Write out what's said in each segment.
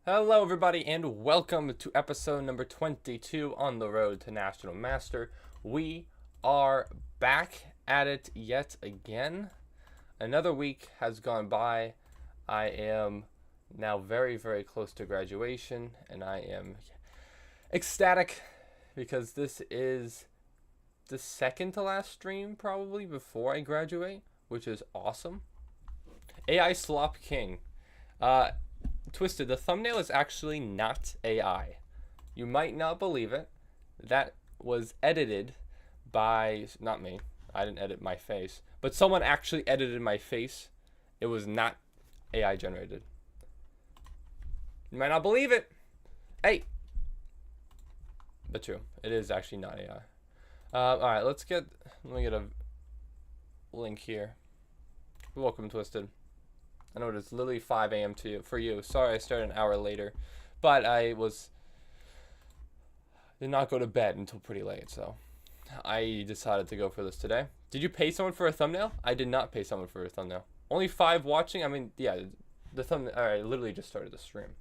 Hello, everybody, and welcome to episode number 22 on the road to National Master. We are back at it yet again. Another week has gone by. I am now very, very close to graduation, and I am ecstatic because this is the second to last stream probably before I graduate, which is awesome. AI Slop King. Uh, Twisted, the thumbnail is actually not AI. You might not believe it. That was edited by, not me. I didn't edit my face. But someone actually edited my face. It was not AI generated. You might not believe it. Hey. But true. It is actually not AI. Alright, let me get a link here. Welcome, Twisted. I know it is literally 5 a.m. for you. Sorry I started an hour later. But did not go to bed until pretty late, so I decided to go for this today. Did you pay someone for a thumbnail? I did not pay someone for a thumbnail. Only 5 watching. I mean, yeah, the thumbnail. Alright, I literally just started the stream.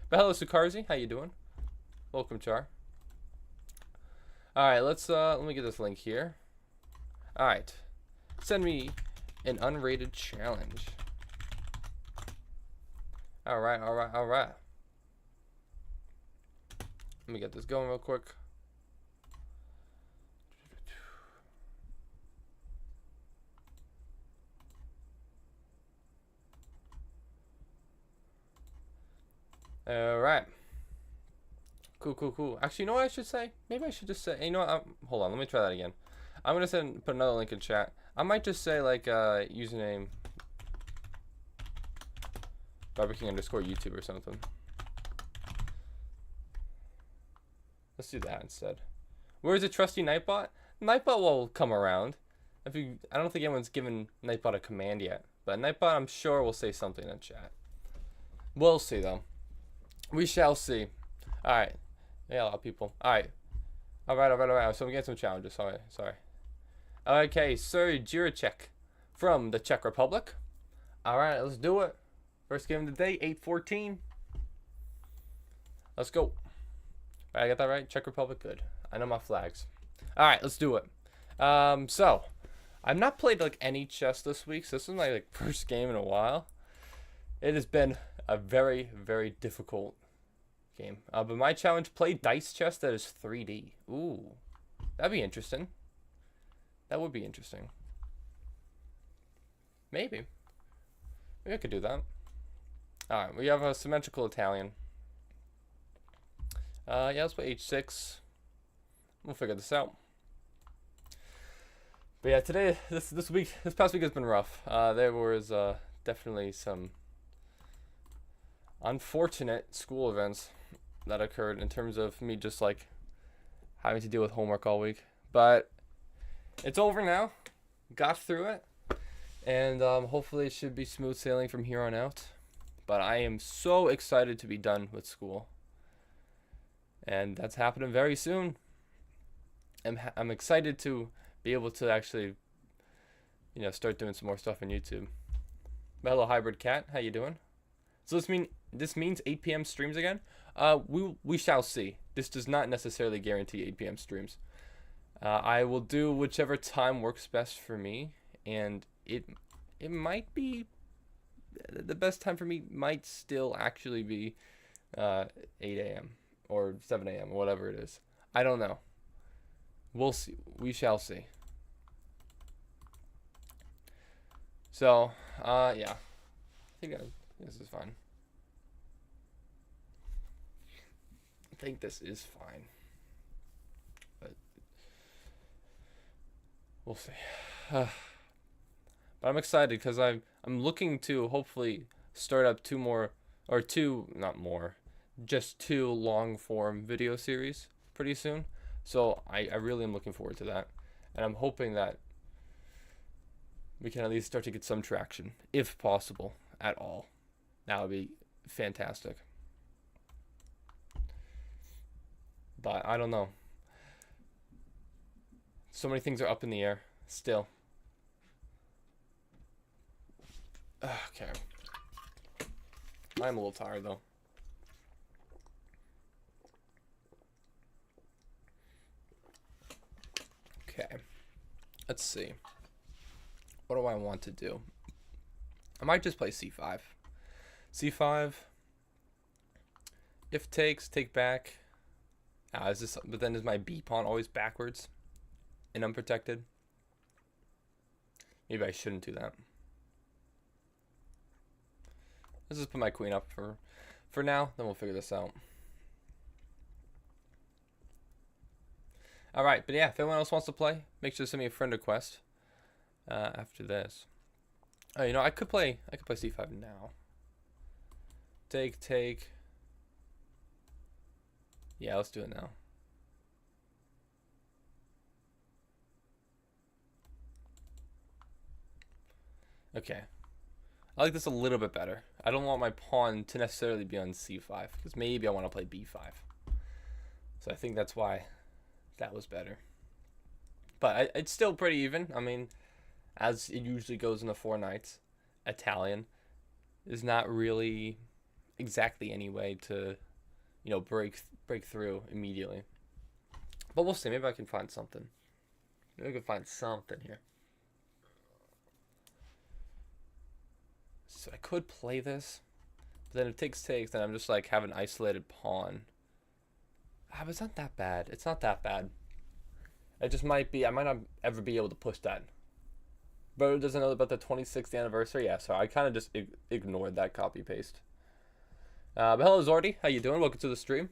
But hello, Sukarzi. How you doing? Welcome, Char. Alright, let me get this link here. Alright. Send me an unrated challenge. Alright. Let me get this going real quick. Alright. Cool. Actually, you know what I should say? Maybe I should just say, you know what? Hold on, let me try that again. I'm going to put another link in chat. I might just say, like, username _YouTube or something. Let's do that instead. Where's the trusty Nightbot? Nightbot will come around. I don't think anyone's given Nightbot a command yet, but Nightbot, I'm sure, will say something in chat. We'll see, though. We shall see. All right. Yeah, a lot of people. All right. So I'm getting some challenges. Sorry. Okay, Sir Juracek from the Czech Republic. All right, let's do it. First game of the day, 8:14. Let's go. I got that right? Czech Republic, good. I know my flags. All right, let's do it. So I've not played like any chess this week, so this is my first game in a while. It has been a very, very difficult game. But my challenge: play dice chess that is 3D. Ooh, that'd be interesting. That would be interesting. Maybe I could do that. Alright, we have a symmetrical Italian. Yeah, let's play h6. We'll figure this out. But yeah, today, this past week has been rough. There was definitely some unfortunate school events that occurred in terms of me just like having to deal with homework all week. But it's over now. Got through it. And hopefully it should be smooth sailing from here on out. But I am so excited to be done with school. And that's happening very soon. I'm excited to be able to actually, start doing some more stuff on YouTube. Hello, Hybrid Cat. How you doing? So this means 8 p.m. streams again? We shall see. This does not necessarily guarantee 8 p.m. streams. I will do whichever time works best for me. And it might be... The best time for me might still actually be 8 a.m. or 7 a.m. or whatever it is. I don't know. We'll see. We shall see. So, yeah. I think this is fine. I think this is fine. But we'll see. But I'm excited because I'm looking to hopefully start up just two long form video series pretty soon. So I really am looking forward to that. And I'm hoping that we can at least start to get some traction, if possible, at all. That would be fantastic. But I don't know. So many things are up in the air still. Okay. I'm a little tired though. Let's see. What do I want to do? I might just play c5. c5. If takes, take back. Is this? But then is my b pawn always backwards and unprotected? Maybe I shouldn't do that. Let's just put my queen up for now. Then we'll figure this out. All right, but yeah, if anyone else wants to play, make sure to send me a friend request after this. Oh, you know, I could play c5 now. Take. Yeah, let's do it now. Okay. I like this a little bit better. I don't want my pawn to necessarily be on c5 because maybe I want to play b5. So I think that's why that was better. But it's still pretty even. I mean, as it usually goes in the four knights, Italian is not really exactly any way to, you know, break through immediately. But we'll see. Maybe I can find something. Maybe I can find something here. So I could play this, but then if takes, then I'm just like have an isolated pawn. But it's not that bad. It's not that bad. It just might be. I might not ever be able to push that. Bro doesn't know about the 26th anniversary. Yeah, so I kind of just ignored that copy paste. But hello Zordy, how you doing? Welcome to the stream.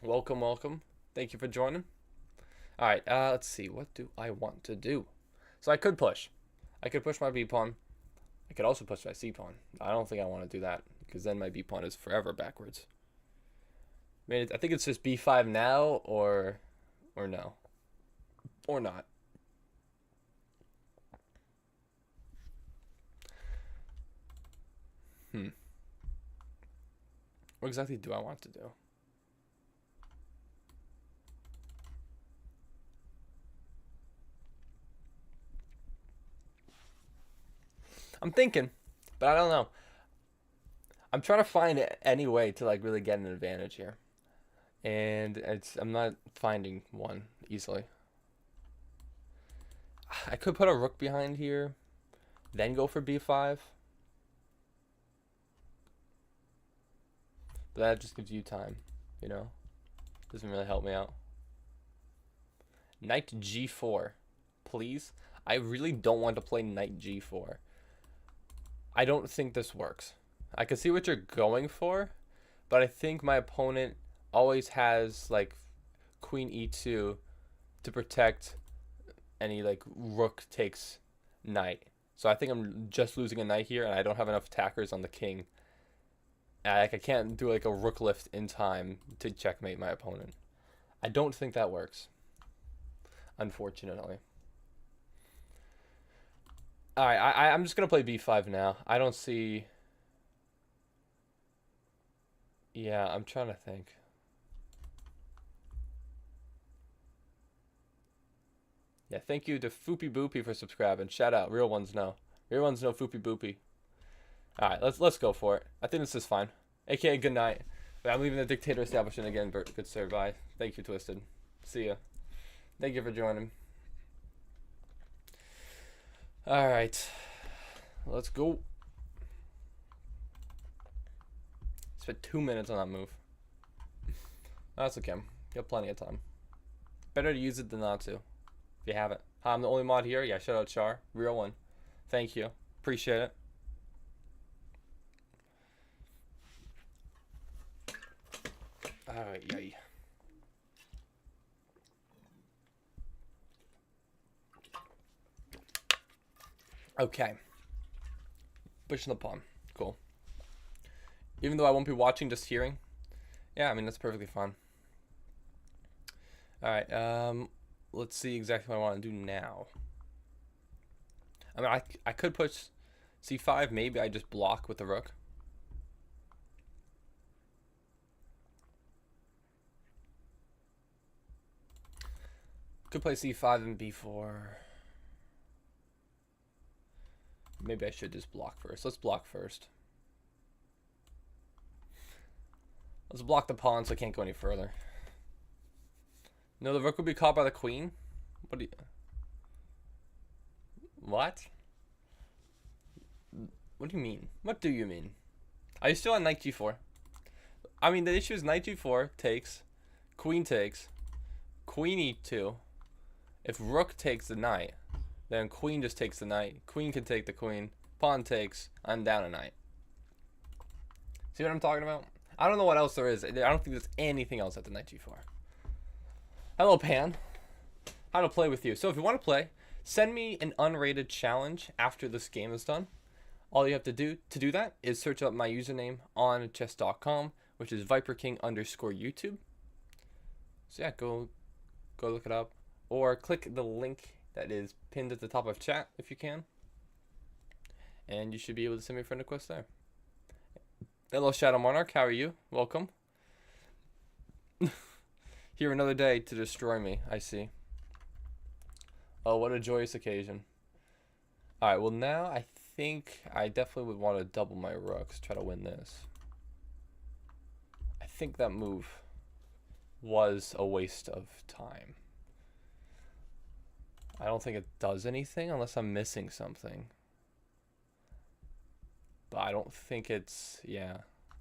Welcome. Thank you for joining. All right, let's see. What do I want to do? So I could push. I could push my b pawn. I could also push my c pawn. I don't think I want to do that because then my b pawn is forever backwards. I mean, I think it's just b5 now or no. Or not. What exactly do I want to do? I'm thinking, but I don't know. I'm trying to find any way to like really get an advantage here. And I'm not finding one easily. I could put a rook behind here, then go for b5. But that just gives you time, you know? Doesn't really help me out. Knight g4, please. I really don't want to play knight g4. I don't think this works. I can see what you're going for, but I think my opponent always has like queen e2 to protect any like rook takes knight. So I think I'm just losing a knight here, and I don't have enough attackers on the king. I can't do like a rook lift in time to checkmate my opponent. I don't think that works, unfortunately. All right, I'm just gonna play b5 now. I don't see. Yeah, I'm trying to think. Yeah, thank you to Foopy Boopy for subscribing. Shout out, real ones know. Real ones know Foopy Boopy. All right, let's go for it. I think this is fine. AKA good night. But I'm leaving the dictator establishment again. Good sir, bye. Thank you, Twisted. See ya. Thank you for joining. All right, let's go. Spent 2 minutes on that move. That's okay. You have plenty of time. Better to use it than not to. If you have it. Hi, I'm the only mod here. Yeah, shout out Char. Real one. Thank you. Appreciate it. Yay. Okay. Pushing the pawn. Cool. Even though I won't be watching, just hearing. Yeah, I mean, that's perfectly fine. Alright, let's see exactly what I want to do now. I mean, I could push c5. Maybe I just block with the rook. Could play c5 and b4. Maybe I should just block first. Let's block first. Let's block the pawn so I can't go any further. No, the rook would be caught by the queen. What do you... What? What do you mean? What do you mean? Are you still on knight g4? I mean, the issue is knight g4 takes, queen takes, queen e2. If rook takes the knight, then queen just takes the knight. Queen can take the queen. Pawn takes. I'm down a knight. See what I'm talking about? I don't know what else there is. I don't think there's anything else at the knight g4. Hello, Pan. How to play with you. So if you want to play, send me an unrated challenge after this game is done. All you have to do that is search up my username on chess.com, which is viperking_YouTube. So yeah, go look it up. Or click the link that is pinned at the top of chat if you can. And you should be able to send me a friend request there. Hello, Shadow Monarch. How are you? Welcome. Here another day to destroy me, I see. Oh, what a joyous occasion. Alright, well now I think I definitely would want to double my rooks, try to win this. I think that move was a waste of time. I don't think it does anything unless I'm missing something. But I don't think it's, yeah,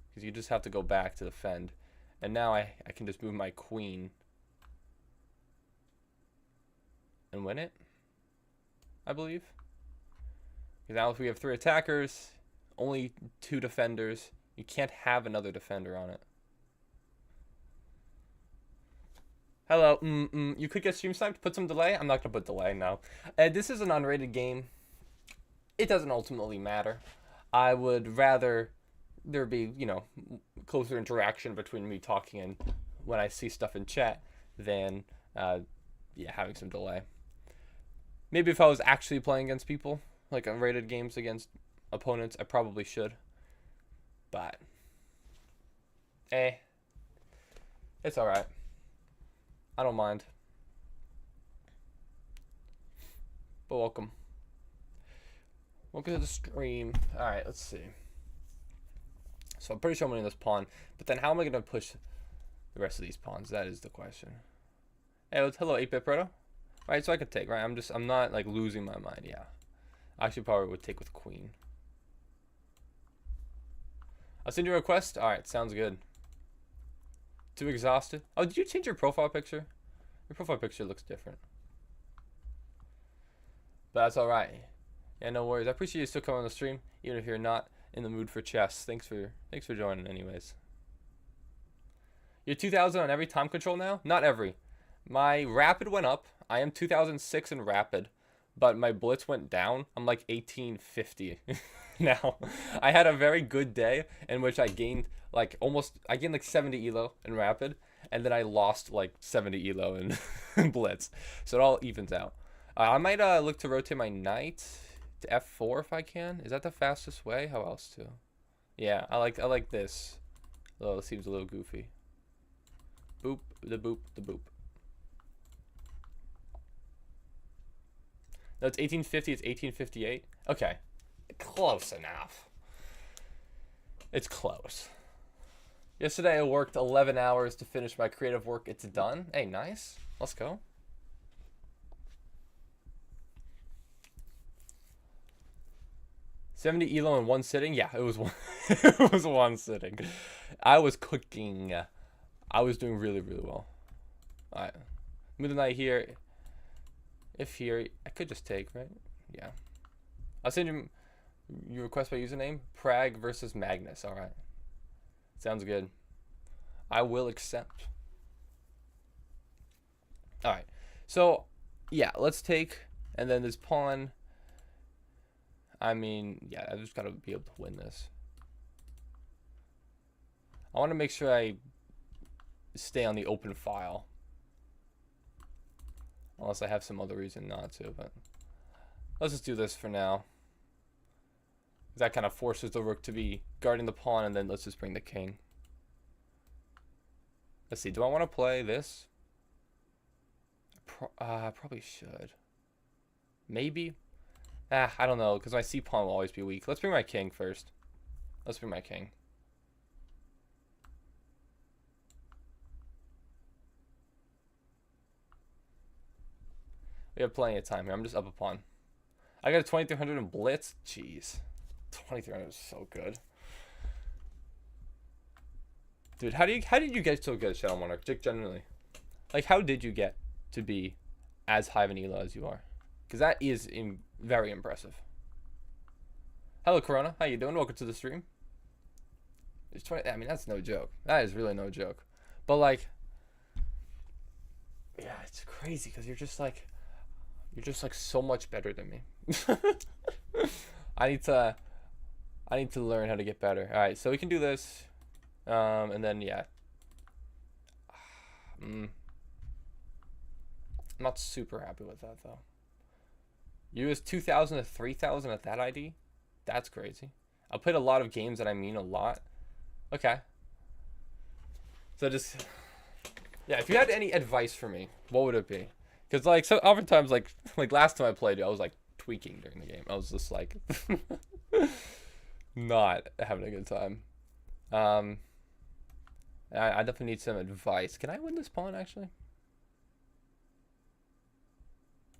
because you just have to go back to defend. And now I can just move my queen and win it, I believe. Because now if we have 3 attackers, only 2 defenders, you can't have another defender on it. Hello, you could get stream sniped, put some delay. I'm not going to put delay, no. This is an unrated game. It doesn't ultimately matter. I would rather there be, you know, closer interaction between me talking and when I see stuff in chat than, yeah, having some delay. Maybe if I was actually playing against people, like unrated games against opponents, I probably should. But, it's alright. I don't mind. But welcome. Welcome to the stream. Alright, let's see. So I'm pretty sure I'm winning this pawn. But then how am I going to push the rest of these pawns? That is the question. Hey, hello 8-bit Proto. Alright, so I could take, right? I'm not like losing my mind, yeah. I actually probably would take with queen. I'll send you a request. Alright, sounds good. Too exhausted. Oh, did you change your profile picture? Your profile picture looks different. But that's alright. Yeah, no worries. I appreciate you still coming on the stream, even if you're not in the mood for chess. Thanks for joining anyways. You're 2000 on every time control now? Not every. My rapid went up. I am 2006 in rapid, but my blitz went down. I'm like 1850 now. I had a very good day in which I gained like 70 elo in rapid, and then I lost like 70 elo in blitz. So it all evens out. I might look to rotate my knight to f4 if I can. Is that the fastest way? How else to? Yeah, I like this. Oh, it seems a little goofy. Boop, the boop, the boop. No, it's 1850, it's 1858. Okay. Close enough. It's close. Yesterday I worked 11 hours to finish my creative work. It's done. Hey, nice. Let's go. $70 elo in one sitting? Yeah, it was one, it was one sitting. I was cooking. I was doing really, really well. Alright. Move the knight here. If here, I could just take, right? Yeah. I'll send you your request by username. Prague versus Magnus. Alright. Sounds good. I will accept. Alright. So, yeah, let's take. And then this pawn. I mean, yeah, I just got to be able to win this. I want to make sure I stay on the open file. Unless I have some other reason not to, but let's just do this for now. That kind of forces the rook to be guarding the pawn, and then let's just bring the king. Let's see, do I want to play this? I probably should. Maybe. I don't know, because my c pawn will always be weak. Let's bring my king first. Let's bring my king. We have plenty of time here. I'm just up a pawn. I got a 2300 in blitz. Jeez. 2300 is so good. Dude, how did you get so good at Shadow Monarch? Generally. Like, how did you get to be as high of an elo as you are? Because that is very impressive. Hello, Corona. How you doing? Welcome to the stream. It's 20. I mean, that's no joke. That is really no joke. But like, yeah, it's crazy because you're just like so much better than me. I need to learn how to get better. All right, so we can do this, and then yeah. I'm not super happy with that though. US 2000 to 3000 at that ID. That's crazy. I played a lot of games that I mean a lot. Okay. So just, yeah, if you had any advice for me, what would it be? Because like, so oftentimes, like last time I played, I was like tweaking during the game. I was just like not having a good time. I definitely need some advice. Can I win this pawn actually?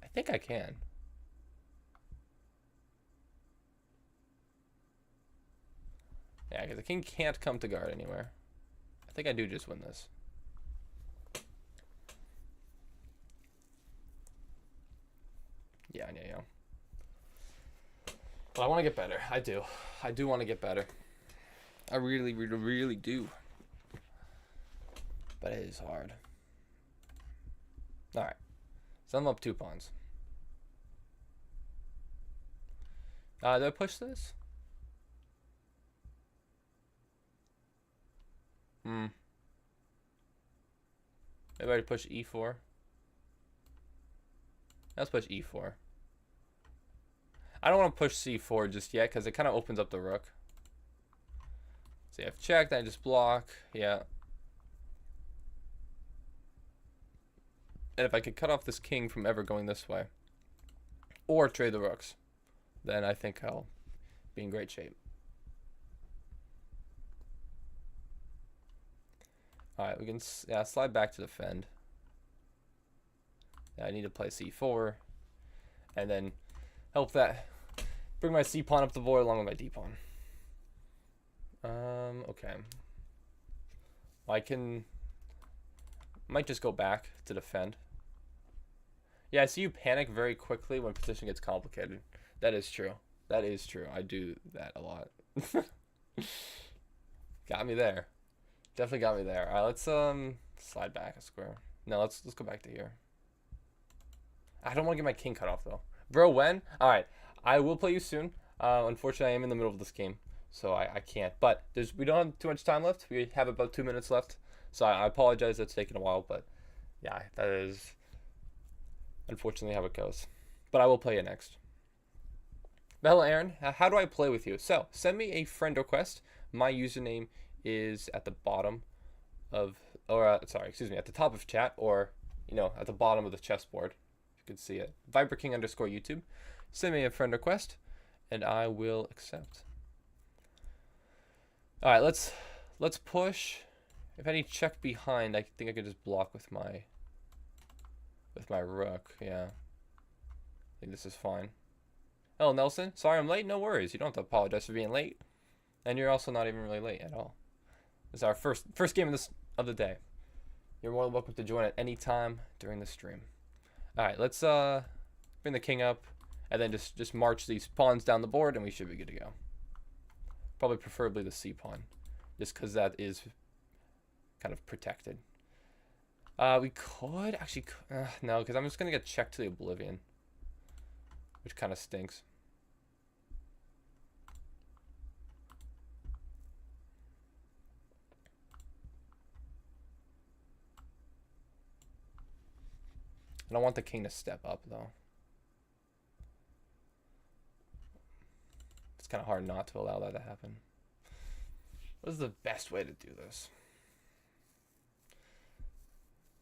I think I can. Yeah, because the king can't come to guard anywhere. I think I do just win this. Yeah. But I want to get better. I do. I do want to get better. I really, really, really do. But it is hard. Alright. So I'm up 2 pawns. Do I push this? Maybe I push e4. Let's push e4. I don't want to push c4 just yet because it kind of opens up the rook. So you have check, then I just block. Yeah. And if I could cut off this king from ever going this way, or trade the rooks, then I think I'll be in great shape. Alright, we can slide back to defend. Yeah, I need to play c4, and then help that bring my c pawn up the board along with my d pawn. Okay. Might just go back to defend. Yeah, I see you panic very quickly when position gets complicated. That is true. That is true. I do that a lot. Got me there. Definitely got me there. All right, let's slide back a square. No, let's go back to here. I don't want to get my king cut off though. Bro, when? All right, I will play you soon. Unfortunately, I am in the middle of this game, so I can't. But we don't have too much time left. We have about 2 minutes left. So I apologize that's taken a while, but yeah, that is unfortunately how it goes. But I will play it next. Hello, Aaron. How do I play with you? So send me a friend request. My username is at the bottom of, sorry, excuse me, at the top of chat, or at the bottom of the chessboard. You can see it. ViperKing_YouTube. Send me a friend request, and I will accept. All right, let's push. If any check behind, I think I could just block with my rook. Yeah, I think this is fine. Hello, Nelson. Sorry I'm late. No worries. You don't have to apologize for being late, and you're also not even really late at all. This is our first game of the day. You're more than welcome to join at any time during the stream. All right, let's bring the king up, and then just march these pawns down the board, and we should be good to go. Probably preferably the c pawn, just because that is kind of protected. We could actually no, because I'm just gonna get checked to the oblivion, which kind of stinks. I don't want the king to step up though. It's kind of hard not to allow that to happen. What is the best way to do this?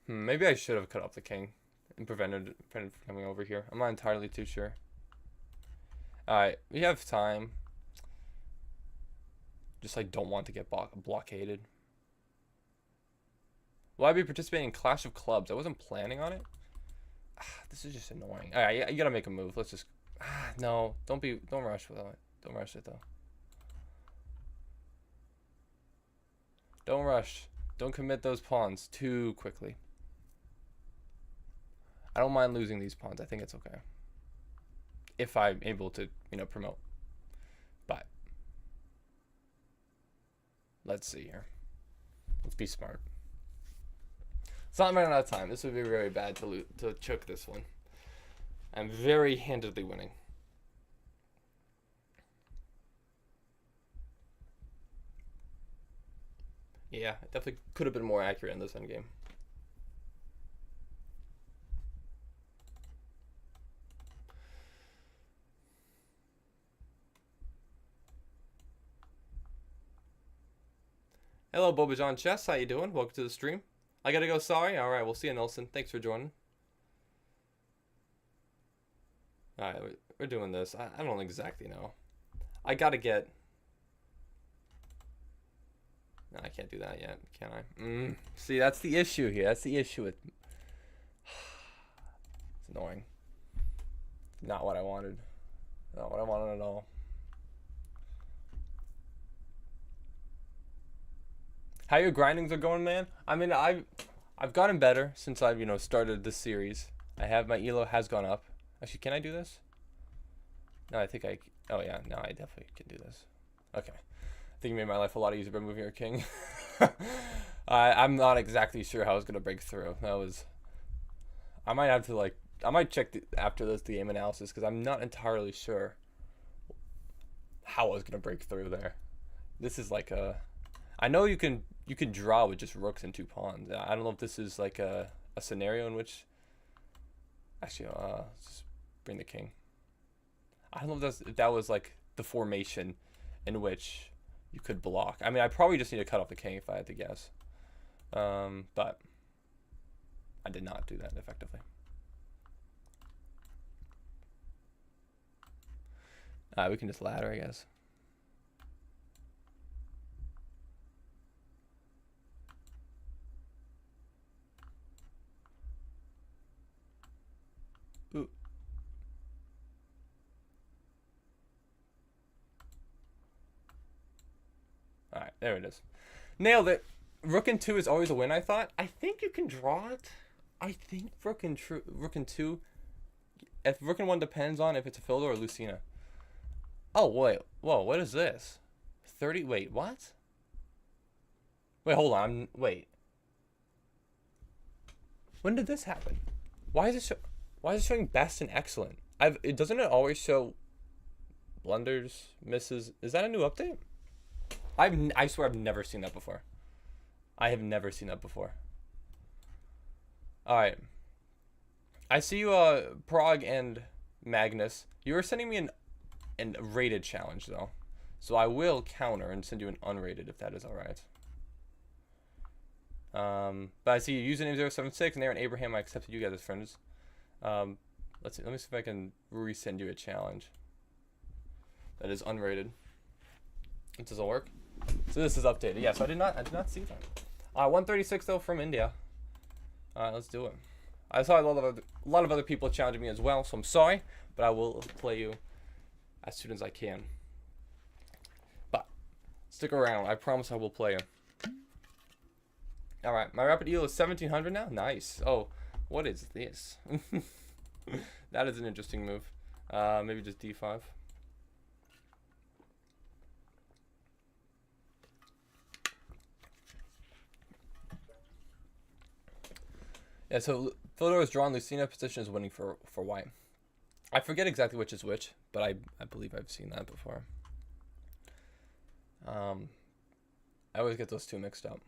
Maybe I should have cut off the king and prevented him from coming over here. I'm not entirely too sure. Alright, we have time. Just don't want to get blockaded. Will I be participating in Clash of Clubs? I wasn't planning on it. This is just annoying. Alright, you gotta make a move. Let's just No, don't rush with it. Don't rush it though. Don't rush. Don't commit those pawns too quickly. I don't mind losing these pawns. I think it's okay. If I'm able to, promote. But let's see here. Let's be smart. It's not running out of time. This would be very bad to choke this one. I'm very handedly winning. Yeah, it definitely could have been more accurate in this endgame. Hello, Bobajon Chess. How you doing? Welcome to the stream. I gotta go. Sorry. All right, we'll see you, Nelson. Thanks for joining. All right, we're doing this. I don't exactly know. I gotta get. No, I can't do that yet, can I? See, that's the issue here. That's the issue with. It's annoying. Not what I wanted. Not what I wanted at all. How your grindings are going, man? I mean, I've gotten better since I've started this series. I have my elo has gone up. Actually, can I do this? No, I think I. Oh yeah, no, I definitely can do this. Okay, I think you made my life a lot easier by moving your king. I'm not exactly sure how I was gonna break through. That was. I might have to I might check after this the game analysis because I'm not entirely sure how I was gonna break through there. This is like a. I know you can draw with just rooks and 2 pawns. I don't know if this is like a scenario in which. Actually, let's just bring the king. I don't know if that was like the formation in which you could block. I mean, I probably just need to cut off the king if I had to guess. But I did not do that effectively. We can just ladder, I guess. Ooh. Alright, there it is. Nailed it. Rook and 2 is always a win, I thought. I think you can draw it. I think Rook and 2. If Rook and 1 depends on if it's a Fildo or Lucina. Oh, wait. Whoa, what is this? 30. Wait, what? Wait, hold on. Wait. When did this happen? Why is it showing best and excellent? Doesn't it always show blunders, misses? Is that a new update? I swear I've never seen that before. I have never seen that before. All right. I see you, Prague and Magnus. You were sending me an rated challenge though, so I will counter and send you an unrated if that is all right. But I see you username 076 and Aaron Abraham. I accepted you guys as friends. Let's see. Let me see if I can resend you a challenge that is unrated. It doesn't work. So this is updated. Yeah. So I did not see that. 136 though from India. Let's do it. I saw a lot of other people challenging me as well, so I'm sorry, but I will play you as soon as I can. But stick around. I promise I will play you. All right. My rapid elo is 1700 now. Nice. Oh, what is this? That is an interesting move. Maybe just d5. Yeah, so Fodor is drawn. Lucina position is winning for white. I forget exactly which is which, but I believe I've seen that before. I always get those two mixed up.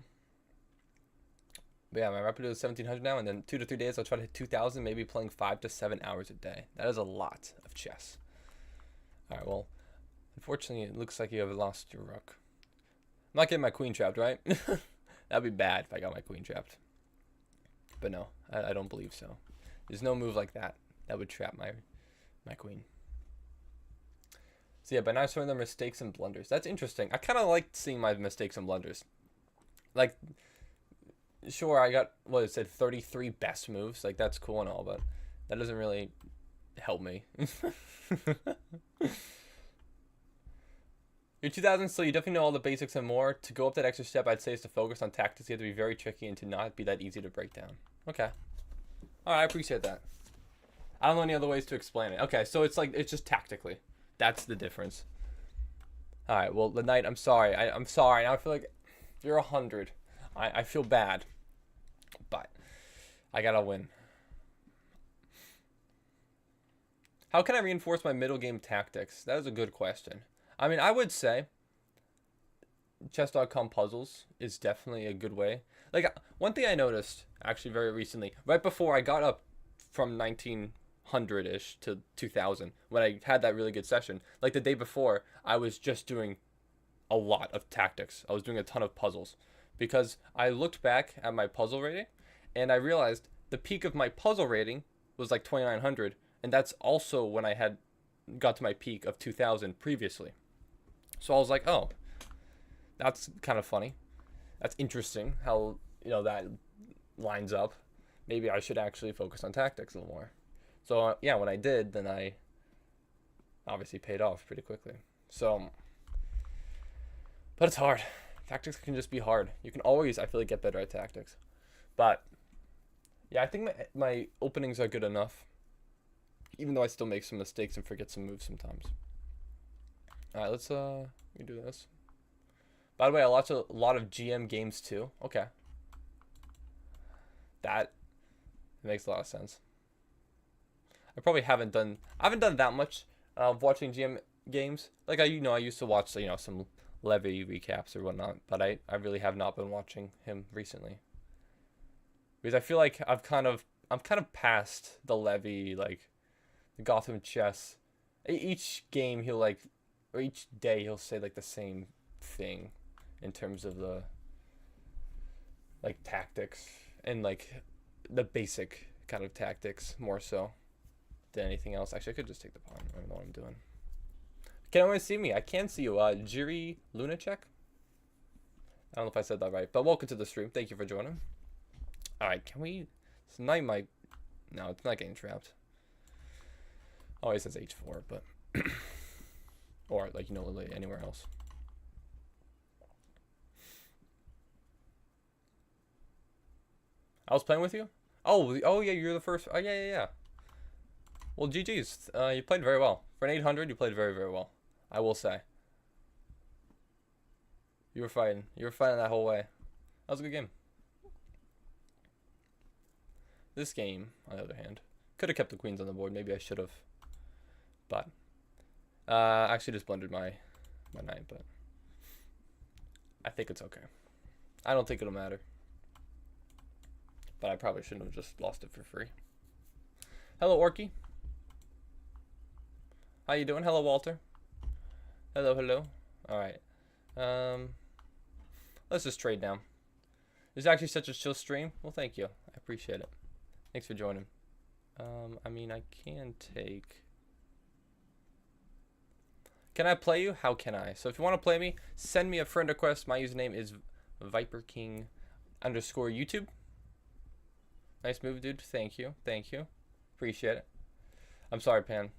But yeah, my rapid is 1700 now, and then 2 to 3 days I'll try to hit 2000, maybe playing 5 to 7 hours a day. That is a lot of chess. Alright, well, unfortunately it looks like you have lost your rook. I'm not getting my queen trapped, right? That'd be bad if I got my queen trapped. But no, I don't believe so. There's no move like that that would trap my queen. So yeah, by now showing their mistakes and blunders. That's interesting. I kind of like seeing my mistakes and blunders. Like, sure, I got, what it said, 33 best moves. Like, that's cool and all, but that doesn't really help me. You're 2000, so you definitely know all the basics and more. To go up that extra step, I'd say is to focus on tactics. You have to be very tricky and to not be that easy to break down. Okay. All right, I appreciate that. I don't know any other ways to explain it. Okay, so it's like, it's just tactically. That's the difference. All right, well, the knight, I'm sorry. I'm sorry. Now I feel like you're 100. I feel bad. But I gotta win. How can I reinforce my middle game tactics? That is a good question. I mean, I would say chess.com puzzles is definitely a good way. Like, one thing I noticed actually very recently, right before I got up from 1900-ish to 2000, when I had that really good session, like the day before, I was just doing a lot of tactics. I was doing a ton of puzzles because I looked back at my puzzle rating and I realized the peak of my puzzle rating was like 2900, and that's also when I had got to my peak of 2000 previously. So I was like, oh, that's kind of funny. That's interesting how, that lines up. Maybe I should actually focus on tactics a little more. So, yeah, when I did, then I obviously paid off pretty quickly. So, but it's hard. Tactics can just be hard. You can always, I feel like, get better at tactics. But, yeah, I think my openings are good enough, even though I still make some mistakes and forget some moves sometimes. All right, let's do this. By the way, I watch a lot of GM games too. Okay. That makes a lot of sense. I probably haven't done that much of watching GM games. Like I used to watch, some Levy recaps or whatnot, but I really have not been watching him recently. Because I feel like I'm kind of past the Levy, like the Gotham chess. Each game or each day he'll say like the same thing in terms of the like tactics and like the basic kind of tactics more so than anything else. Actually, I could just take the pawn. I don't know what I'm doing. Can anyone see me? I can see you. Jiri Lunacek? I don't know if I said that right, but welcome to the stream. Thank you for joining. All right, can we... Tonight might... No, it's not getting trapped. Always says h4, but... or, like, anywhere else. I was playing with you? Oh, yeah, you're the first... Oh, yeah. Well, GG's. You played very well. For an 800, you played very, very well. I will say. You were fighting. You were fighting that whole way. That was a good game. This game, on the other hand, could have kept the queens on the board. Maybe I should have. But, actually just blundered my knight, but I think it's okay. I don't think it'll matter. But I probably shouldn't have just lost it for free. Hello, Orky. How you doing? Hello, Walter. Hello. All right. Let's just trade now. It's actually such a chill stream. Well, thank you. I appreciate it. Thanks for joining. I mean, I can take... Can I play you? How can I? So if you want to play me, send me a friend request. My username is ViperKing_YouTube. Nice move, dude. Thank you. Appreciate it. I'm sorry, Pan.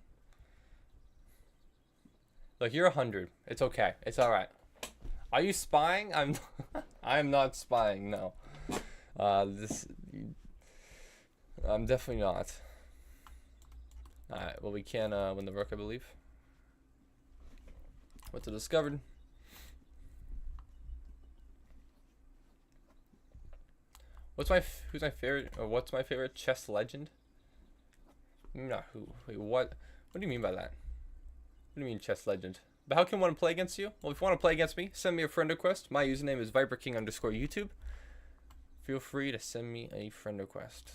Look, you're 100. It's okay. It's all right. Are you spying? I'm not spying. No. I'm definitely not. All right. Well, we can win the rook, I believe. What's it discovered? Who's my favorite? Or what's my favorite chess legend? Not who. Wait, what? What do you mean by that? What do you mean chess legend? But how can one play against you? Well, if you want to play against me, send me a friend request. My username is ViperKing_YouTube. Feel free to send me a friend request.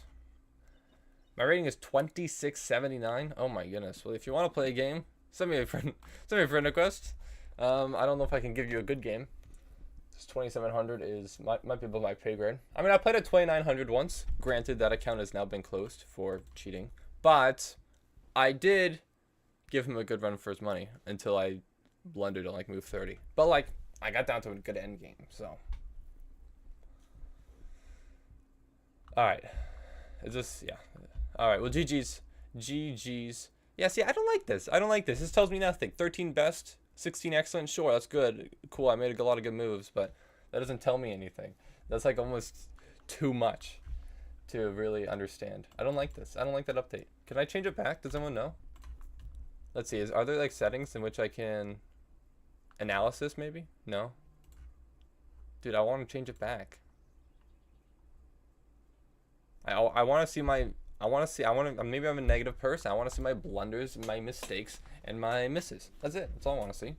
My rating is 2679. Oh my goodness. Well, if you want to play a game, send me a friend request. I don't know if I can give you a good game. This 2700 might be above my pay grade. I mean, I played at 2900 once. Granted, that account has now been closed for cheating, but I did give him a good run for his money until I blundered on like move 30. But like, I got down to a good end game, so. All right, is this, yeah. All right, well, GG's. Yeah, see, I don't like this. I don't like this. This tells me nothing. 13 best, 16 excellent. Sure, that's good. Cool, I made a lot of good moves, but that doesn't tell me anything. That's like almost too much to really understand. I don't like this. I don't like that update. Can I change it back? Does anyone know? Let's see. Are there like settings in which I can analysis maybe? No. Dude, I want to change it back. I want to see my maybe I'm a negative person. I want to see my blunders, my mistakes, and my misses. That's it. That's all I want to see.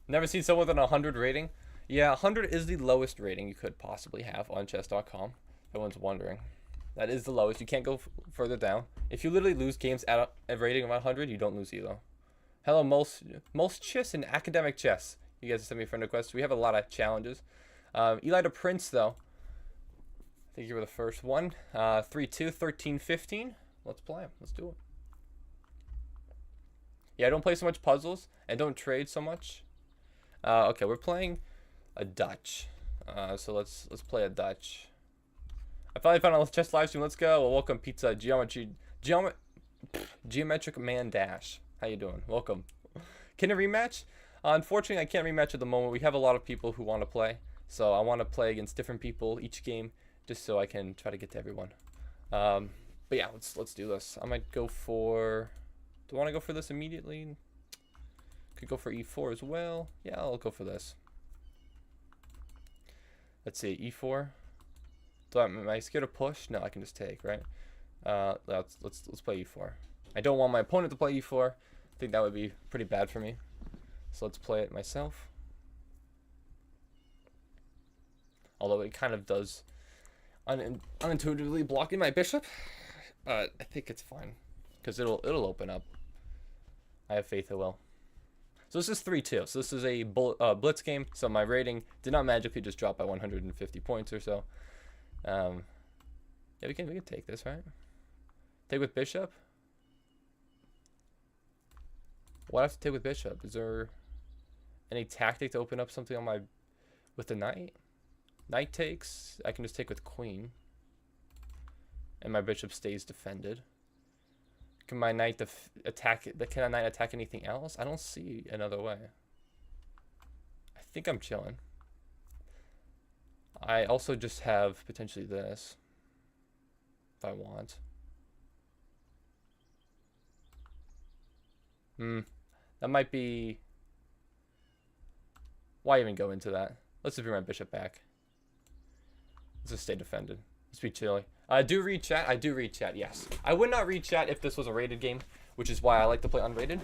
Never seen someone with an 100 rating. Yeah, 100 is the lowest rating you could possibly have on chess.com. Everyone's wondering. That is the lowest. You can't go further down. If you literally lose games at a rating of 100, you don't lose either. Hello, most chess and academic chess. You guys sent me a friend request. We have a lot of challenges. Eli to Prince, though. I think you were the first one. 3-2, 13, 15. Let's play them. Let's do it. Yeah, I don't play so much puzzles and don't trade so much. Okay, we're playing a Dutch. So let's play a Dutch. I finally found a chess live stream. Let's go. Well, welcome, Pizza Geometric Man Dash. How you doing? Welcome. Can a rematch? Unfortunately, I can't rematch at the moment. We have a lot of people who want to play, so I want to play against different people each game, just so I can try to get to everyone. But yeah, let's do this. I might go for. Do I want to go for this immediately? Could go for e4 as well. Yeah, I'll go for this. Let's see, e4. Am I scared to push? No, I can just take, right? Let's play e4. I don't want my opponent to play e4. I think that would be pretty bad for me. So let's play it myself. Although it kind of does unintuitively blocking my bishop. I think it's fine because it'll open up. I have faith it will. So this is 3-2. So this is a blitz game. So my rating did not magically just drop by 150 points or so. Yeah, we can take this, right? Take with bishop. What do I have to take with bishop? Is there any tactic to open up something on my with the knight? Knight takes. I can just take with queen, and my bishop stays defended. Can my knight attack? Can a knight attack anything else? I don't see another way. I think I'm chilling. I also just have potentially this, if I want. That might be. Why even go into that? Let's just bring my bishop back. Let's just stay defended. Let's be chilly. I do read chat. I do read chat. Yes, I would not read chat if this was a rated game, which is why I like to play unrated.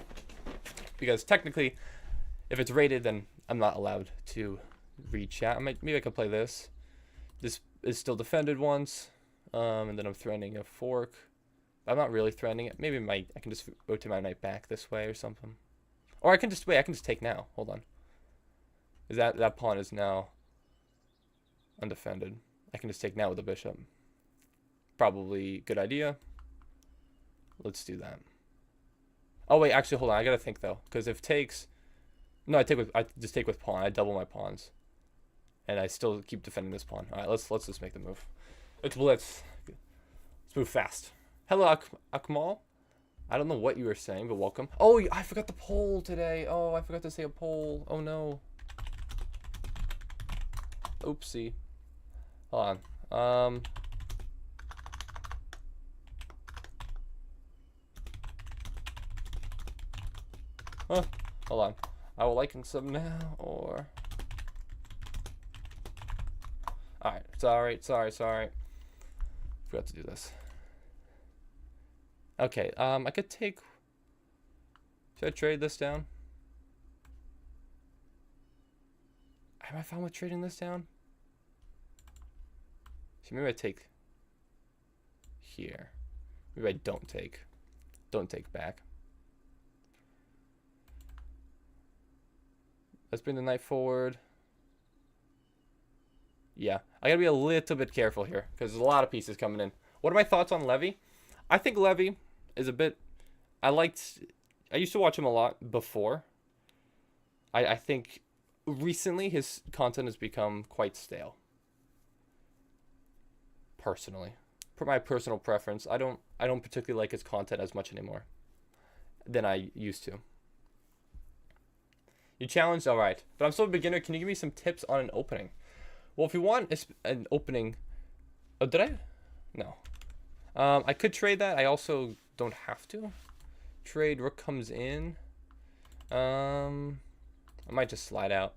Because technically, if it's rated, then I'm not allowed to read chat. Maybe I could play this. This is still defended once, and then I'm threatening a fork. I'm not really threatening it. Maybe I can just rotate my knight back this way or something. Or I can just wait. I can just take now. Hold on. Is that pawn is now undefended. I can just take now with the bishop. Probably good idea. Let's do that. Oh wait, actually hold on. I gotta think though, because if takes, no, I just take with pawn. I double my pawns, and I still keep defending this pawn. All right, let's just make the move. It's blitz. Let's move fast. Hello, Akmal. I don't know what you were saying, but welcome. Oh, I forgot the poll today. Oh, I forgot to say a poll. Oh no. Oopsie. Hold on. Hold on. I will like and sub now, or. Alright, sorry. Forgot to do this. Okay, I could take. Should I trade this down? Am I fine with trading this down? So maybe I take here. Maybe I don't take. Don't take back. Let's bring the knight forward. Yeah, I gotta be a little bit careful here because there's a lot of pieces coming in. What are my thoughts on Levy? I think Levy is a bit. I used to watch him a lot before. I think recently his content has become quite stale. Personally, for my personal preference, I don't particularly like his content as much anymore. than I used to. You challenged? All right. But I'm still a beginner. Can you give me some tips on an opening? Well, if you want an opening... Oh, did I? No. I could trade that. I also don't have to. Trade, rook comes in. I might just slide out.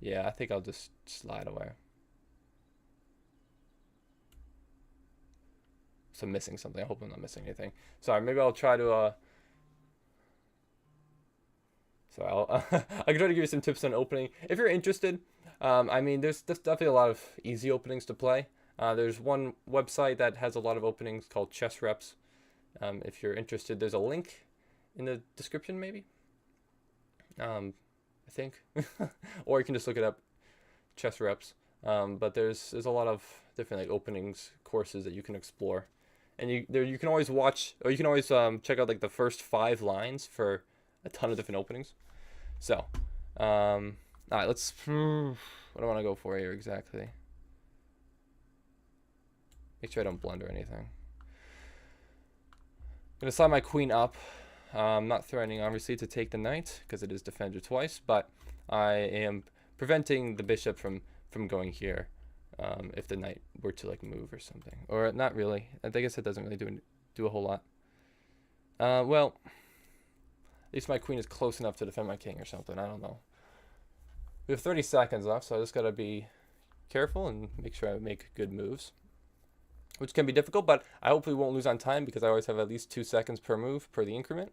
Yeah, I think I'll just slide away. So I'm missing something. I hope I'm not missing anything. Sorry, maybe I'll try to... So I can try to give you some tips on opening. If you're interested, I mean, there's definitely a lot of easy openings to play. There's one website that has a lot of openings called Chess Reps. If you're interested, there's a link in the description, maybe. I think, or you can just look it up, Chess Reps. But there's a lot of different like openings courses that you can explore, and you can always watch, or you can always check out like the first 5 lines for a ton of different openings. So, all right, let's. What do I want to go for here exactly? Make sure I don't blunder anything. I'm gonna slide my queen up. I'm not threatening, obviously, to take the knight because it is defender twice, but I am preventing the bishop from going here if the knight were to like move or something, or not really. I guess it doesn't really do a whole lot. Well. At least my queen is close enough to defend my king or something. I don't know. We have 30 seconds left, so I just got to be careful and make sure I make good moves, which can be difficult, but I hopefully won't lose on time because I always have at least 2 seconds per move per the increment.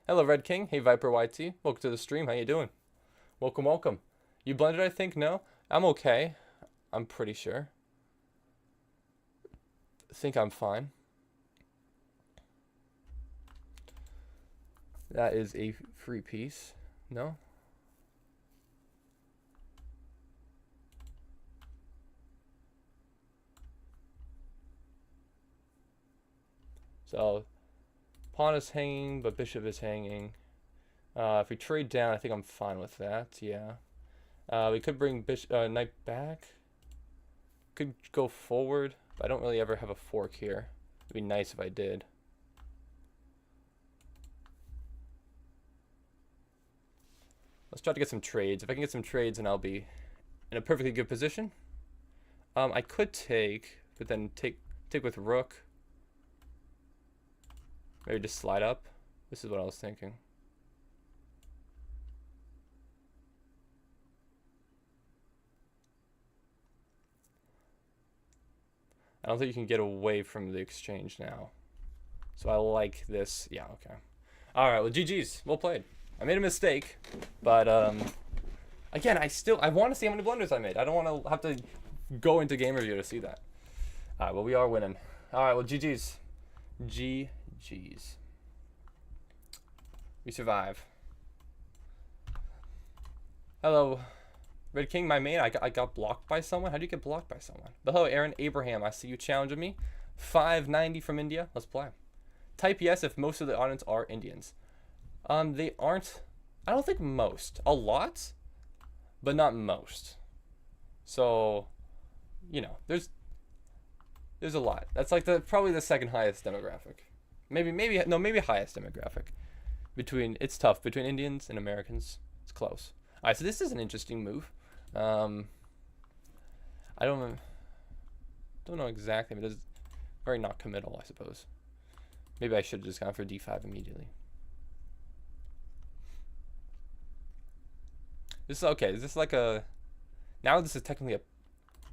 Hello, Red King. Hey, Viper YT. Welcome to the stream. How you doing? Welcome, welcome. You blundered, I think? No? I'm okay. I'm pretty sure. I think I'm fine. That is a free piece. No? So, pawn is hanging, but bishop is hanging. If we trade down, I think I'm fine with that. Yeah. We could bring knight back. Could go forward. I don't really ever have a fork here. It'd be nice if I did. Let's try to get some trades. If I can get some trades, then I'll be in a perfectly good position. I could take, but then take with rook. Maybe just slide up. This is what I was thinking. I don't think you can get away from the exchange now. So I like this. Yeah, okay. All right, well, GG's. Well played. I made a mistake, but again, I want to see how many blunders I made. I don't want to have to go into game review to see that. All right, well, we are winning. All right, well, GG's. GG's. We survive. Hello. Red King, my main, I got blocked by someone. How do you get blocked by someone? But hello, Aaron Abraham. I see you challenging me. 590 from India. Let's play. Type yes if most of the audience are Indians. They aren't. I don't think most. A lot, but not most. So, you know, there's a lot. That's like probably the second highest demographic. Maybe highest demographic. It's tough between Indians and Americans. It's close. All right, so this is an interesting move. I don't know exactly, but it's very not committal, I suppose. Maybe I should have just gone for d5 immediately. This is okay. Is this like a... Now this is technically a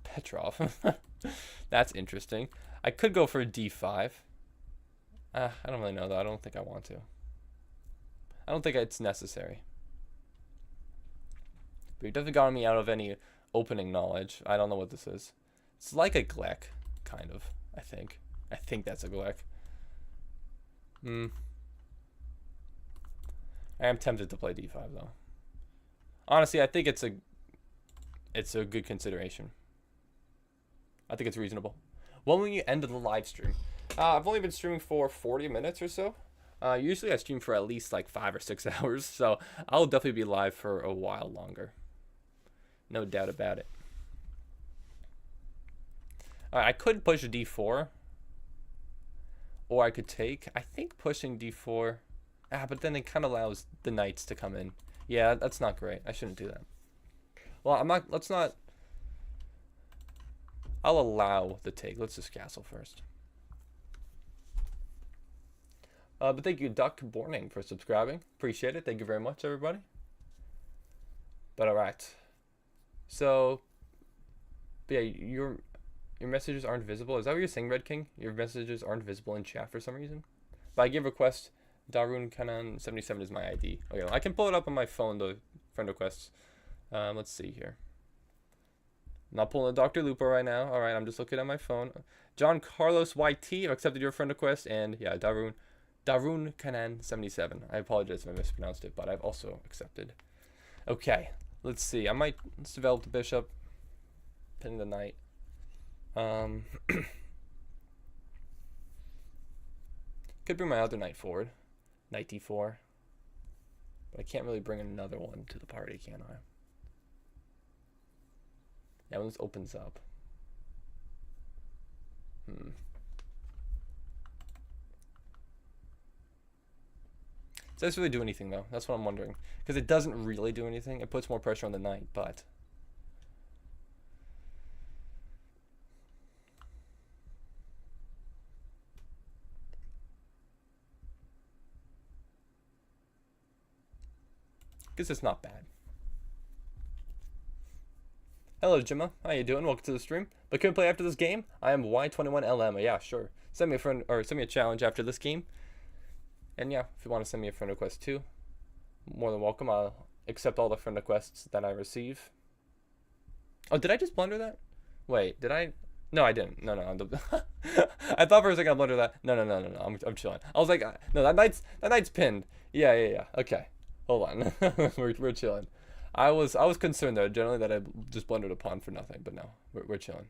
Petrov. That's interesting. I could go for a d5. I don't really know, though. I don't think I want to. I don't think it's necessary. But you've definitely gotten me out of any opening knowledge. I don't know what this is. It's like a Gleck, kind of, I think. I think that's a Gleck. I am tempted to play d5, though. Honestly, I think it's a good consideration. I think it's reasonable. When will you end the live stream? I've only been streaming for 40 minutes or so. Usually I stream for at least like 5 or 6 hours, so I'll definitely be live for a while longer. No doubt about it. Alright, I could push d4. Or I could take. I think pushing d4. But then it kind of allows the knights to come in. Yeah, that's not great. I shouldn't do that. Well, I'm not. Let's not. I'll allow the take. Let's just castle first. But thank you, Duck Borning, for subscribing. Appreciate it. Thank you very much, everybody. But alright. So, yeah, your messages aren't visible. Is that what you're saying, Red King? Your messages aren't visible in chat for some reason? But I give request. Darun Kanan 77 is my ID. Okay, I can pull it up on my phone, the friend requests. Let's see here. I'm not pulling a Dr. Lupo right now. Alright, I'm just looking at my phone. John Carlos YT, I've accepted your friend request. And yeah, Darun Kanan 77. I apologize if I mispronounced it, but I've also accepted. Okay, let's see. Let's develop the bishop. Pinning the knight. Could bring my other knight forward. Knight d4. But I can't really bring another one to the party, can I? Yeah, when this opens up. Does this really do anything, though? That's what I'm wondering. Because it doesn't really do anything. It puts more pressure on the knight, but... Guess it's not bad. Hello, Gemma. How you doing? Welcome to the stream. But can we play after this game? I am Y21LM. Yeah, sure. Send me a friend or send me a challenge after this game. And yeah, if you want to send me a friend request too, more than welcome. I'll accept all the friend requests that I receive. Oh, did I just blunder that? Wait, did I? No, I didn't. No. I thought for a second I blundered that. No. I'm chilling. I was like, no, that knight's pinned. Yeah. Okay. Hold on. we're chilling. I was concerned though, generally, that I just blundered a pawn for nothing, but no, we're chilling.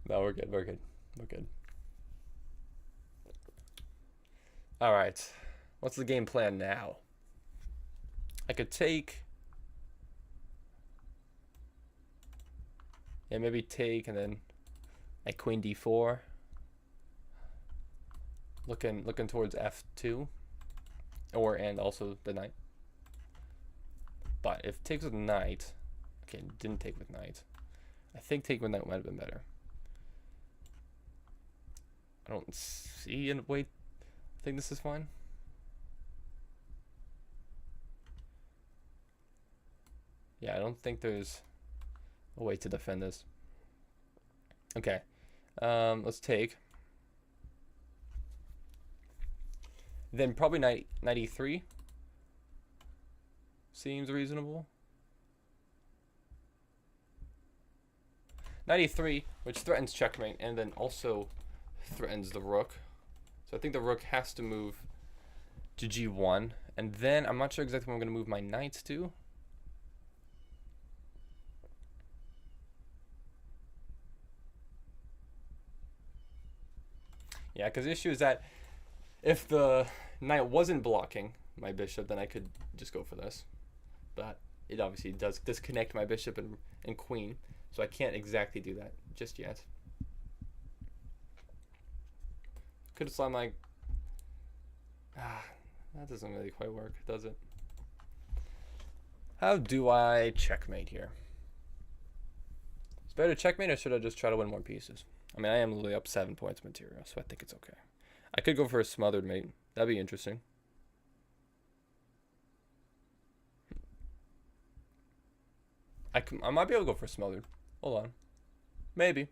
No, we're good. All right. What's the game plan now? I could take. Yeah, maybe take and then at queen d4. Looking towards f2. And also the knight. But if takes with knight, okay, didn't take with knight. I think take with knight might have been better. I don't see a way. I think this is fine. Yeah, I don't think there's a way to defend this. Okay, let's take. Then probably knight e3 seems reasonable. Knight e3, which threatens checkmate, and then also threatens the rook. So I think the rook has to move to g1, and then I'm not sure exactly where I'm going to move my knights to. Yeah, because the issue is that if the knight wasn't blocking my bishop, then I could just go for this. But it obviously does disconnect my bishop and queen, so I can't exactly do that just yet. Could have slid my... that doesn't really quite work, does it? How do I checkmate here? It's better to checkmate, or should I just try to win more pieces? I mean, I am literally up 7 points material, so I think it's okay. I could go for a smothered mate. That'd be interesting. I might be able to go for smothered. Hold on. Maybe.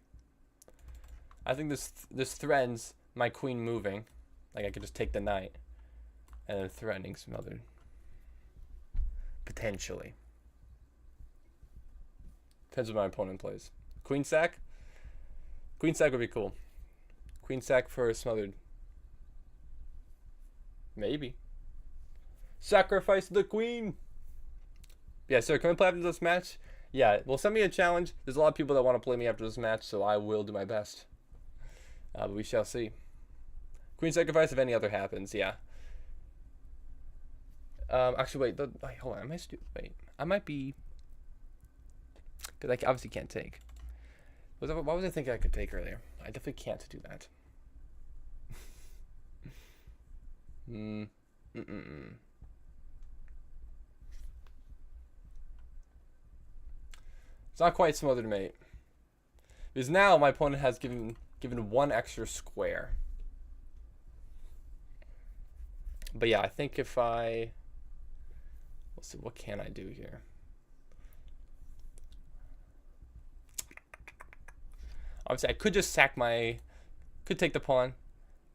I think this threatens my queen moving. Like I could just take the knight. And then threatening smothered. Potentially. Depends what my opponent plays. Queen sack? Queen sack would be cool. Queen sack for smothered. Maybe. Sacrifice the queen. Yeah, sir, can we play after this match? Yeah, well, send me a challenge. There's a lot of people that want to play me after this match, so I will do my best. But we shall see. Queen sacrifice if any other happens, yeah. Actually, wait, hold on. Wait, I might be... Because I obviously can't take. Why was I thinking I could take earlier? I definitely can't do that. It's not quite smothered mate. Because now my opponent has given one extra square. But yeah, I think if let's see, what can I do here? Obviously, I could just could take the pawn,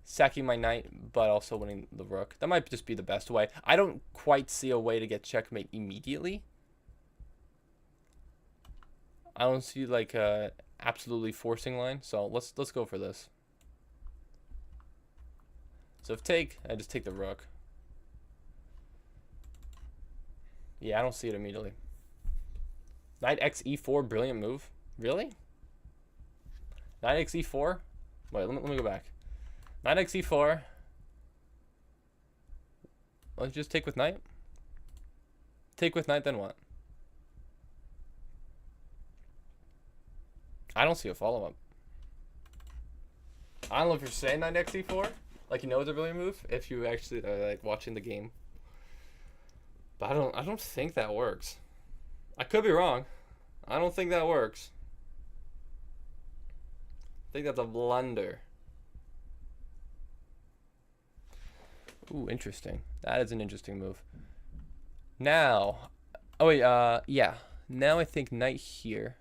sacking my knight, but also winning the rook. That might just be the best way. I don't quite see a way to get checkmate immediately. I don't see like a absolutely forcing line, so let's go for this. So if take, I just take the rook. Yeah, I don't see it immediately. Knight x e4, brilliant move. Really? Knight x e4? Wait, let me go back. Knight x e4. Let's just take with knight. Take with knight, then what? I don't see a follow-up. I don't know if you're saying knight x e4. Like, you know it's a brilliant move if you actually are like watching the game. But I don't think that works. I could be wrong. I don't think that works. I think that's a blunder. Ooh, interesting. That is an interesting move. Now, oh wait, yeah. Now I think knight here.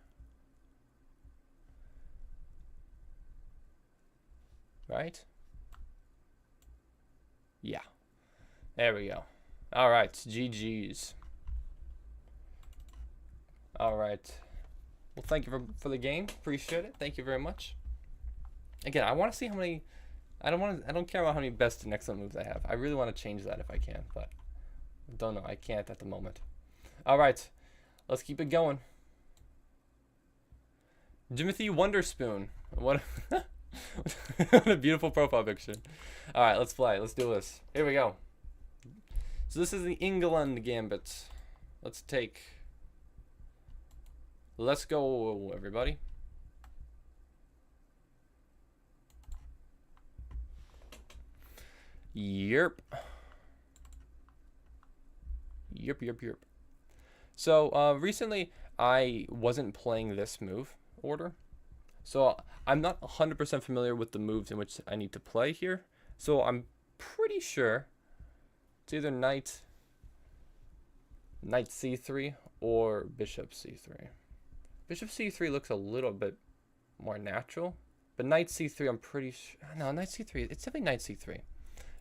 Right? Yeah. There we go. All right, GG's. All right. Well, thank you for the game. Appreciate it. Thank you very much. Again, I want to see how many. I don't care about how many best and excellent moves I have. I really want to change that if I can, but don't know. I can't at the moment. All right, let's keep it going. Jimothy Wonderspoon. What a beautiful profile picture. All right, let's play. Let's do this. Here we go. So this is the England gambit. Let's take. Let's go, everybody. Yerp. Yerp. So recently I wasn't playing this move order. So I'm not 100% familiar with the moves in which I need to play here. So I'm pretty sure it's either knight c3 or bishop c3. Bishop c3 looks a little bit more natural, but knight c3 I'm pretty sure. No, knight c3. It's definitely knight c3.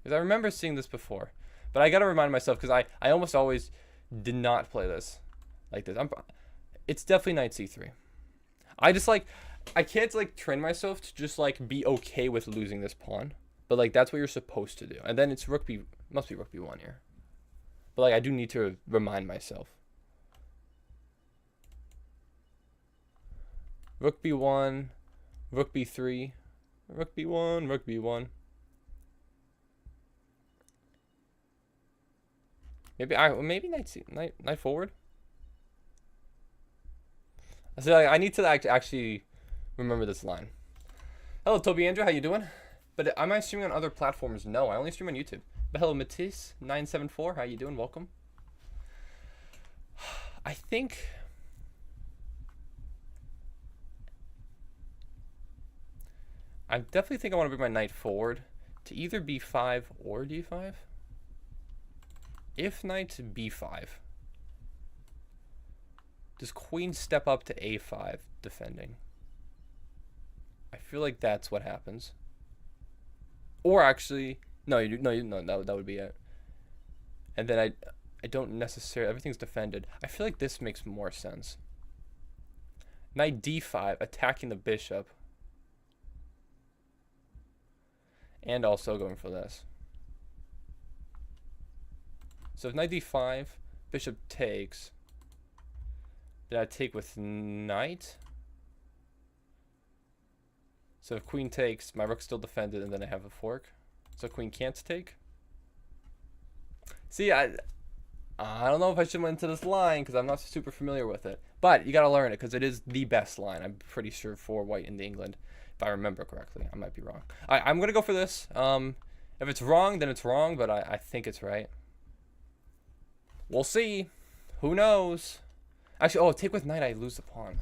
Because I remember seeing this before. But I got to remind myself because I almost always did not play this like this. It's definitely knight c3. I can't like train myself to just like be okay with losing this pawn. But like that's what you're supposed to do. And then it's must be rook b1 here. But like I do need to remind myself. Rook b1, rook b3, rook b1, rook b1. Maybe knight forward. So I need to actually remember this line. Hello, Toby Andrew, how you doing? But am I streaming on other platforms? No, I only stream on YouTube. But hello, Matisse974, how you doing? Welcome. I definitely think I want to bring my knight forward to either b5 or d5. If knight b5, does queen step up to a5 defending? I feel like that's what happens. Or actually, no, that would be it. And then I don't necessarily, everything's defended. I feel like this makes more sense. Knight d5, attacking the bishop. And also going for this. So if knight d5, bishop takes, then I take with knight. So if queen takes, my rook's still defended, and then I have a fork. So queen can't take. See, I don't know if I should went into this line because I'm not super familiar with it. But you got to learn it because it is the best line. I'm pretty sure for white in England, if I remember correctly. I might be wrong. I'm going to go for this. If it's wrong, then it's wrong, but I think it's right. We'll see. Who knows? Actually, oh, take with knight, I lose the pawn.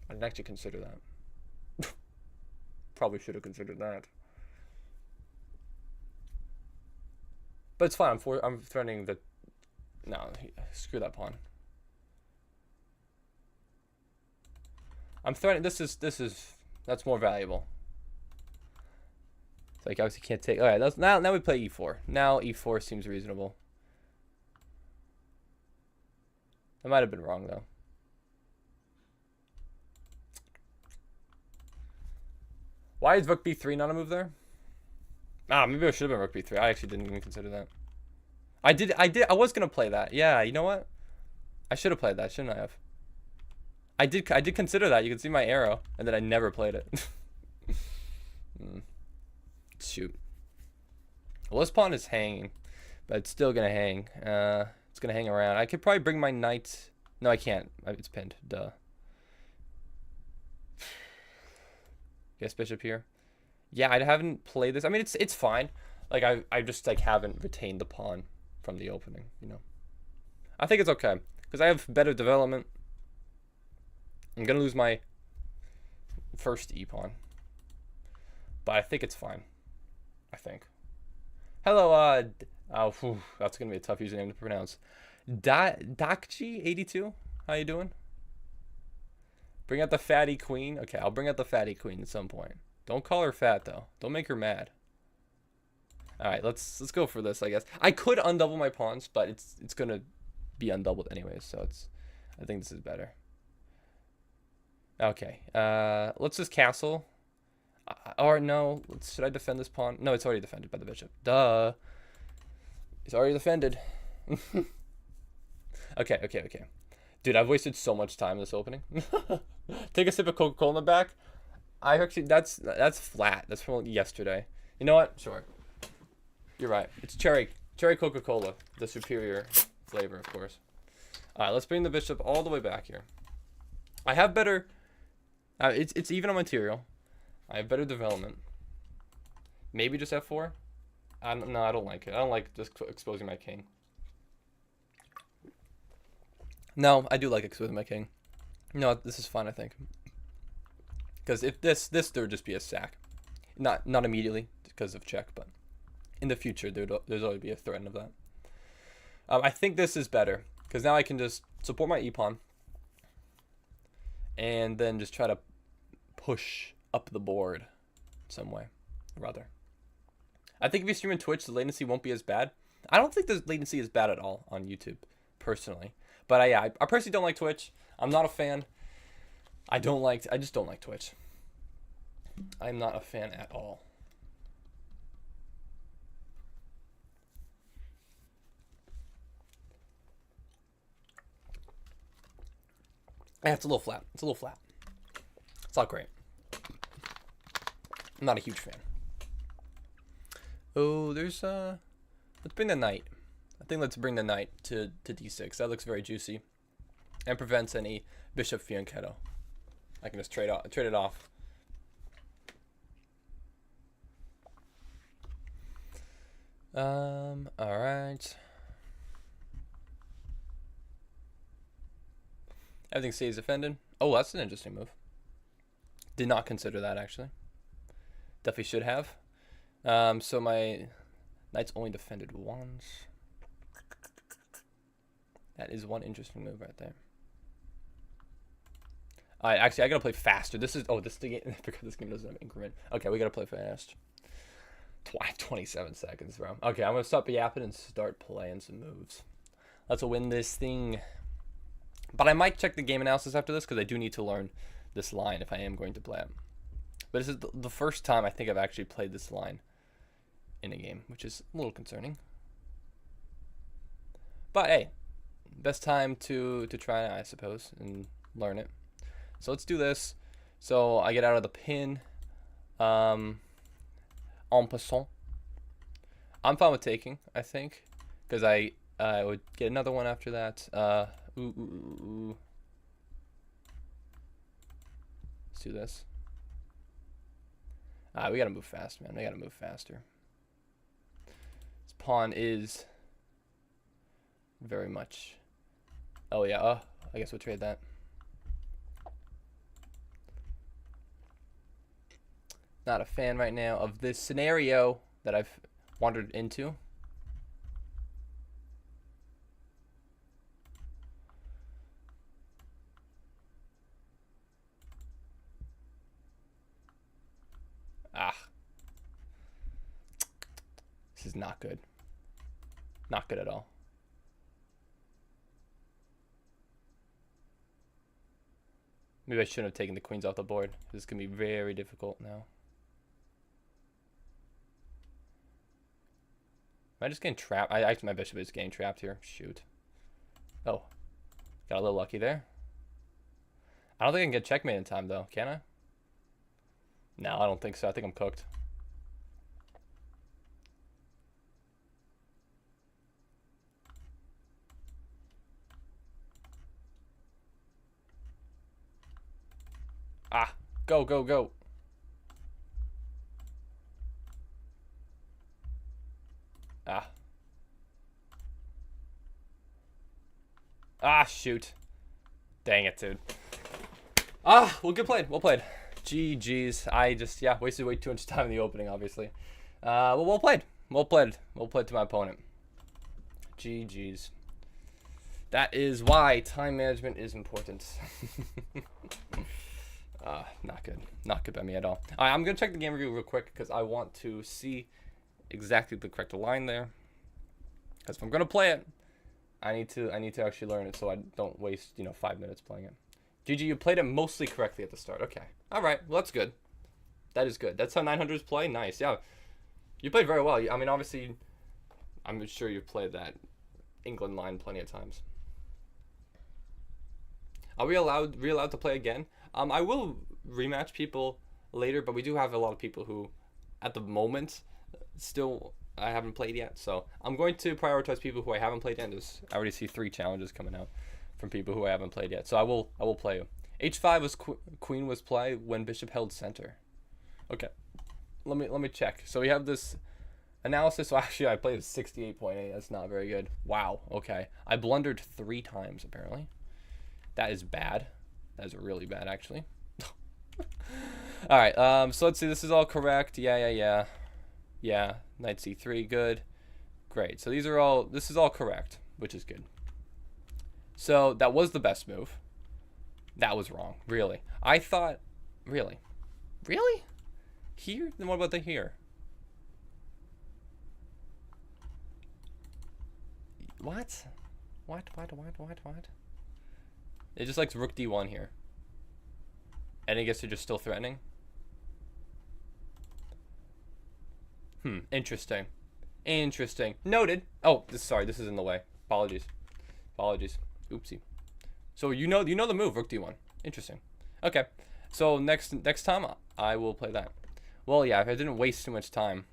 I didn't actually consider that. Probably should have considered that. But it's fine. I'm threatening the... No, screw that pawn. I'm threatening... That's more valuable. It's like, obviously can't take... Alright, now we play e4. Now e4 seems reasonable. I might have been wrong, though. Why is rook b3 not a move there? Maybe I should have been rook b3. I actually didn't even consider that. I was going to play that. Yeah, you know what? I should have played that, shouldn't I have? I did consider that. You can see my arrow. And then I never played it. Shoot. Well, this pawn is hanging. But it's still going to hang. It's going to hang around. I could probably bring my knight. No, I can't. It's pinned. Duh. Guess bishop here. Yeah, I haven't played this. I mean, it's fine. Like, I just, like, haven't retained the pawn from the opening, you know. I think it's okay. Because I have better development. I'm going to lose my first e-pawn. But I think it's fine. I think. Hello, that's going to be a tough username to pronounce. Dakji82? How you doing? Bring out the fatty queen. Okay, I'll bring out the fatty queen at some point. Don't call her fat, though. Don't make her mad. All right, let's go for this, I guess. I could undouble my pawns, but it's going to be undoubled anyways, so I think this is better. Okay, let's just castle. Or no, should I defend this pawn? No, it's already defended by the bishop. Duh. It's already defended. Okay. Dude, I've wasted so much time this opening. Take a sip of Coca-Cola in the back. I actually, that's flat. That's from yesterday. You know what? Sure. You're right. It's cherry Coca-Cola, the superior flavor, of course. All right, let's bring the bishop all the way back here. I have better. It's even on material. I have better development. Maybe just f4. No, I don't like it. I don't like just exposing my king. No, I do like exposing my king. No, this is fine, I think. Because if this there would just be a sack. Not immediately because of check, but in the future there's always be a threat of that. I think this is better because now I can just support my e-pawn and then just try to push up the board some way, rather. I think if you stream on Twitch, the latency won't be as bad. I don't think the latency is bad at all on YouTube, personally. But I personally don't like Twitch. I'm not a fan. I just don't like Twitch. I'm not a fan at all. Yeah, it's a little flat. It's not great. I'm not a huge fan. Oh, there's let's bring the knight. I think let's bring the knight to d6. That looks very juicy, and prevents any bishop fianchetto. I can just trade it off. All right. Everything stays defended. Oh, that's an interesting move. Did not consider that, actually. Definitely should have. So my knight's only defended once. That is one interesting move right there. Actually, I gotta play faster. This game doesn't have increment. Okay, we gotta play fast. 27 seconds, bro. Okay, I'm gonna stop yapping and start playing some moves. Let's win this thing. But I might check the game analysis after this because I do need to learn this line if I am going to play it. But this is the first time I think I've actually played this line in a game, which is a little concerning. But hey, best time to try it, I suppose, and learn it. So let's do this. So I get out of the pin. En passant. I'm fine with taking, I think, because I I would get another one after that. Let's do this. We gotta move fast, man. We gotta move faster. This pawn is very much... Oh, yeah. I guess we'll trade that. Not a fan right now of this scenario that I've wandered into. This is not good. Not good at all. Maybe I shouldn't have taken the queens off the board. This is going to be very difficult now. Am I just getting trapped? My bishop is getting trapped here. Shoot. Oh. Got a little lucky there. I don't think I can get checkmate in time, though. Can I? No, I don't think so. I think I'm cooked. Go, go, go. Shoot. Dang it, dude. Well, good played. Well played. GG's. I just, wasted way too much time in the opening, obviously. Well played. Well played. Well played to my opponent. GG's. That is why time management is important. Not good. Not good by me at all. All right, I'm going to check the game review real quick because I want to see exactly the correct line there. Because if I'm going to play it, I need to actually learn it so I don't waste, 5 minutes playing it. GG, you played it mostly correctly at the start. Okay. All right. Well, that's good. That is good. That's how 900s play. Nice. Yeah. You played very well. I mean, obviously, I'm sure you've played that England line plenty of times. Are we allowed to play again? I will rematch people later, but we do have a lot of people who, at the moment, still I haven't played yet. So I'm going to prioritize people who I haven't played yet. I already see 3 challenges coming out from people who I haven't played yet. So I will play you. H5 was queen was play when bishop held center. Okay, let me check. So we have this analysis. So actually, I played a 68.8. That's not very good. Wow. Okay, I blundered 3 times apparently. That is bad. That is really bad, actually. All right. So let's see. This is all correct. Yeah. Knight c3. Good. Great. So this is all correct, which is good. So that was the best move. That was wrong. Really. I thought. Really. Here. Then what about the here? What? What? It just likes rook d1 here. And I guess they're just still threatening. Interesting. Noted. Oh, sorry, this is in the way. Apologies. Oopsie. So you know the move, rook d1. Interesting. Okay. So next time I will play that. Well, yeah, if I didn't waste too much time.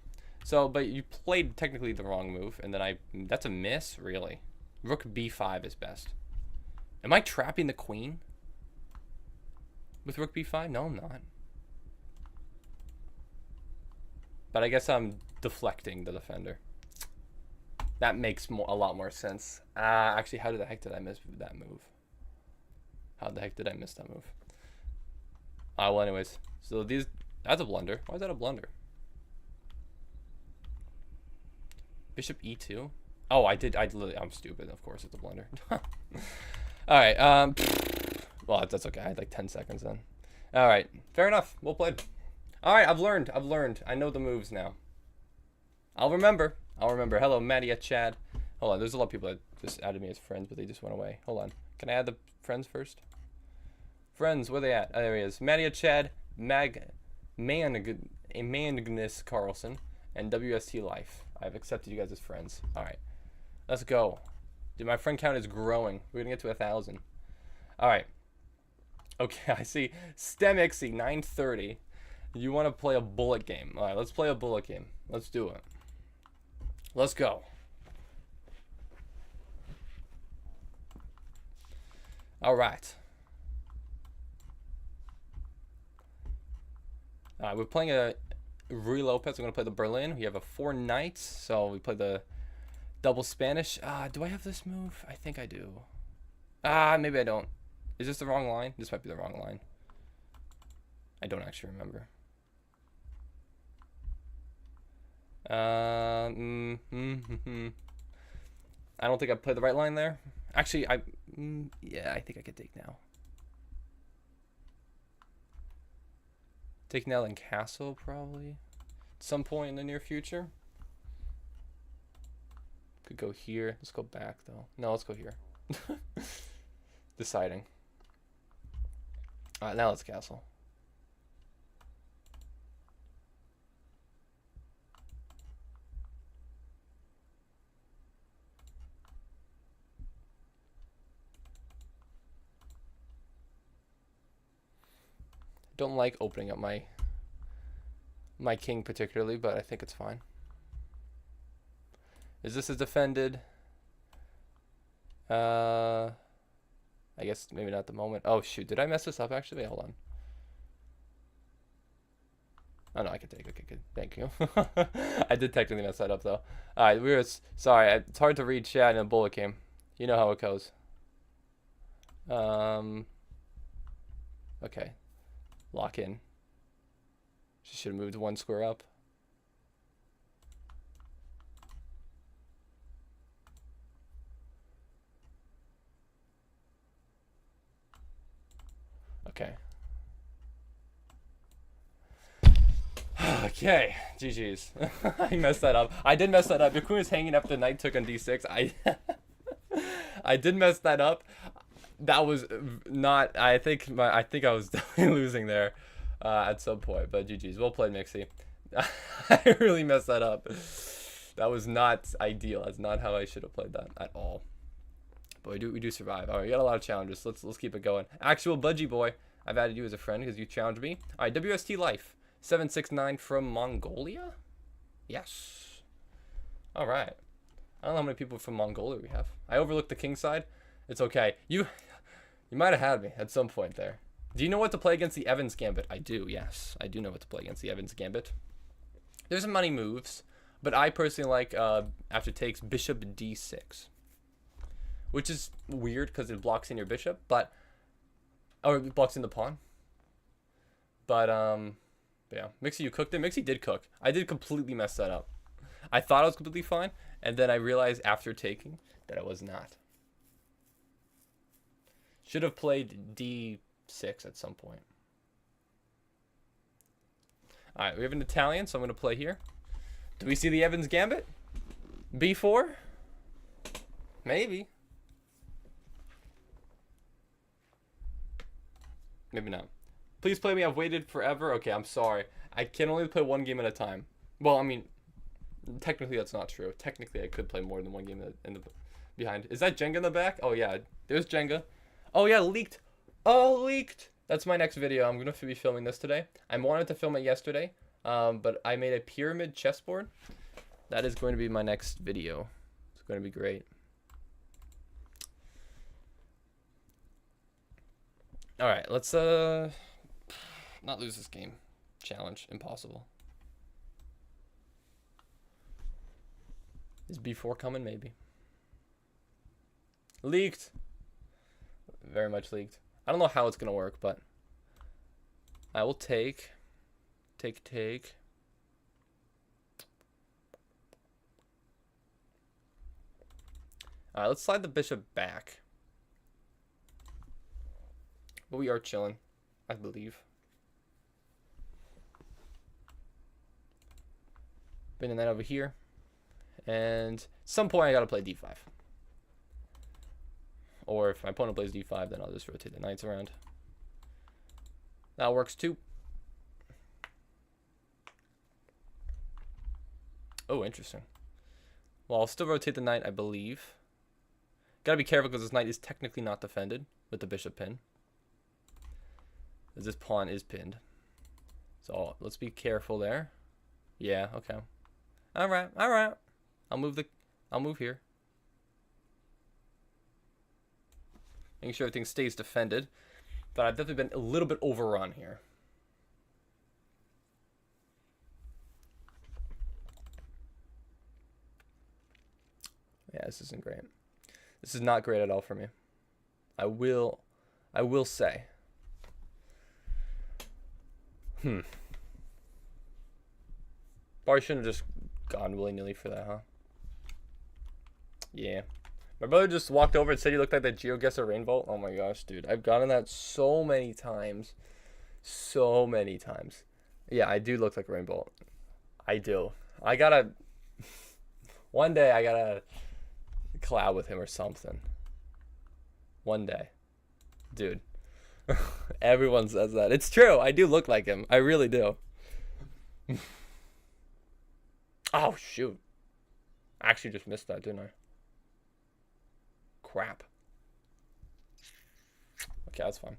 So, but you played technically the wrong move, and then that's a miss, really. Rook b5 is best. Am I trapping the queen with rook b5? No, I'm not. But I guess I'm deflecting the defender. That makes a lot more sense. Actually, how the heck did I miss that move? Well, anyways. So that's a blunder. Why is that a blunder? Bishop e2? Oh, I'm stupid. Of course it's a blunder. All right. Well, that's okay. I had like 10 seconds then. All right. Fair enough. Well played. All right. I've learned. I know the moves now. I'll remember. Hello, Maddie, Chad. Hold on. There's a lot of people that just added me as friends, but they just went away. Hold on. Can I add the friends first? Friends, where they at? Oh, there he is. Maddie, Chad, Magnus Carlson, and WST Life. I've accepted you guys as friends. All right. Let's go. Dude, my friend count is growing. We're going to get to 1,000. All right. Okay, I see. StemXE, 930. You want to play a bullet game. All right, let's play a bullet game. Let's do it. Let's go. All right. We're playing a Rui Lopez. I'm going to play the Berlin. We have a 4 knights, so we play the double Spanish. Do I have this move? I think I do. Maybe I don't. Is this the wrong line? This might be the wrong line. I don't actually remember. I don't think I played the right line there. Actually, yeah, I think I could take now. Take now then castle, probably. At some point in the near future. Could go here. Let's go back, though. No, let's go here. Deciding. Alright, now let's castle. Don't like opening up my king particularly, but I think it's fine. Is this defended? I guess maybe not at the moment. Oh shoot, did I mess this up actually? Wait, hold on. Oh no, I can take it. Okay, good. Thank you. I did technically mess that up though. Alright, sorry, it's hard to read chat and a bullet came. You know how it goes. Okay. Lock in. She should have moved 1 square up. Okay. Okay. GG's. I messed that up. I did mess that up. Your queen is hanging up. The knight took on d6. I did mess that up. That was not. I think I was definitely losing there at some point. But GG's. Well played, Mixie. I really messed that up. That was not ideal. That's not how I should have played that at all. But we do survive. All right, we got a lot of challenges. Let's keep it going. Actual Budgie Boy, I've added you as a friend because you challenged me. All right, WST Life 769 from Mongolia. Yes. All right. I don't know how many people from Mongolia we have. I overlooked the king side. It's okay. You might have had me at some point there. Do you know what to play against the Evans Gambit? I do, yes. I do know what to play against the Evans Gambit. There's some money moves, but I personally like, after takes, bishop d6. Which is weird because it blocks in your bishop, but... Or it blocks in the pawn. But, yeah. Mixie, you cooked it? Mixie did cook. I did completely mess that up. I thought I was completely fine, and then I realized after taking that I was not. Should have played d6 at some point. Alright, we have an Italian, so I'm going to play here. Do we see the Evans Gambit? b4? Maybe. Maybe not. Please play me. I've waited forever. Okay, I'm sorry. I can only play 1 game at a time. Well, I mean, technically that's not true. Technically, I could play more than 1 game in the behind. Is that Jenga in the back? Oh, yeah. There's Jenga. Oh, yeah, leaked. Oh, leaked. That's my next video. I'm going to be filming this today. I wanted to film it yesterday, but I made a pyramid chessboard. That is going to be my next video. It's going to be great. All right, let's not lose this game. Challenge, impossible. Is b4 coming? Maybe. Leaked. Very much leaked. I don't know how it's gonna work, but I will take. All right, let's slide the bishop back. But we are chilling, I believe. Bringing that over here. And at some point I gotta play d5. Or if my opponent plays d5, then I'll just rotate the knights around. That works too. Oh, interesting. Well, I'll still rotate the knight, I believe. Gotta be careful because this knight is technically not defended with the bishop pin. As this pawn is pinned. So let's be careful there. Yeah, okay. Alright. I'll move here. making sure everything stays defended. But I've definitely been a little bit overrun here. Yeah, this isn't great. This is not great at all for me. I will say. Probably shouldn't have just gone willy-nilly for that, huh? Yeah. My brother just walked over and said he looked like that GeoGuessr Rainbow. Oh my gosh, dude. I've gotten that so many times. So many times. Yeah, I do look like a rainbow. I do. I gotta... One day I gotta collab with him or something. One day. Dude. Everyone says that. It's true. I do look like him. I really do. Oh, shoot. I actually just missed that, didn't I? Crap. Okay, that's fine.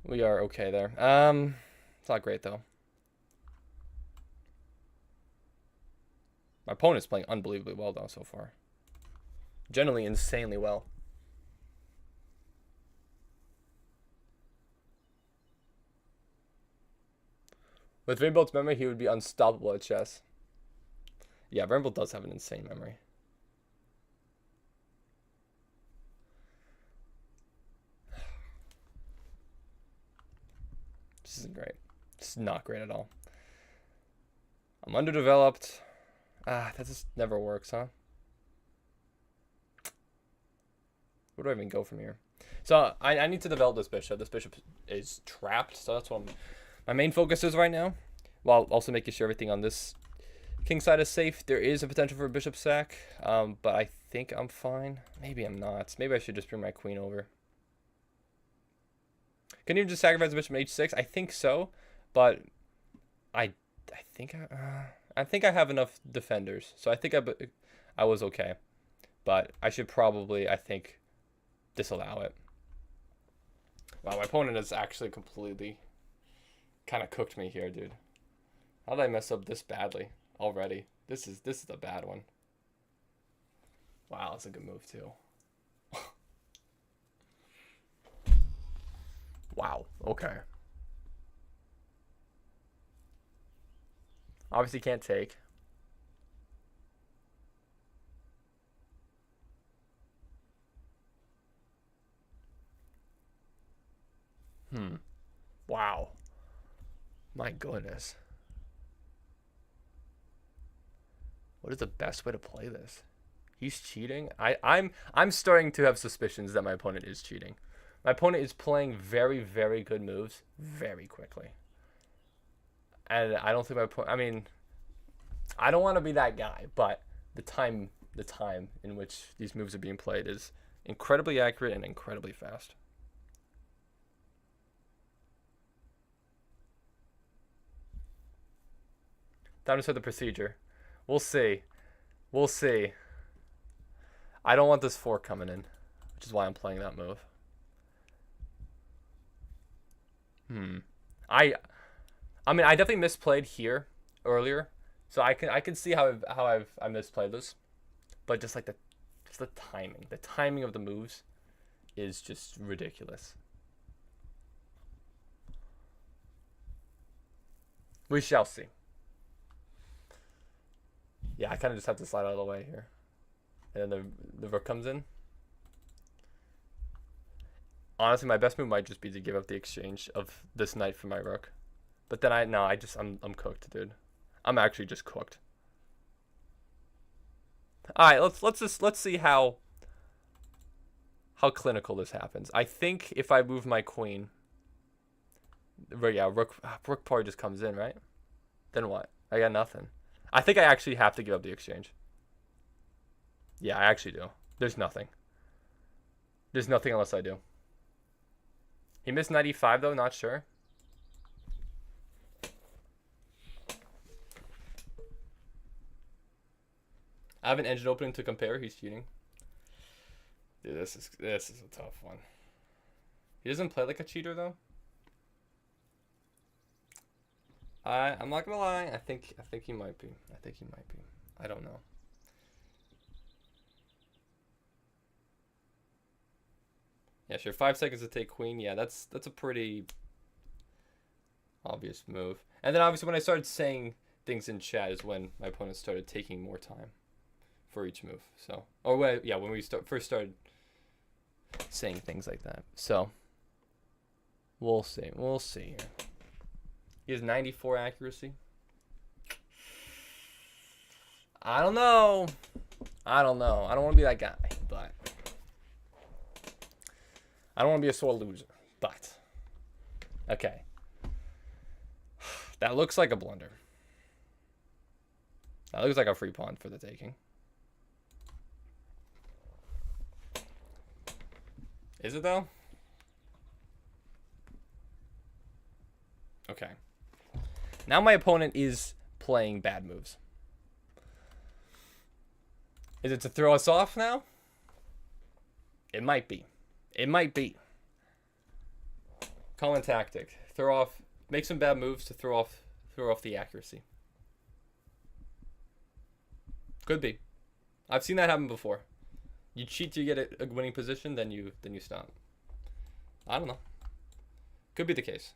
We are okay there. It's not great, though. My opponent's playing unbelievably well, though, so far. Generally insanely well. With Rainbow's memory, he would be unstoppable at chess. Yeah, Rainbow does have an insane memory. This isn't great. This is not great at all. I'm underdeveloped. That just never works, huh? Where do I even go from here? So I need to develop this bishop. This bishop is trapped, so that's what my main focus is right now. While also making sure everything on this king side is safe. There is a potential for a bishop sack, but I think I'm fine. Maybe I'm not. Maybe I should just bring my queen over. Can you just sacrifice the bishop on h6? I think so, but I think I have enough defenders, so I think I was okay. But I should probably, I think, disallow it. Wow, my opponent has actually completely kind of cooked me here, dude. How did I mess up this badly already? This is a bad one. Wow, that's a good move too. Wow, okay. Obviously can't take. Wow. My goodness. What is the best way to play this? He's cheating. I'm starting to have suspicions that my opponent is cheating. My opponent is playing very, very good moves very quickly. And I don't think my opponent, I mean, I don't want to be that guy, but the time in which these moves are being played is incredibly accurate and incredibly fast. Time to start the procedure. We'll see. We'll see. I don't want this fork coming in, which is why I'm playing that move. I mean, I definitely misplayed here earlier, so I can see how I misplayed this, but just like the timing of the moves is just ridiculous. We shall see. Yeah, I kind of just have to slide out of the way here, and then the rook comes in. Honestly, my best move might just be to give up the exchange of this knight for my rook. But then I'm cooked, dude. I'm actually just cooked. All right, let's see how clinical this happens. I think if I move my queen, yeah, rook probably just comes in, right? Then what? I got nothing. I think I actually have to give up the exchange. Yeah, I actually do. There's nothing. There's nothing unless I do. He missed 95 though, not sure. I have an engine opening to compare. He's cheating. Dude, this is a tough one. He doesn't play like a cheater though. I'm not gonna lie. I think he might be. I don't know. Yeah, sure. 5 seconds to take queen. Yeah, that's a pretty obvious move. And then obviously when I started saying things in chat is when my opponent started taking more time for each move. So, or when we first started saying things like that. So, we'll see. We'll see here. He has 94 accuracy. I don't know. I don't want to be that guy, but I don't want to be a sore loser. But okay. That looks like a blunder. That looks like a free pawn for the taking. Is it though? Okay. Now my opponent is playing bad moves. Is it to throw us off now? It might be. It might be. Common tactic. Throw off. Make some bad moves to throw off the accuracy. Could be. I've seen that happen before. You cheat to get a winning position, then you stop. I don't know. Could be the case.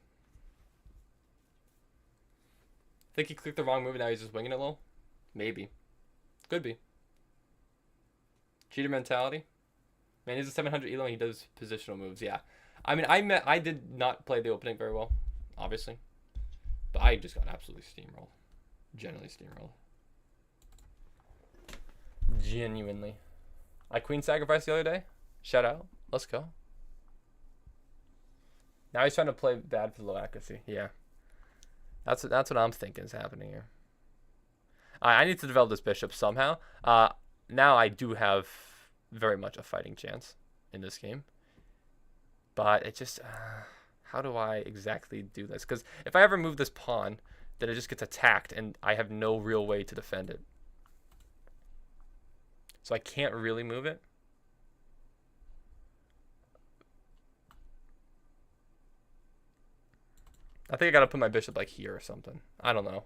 Think he clicked the wrong move and now he's just winging it low? Maybe. Could be. Cheater mentality. Man, he's a 700 elo and he does positional moves. Yeah. I mean, I did not play the opening very well, obviously. But I just got absolutely steamrolled. Generally steamrolled. Genuinely. I queen sacrificed the other day. Shout out. Let's go. Now he's trying to play bad for low accuracy. Yeah. That's what I'm thinking is happening here. I need to develop this bishop somehow. Now I do have very much a fighting chance in this game. But it just... how do I exactly do this? Because if I ever move this pawn, then it just gets attacked and I have no real way to defend it. So I can't really move it. I think I gotta put my bishop like here or something. I don't know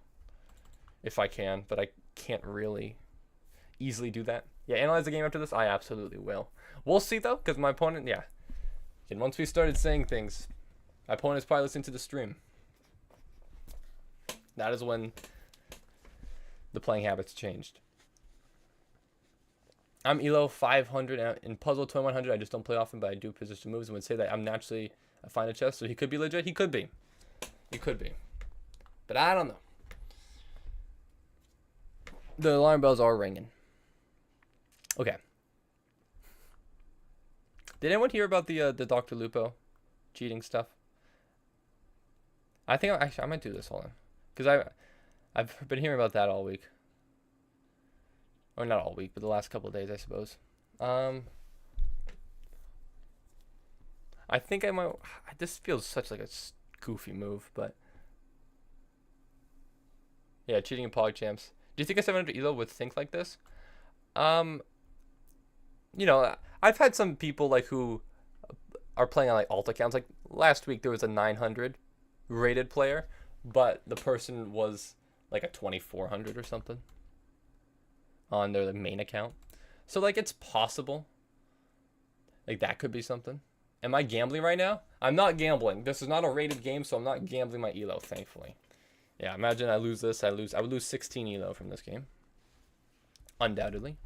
if I can, but I can't really easily do that. Yeah, analyze the game after this? I absolutely will. We'll see though, because my opponent, yeah. And once we started saying things, my opponent's probably listening to the stream. That is when the playing habits changed. I'm Elo 500 in Puzzle 2100. I just don't play often, but I do position moves and would say that I'm naturally a fine at chess. So he could be legit. He could be. He could be. But I don't know. The alarm bells are ringing. Okay. Did anyone hear about the Dr. Lupo cheating stuff? I think I might do this. Hold on, because I've been hearing about that all week. Or not all week, but the last couple of days, I suppose. I think I might... This feels such like a goofy move, but... Yeah, cheating in Pog Champs. Do you think a 700 elo would think like this? You know, I've had some people like who are playing on like alt accounts. Like last week there was a 900 rated player, but the person was like a 2400 or something on their main account. So like it's possible. Like that could be something. Am I gambling right now? I'm not gambling. This is not a rated game, so I'm not gambling my elo, thankfully. Yeah, imagine I lose this. I would lose 16 elo from this game. Undoubtedly.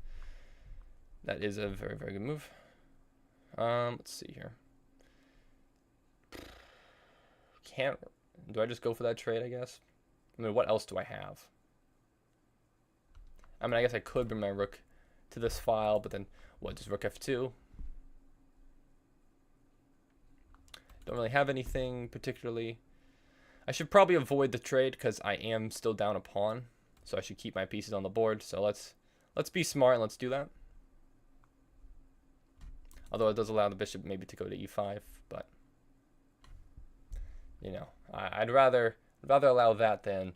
That is a very, very good move. Let's see here. Do I just go for that trade, I guess? I mean, what else do I have? I mean, I guess I could bring my rook to this file, but then what, just rook f2? Don't really have anything particularly. I should probably avoid the trade because I am still down a pawn, so I should keep my pieces on the board. So let's be smart and let's do that. Although it does allow the bishop maybe to go to e5, but you know, I'd rather allow that than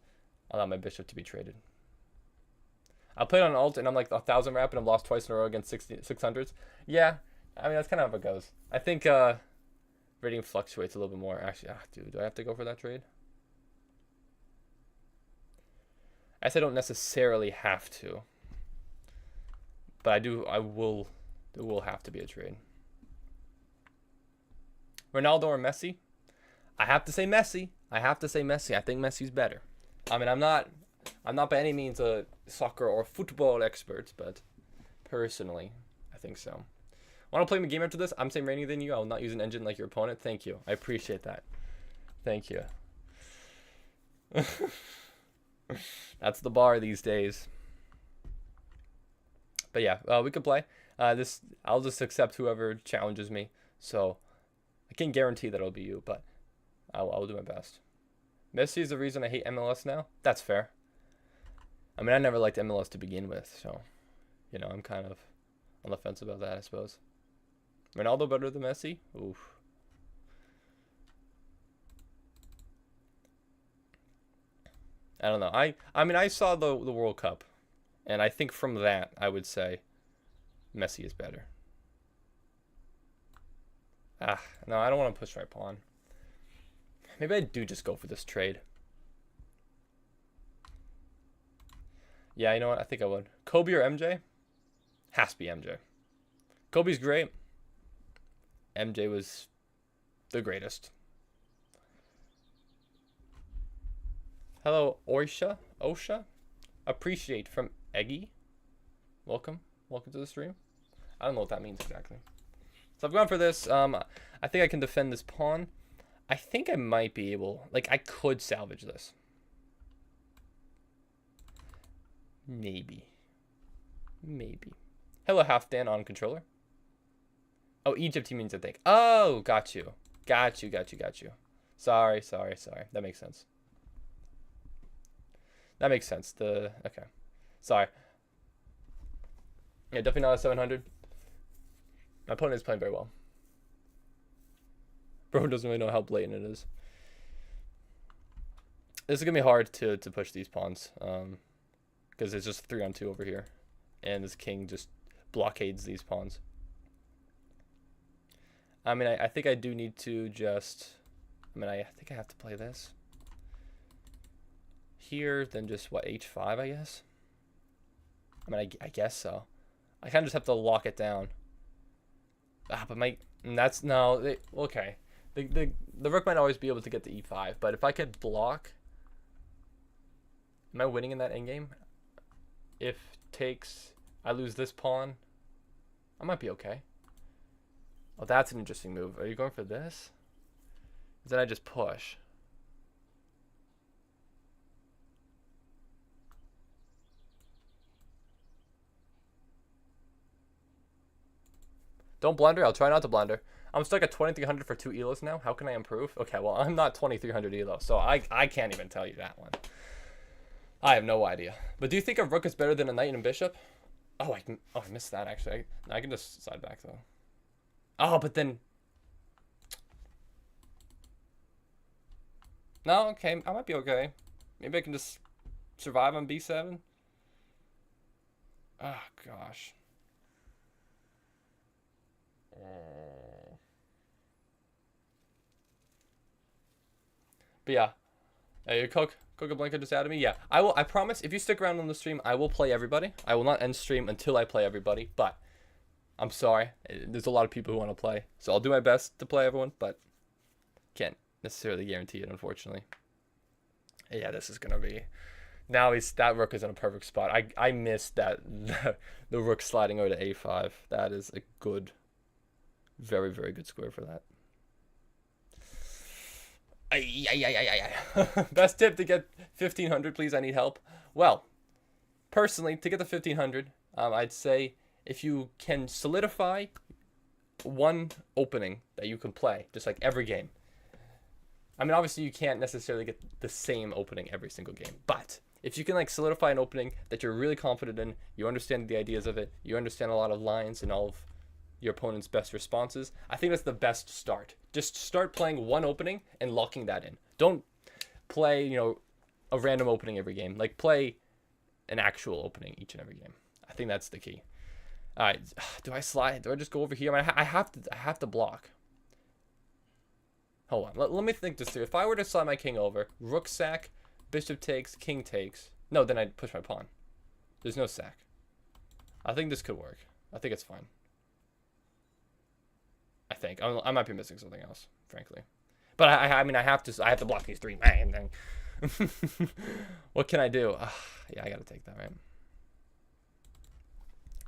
allow my bishop to be traded. I played on alt and I'm like 1,000 rap and I've lost twice in a row against 600s. Yeah, I mean that's kind of how it goes. I think rating fluctuates a little bit more. Actually, dude, do I have to go for that trade? I guess I don't necessarily have to, but I will. There will have to be a trade. Ronaldo or Messi? I have to say Messi. I have to say Messi. I think Messi's better. I mean, I'm not by any means a soccer or football expert, but personally, I think so. Want to play a game after this? I'm same rating than you. I will not use an engine like your opponent. Thank you. I appreciate that. Thank you. That's the bar these days. But yeah, we could play. I'll just accept whoever challenges me. So I can't guarantee that it'll be you, but I'll do my best. Messi is the reason I hate MLS now. That's fair. I mean, I never liked MLS to begin with, so you know, I'm kind of on the fence about that, I suppose. Ronaldo better than Messi? Oof. I don't know. I mean, I saw the World Cup, and I think from that, I would say Messi is better. No, I don't want to push right pawn. Maybe I do just go for this trade. Yeah, you know what? I think I would. Kobe or MJ? Has to be MJ. Kobe's great. MJ was the greatest. Hello, Oisha? Appreciate from Eggy. Welcome. Welcome to the stream. I don't know what that means exactly. So I've gone for this. I think I can defend this pawn. I think I might be able... Like, I could salvage this. Maybe. Hello, Half Dan on controller. Oh, Egypt he means, I think. Oh, got you. Got you. Sorry. That makes sense. Okay. Sorry. Yeah, definitely not a 700. My opponent is playing very well. Bro doesn't really know how blatant it is. This is going to be hard to push these pawns. Because it's just 3-on-2 over here. And this king just blockades these pawns. I mean, I think I do need to just... I mean, I think I have to play this. Here, then just, what, h5, I guess? I mean, I guess so. I kind of just have to lock it down. But that's... No, okay. The rook might always be able to get to e5, but if I could block... Am I winning in that endgame? If takes... I lose this pawn, I might be okay. Oh, that's an interesting move. Are you going for this? Then I just push. Don't blunder. I'll try not to blunder. I'm stuck at 2300 for 2 elos now. How can I improve? Okay, well, I'm not 2300 elo, so I can't even tell you that one. I have no idea. But do you think a rook is better than a knight and a bishop? Oh, I missed that, actually. I can just side back, though. Oh, but then... No, okay. I might be okay. Maybe I can just survive on b7. Oh, gosh. But yeah. Hey, Coca Blanca just added me. Yeah, I will. I promise. If you stick around on the stream, I will play everybody. I will not end stream until I play everybody. But I'm sorry, there's a lot of people who want to play, so I'll do my best to play everyone, but can't necessarily guarantee it, unfortunately. Yeah, this is gonna be. Now that rook is in a perfect spot. I missed that the rook sliding over to a5. That is a good, very very good square for that. Best tip to get 1500, please. I need help. Well, personally, to get the 1500, I'd say if you can solidify one opening that you can play, just like every game. I mean, obviously you can't necessarily get the same opening every single game, but if you can like solidify an opening that you're really confident in, you understand the ideas of it, you understand a lot of lines and all of your opponent's best responses, I think that's the best start. Just start playing one opening and locking that in. Don't play, a random opening every game. Like, play an actual opening each and every game. I think that's the key. All right, do I slide? Do I just go over here? I mean, I have to block. Hold on. Let me think this through. If I were to slide my king over, rook sack, bishop takes, king takes. No, then I'd push my pawn. There's no sack. I think this could work. I think it's fine. I think. I might be missing something else. frankly. But I mean, I have to block these 3. Man, what can I do? Yeah, I gotta take that, right?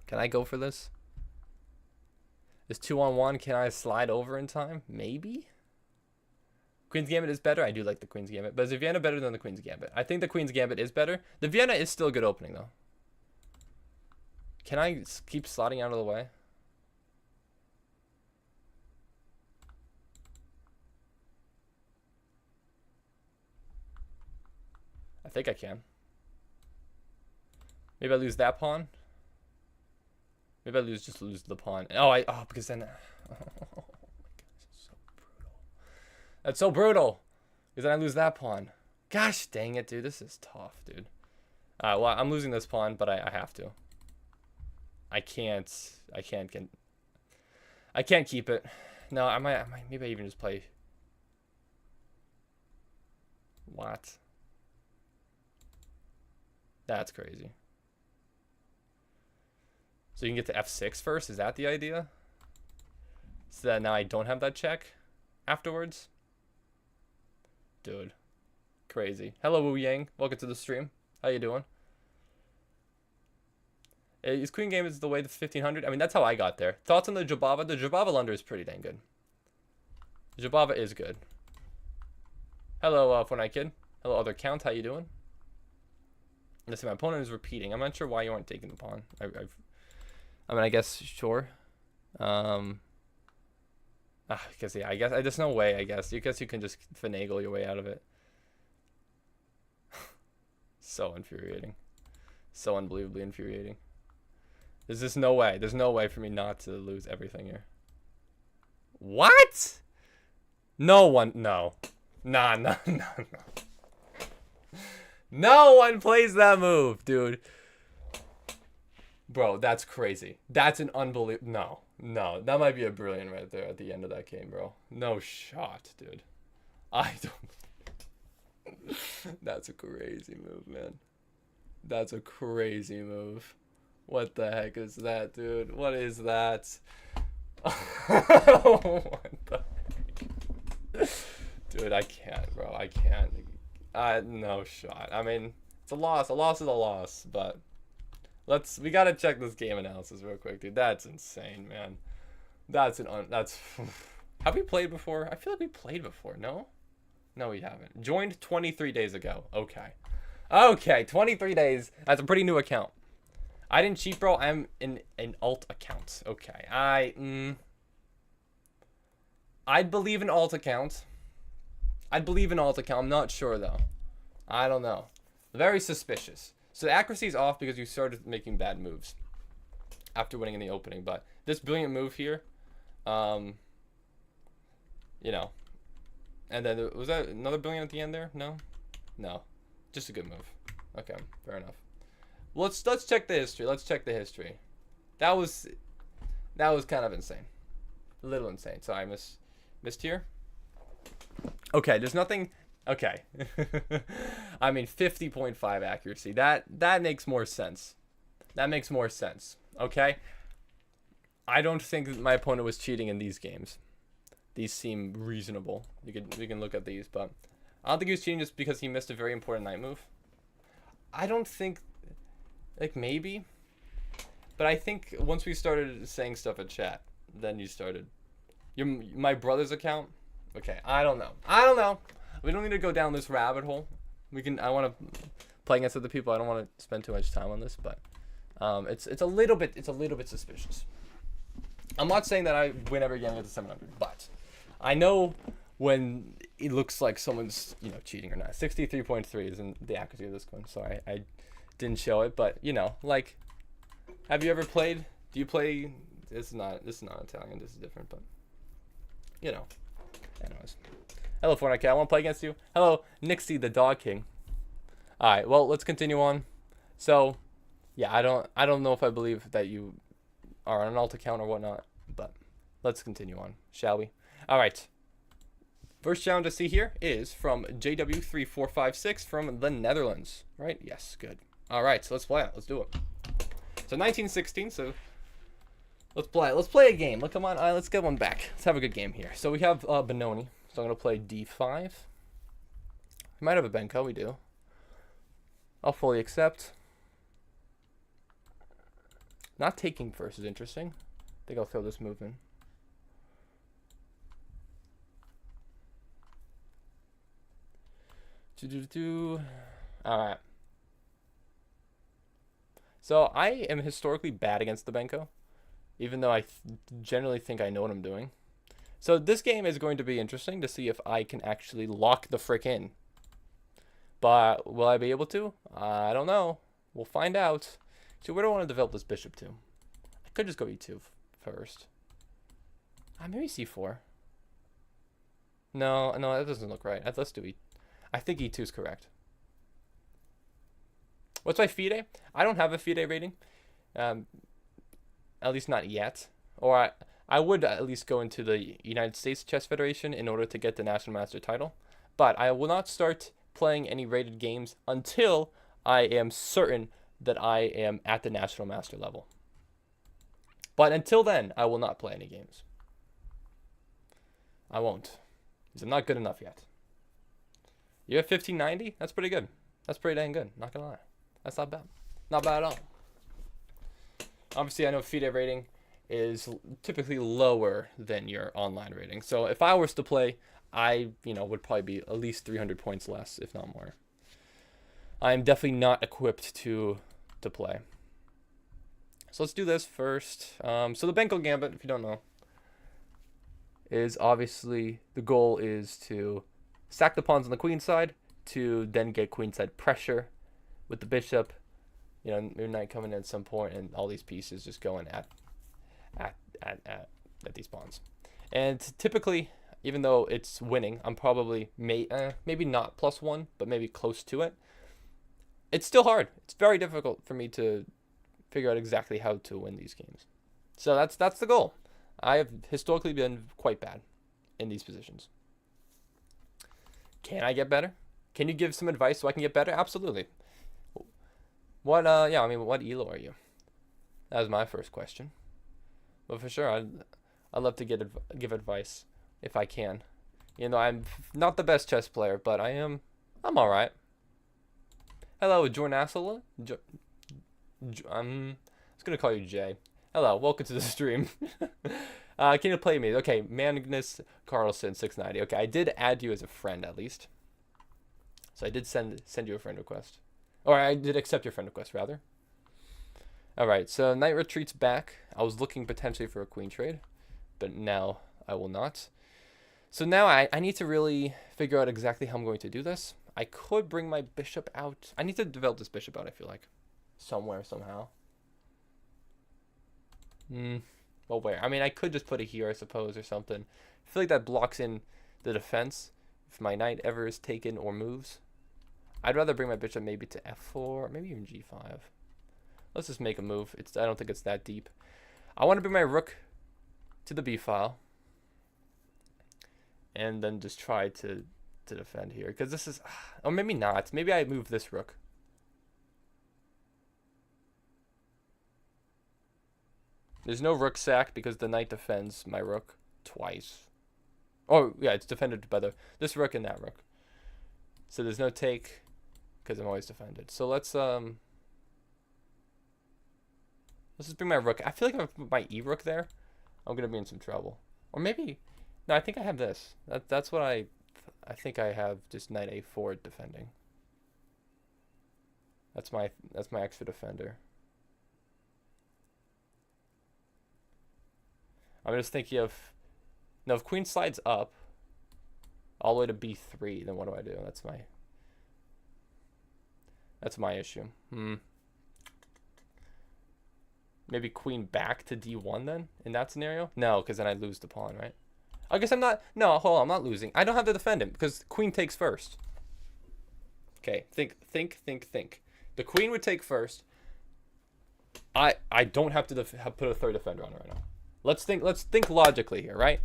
Can I go for this? This 2-on-1, can I slide over in time? Maybe? Queen's Gambit is better. I do like the Queen's Gambit. But is the Vienna better than the Queen's Gambit? I think the Queen's Gambit is better. The Vienna is still a good opening, though. Can I keep sliding out of the way? I think I can. Maybe I lose that pawn. Maybe I just lose the pawn. Oh, because then... Oh my God, this is so brutal. That's so brutal. Because then I lose that pawn. Gosh dang it, dude. This is tough, dude. Well, I'm losing this pawn, but I have to. I can't keep it. No, I might maybe I even just play. What? That's crazy. So you can get to f6 first? Is that the idea? So that now I don't have that check afterwards? Dude. Crazy. Hello, Wu Yang. Welcome to the stream. How you doing? Is Queen Game is the way to 1500? I mean, that's how I got there. Thoughts on the Jabava? The Jabava Blunder is pretty dang good. The Jabava is good. Hello, Fortnite Kid. Hello, other count. How you doing? Listen, my opponent is repeating. I'm not sure why you aren't taking the pawn. I mean, I guess, sure. Because, yeah, I guess, there's no way, I guess. You can just finagle your way out of it. So infuriating. So unbelievably infuriating. There's just no way. There's no way for me not to lose everything here. What? No one. No. Nah. No one plays that move, dude. Bro, that's crazy. That's an unbelievable... No. That might be a brilliant right there at the end of that game, bro. No shot, dude. I don't... That's a crazy move, man. That's a crazy move. What the heck is that, dude? What is that? What the heck? Dude, I can't, bro. I can't. No shot. I mean, it's a loss. A loss is a loss, but we gotta check this game analysis real quick, dude. That's insane, man. That's have we played before? I feel like we played before. No, we haven't. Joined 23 days ago. Okay, 23 days. That's a pretty new account. I didn't cheat, bro. I'm in an alt account. Okay, I'd believe an alt account. I'm not sure though. I don't know. Very suspicious. So the accuracy is off because you started making bad moves after winning in the opening. But this brilliant move here, you know. And then was that another brilliant at the end there? No, just a good move. Okay, fair enough. Let's check the history. That was kind of insane, a little insane. So I missed here. Okay, there's nothing. Okay. I mean, 50.5 accuracy. That makes more sense. Okay. I don't think that my opponent was cheating in these games. These seem reasonable. We can look at these, but I don't think he was cheating just because he missed a very important knight move. I don't think, like, maybe, but I think once we started saying stuff in chat, then you started. My brother's account. Okay, I don't know. We don't need to go down this rabbit hole. I want to play against other people. I don't want to spend too much time on this, but it's a little bit suspicious. I'm not saying that I win every game against 700, but I know when it looks like someone's cheating or not. 63.3 isn't the accuracy of this one, so I didn't show it. But like, have you ever played? Do you play? This is not Italian. This is different, but anyways. Hello, Fortnite Cat. I want to play against you. Hello, Nixie the Dog King. All right, well, let's continue on. So, yeah, I don't know if I believe that you are on an alt account or whatnot, but let's continue on, shall we? All right. First challenge to see here is from JW3456 from the Netherlands, right? Yes, good. All right, so let's play it. Let's do it. So 1916. So Let's play a game. Look, come on. Let's get one back. Let's have a good game here. So we have Benoni. So I'm gonna play D5. We might have a Benko. We do. I'll fully accept. Not taking first is interesting. I think I'll throw this move in. Alright. So I am historically bad against the Benko, even though I generally think I know what I'm doing. So this game is going to be interesting to see if I can actually lock the frick in. But will I be able to? I don't know. We'll find out. So where do I want to develop this bishop to? I could just go e2 first. Maybe c4. No, that doesn't look right. Let's do e. I think e2 is correct. What's my FIDE? I don't have a FIDE rating. At least not yet. Or I would at least go into the United States Chess Federation in order to get the National Master title. But I will not start playing any rated games until I am certain that I am at the National Master level. But until then, I will not play any games. I won't. Because I'm not good enough yet. You have 1590? That's pretty good. That's pretty dang good. Not gonna lie. That's not bad. Not bad at all. Obviously, I know FIDE rating is typically lower than your online rating. So if I was to play, I would probably be at least 300 points less, if not more. I am definitely not equipped to play. So let's do this first. So the Benko gambit, if you don't know, is obviously the goal is to stack the pawns on the queen side to then get queenside pressure with the bishop. Your knight coming in at some point, and all these pieces just going at these pawns. And typically, even though it's winning, I'm probably maybe not +1, but maybe close to it. It's still hard. It's very difficult for me to figure out exactly how to win these games. So that's the goal. I have historically been quite bad in these positions. Can I get better? Can you give some advice so I can get better? Absolutely. What what elo are you? That was my first question. But for sure, I'd love to give advice if I can. I'm not the best chess player, but I'm all right. Hello, Jornasala. I'm just gonna call you Jay. Hello, welcome to the stream. Can you play me? Okay, Magnus Carlson 690. Okay, I did add you as a friend at least. So I did send you a friend request. Or I did accept your friend request rather. Alright, so knight retreats back. I was looking potentially for a queen trade, but now I will not. So now I need to really figure out exactly how I'm going to do this. I could bring my bishop out. I need to develop this bishop out, I feel like. Somewhere, somehow. Well, where? I mean, I could just put it here, I suppose, or something. I feel like that blocks in the defense if my knight ever is taken or moves. I'd rather bring my bishop maybe to f4, maybe even g5. Let's just make a move. I don't think it's that deep. I want to bring my rook to the b file. And then just try to defend here. Because this is... Or maybe not. Maybe I move this rook. There's no rook sack because the knight defends my rook twice. Oh, yeah, it's defended by this rook and that rook. So there's no take because I'm always defended. So let's just bring my rook. I feel like if I put my e rook there, I'm going to be in some trouble. Or maybe... No, I think I have this. That's what I think I have, just knight a4 defending. That's my extra defender. I'm just thinking of... No, if queen slides up all the way to b3, then what do I do? That's my issue. Maybe queen back to d1 then, in that scenario? No, because then I lose the pawn, right? I guess I'm not... No, hold on, I'm not losing. I don't have to defend him, because queen takes first. Okay, think. The queen would take first. I don't have to put a third defender on her right now. Let's think logically here, right?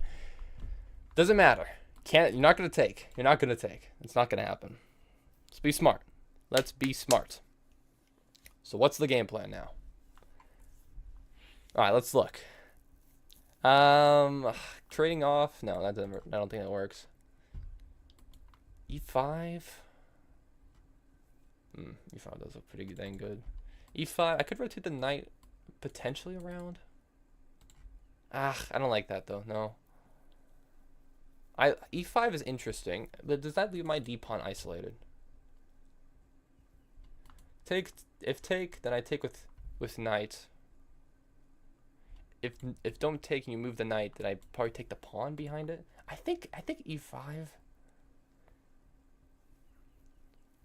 Doesn't matter. You're not going to take. You're not going to take. It's not going to happen. Let's be smart. Let's be smart. So what's the game plan now? All right, let's look. Trading off. No, that doesn't. I don't think that works. E5. E5 does look pretty dang good. E5. I could rotate the knight potentially around. I don't like that though. No. E5 is interesting, but does that leave my d pawn isolated? If take, then I take with knight. If don't take and you move the knight, then I probably take the pawn behind it. I think e5.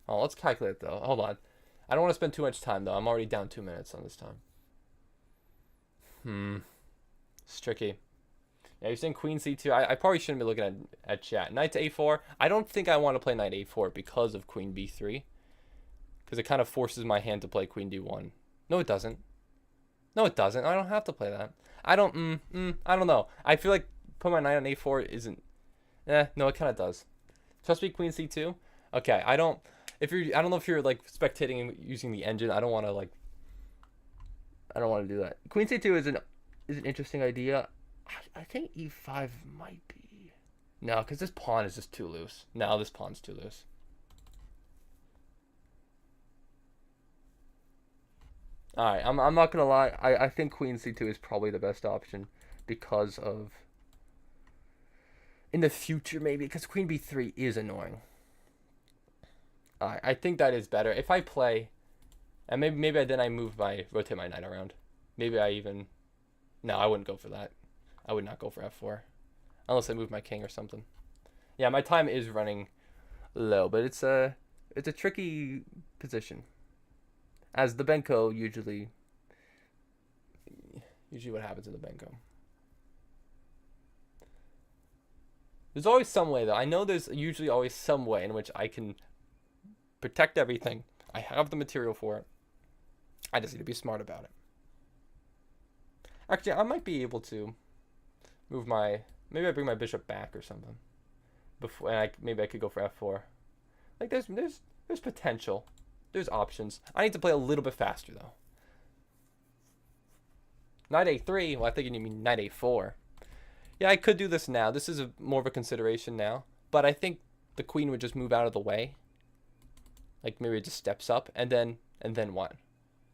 Oh, let's calculate though. Hold on. I don't want to spend too much time though. I'm already down 2 minutes on this time. It's tricky. Yeah, you're saying queen c2. I probably shouldn't be looking at chat. Knight to a4. I don't think I want to play knight a4 because of queen b3. Because it kind of forces my hand to play queen d1. No, it doesn't. No, it doesn't. I don't have to play that. I don't know. I feel like put my knight on a4 isn't. No, it kind of does. Trust me, queen c2. Okay, I don't know if you're like spectating and using the engine. I don't want to do that. Queen c2 is an interesting idea. I think e5 might be. No, because this pawn is just too loose. No, this pawn's too loose. Alright, I'm not gonna lie. I think queen c2 is probably the best option because of in the future maybe because queen b3 is annoying. I think that is better if I play, and maybe then I rotate my knight around. Maybe I even. No, I wouldn't go for that. I would not go for f4 unless I move my king or something. Yeah, my time is running low, but it's a tricky position. As the Benko usually what happens in the Benko. There's always some way though. I know there's usually always some way in which I can protect everything. I have the material for it. I just need to be smart about it. Actually, I might be able to move maybe I bring my bishop back or something. Maybe I could go for f4. Like there's potential. There's options. I need to play a little bit faster though. Knight a3. Well, I think you mean knight a4. Yeah, I could do this now. This is more of a consideration now, but I think the queen would just move out of the way. Like maybe it just steps up and then what?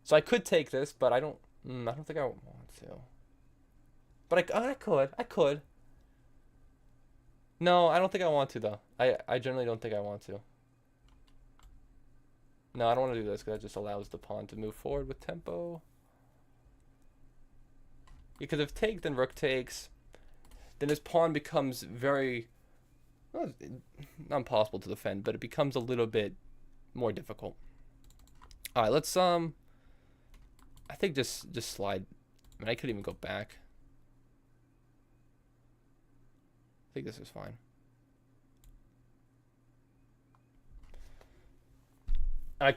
So I could take this, but I don't think I want to. But I could. No, I don't think I want to though. I generally don't think I want to. No, I don't want to do this because that just allows the pawn to move forward with tempo. Because if take, then rook takes. Then his pawn becomes very, well, not impossible to defend, but it becomes a little bit more difficult. All right, let's I think just slide. I mean, I could even go back. I think this is fine.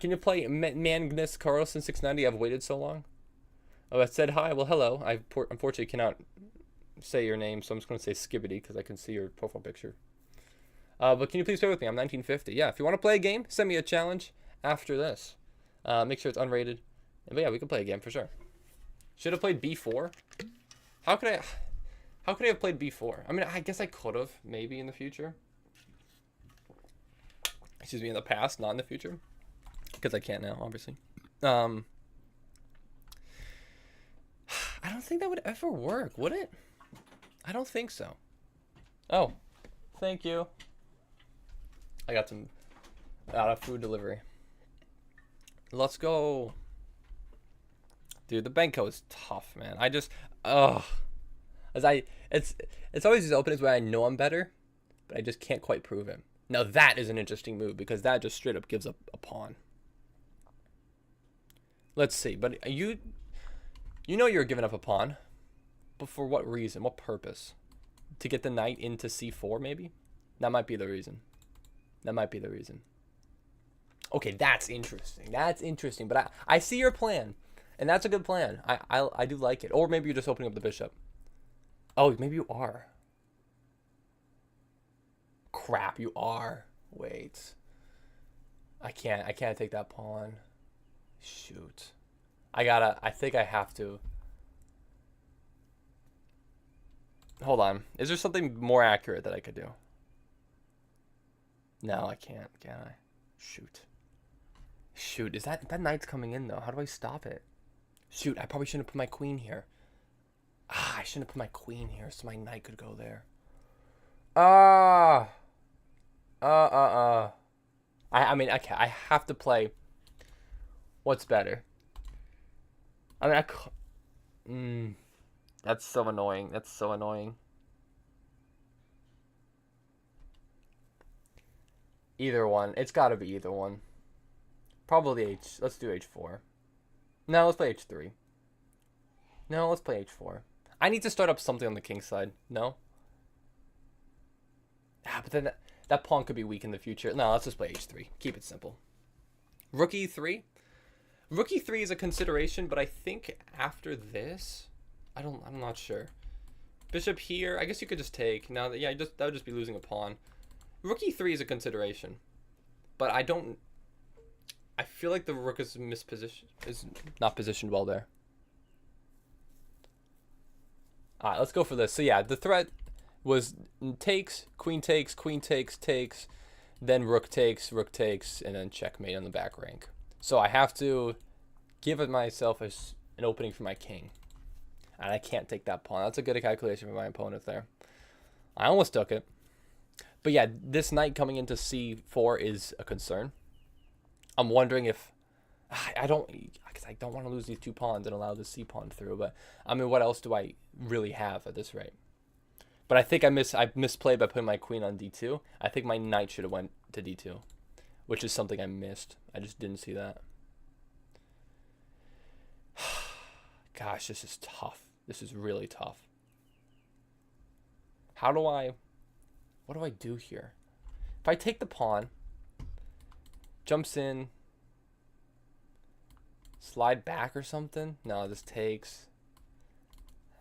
Can you play Magnus Carlson 690? I've waited so long. Oh, I said hi. Well, hello. I unfortunately cannot say your name, so I'm just going to say Skibbity because I can see your profile picture. But can you please play with me? I'm 1950. Yeah, if you want to play a game, send me a challenge after this. Make sure it's unrated. But yeah, we can play a game for sure. Should have played b4. How could I have played b4? I mean, I guess I could have maybe in the future. Excuse me, in the past, not in the future. Because I can't now, obviously. I don't think that would ever work, would it? I don't think so. Oh, thank you. I got some food delivery. Let's go. Dude, the Benko is tough, man. It's always these openings where I know I'm better, but I just can't quite prove it. Now that is an interesting move because that just straight up gives up a pawn. Let's see, but you know you're giving up a pawn, but for what reason? What purpose? To get the knight into c4, maybe? That might be the reason. Okay, that's interesting. But I see your plan, and that's a good plan. I do like it. Or maybe you're just opening up the bishop. Oh, maybe you are. Crap, you are. Wait. I can't take that pawn. Shoot. I think I have to. Hold on. Is there something more accurate that I could do? No, I can't. Can I? Shoot. Shoot. Is that knight's coming in though? How do I stop it? Shoot. I probably shouldn't have put my queen here. Ah, I shouldn't have put my queen here so my knight could go there. I mean, okay. I have to play. What's better? I mean, that's so annoying. That's so annoying. Either one. It's got to be either one. Probably H. Let's do H4. No, let's play H3. No, let's play H4. I need to start up something on the king side. No? Ah, but then that pawn could be weak in the future. No, let's just play H3. Keep it simple. Rook E3? Rook E3 is a consideration, but I think after this, I'm not sure. Bishop here, I guess you could just take. Now that, yeah, that would just be losing a pawn. Rook E3 is a consideration, but I feel like the rook is not positioned well there. All right, let's go for this. So yeah, the threat was takes, queen takes, takes, then rook takes, and then checkmate on the back rank. So I have to give it myself an opening for my king. And I can't take that pawn. That's a good calculation for my opponent there. I almost took it. But yeah, this knight coming into c4 is a concern. I'm wondering if because I don't want to lose these two pawns and allow the c pawn through. But I mean, what else do I really have at this rate? But I think I misplayed by putting my queen on d2. I think my knight should have went to d2, which is something I missed. I just didn't see that. Gosh, this is tough. This is really tough. What do I do here? If I take the pawn, jumps in, slide back or something? No, this takes.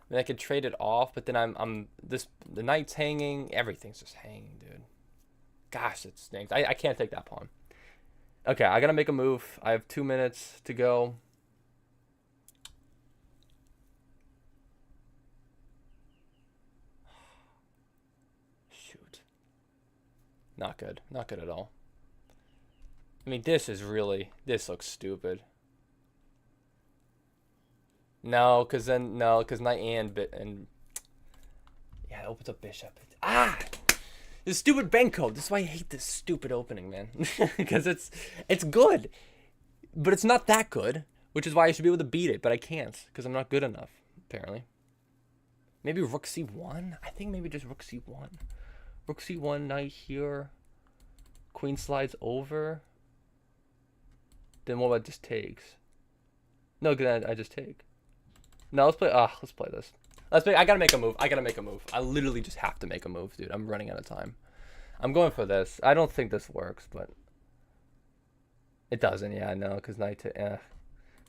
I mean, I could trade it off, but then the knight's hanging. Everything's just hanging, dude. Gosh, it stinks. I can't take that pawn. Okay, I gotta make a move. I have 2 minutes to go. Shoot. Not good. Not good at all. I mean, this looks stupid. No, because knight and yeah, it opens up bishop. This stupid bank code. This is why I hate this stupid opening, man. Because it's good, but it's not that good, which is why I should be able to beat it, but I can't because I'm not good enough, apparently. Maybe rook c1? I think maybe just rook c1. Rook c1, knight here. Queen slides over. Then what about just takes? No, then I just take. No, let's play this. I gotta make a move. I literally just have to make a move, dude. I'm running out of time. I'm going for this. I don't think this works, but it doesn't. Yeah, no, because knight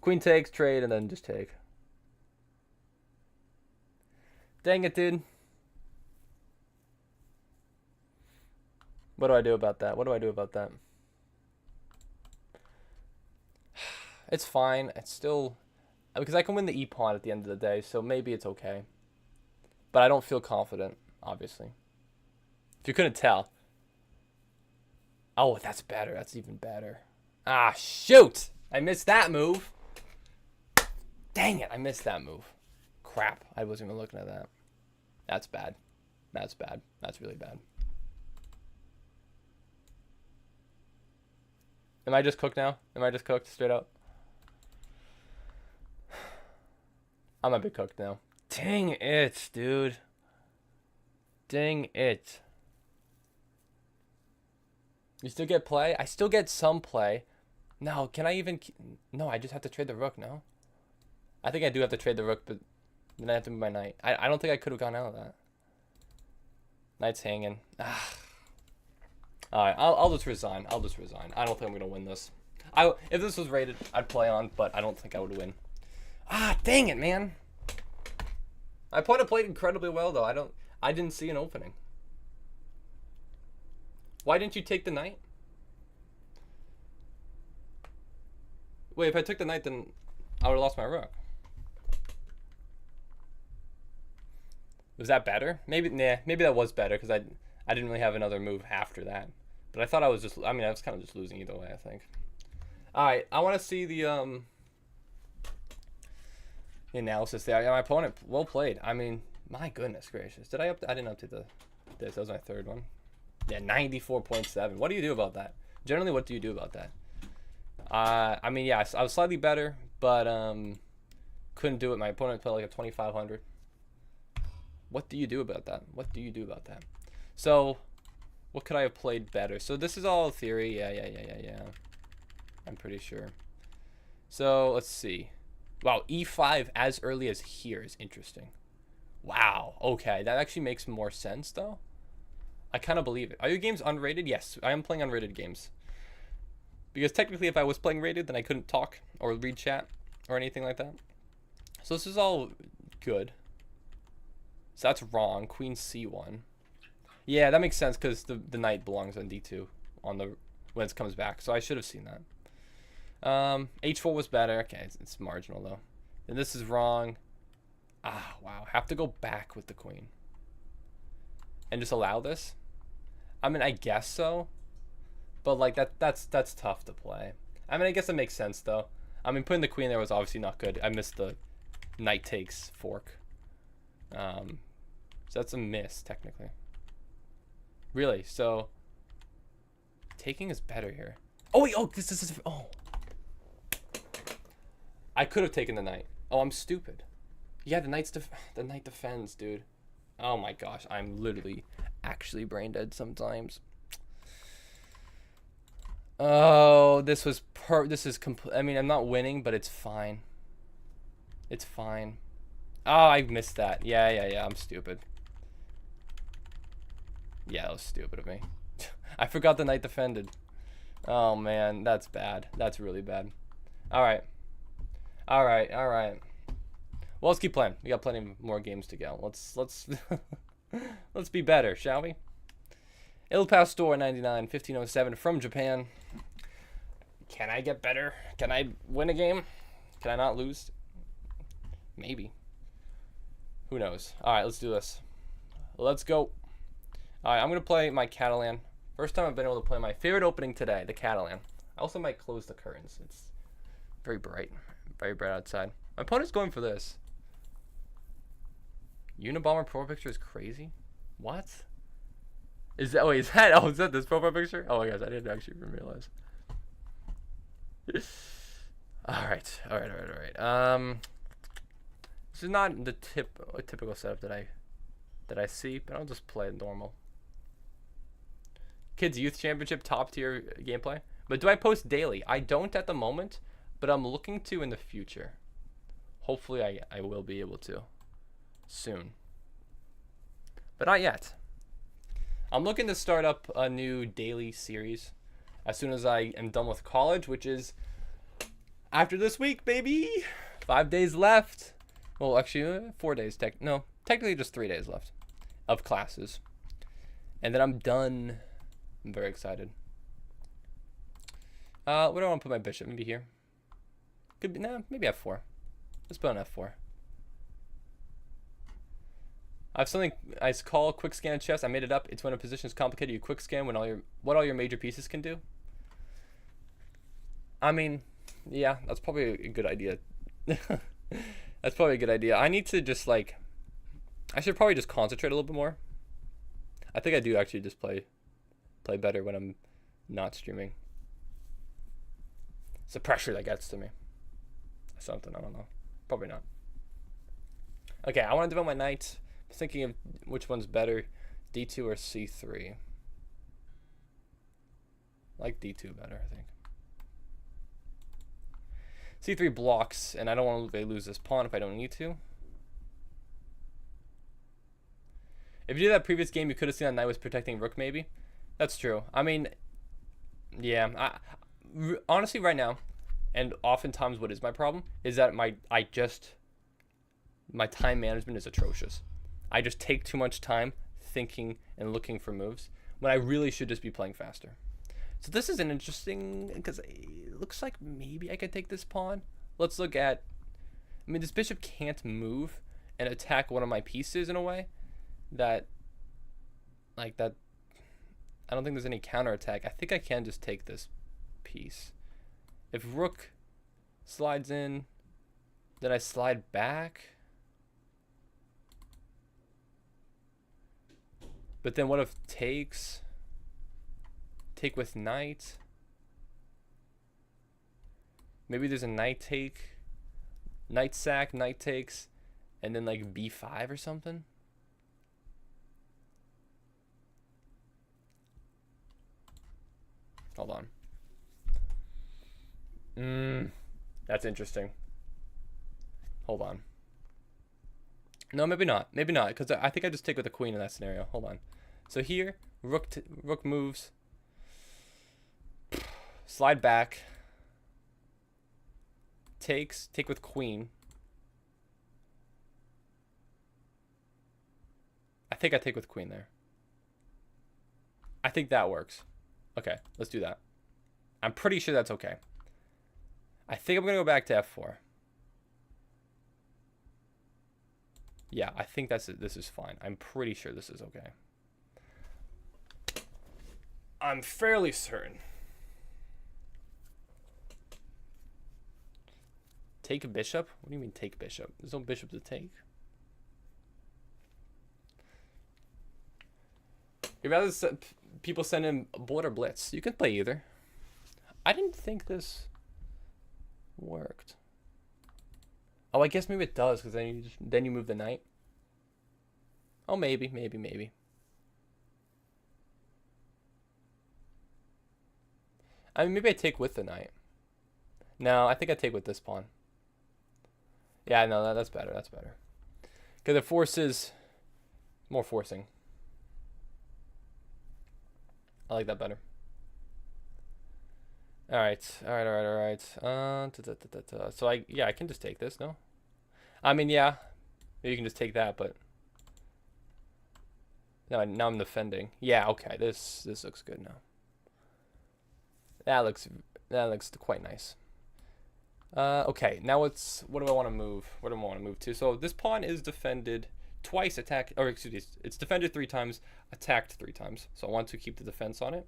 queen takes, trade, and then just take. Dang it, dude. What do I do about that? It's fine. It's still because I can win the e pawn at the end of the day, so maybe it's okay. But I don't feel confident, obviously. If you couldn't tell. Oh, that's better. That's even better. Ah, shoot! I missed that move. Dang it, I missed that move. Crap, I wasn't even looking at that. That's bad. That's bad. That's really bad. Am I just cooked now? Am I just cooked straight up? I might be cooked now. Dang it, dude. Dang it. You still get play? I still get some play. No, can I even... No, I just have to trade the rook, no? I think I do have to trade the rook, but then I have to move my knight. I don't think I could have gone out of that. Knight's hanging. Alright, I'll just resign. I don't think I'm going to win this. If this was rated, I'd play on, but I don't think I would win. Dang it, man. My opponent played incredibly well, though. I didn't see an opening. Why didn't you take the knight? Wait, if I took the knight, then I would have lost my rook. Was that better? Maybe, nah, maybe that was better because I didn't really have another move after that. But I thought I was just, I mean, I was kind of just losing either way, I think. All right, I want to see the analysis there. Yeah, my opponent, well played. I mean, my goodness gracious. I didn't update this. That was my third one. Yeah, 94.7. What do you do about that? Generally, what do you do about that? I mean, yeah, I was slightly better, but couldn't do it. My opponent played like a 2500. What do you do about that? What do you do about that? So, what could I have played better? So this is all theory. Yeah. I'm pretty sure. So let's see. Wow, E5 as early as here is interesting. Wow. Okay, that actually makes more sense though. I kind of believe it. Are your games unrated? Yes, I am playing unrated games. Because technically, if I was playing rated, then I couldn't talk or read chat or anything like that. So this is all good. So that's wrong. Queen C1. Yeah, that makes sense because the knight belongs on D2 on the when it comes back. So I should have seen that. H4 was better. Okay, it's marginal though. And this is wrong. Ah, wow. Have to go back with the queen. And just allow this? I mean, I guess so. But like that's tough to play. I mean, I guess it makes sense though. I mean, putting the queen there was obviously not good. I missed the knight takes fork. So that's a miss technically. Really? So taking is better here. Oh wait, oh this is oh. I could have taken the knight. Oh, I'm stupid. Yeah, the knight defends, dude. Oh my gosh, I'm literally actually brain dead sometimes. Oh, this is I mean, I'm not winning, but it's fine. It's fine. Oh, I missed that. Yeah, I'm stupid. Yeah, that was stupid of me. I forgot the knight defended. Oh man, that's bad. That's really bad. All right. Well, let's keep playing. We got plenty more games to go. Let's let's be better, shall we? Il Pastor 99 1507 from Japan. Can I get better? Can I win a game? Can I not lose? Maybe. Who knows? All right, let's do this. Let's go. All right, I'm gonna play my Catalan. First time I've been able to play my favorite opening today, the Catalan. I also might close the curtains. It's very bright outside. My opponent's going for this. Unabomber profile picture is crazy. What? Is that? Wait, is that this profile picture? Oh my gosh, I didn't actually even realize. All right. This is not the typical setup that I see, but I'll just play it normal. Kids Youth Championship top tier gameplay. But do I post daily? I don't at the moment, but I'm looking to in the future. Hopefully I will be able to soon. But not yet. I'm looking to start up a new daily series as soon as I am done with college, which is after this week, baby. 5 days left. Well, actually, 4 days. Technically just 3 days left of classes. And then I'm done. I'm very excited. Where do I want to put my bishop? Maybe here. Could be, maybe F4. Let's put on F4. I have something I call quick scan chess. I made it up. It's when a position is complicated, you quick scan what all your major pieces can do. I mean, yeah, that's probably a good idea. That's probably a good idea. I need to just I should probably just concentrate a little bit more. I think I do actually just play better when I'm not streaming. It's the pressure that gets to me. Something, I don't know. Probably not. Okay, I want to develop my knight. I'm thinking of which one's better, D2 or C3. I like D2 better, I think. C3 blocks, and I don't want to lose this pawn if I don't need to. If you did that previous game, you could have seen that knight was protecting rook, maybe. That's true. I mean, yeah. Honestly, right now, and oftentimes what is my problem, is that my time management is atrocious. I just take too much time thinking and looking for moves when I really should just be playing faster. So this is an interesting, because it looks like maybe I could take this pawn. Let's look at, I mean, this bishop can't move and attack one of my pieces in a way. that, like that, I don't think there's any counterattack. I think I can just take this piece. If rook slides in, then I slide back. But then what if takes? Take with knight. Maybe there's a knight take. Knight sack, knight takes, and then like b5 or something. Hold on. That's interesting. Hold on. No, maybe not. Maybe not, because I think I just take with the queen in that scenario. Hold on. So here, rook moves. Slide back. Takes. Take with queen. I think I take with queen there. I think that works. Okay, let's do that. I'm pretty sure that's okay. I think I'm going to go back to f4. Yeah, I think this is fine. I'm pretty sure this is okay. I'm fairly certain. Take a bishop? What do you mean take bishop? There's no bishop to take. You'd rather people send in border blitz. You can play either. I didn't think this worked. Oh, I guess maybe it does, because then you move the knight. Oh, maybe. I mean, maybe I take with the knight. No, I think I take with this pawn. Yeah, no, that's better. That's better. Because it forces more forcing. I like that better. All right. So I can just take this, no? I mean, yeah, maybe you can just take that, but now I'm defending. Yeah, okay. This looks good now. That looks quite nice. Okay, now what do I want to move? What do I want to move to? So this pawn is defended twice, it's defended 3 times, attacked 3 times. So I want to keep the defense on it.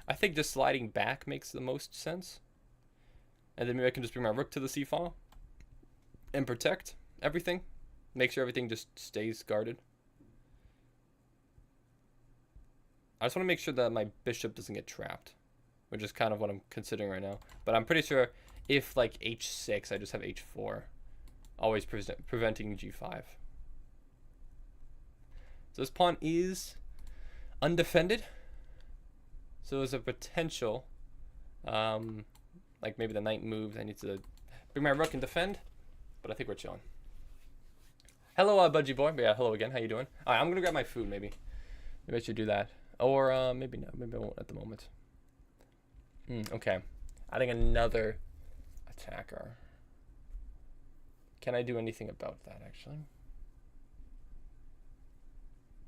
I think just sliding back makes the most sense. And then maybe I can just bring my rook to the c file and protect everything. Make sure everything just stays guarded. I just want to make sure that my bishop doesn't get trapped, which is kind of what I'm considering right now. But I'm pretty sure if like h6, I just have h4, always preventing g5. So this pawn is undefended. So there's a potential, like maybe the knight moves. I need to bring my rook and defend, but I think we're chilling. Hello, Budgie boy. But yeah, hello again. How you doing? All right, I'm gonna grab my food. Maybe I should do that, or maybe no. Maybe I won't at the moment. Okay, adding another attacker. Can I do anything about that? Actually,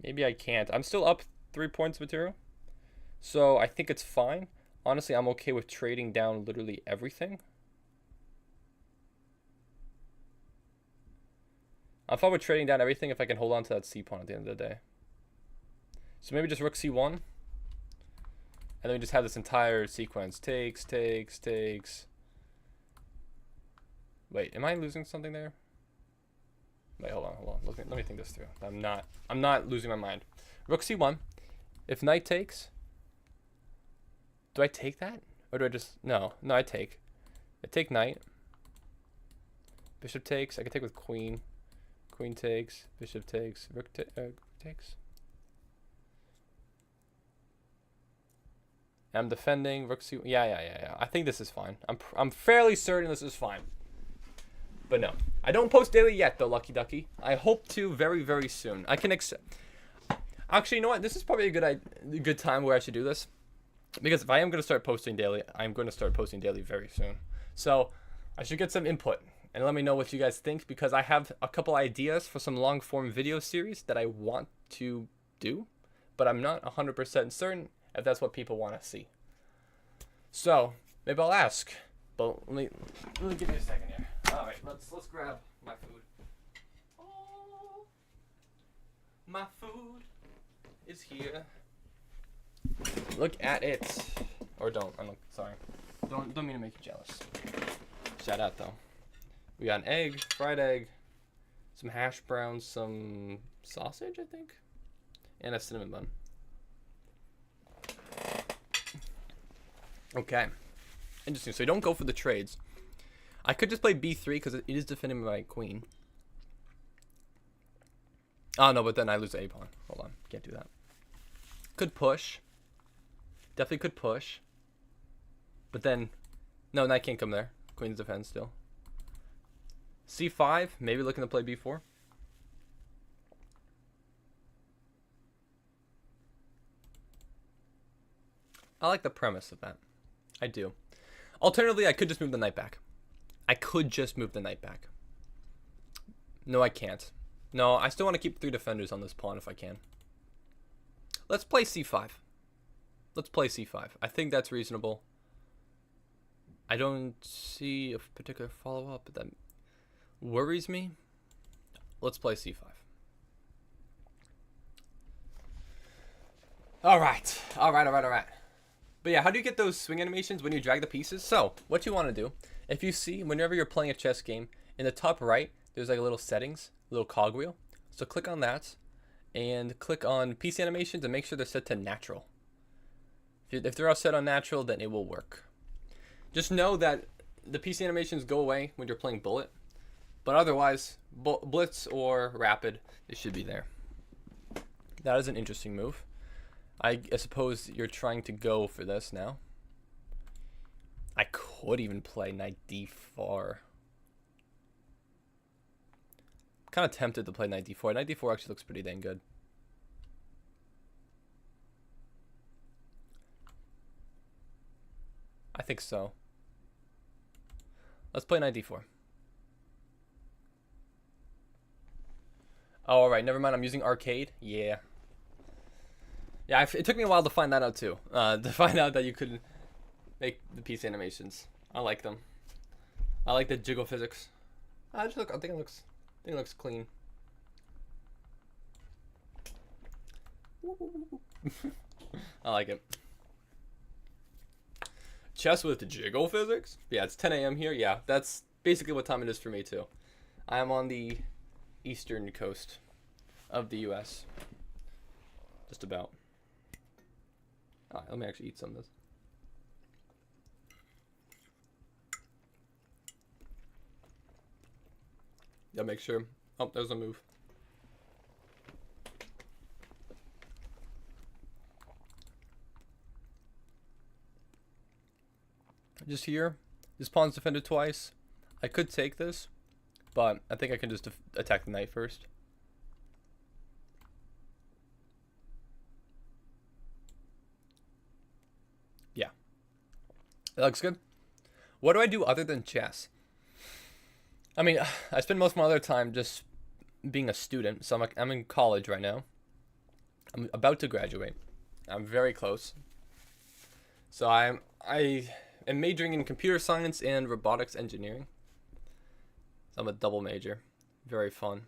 maybe I can't. I'm still up 3 points material. So I think it's fine. Honestly, I'm okay with trading down literally everything. I'm fine with trading down everything if I can hold on to that c pawn at the end of the day. So maybe just rook c1. And then we just have this entire sequence. Takes. Wait, am I losing something there? Wait, hold on. Let me think this through. I'm not losing my mind. Rook c1. If knight takes, do I take that? Or do I just... No, I take. I take knight. Bishop takes. I can take with queen. Queen takes. Bishop takes. Rook takes. I'm defending. Rook c... Yeah. I think this is fine. I'm fairly certain this is fine. But no. I don't post daily yet, though, Lucky Ducky. I hope to very, very soon. I can accept... Actually, you know what? This is probably a good time where I should do this. Because if I am going to start posting daily, I'm going to start posting daily very soon. So I should get some input and let me know what you guys think, because I have a couple ideas for some long form video series that I want to do, but I'm not 100% certain if that's what people want to see. So maybe I'll ask, but let me give you a second here. All right, let's grab my food. My food is here. Look at it. Or don't. I'm sorry. Don't mean to make you jealous. Shout out though. We got an egg, fried egg, some hash browns, some sausage, I think, and a cinnamon bun. Okay. Interesting. So you don't go for the trades. I could just play b3 because it is defending my queen. Oh, no, but then I lose the a-pawn. Hold on. Can't do that. Could push. Definitely could push. But then... No, knight can't come there. Queen's defense still. c5. Maybe looking to play b4. I like the premise of that. I do. Alternatively, I could just move the knight back. No, I can't. No, I still want to keep 3 defenders on this pawn if I can. Let's play c5. I think that's reasonable. I don't see a particular follow-up that worries me. Let's play c5. All right. But yeah, how do you get those swing animations when you drag the pieces? So, what you want to do, if you see, whenever you're playing a chess game, in the top right, there's like a little settings, a little cogwheel. So click on that, and click on piece animations, and make sure they're set to natural. If they're all set on natural, then it will work. Just know that the piece animations go away when you're playing bullet, but otherwise, blitz or rapid, it should be there. That is an interesting move. I suppose you're trying to go for this now. I could even play knight d4. I'm kind of tempted to play knight d4. Knight d4 actually looks pretty dang good. I think so. Let's play knight d4. Oh, alright, never mind. I'm using arcade. Yeah. Yeah, it took me a while to find that out too. To find out that you could make the piece animations. I like them. I like the jiggle physics. I think it looks clean. I like it. Chess with the jiggle physics? Yeah, it's 10 a.m. here. Yeah, that's basically what time it is for me too. I am on the eastern coast of the U.S. Just about. All right, let me actually eat some of this. Yeah, make sure. Oh, there's a move. Just here. This pawn's defended twice. I could take this, but I think I can just attack the knight first. Yeah. That looks good. What do I do other than chess? I mean, I spend most of my other time just being a student. So I'm in college right now. I'm about to graduate. I'm very close. So I am majoring in computer science and robotics engineering. So I'm a double major. Very fun.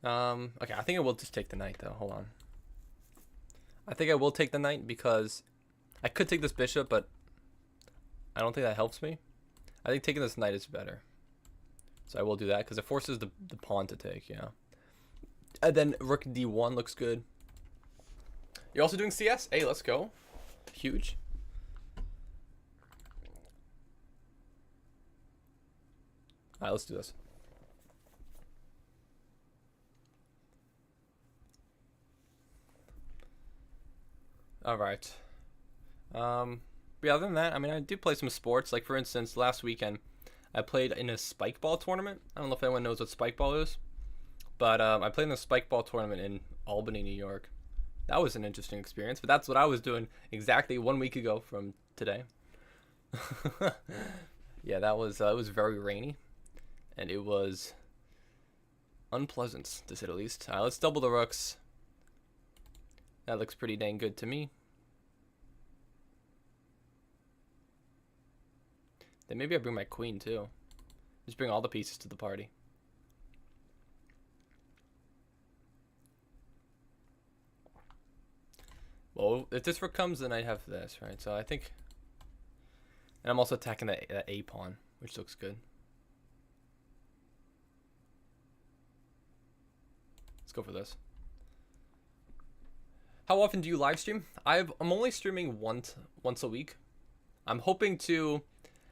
Okay, I think I will just take the knight though. Hold on. I think I will take the knight because I could take this bishop, but I don't think that helps me. I think taking this knight is better. So I will do that because it forces the pawn to take, yeah. And then rook d1 looks good. You're also doing CS? Hey, let's go. Huge. All right, let's do this. All right. Yeah, other than that, I mean, I do play some sports. Like, for instance, last weekend, I played in a spike ball tournament. I don't know if anyone knows what spike ball is, but I played in a spike ball tournament in Albany, New York. That was an interesting experience, but that's what I was doing exactly 1 week ago from today. Yeah, that was it was very rainy, and it was unpleasant, to say the least. Let's double the rooks. That looks pretty dang good to me. Then maybe I bring my queen too. Just bring all the pieces to the party. Well, if this rook comes, then I have this, right? So I think... And I'm also attacking that A pawn, which looks good. Let's go for this. How often do you live stream? I'm only streaming once a week. I'm hoping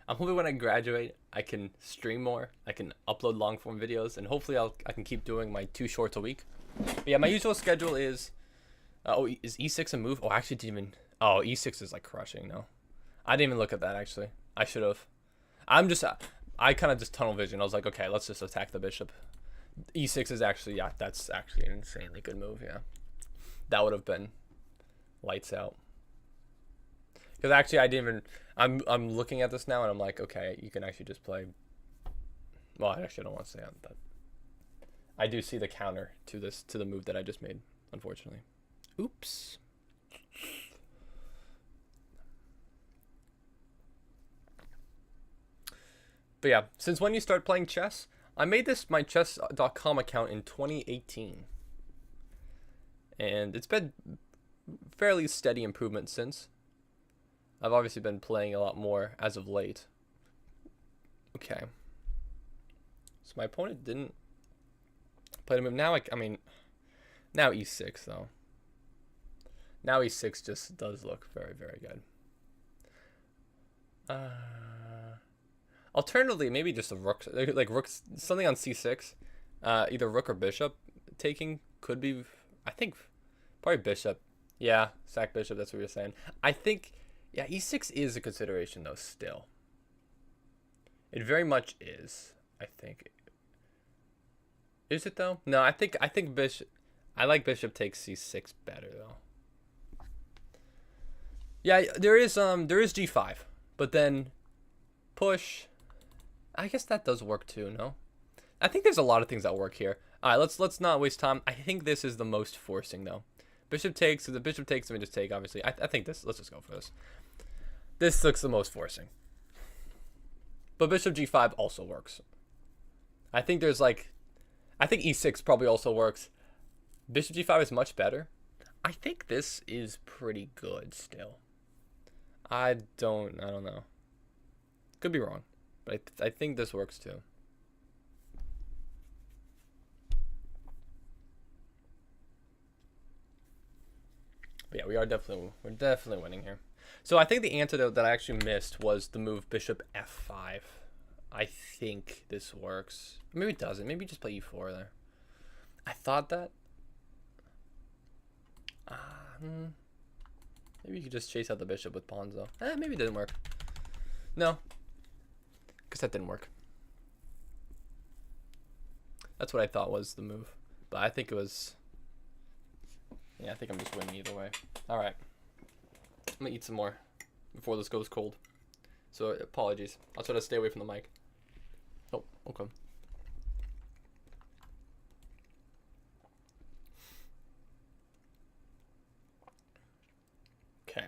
when I graduate, I can stream more. I can upload long form videos, and hopefully I can keep doing my 2 shorts a week. But yeah, my usual schedule is... is E6 a move? Oh, I actually didn't even... Oh, E6 is like crushing, no. I didn't even look at that, actually. I should have. I kind of just tunnel vision. I was like, okay, let's just attack the bishop. E6 is actually, yeah, that's actually an insanely good move, yeah. That would have been lights out. Because actually, I didn't even... I'm looking at this now, and I'm like, okay, you can actually just play... Well, I actually don't want to say that. I do see the counter to the move that I just made, unfortunately. Oops. But yeah, since when you start playing chess? I made this my chess.com account in 2018. And it's been fairly steady improvement since. I've obviously been playing a lot more as of late. Okay. So my opponent didn't play the move. Now, I mean, now E6 though. Now E6 just does look very, very good. Alternatively, maybe just a rook, like rooks, something on C6. Either rook or bishop taking could be, I think, probably bishop. Yeah, sack bishop, that's what you're saying. I think, yeah, E6 is a consideration though still. It very much is, I think. Is it though? No, I think bishop, I like bishop takes C6 better though. Yeah, there is G5, but then push. I guess that does work too, no? I think there's a lot of things that work here. All right, let's not waste time. I think this is the most forcing though. Bishop takes, so the bishop takes, and we just take, obviously. I think this, let's just go for this. This looks the most forcing. But bishop G5 also works. I think there's like, I think E6 probably also works. Bishop G5 is much better. I think this is pretty good still. I don't know. Could be wrong, but I think this works too. But yeah, we're definitely winning here. So I think the antidote that I actually missed was the move bishop F5. I think this works. Maybe it doesn't. Maybe just play E4 there. I thought that. Maybe you could just chase out the bishop with pawns though. Maybe it didn't work. No. Because that didn't work. That's what I thought was the move. But I think it was... Yeah, I think I'm just winning either way. Alright. I'm going to eat some more before this goes cold. So apologies. I'll try to stay away from the mic. Oh, okay. Okay.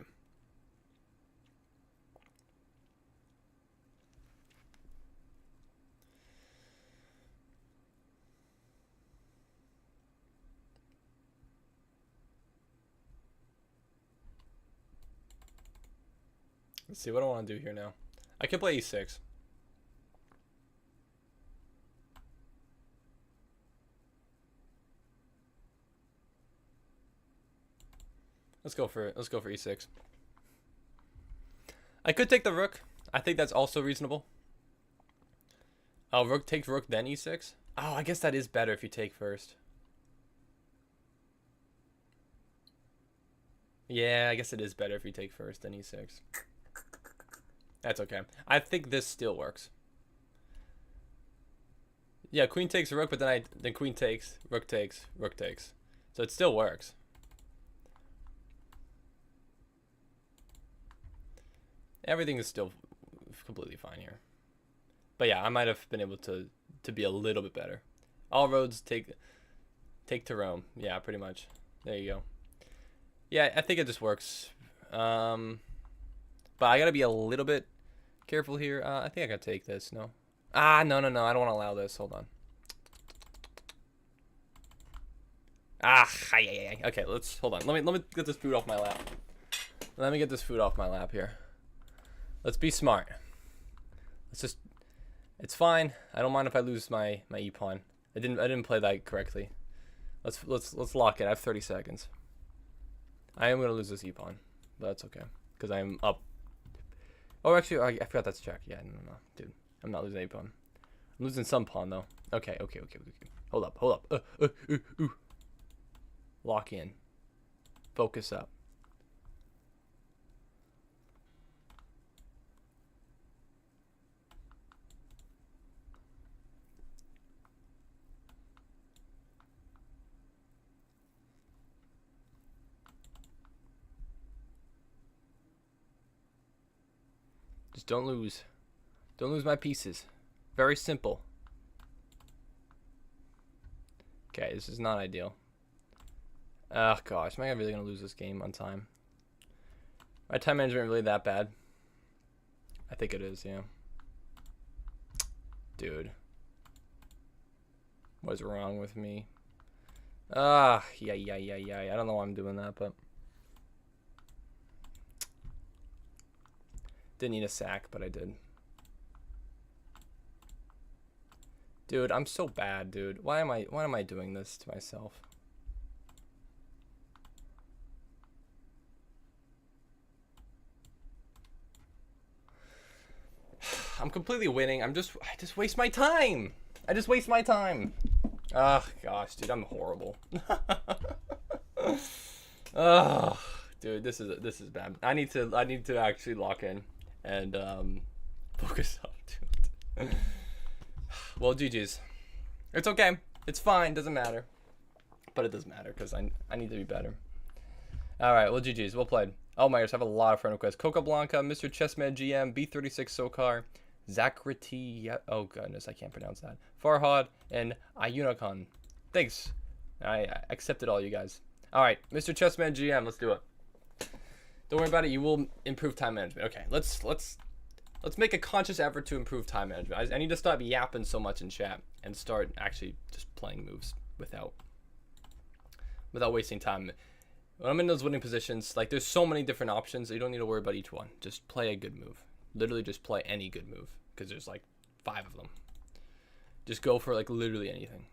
Let's see what I want to do here now. I can play E6. Let's go for E6. I could take the rook. I think that's also reasonable. Oh, rook takes rook, then E6. Oh, I guess that is better if you take first. Yeah, I guess it is better if you take first, then E6. That's okay. I think this still works. Yeah, queen takes rook, but then queen takes, rook takes, rook takes. So it still works. Everything is still completely fine here. But yeah, I might have been able to be a little bit better. All roads take to Rome. Yeah, pretty much. There you go. Yeah, I think it just works. But I gotta be a little bit careful here. I think I gotta take this. No. No. I don't want to allow this. Hold on. Ah, okay, let's hold on. Let me get this food off my lap. Let me get this food off my lap here. Let's be smart. It's fine. I don't mind if I lose my e pawn. I didn't play that correctly. Let's lock it. I have 30 seconds. I am gonna lose this e pawn, but that's okay because I'm up. Oh, actually, I forgot that's check. Yeah, no, dude, I'm not losing a pawn. I'm losing some pawn though. Okay. Hold up. Lock in. Focus up. Just don't lose my pieces. Very simple. Okay, this is not ideal. Oh gosh, am I really gonna lose this game on time? My time management really that bad? I think it is, yeah. Dude. What's wrong with me? Yeah. I don't know why I'm doing that, but didn't need a sack, but I did. Dude, I'm so bad, dude. Why am I doing this to myself? I'm completely winning. I just waste my time. I just waste my time. Oh gosh, dude, I'm horrible. Oh, dude, this is bad. I need to actually lock in and focus up, dude. Well, GG's. It's okay. It's fine. Doesn't matter. But it does matter because I need to be better. All right. Well, GG's. Well played. Oh my gosh, I have a lot of friend requests. Coca Blanca, Mr. Chessman GM, B36 Sokar, Zakriti. Oh goodness, I can't pronounce that. Farhad and Ayunakan. Thanks. I accepted all you guys. All right, Mr. Chessman GM. Let's do it. Don't worry about it. You will improve time management. Okay. Let's make a conscious effort to improve time management. I need to stop yapping so much in chat and start actually just playing moves without wasting time. When I'm in those winning positions, like there's so many different options that you don't need to worry about each one. Just play a good move. Literally just play any good move because there's like 5 of them. Just go for like literally anything.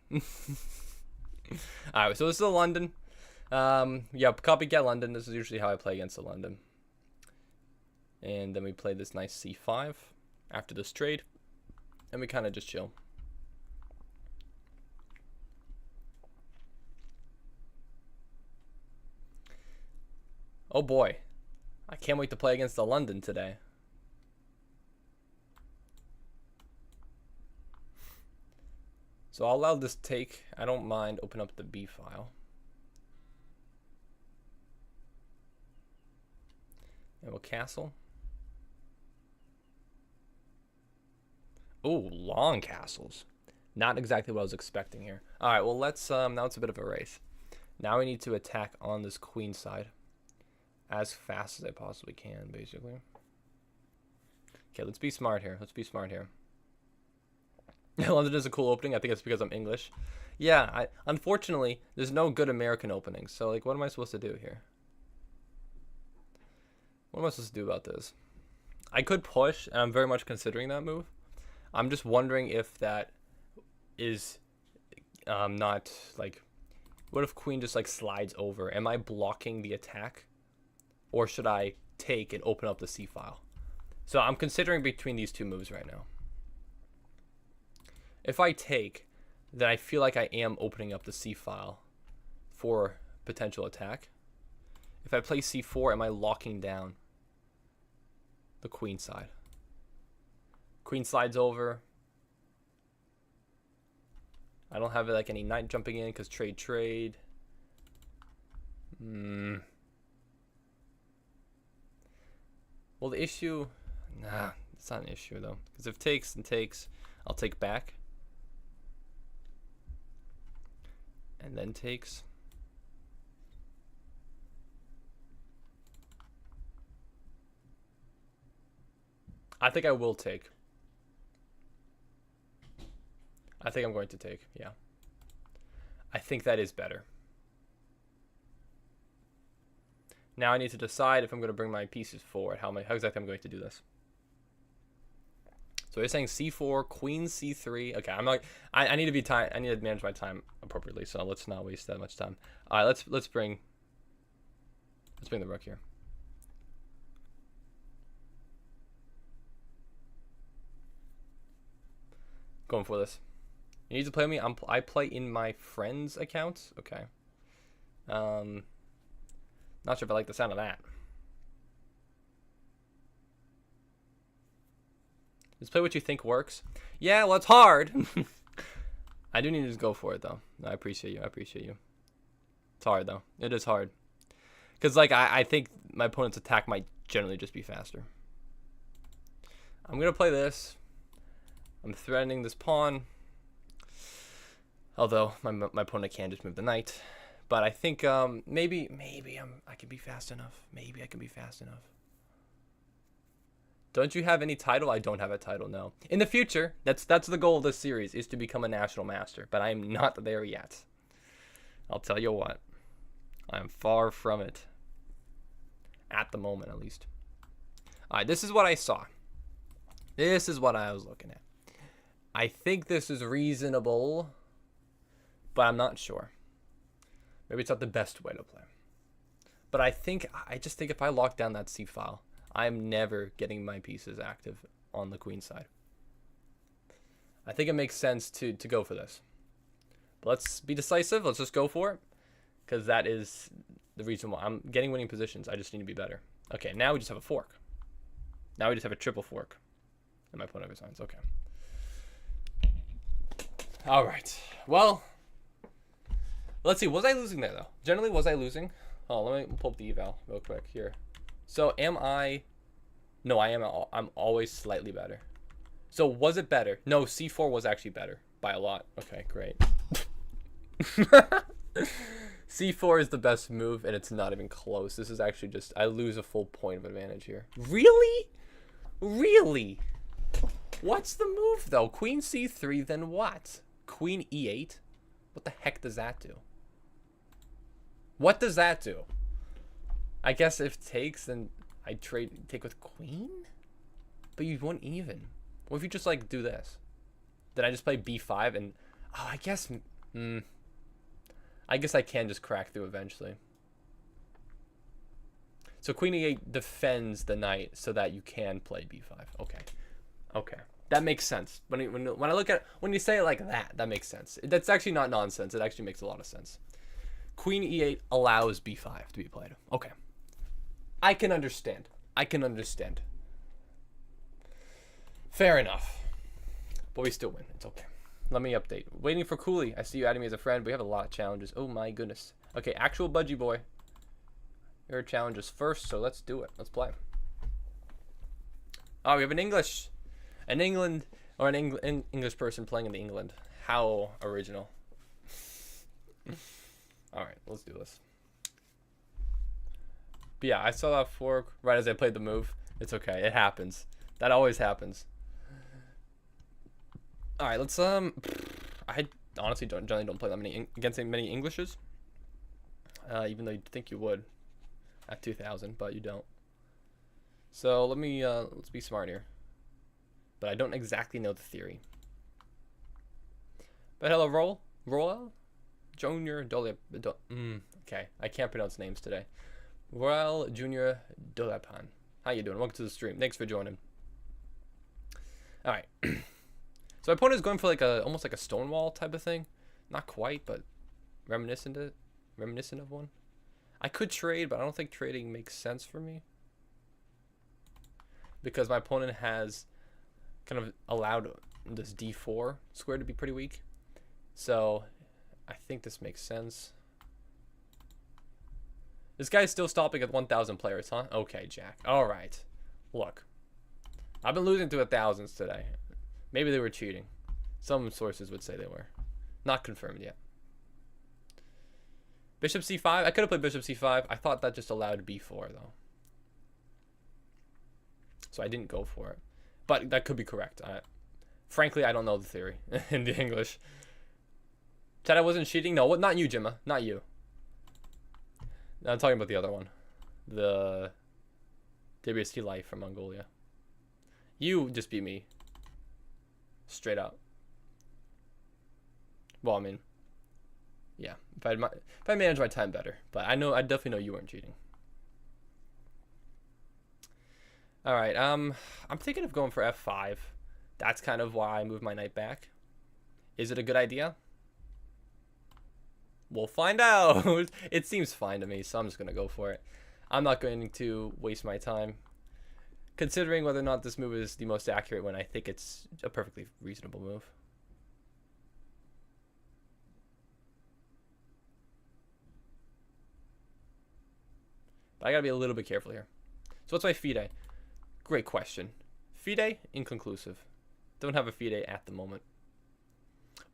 All right, so this is a London. Yeah, copycat London. This is usually how I play against the London. And then we play this nice c5 after this trade. And we kind of just chill. Oh boy. I can't wait to play against the London today. So I'll allow this take. I don't mind open up the B file. And we'll castle. Oh, long castles. Not exactly what I was expecting here. All right, well, let's, now it's a bit of a race. Now we need to attack on this queen side as fast as I possibly can, basically. Okay, let's be smart here. London is a cool opening. I think it's because I'm English. Yeah, unfortunately, there's no good American openings. So, like, what am I supposed to do here? What am I supposed to do about this? I could push, and I'm very much considering that move. I'm just wondering if that is not, like, what if queen just, like, slides over? Am I blocking the attack? Or should I take and open up the C file? So I'm considering between these two moves right now. If I take, then I feel like I am opening up the C file for potential attack. If I play C4, am I locking down the queen side? Queen slides over. I don't have like any knight jumping in because trade. Well, the issue, nah, it's not an issue though. Because if takes and takes, I'll take back. And then takes. I think I will take. I think I'm going to take, yeah. I think that is better. Now I need to decide if I'm going to bring my pieces forward. How exactly I'm going to do this. So you're saying c4, queen c3. Okay, I'm like, I need to be time. I need to manage my time appropriately. So let's not waste that much time. All right, let's bring the rook here. Going for this. You need to play with me. I play in my friend's account. Okay. Not sure if I like the sound of that. Just play what you think works. Yeah, well, it's hard. I do need to just go for it, though. I appreciate you. I appreciate you. It's hard, though. It is hard. Because, like, I think my opponent's attack might generally just be faster. I'm going to play this. I'm threatening this pawn. Although, my opponent can just move the knight. But I think maybe I can be fast enough. Maybe I can be fast enough. Don't you have any title? I don't have a title, no. In the future, that's the goal of this series, is to become a national master. But I am not there yet. I'll tell you what. I am far from it. At the moment, at least. Alright, this is what I saw. This is what I was looking at. I think this is reasonable, but I'm not sure. Maybe it's not the best way to play. But I just think if I lock down that C file, I'm never getting my pieces active on the queen side. I think it makes sense to go for this. But let's be decisive. Let's just go for it. Because that is the reason why I'm getting winning positions. I just need to be better. Okay, now we just have a fork. Now we just have a triple fork. And my opponent resigns. Okay. All right. Well, let's see. Was I losing there, though? Generally, was I losing? Oh, let me pull up the eval real quick here. So, am I... No, I am. I'm always slightly better. So, was it better? No, C4 was actually better by a lot. Okay, great. C4 is the best move, and it's not even close. This is actually just... I lose a full point of advantage here. Really? Really? What's the move, though? Queen C3, then what? Queen E8? What the heck does that do? What does that do? I guess if takes, then I take with queen? But you won't even. What if you just, like, do this? Then I just play B5 and... Oh, I guess... I guess I can just crack through eventually. So Queen E8 defends the knight so that you can play B5. Okay. Okay. That makes sense. When I look at... When you say it like that, that makes sense. That's actually not nonsense. It actually makes a lot of sense. Queen E8 allows B5 to be played. Okay. I can understand. I can understand. Fair enough. But we still win. It's okay. Let me update. Waiting for Cooley. I see you adding me as a friend. We have a lot of challenges. Oh my goodness. Okay, actual Budgie Boy. Your challenges first, so let's do it. Let's play. Oh, we have an English. An England, or an English person playing in the England. How original. Alright, let's do this. But yeah, I saw that fork right as I played the move. It's okay. It happens. That always happens. Alright, let's, I honestly generally don't play that many against many Englishes. Even though you'd think you would at 2000, but you don't. So let me, let's be smart here. But I don't exactly know the theory. But hello, Roel? Junior Dolep. Okay, I can't pronounce names today. Roel Junior Dolepan. How you doing? Welcome to the stream. Thanks for joining. All right. So my opponent is going for like almost like a Stonewall type of thing. Not quite, but reminiscent of one. I could trade, but I don't think trading makes sense for me because my opponent has kind of allowed this D4 square to be pretty weak. So I think this makes sense. This guy's still stopping at 1,000 players, huh? Okay, Jack. All right. Look, I've been losing to 1,000s today. Maybe they were cheating. Some sources would say they were. Not confirmed yet. Bishop C5. I could have played Bishop C5. I thought that just allowed B4, though. So I didn't go for it. But that could be correct. Frankly, I don't know the theory in the English. Said I wasn't cheating? No, not you, Jimma. Not you. No, I'm talking about the other one. the WST life from Mongolia. You just beat me. Straight up. Well, I mean, yeah. If I managed my time better, but I definitely know you weren't cheating. All right. I'm thinking of going for F5. That's kind of why I moved my knight back. Is it a good idea? We'll find out. It seems fine to me, so I'm just gonna go for it. I'm not going to waste my time considering whether or not this move is the most accurate when I think it's a perfectly reasonable move. But I gotta be a little bit careful here. So what's my FIDE? Great question. FIDE, inconclusive. Don't have a FIDE at the moment.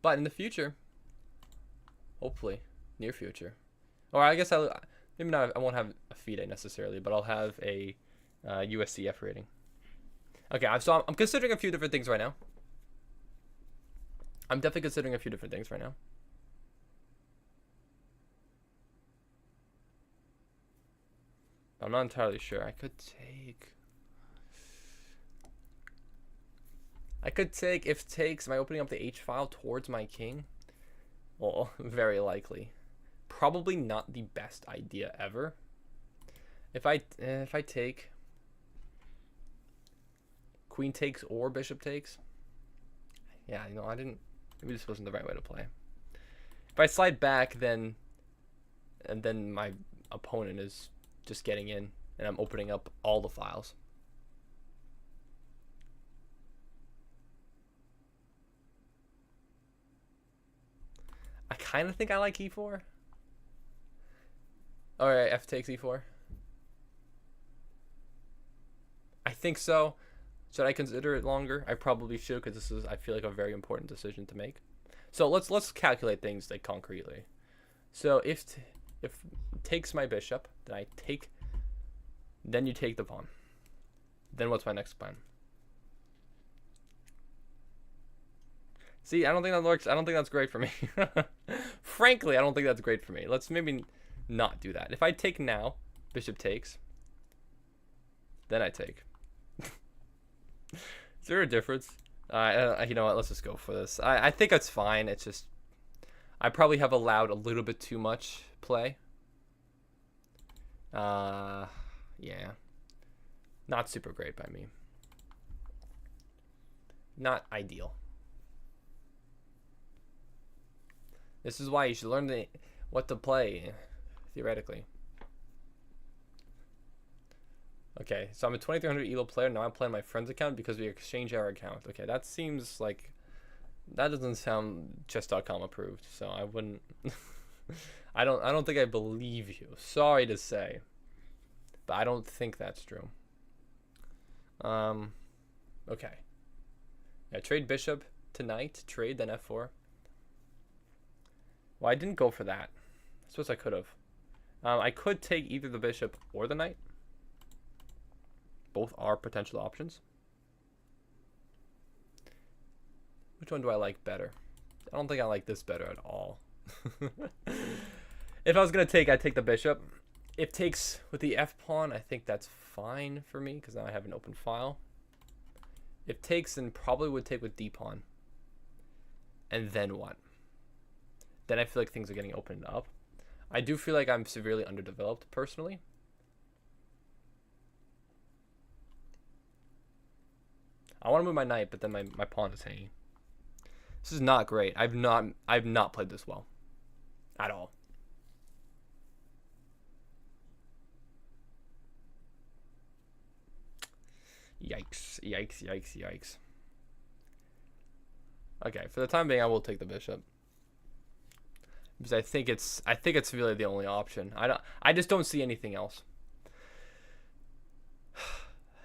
But in the future, hopefully, near future. Or I guess maybe not, I won't have a FIDE necessarily, but I'll have a USCF rating. Okay, so I'm considering a few different things right now. I'm definitely considering a few different things right now. I'm not entirely sure. I could take, if takes, am I opening up the H file towards my king? Well, very likely. Probably not the best idea ever. If I take queen takes or bishop takes, yeah, you know, maybe this wasn't the right way to play. If I slide back, then my opponent is just getting in, and I'm opening up all the files. I kind of think I like e4. All right, f takes e4. I think so. Should I consider it longer? I probably should, because this is, I feel like, a very important decision to make. So let's calculate things like concretely. So if takes my bishop, then I take, then you take the pawn. Then what's my next plan? See, I don't think that works. I don't think that's great for me. Frankly, I don't think that's great for me. Let's maybe not do that. If I take now, bishop takes, then I take. Is there a difference? You know what? Let's just go for this. I think it's fine. It's just I probably have allowed a little bit too much play. Yeah. Not super great by me. Not ideal. This is why you should learn what to play, theoretically. Okay, so I'm a 2300 ELO player. Now I'm playing my friend's account because we exchange our account. Okay, that seems like... That doesn't sound chess.com approved, so I wouldn't... I don't think I believe you. Sorry to say. But I don't think that's true. Okay. Yeah, trade bishop to knight. Trade, then f4. Well, I didn't go for that. I suppose I could have. I could take either the bishop or the knight. Both are potential options. Which one do I like better? I don't think I like this better at all. If I was going to take, I'd take the bishop. If takes with the f-pawn, I think that's fine for me because now I have an open file. If takes, then probably would take with d-pawn. And then what? Then I feel like things are getting opened up. I do feel like I'm severely underdeveloped personally. I want to move my knight, but then my pawn is hanging. This is not great. I've not played this well. At all. Yikes. Yikes, yikes, yikes. Okay, for the time being I will take the bishop. Because I think it's really the only option. I just don't see anything else.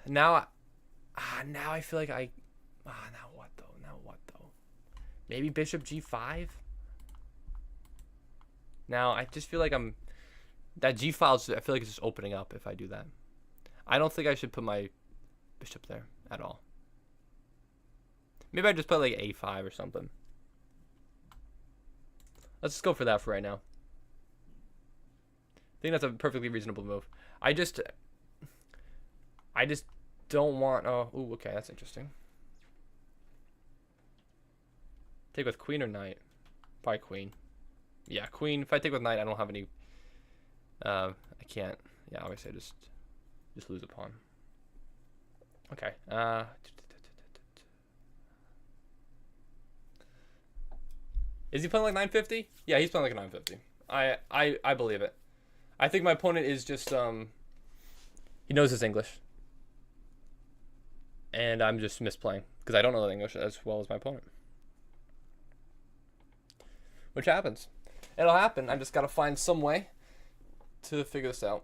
Now I feel like now what though? Maybe bishop g5? Now I just feel like that g file, I feel like it's just opening up if I do that. I don't think I should put my bishop there at all. Maybe I just put like a5 or something. Let's just go for that for right now. think that's a perfectly reasonable move. I just don't want. Oh, ooh, okay, that's interesting. Take with queen or knight? Probably queen. Yeah, queen. If I take with knight, I don't have any. I can't. Yeah, obviously I just lose a pawn. Okay. Is he playing like 950? Yeah, he's playing like a 950. I believe it. I think my opponent is just he knows his English. And I'm just misplaying because I don't know the English as well as my opponent. Which happens. It'll happen. I just got to find some way to figure this out.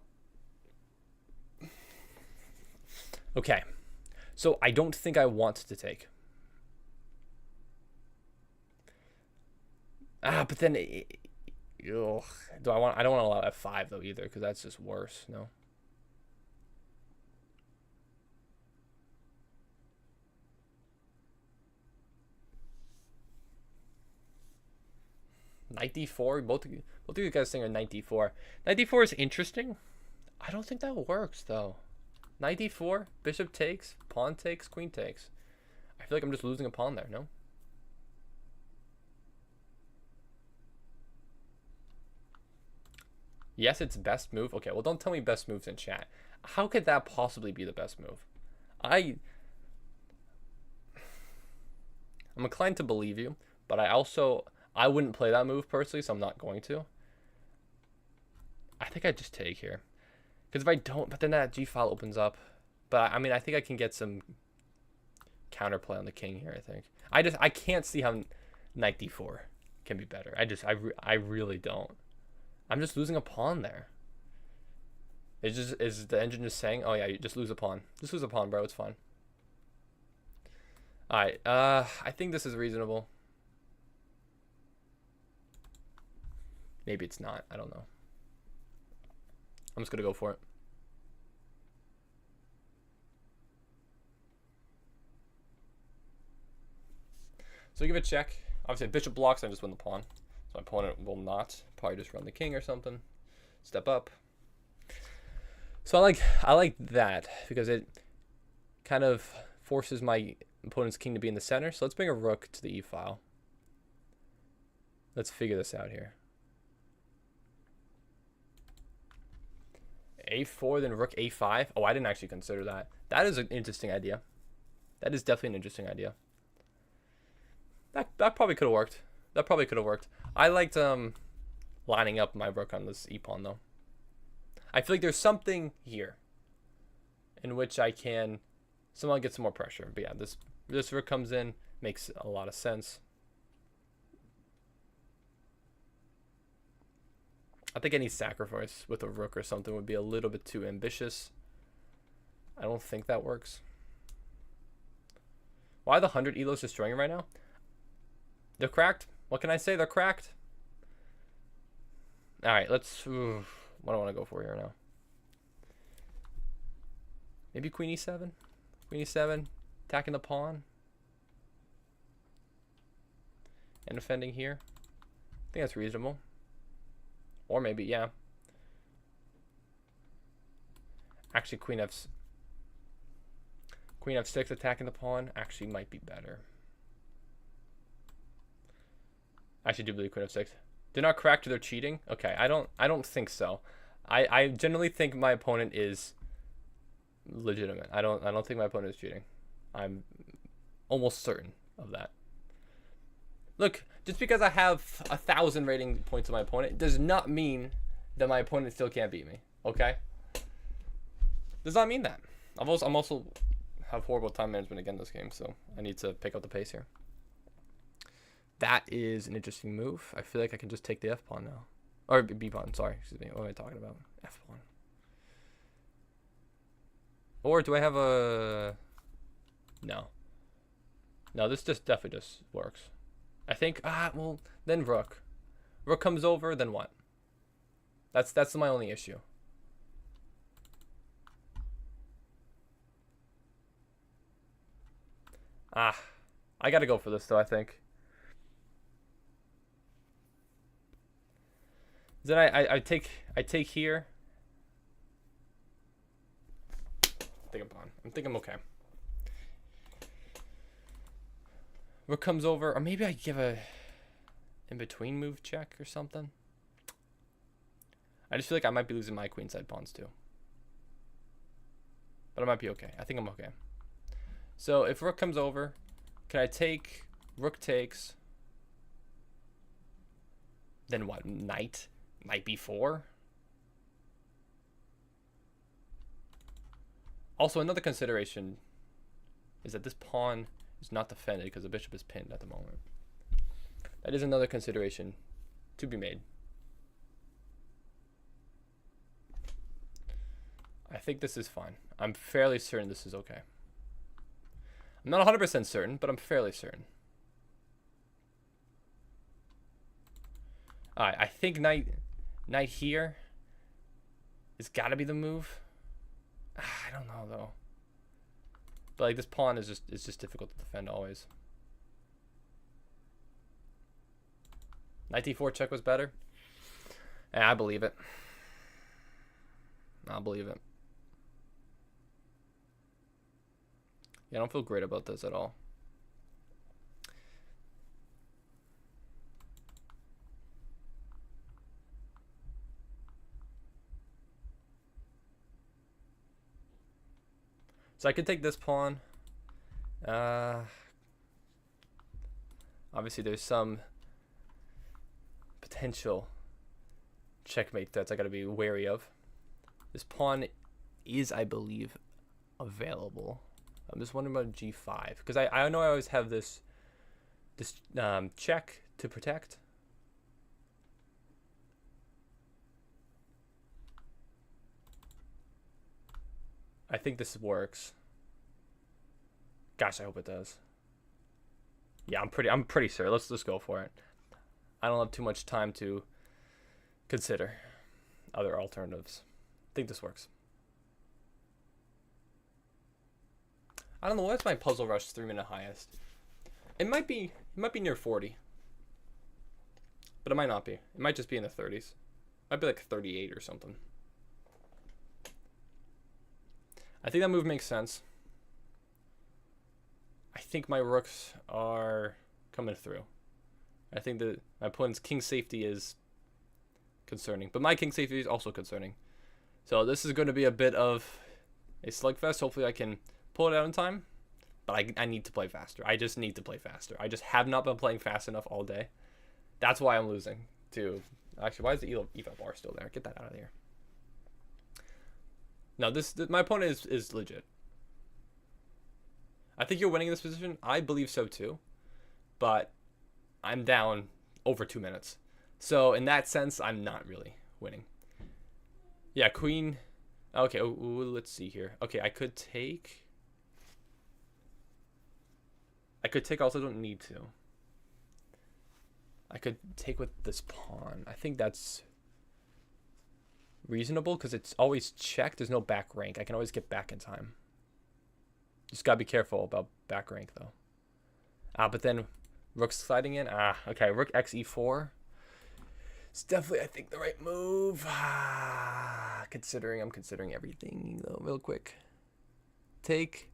Okay. So I don't think I want to take. But then do I want? I don't want to allow F5 though either, because that's just worse. No. Knight d4. Both of you guys think are knight d4. Knight d4 is interesting. I don't think that works though. Knight d4, bishop takes, pawn takes, queen takes. I feel like I'm just losing a pawn there. No. Yes, it's best move. Okay, well, don't tell me best moves in chat. How could that possibly be the best move? I'm inclined to believe you, but I wouldn't play that move personally, so I'm not going to. I think I just take here. Because if I don't, but then that G file opens up. But I mean, I think I can get some counterplay on the king here, I think. I can't see how knight d4 can be better. I really don't. I'm just losing a pawn there. Is the engine just saying, oh yeah, you just lose a pawn. Just lose a pawn, bro. It's fine. Alright, I think this is reasonable. Maybe it's not. I don't know. I'm just going to go for it. So give it a check. Obviously, bishop blocks, I just win the pawn. So my opponent will not. Probably just run the king or something. Step up. So I like that because it kind of forces my opponent's king to be in the center. So let's bring a rook to the e file. Let's figure this out here. A4, then rook A5. Oh, I didn't actually consider that. That is an interesting idea. That is definitely an interesting idea. That probably could have worked. That probably could have worked. I liked lining up my rook on this e-pawn, though. I feel like there's something here in which I can somehow get some more pressure. But yeah, this rook comes in, makes a lot of sense. I think any sacrifice with a rook or something would be a little bit too ambitious. I don't think that works. Why are the 100 elos destroying it right now? They're cracked. What can I say? They're cracked. All right, let's... what do I want to go for here now? Maybe queen e7? Queen e7, attacking the pawn. And defending here. I think that's reasonable. Or maybe, yeah. Actually, queen f6 attacking the pawn actually might be better. I actually do believe queen f6. Did not crack to their cheating? Okay, I don't think so. I generally think my opponent is legitimate. I don't think my opponent is cheating. I'm almost certain of that. Look, just because I have 1,000 rating points on my opponent does not mean that my opponent still can't beat me. Okay? Does not mean that. I'm also have horrible time management again this game, so I need to pick up the pace here. That is an interesting move. I feel like I can just take the f pawn now, or b pawn. Sorry, excuse me. What am I talking about? F pawn. Or do I have a? No. No, this just definitely just works. I think, well, then rook. Rook comes over, then what? That's my only issue. I gotta go for this though, I think. Then I take here. think I'm okay. Rook comes over, or maybe I give a in-between move check or something. I just feel like I might be losing my queenside pawns too. But I might be okay. I think I'm okay. So if rook comes over, can I take rook takes? Then what? Knight? Knight b4? Also, another consideration is that this pawn is not defended because the bishop is pinned at the moment. That is another consideration to be made. I think this is fine. I'm fairly certain this is okay. I'm not 100% certain, but I'm fairly certain. Alright, I think knight here has got to be the move. I don't know though. But like this pawn is just difficult to defend always. Knight d4 check was better. Yeah, I believe it. I'll believe it. Yeah, I don't feel great about this at all. So I could take this pawn. Obviously, there's some potential checkmate threats I got to be wary of. This pawn is, I believe, available. I'm just wondering about g5 because I know I always have this check to protect. I think this works. Gosh, I hope it does. Yeah, I'm pretty sure. Let's go for it. I don't have too much time to consider other alternatives. I think this works. I don't know, what's my puzzle rush 3-minute highest? It might be near 40. But it might not be. It might just be in the 30s. It might be like 38 or something. I think that move makes sense. I think my rooks are coming through. I think that my opponent's king safety is concerning, but my king safety is also concerning. So this is going to be a bit of a slugfest. Hopefully I can pull it out in time, but I need to play faster. I just need to play faster. I just have not been playing fast enough all day. That's why I'm losing to... Actually, why is the e5 bar still there? Get that out of here. No, my opponent is legit. I think you're winning this position. I believe so too, but I'm down over 2 minutes. So in that sense, I'm not really winning. Yeah, queen. Okay, let's see here. Okay, I could take. Also don't need to. I could take with this pawn. I think that's reasonable because it's always checked. There's no back rank. I can always get back in time. Just gotta be careful about back rank though. But then rook sliding in. Okay, rook x e4. It's definitely, I think, the right move. I'm considering everything though, real quick. Take,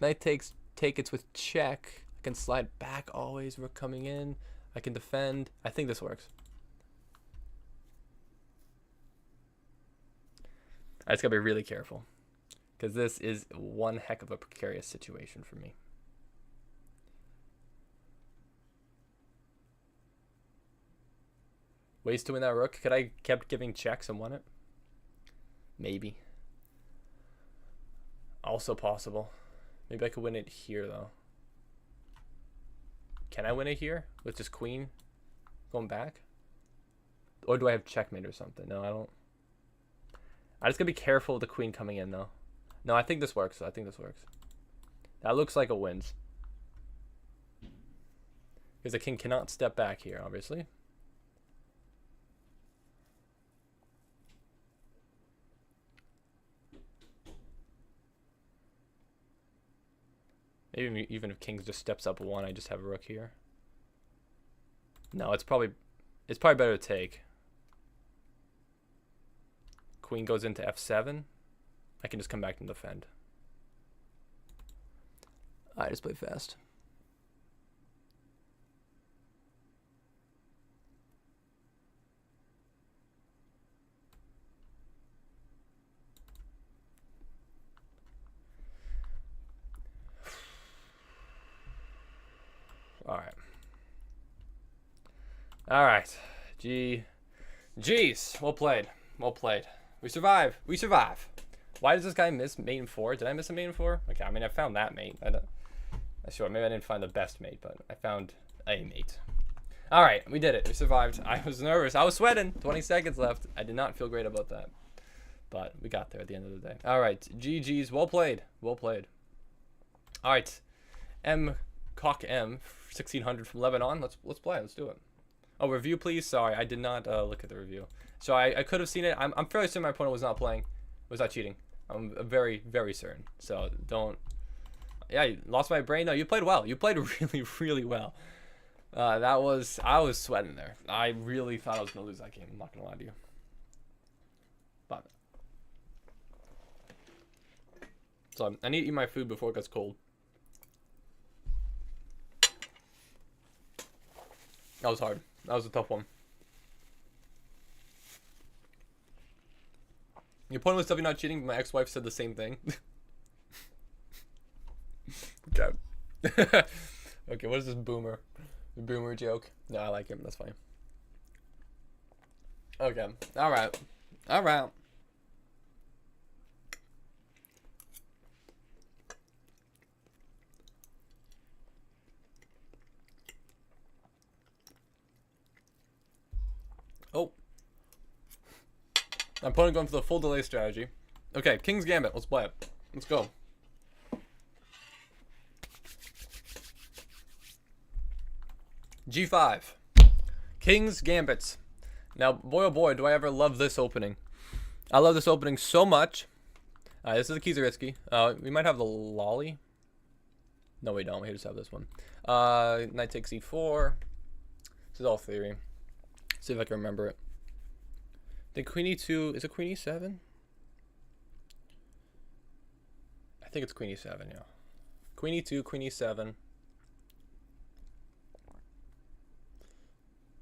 knight takes, take it's with check. I can slide back always. Rook coming in. I can defend. I think this works. I just gotta be really careful because this is one heck of a precarious situation for me. Ways to win that rook. Could I kept giving checks and won it? Maybe. Also possible. Maybe I could win it here though. Can I win it here with just queen going back? Or do I have checkmate or something? No, I don't. I just gotta be careful with the queen coming in though. No, I think this works. I think this works. That looks like it wins. Because the king cannot step back here, obviously. Maybe even if king just steps up one, I just have a rook here. No, it's probably better to take. Queen goes into f7. I can just come back and defend. I just play fast. All right. Jeez. Well played. Well played. We survive. We survive. Why does this guy miss mate in 4? Did I miss a mate in 4? Okay, I mean, I found that mate. Sure, maybe I didn't find the best mate, but I found a mate. All right, we did it. We survived. I was nervous. I was sweating. 20 seconds left. I did not feel great about that. But we got there at the end of the day. All right, GG's. Well played. Well played. All right, Cock M, 1600 from Lebanon. Let's play. Let's do it. Oh, review, please. Sorry, I did not look at the review. So I could have seen it. I'm fairly certain my opponent was not playing. Was not cheating. I'm very, very certain. So don't. Yeah, you lost my brain. No, you played well. You played really, really well. I was sweating there. I really thought I was gonna lose that game. I'm not gonna lie to you. But so I need to eat my food before it gets cold. That was hard. That was a tough one. Your point was definitely not cheating, but my ex-wife said the same thing. Okay. Okay, what is this boomer? The boomer joke? No, I like him. That's fine. Okay. All right. All right. Oh. I'm opponent going for the full delay strategy. Okay, King's Gambit. Let's play it. Let's go. G5. King's Gambits. Now, boy oh boy, do I ever love this opening. I love this opening so much. This is the Kieseritsky. We might have the lolly. No, we don't. We just have this one. Knight takes e4. This is all theory. See if I can remember it. Then queen e2. Is it queen e7? I think it's queen e7, yeah. Queen e2, queen e7.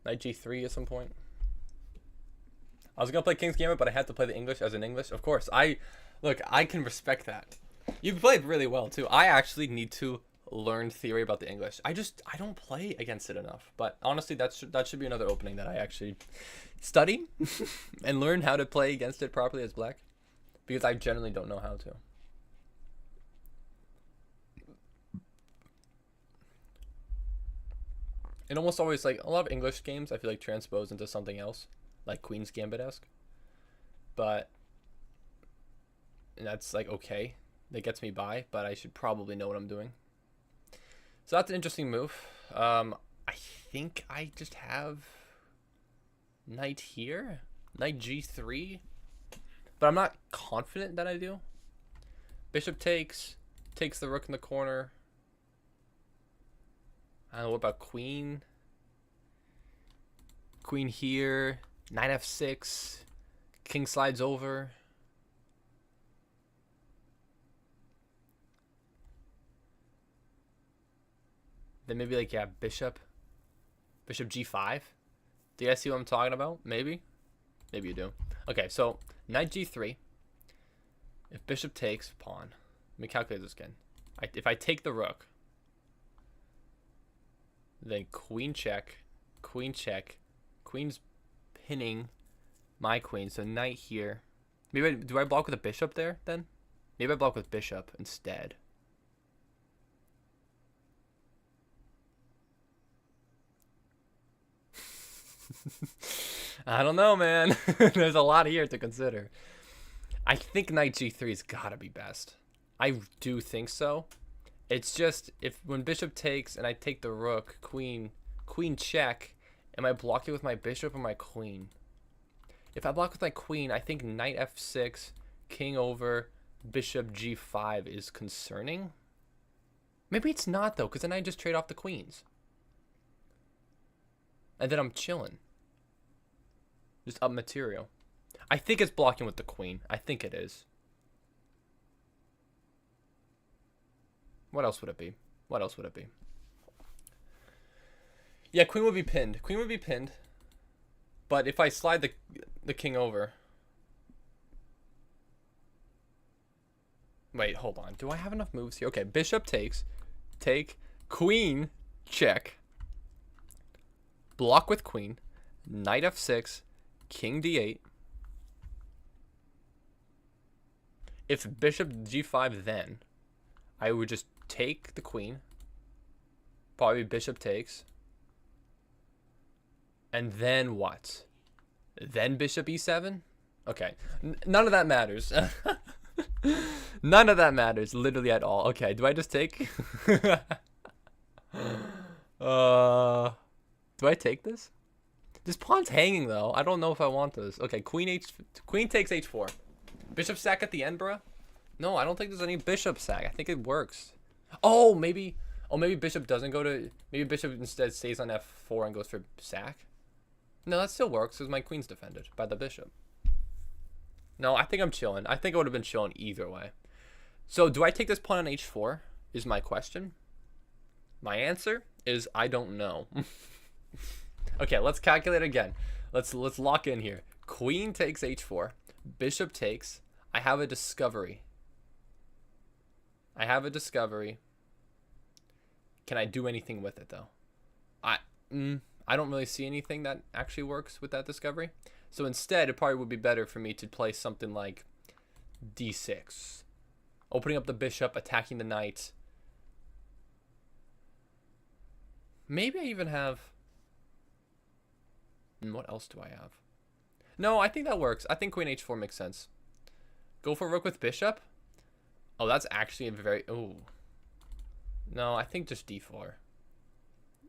Knight g3 at some point. I was gonna play King's Gambit, but I had to play the English as an English. Of course, I can respect that. You played really well too. I actually need to learn theory about the English. I don't play against it enough. But honestly, that should be another opening that I actually study and learn how to play against it properly as black, because I generally don't know how to. It almost always, like, a lot of English games, I feel like transpose into something else, like Queen's Gambit-esque. But that's, like, okay. That gets me by, but I should probably know what I'm doing. So that's an interesting move. I think I just have knight here. Knight g3. But I'm not confident that I do. Bishop takes the rook in the corner. I don't know, what about queen? Queen here. Knight f6. King slides over. Then maybe, like, yeah, bishop. Bishop g5. Do you guys see what I'm talking about? Maybe? Maybe you do. Okay, so knight g3. If bishop takes, pawn. Let me calculate this again. If I take the rook, then queen check, queen's pinning my queen, so knight here. Maybe do I block with a bishop there then? Maybe I block with bishop instead. I don't know, man. There's a lot here to consider. I think knight g3's gotta be best. I do think so. It's just, when bishop takes and I take the rook, queen check, am I blocking with my bishop or my queen? If I block with my queen, I think knight f6, king over, bishop g5 is concerning. Maybe it's not, though, because then I just trade off the queens. And then I'm chilling. Just up material. I think it's blocking with the queen. I think it is. What else would it be? What else would it be? Yeah, queen would be pinned. Queen would be pinned. But if I slide the king over... Wait, hold on. Do I have enough moves here? Okay, bishop takes. Take. Queen. Check. Block with queen. Knight f6. King d8. If bishop g5 then, I would just take the queen. Probably bishop takes. And then what? Then bishop e7? Okay. None of that matters. None of that matters, literally at all. Okay, do I just take? Do I take this? This pawn's hanging though. I don't know if I want this. Okay, queen takes h4. Bishop sack at the end, bruh? No, I don't think there's any bishop sack. I think it works. Oh, maybe bishop doesn't go to... Maybe bishop instead stays on f4 and goes for sack. No, that still works because my queen's defended by the bishop. No, I think I'm chilling. I think I would have been chilling either way. So, do I take this pawn on h4 is my question. My answer is I don't know. Okay, let's calculate again. Let's lock in here. Queen takes h4. Bishop takes. I have a discovery. Can I do anything with it though? I don't really see anything that actually works with that discovery. So instead, it probably would be better for me to play something like d6. Opening up the bishop, attacking the knight. Maybe I even have... What else do I have? No, I think that works. I think queen h4 makes sense. Go for rook with bishop? Oh, that's actually a very... Oh. No, I think just d4.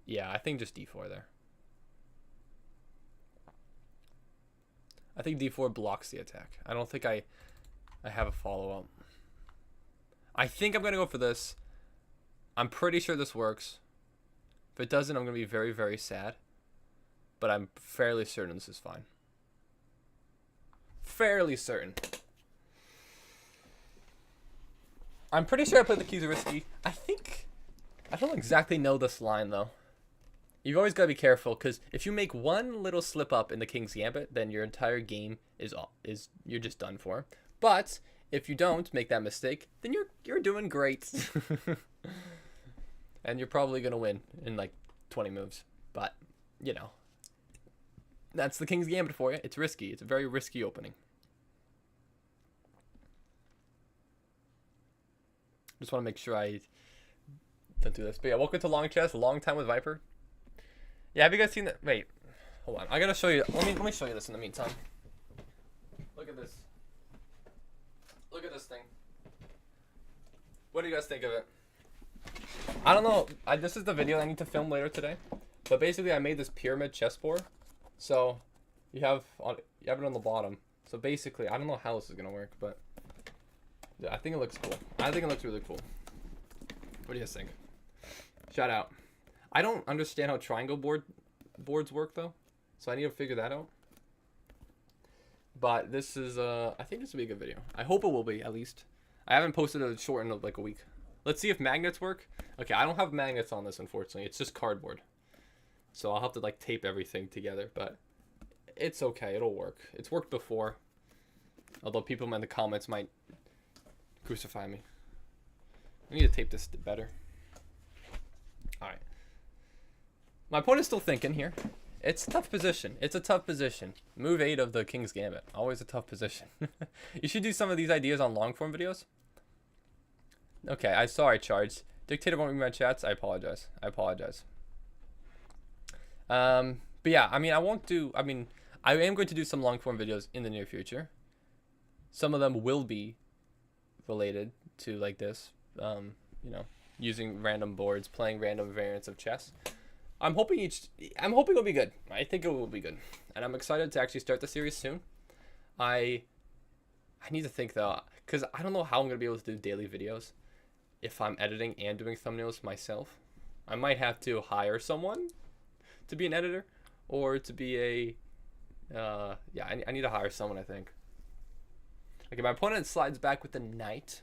Yeah, I think just d4 there. I think d4 blocks the attack. I don't think I have a follow-up. I think I'm going to go for this. I'm pretty sure this works. If it doesn't, I'm going to be very, very sad. But I'm fairly certain this is fine. Fairly certain. I'm pretty sure I played the keys risky. I don't exactly know this line, though. You've always got to be careful, because if you make one little slip up in the King's Gambit, then your entire game is you're just done for. But if you don't make that mistake, then you're doing great. And you're probably going to win in like 20 moves. But, you know, that's the King's Gambit for you. It's risky. It's a very risky opening. Just want to make sure I don't do this. But yeah, welcome to Long Chess, Long Time with Viper. Yeah, have you guys seen that? Wait, hold on. I gotta show you. Let me show you this in the meantime. Look at this. Look at this thing. What do you guys think of it? I don't know. This is the video I need to film later today. But basically, I made this pyramid chessboard. So you have it on the bottom. So basically, I don't know how this is gonna work, but yeah, I think it looks cool. I think it looks really cool. What do you guys think? Shout out. I don't understand how triangle boards work though, so I need to figure that out. But this is I think this will be a good video. I hope it will be, at least. I haven't posted a short in like a week. Let's see if magnets work. Okay, I don't have magnets on this, unfortunately. It's just cardboard, so I'll have to like tape everything together. But it's okay. It'll work. It's worked before. Although people in the comments might crucify me. I need to tape this better. All right. My opponent's still thinking here. It's a tough position. It's a tough position. Move 8 of the King's Gambit. Always a tough position. You should do some of these ideas on long form videos. Okay, I'm sorry, Charge. Dictator won't read my chats. I apologize. But yeah, I mean, I am going to do some long form videos in the near future. Some of them will be related to like this. You know, using random boards, playing random variants of chess. I'm hoping it'll be good. I think it will be good. And I'm excited to actually start the series soon. I need to think though, because I don't know how I'm going to be able to do daily videos if I'm editing and doing thumbnails myself. I might have to hire someone to be an editor or to be a, yeah, I need to hire someone, I think. Okay, my opponent slides back with the knight,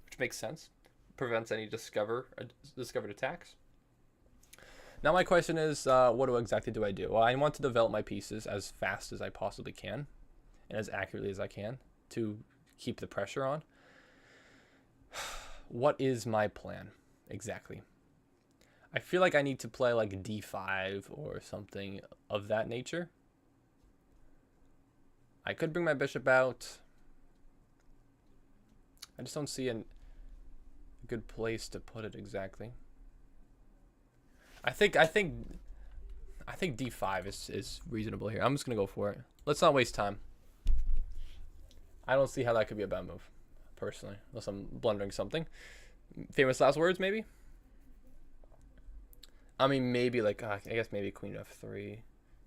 which makes sense. prevents any discovered attacks. Now my question is, what exactly do I do? Well, I want to develop my pieces as fast as I possibly can and as accurately as I can to keep the pressure on. What is my plan exactly? I feel like I need to play like d5 or something of that nature. I could bring my bishop out. I just don't see a good place to put it exactly. I think d5 is reasonable here. I'm just gonna go for it. Let's not waste time. I don't see how that could be a bad move, personally, unless I'm blundering something. Famous last words, maybe. I mean, maybe like I guess maybe queen f3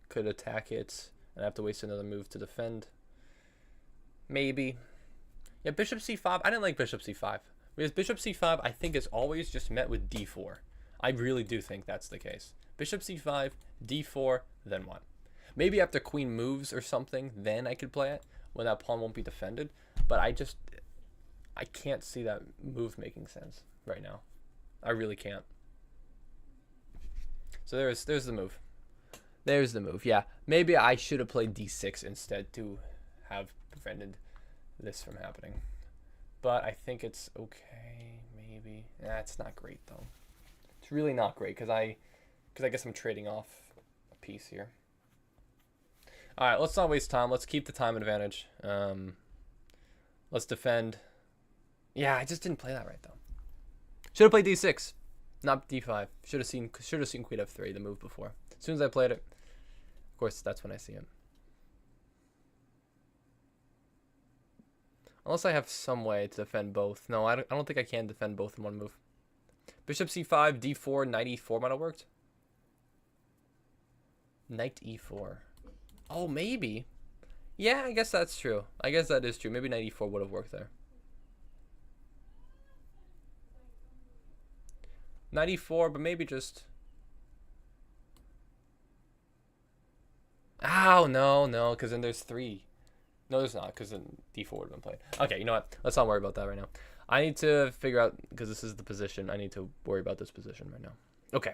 could attack it, and I have to waste another move to defend. Maybe. Yeah, bishop c5. I didn't like bishop c5 because bishop c5 I think is always just met with d4. I really do think that's the case. Bishop c5, d4, then what? Maybe after queen moves or something, then I could play it when that pawn won't be defended. But I can't see that move making sense right now. I really can't. So there's the move. There's the move. Yeah, maybe I should have played d6 instead to have prevented this from happening. But I think it's okay. Maybe. It's not great though. It's really not great because I guess I'm trading off a piece here. All right, let's not waste time. Let's keep the time advantage. Let's defend. Yeah, I just didn't play that right though. Should have played d6, not d5. Should have seen queen f3, the move before. As soon as I played it, of course, that's when I see him. Unless I have some way to defend both. No, I don't think I can defend both in one move. Bishop c5, d4, knight e4 might have worked. Knight e4. Oh, maybe. Yeah, I guess that's true. I guess that is true. Maybe knight e4 would have worked there. Knight e4, but maybe just... Oh, no, because then there's 3. No, there's not, because then d4 would have been played. Okay, you know what? Let's not worry about that right now. I need to figure out, because this is the position, I need to worry about this position right now. Okay.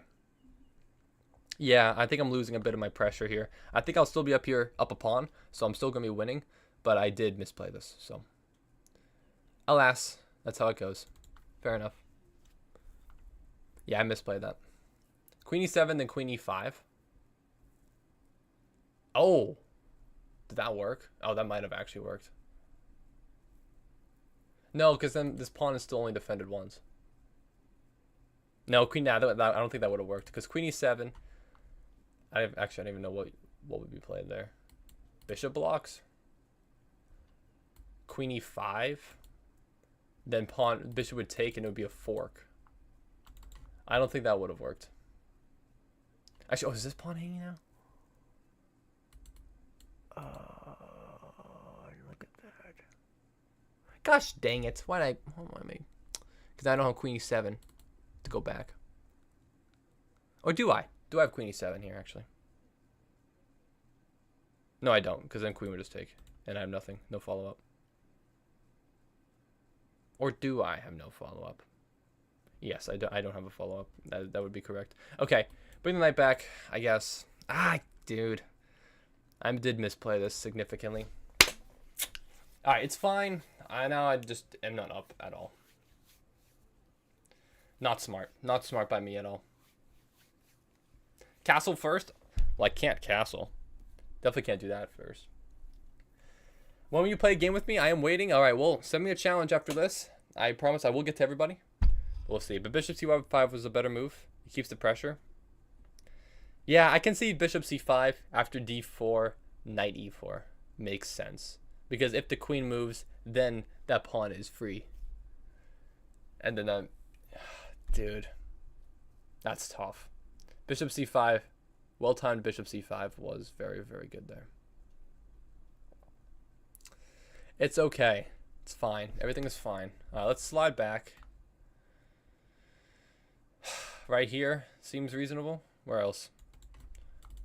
Yeah, I think I'm losing a bit of my pressure here. I think I'll still be up here, up a pawn, so I'm still going to be winning, but I did misplay this, so. Alas, that's how it goes. Fair enough. Yeah, I misplayed that. Queen e7, then queen e5. Oh! Did that work? Oh, that might have actually worked. No, because then this pawn is still only defended once. No, queen. Nah, I don't think that would have worked because queen e7. I don't even know what would be played there. Bishop blocks. Queen e5. Then bishop would take and it would be a fork. I don't think that would have worked. Actually, oh, is this pawn hanging now? Look at that. Gosh dang it. Why did I... Because I don't have queen e7 to go back. Or do I? Do I have queen e7 here, actually? No, I don't, because then queen would just take. And I have nothing. No follow-up. Or do I have no follow-up? Yes, I don't have a follow-up. That would be correct. Okay, bring the knight back, I guess. Ah, dude. I did misplay this significantly. Alright, it's fine. I just am not up at all. Not smart. Not smart by me at all. Castle first? Well, I can't castle. Definitely can't do that first. When will you play a game with me? I am waiting. Alright, well, send me a challenge after this. I promise I will get to everybody. We'll see. But bishop c5 was a better move. It keeps the pressure. Yeah, I can see bishop c5 after d4, knight e4. Makes sense. Because if the queen moves, then that pawn is free. And then dude. That's tough. Bishop c5. Well-timed bishop c5 was very, very good there. It's okay. It's fine. Everything is fine. Let's slide back. Right here seems reasonable. Where else?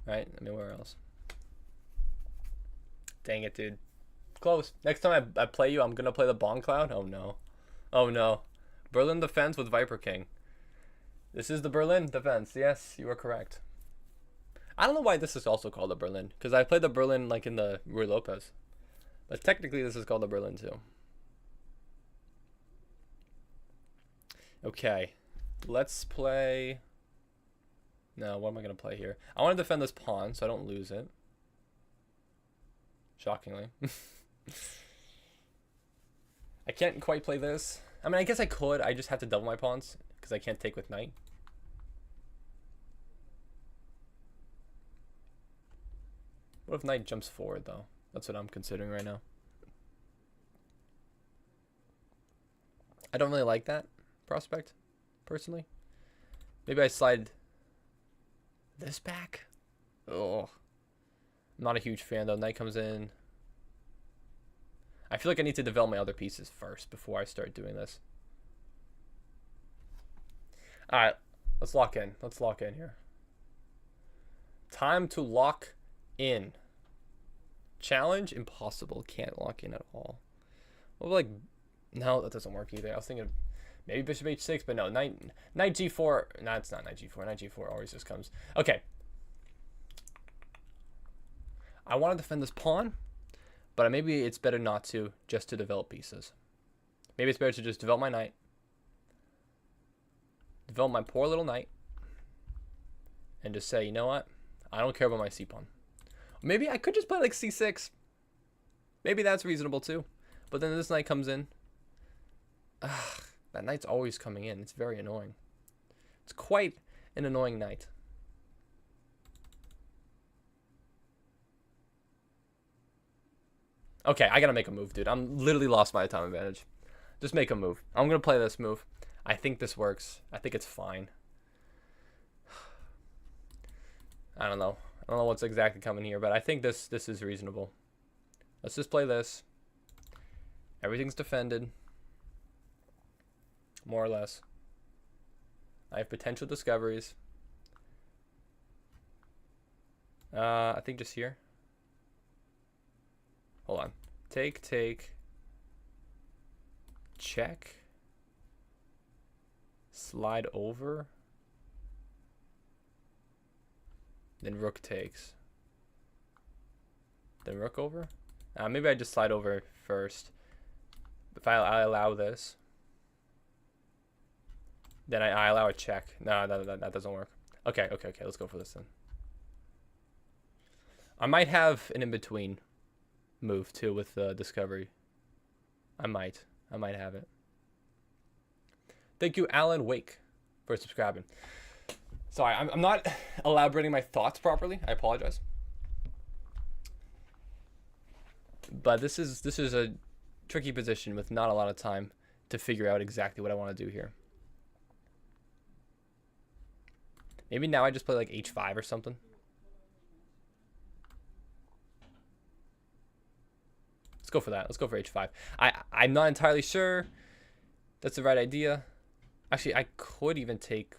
Right? I mean, where else? Dang it, dude. Close. Next time I play you, I'm going to play the bomb cloud. Oh, no. Oh, no. Berlin defense with Viper King. This is the Berlin defense. Yes, you are correct. I don't know why this is also called the Berlin, because I played the Berlin like in the Rui Lopez. But technically this is called the Berlin too. Okay. Let's play... No, what am I going to play here? I want to defend this pawn so I don't lose it. Shockingly. I can't quite play this. I mean, I guess I could. I just have to double my pawns because I can't take with knight. What if knight jumps forward, though? That's what I'm considering right now. I don't really like that prospect, personally. Maybe I slide this back. Oh, I'm not a huge fan, though. Knight comes in. I feel like I need to develop my other pieces first before I start doing this. All right, let's lock in. Let's lock in here. Time to lock in. Challenge impossible. Can't lock in at all. Well, like, no, that doesn't work either. I was thinking maybe bishop h6, but no, knight g4. No, it's not knight g4. Knight g4 always just comes. Okay. I want to defend this pawn, but maybe it's better not to, just to develop pieces. Maybe it's better to just develop my knight. Develop my poor little knight. And just say, you know what? I don't care about my c-pawn. Maybe I could just play like c6. Maybe that's reasonable too. But then this knight comes in. Ugh, that knight's always coming in. It's very annoying. It's quite an annoying knight. Okay, I gotta make a move, dude. I'm literally lost my time advantage. Just make a move. I'm gonna play this move. I think this works. I think it's fine. I don't know. I don't know what's exactly coming here, but I think this is reasonable. Let's just play this. Everything's defended. More or less. I have potential discoveries. I think just here. Hold on. Take. Check. Slide over. Then rook takes. Then rook over. Maybe I just slide over first. If I allow this, then I allow a check. No, that doesn't work. Okay. Let's go for this then. I might have an in-between move too with discovery. I might have it. Thank you, Alan Wake, for subscribing. Sorry, I'm not elaborating my thoughts properly. I apologize. But this is a tricky position with not a lot of time to figure out exactly what I want to do here. Maybe now I just play like h5 or something. Let's go for that. Let's go for h5. I'm not entirely sure that's the right idea. Actually, I could even take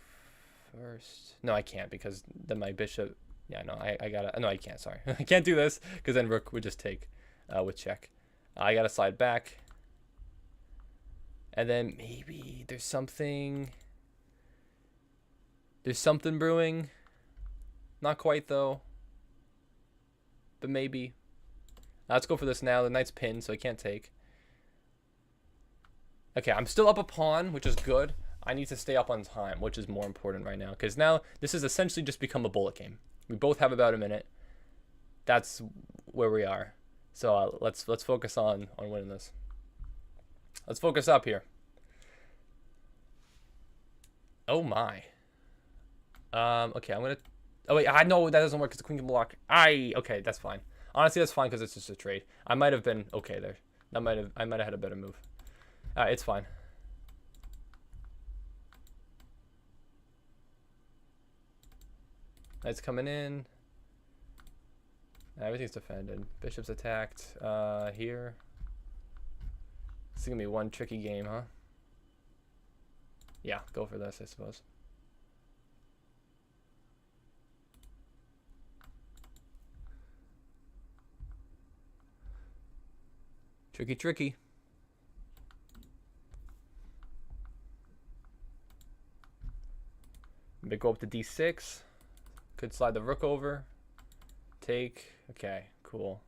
first. No, I can't because then my bishop. Yeah, no, I gotta. No, I can't. Sorry, I can't do this because then rook would just take with check. I gotta slide back, and then maybe there's something. There's something brewing. Not quite though, but maybe. Let's go for this now. The knight's pinned, so I can't take. Okay, I'm still up a pawn, which is good. I need to stay up on time, which is more important right now. Because now this has essentially just become a bullet game. We both have about a minute. That's where we are. So let's focus on winning this. Let's focus up here. Oh my. Okay, I'm gonna. Oh wait, I know that doesn't work because the queen can block. Okay, that's fine. Honestly, that's fine because it's just a trade. I might have been okay there. I might have had a better move. It's fine. Knight's coming in. Everything's defended. Bishop's attacked. Here. This is gonna be one tricky game, huh? Yeah, go for this, I suppose. Tricky. go up to d6. Could slide the rook over. Take. Okay, cool.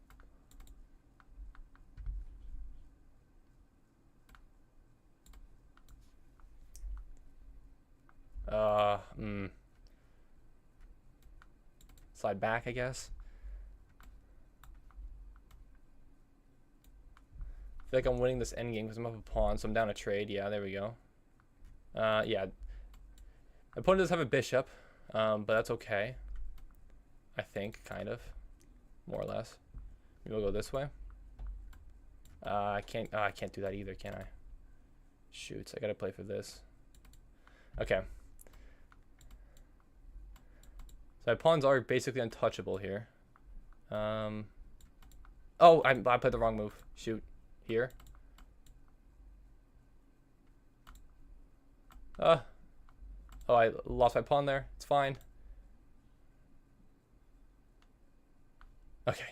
Slide back, I guess. I feel like I'm winning this endgame because I'm up a pawn, so I'm down a trade. Yeah, there we go. Yeah. My opponent does have a bishop, but that's okay. I think, kind of. More or less. Maybe we'll go this way. I can't do that either, can I? Shoot, I gotta play for this. Okay. So my pawns are basically untouchable here. Oh, I played the wrong move. Shoot. Here. Oh, I lost my pawn there. It's fine. Okay.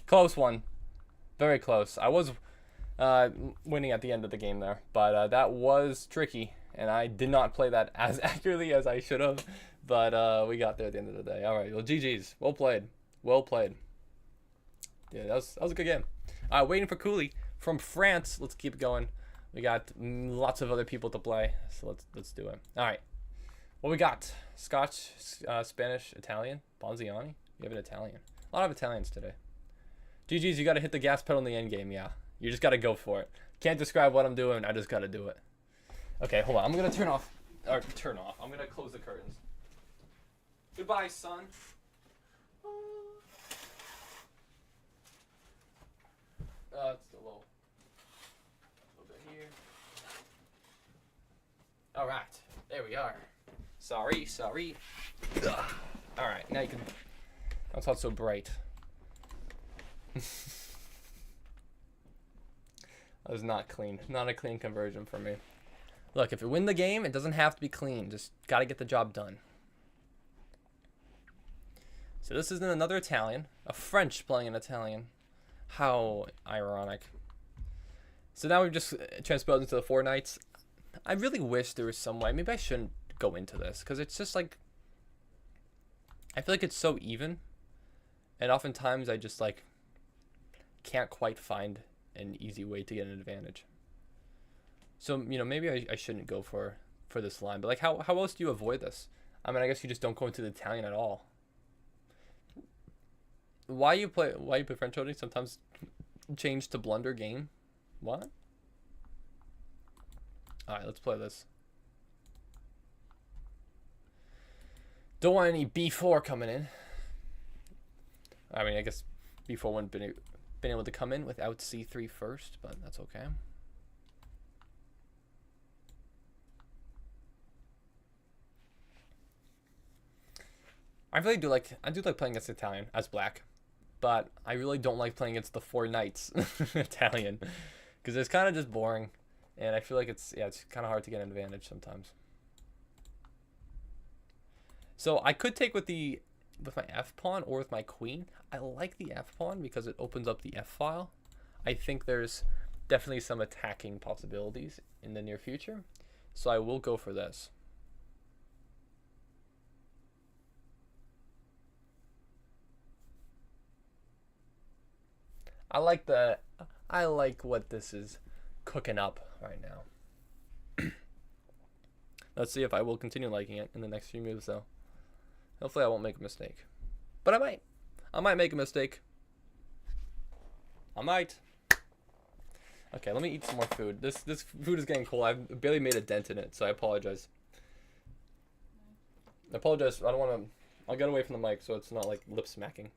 Close one. Very close. I was winning at the end of the game there, but that was tricky, and I did not play that as accurately as I should have, but we got there at the end of the day. All right, well, GG's. Well played. Well played. Yeah, that was a good game. Waiting for Cooley from France. Let's keep it going. We got lots of other people to play, so let's do it. All right. What we got? Scotch, Spanish, Italian, Bonziani. We have an Italian. A lot of Italians today. GG's, you got to hit the gas pedal in the end game. Yeah, you just got to go for it. Can't describe what I'm doing. I just got to do it. Okay, hold on. I'm going to turn off. I'm going to close the curtains. Goodbye, son. It's a little bit here. All right, there we are. Sorry. Ugh. All right, now you can. That's not so bright. That was not clean. Not a clean conversion for me. Look, if you win the game, it doesn't have to be clean. Just got to get the job done. So this isn't another Italian. A French playing an Italian. How ironic. So now we've just transposed into the four knights. I really wish there was some way. Maybe I shouldn't go into this because it's just like, I feel like it's so even, and oftentimes I just like can't quite find an easy way to get an advantage. So maybe I shouldn't go for this line. But like, how else do you avoid this? I mean, I guess you just don't go into the Italian at all. Why you play French coding? Sometimes change to Blunder game. What? All right, let's play this. Don't want any b4 coming in. I mean, I guess b4 wouldn't been able to come in without c3 first, but that's okay. I do like playing against Italian as black, but I really don't like playing against the four knights Italian because it's kind of just boring, and I feel like it's kind of hard to get an advantage sometimes. So I could take with my f pawn or with my queen. I like the f pawn because it opens up the f file. I think there's definitely some attacking possibilities in the near future, so I will go for this. I like what this is cooking up right now. Let's see if I will continue liking it in the next few moves, though. Hopefully I won't make a mistake. But I might. I might make a mistake. I might. Okay, let me eat some more food. This food is getting cold. I've barely made a dent in it, so I apologize. I apologize. I don't want to... I'll get away from the mic so it's not like lip smacking.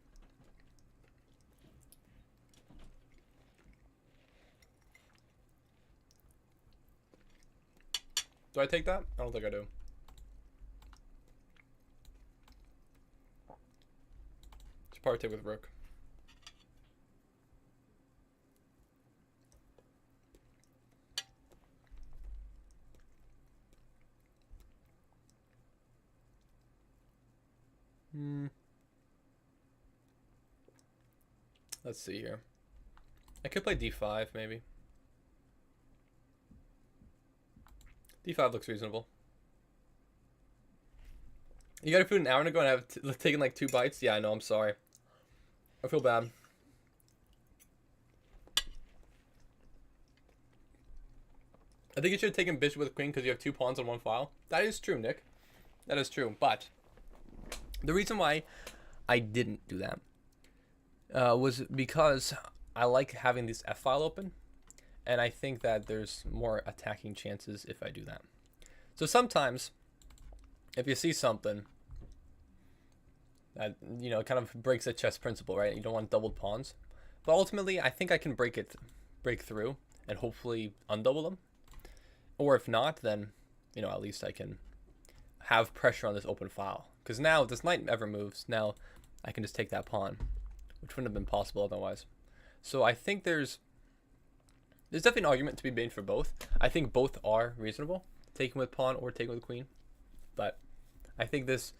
Do I take that? I don't think I do. Just partake with rook. Let's see here. I could play d5 maybe. D5 looks reasonable. You got food an hour ago and I've taken like 2 bites? Yeah, I know, I'm sorry. I feel bad. I think you should have taken bishop with queen because you have 2 pawns on 1 file. That is true, Nick. That is true. But the reason why I didn't do that was because I like having this F file open. And I think that there's more attacking chances if I do that. So sometimes, if you see something that, you know, kind of breaks the chess principle, right? You don't want doubled pawns. But ultimately, I think I can break through and hopefully undouble them. Or if not, then, you know, at least I can have pressure on this open file. Because now, if this knight ever moves, now I can just take that pawn, which wouldn't have been possible otherwise. So I think there's definitely an argument to be made for both. I think both are reasonable, taking with pawn or taking with queen. But I think this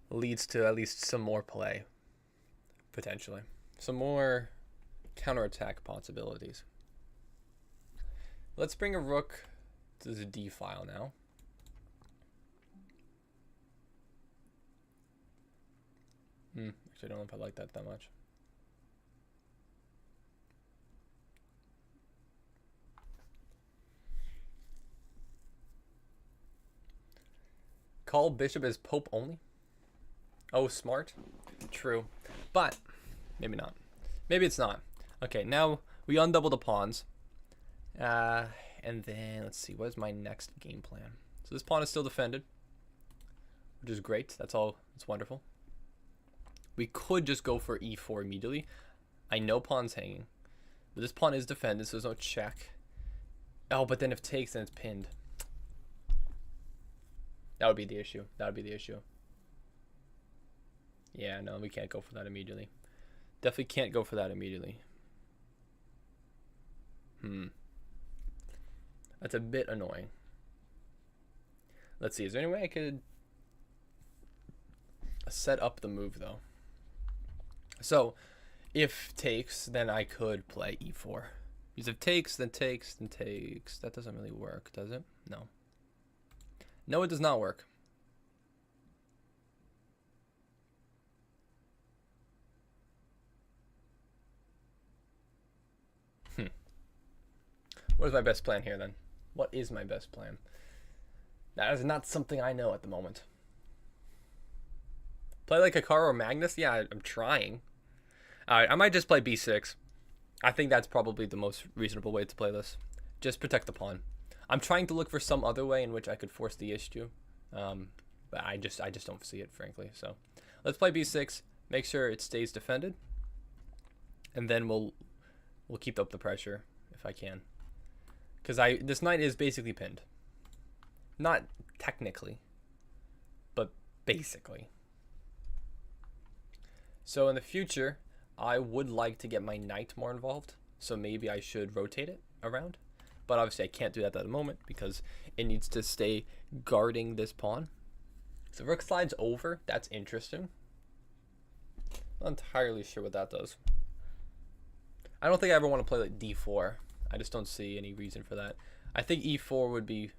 leads to at least some more play, potentially. Some more counterattack possibilities. Let's bring a rook to the D file now. Actually, I don't know if I like that much. Call bishop as pope only? Oh, smart. True. But maybe not. Maybe it's not. Okay, now we undouble the pawns. And then let's see, what is my next game plan? So this pawn is still defended, which is great. That's all. It's wonderful. We could just go for e4 immediately. I know pawn's hanging, but this pawn is defended, so there's no check. Oh, but then if takes, then it's pinned. That would be the issue. That would be the issue. Yeah, no, we can't go for that immediately. Definitely can't go for that immediately. That's a bit annoying. Let's see. Is there any way I could set up the move, though? So, if takes, then I could play e4. Because if takes, then takes, then takes. That doesn't really work, does it? No. No, it does not work. What is my best plan here, then? What is my best plan? That is not something I know at the moment. Play like a Hikaru or Magnus? Yeah, I'm trying. Alright, I might just play b6. I think that's probably the most reasonable way to play this. Just protect the pawn. I'm trying to look for some other way in which I could force the issue. But I just don't see it, frankly. So let's play b6. Make sure it stays defended. And then we'll keep up the pressure if I can. Because this knight is basically pinned. Not technically, but basically. So in the future, I would like to get my knight more involved. So maybe I should rotate it around. But obviously I can't do that at the moment because it needs to stay guarding this pawn. So rook slides over. That's interesting. Not entirely sure what that does. I don't think I ever want to play like d4. I just don't see any reason for that. I think e4 would be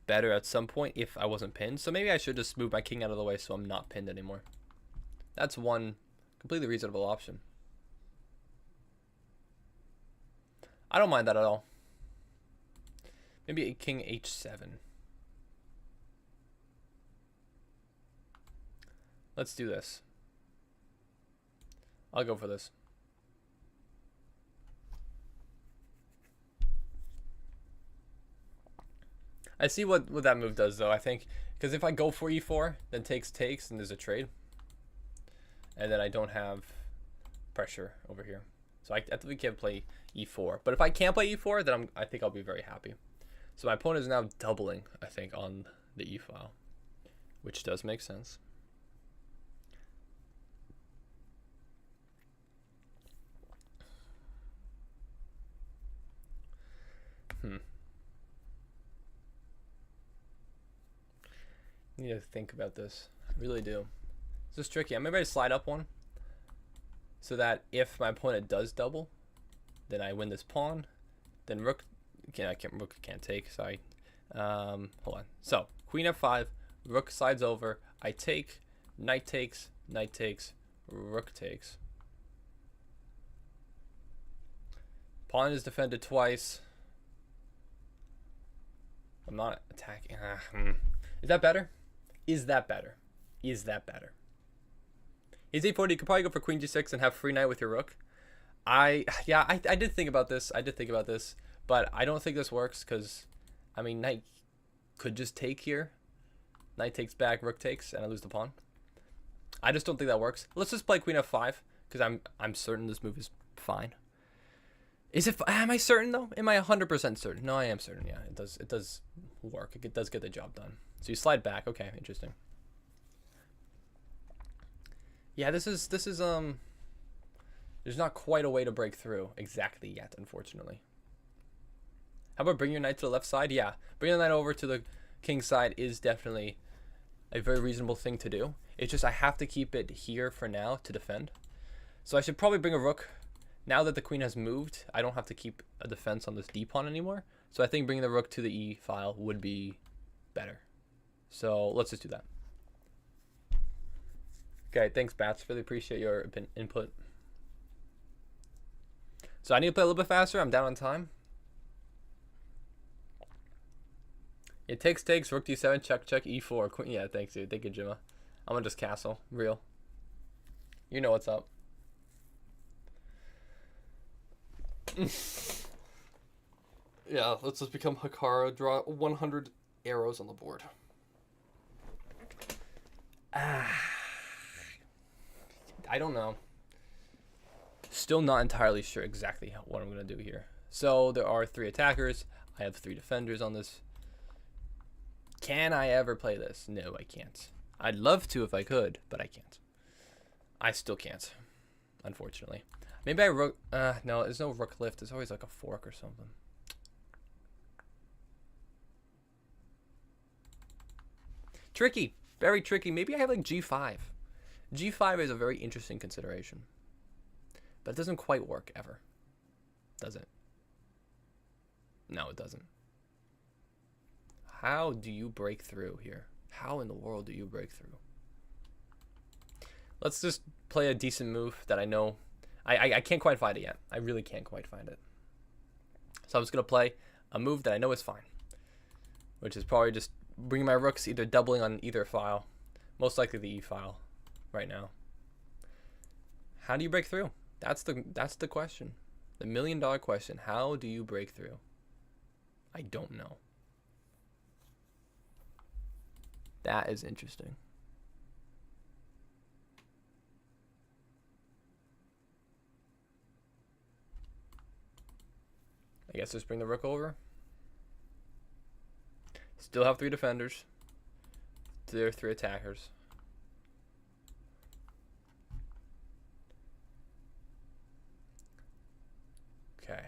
better at some point if I wasn't pinned. So maybe I should just move my king out of the way so I'm not pinned anymore. That's one completely reasonable option. I don't mind that at all. Maybe a king h7. Let's do this. I'll go for this. I see what that move does, though, I think. Because if I go for e4, then takes, and there's a trade. And then I don't have pressure over here. So I think we can't play e4. But if I can't play e4, then I think I'll be very happy. So my opponent is now doubling, I think, on the e file. Which does make sense. I need to think about this. I really do. This is tricky. I'm maybe I slide up one so that if my opponent does double, then I win this pawn. Then rook can't take. Sorry. Hold on. So queen f5, rook slides over. I take, knight takes, rook takes. Pawn is defended twice. I'm not attacking. Is that better? Is that better? Is that better? Is a40, you could probably go for queen g6 and have free knight with your rook. I did think about this. But I don't think this works because, I mean, knight could just take here. Knight takes back, rook takes, and I lose the pawn. I just don't think that works. Let's just play queen f5 because I'm certain this move is fine. Is it? Am I certain though? Am I 100% certain? No, I am certain. Yeah, it does work. It does get the job done. So you slide back. Okay, interesting. Yeah, this is there's not quite a way to break through exactly yet, unfortunately. How about bring your knight to the left side? Yeah, bringing the knight over to the king side is definitely a very reasonable thing to do. It's just I have to keep it here for now to defend. So I should probably bring a rook. Now that the queen has moved, I don't have to keep a defense on this d pawn anymore. So I think bringing the rook to the e file would be better. So let's just do that. Okay, thanks, Bats. Really appreciate your input. So I need to play a little bit faster. I'm down on time. It takes, rook d7, check, e4. Queen. Yeah, thanks, dude. Thank you, Jimma. I'm gonna just castle. Real. You know what's up. Yeah, let's just become Hikaru. Draw 100 arrows on the board. I don't know. Still not entirely sure exactly what I'm going to do here. So there are 3 attackers. I have 3 defenders on this. Can I ever play this? No, I can't. I'd love to if I could, but I can't. I still can't, unfortunately. Maybe I rook. No, there's no rook lift. There's always like a fork or something. Tricky. Very tricky. Maybe I have like g5. g5 is a very interesting consideration. But it doesn't quite work ever. Does it? No, it doesn't. How do you break through here? How in the world do you break through? Let's just play a decent move that I know. I can't quite find it yet. I really can't quite find it. So I'm just going to play a move that I know is fine. Which is probably just bringing my rooks, either doubling on either file. Most likely the e file right now. How do you break through? That's the question. The $1 million question. How do you break through? I don't know. That is interesting. I guess just bring the rook over. Still have 3 defenders. There are 3 attackers. Okay.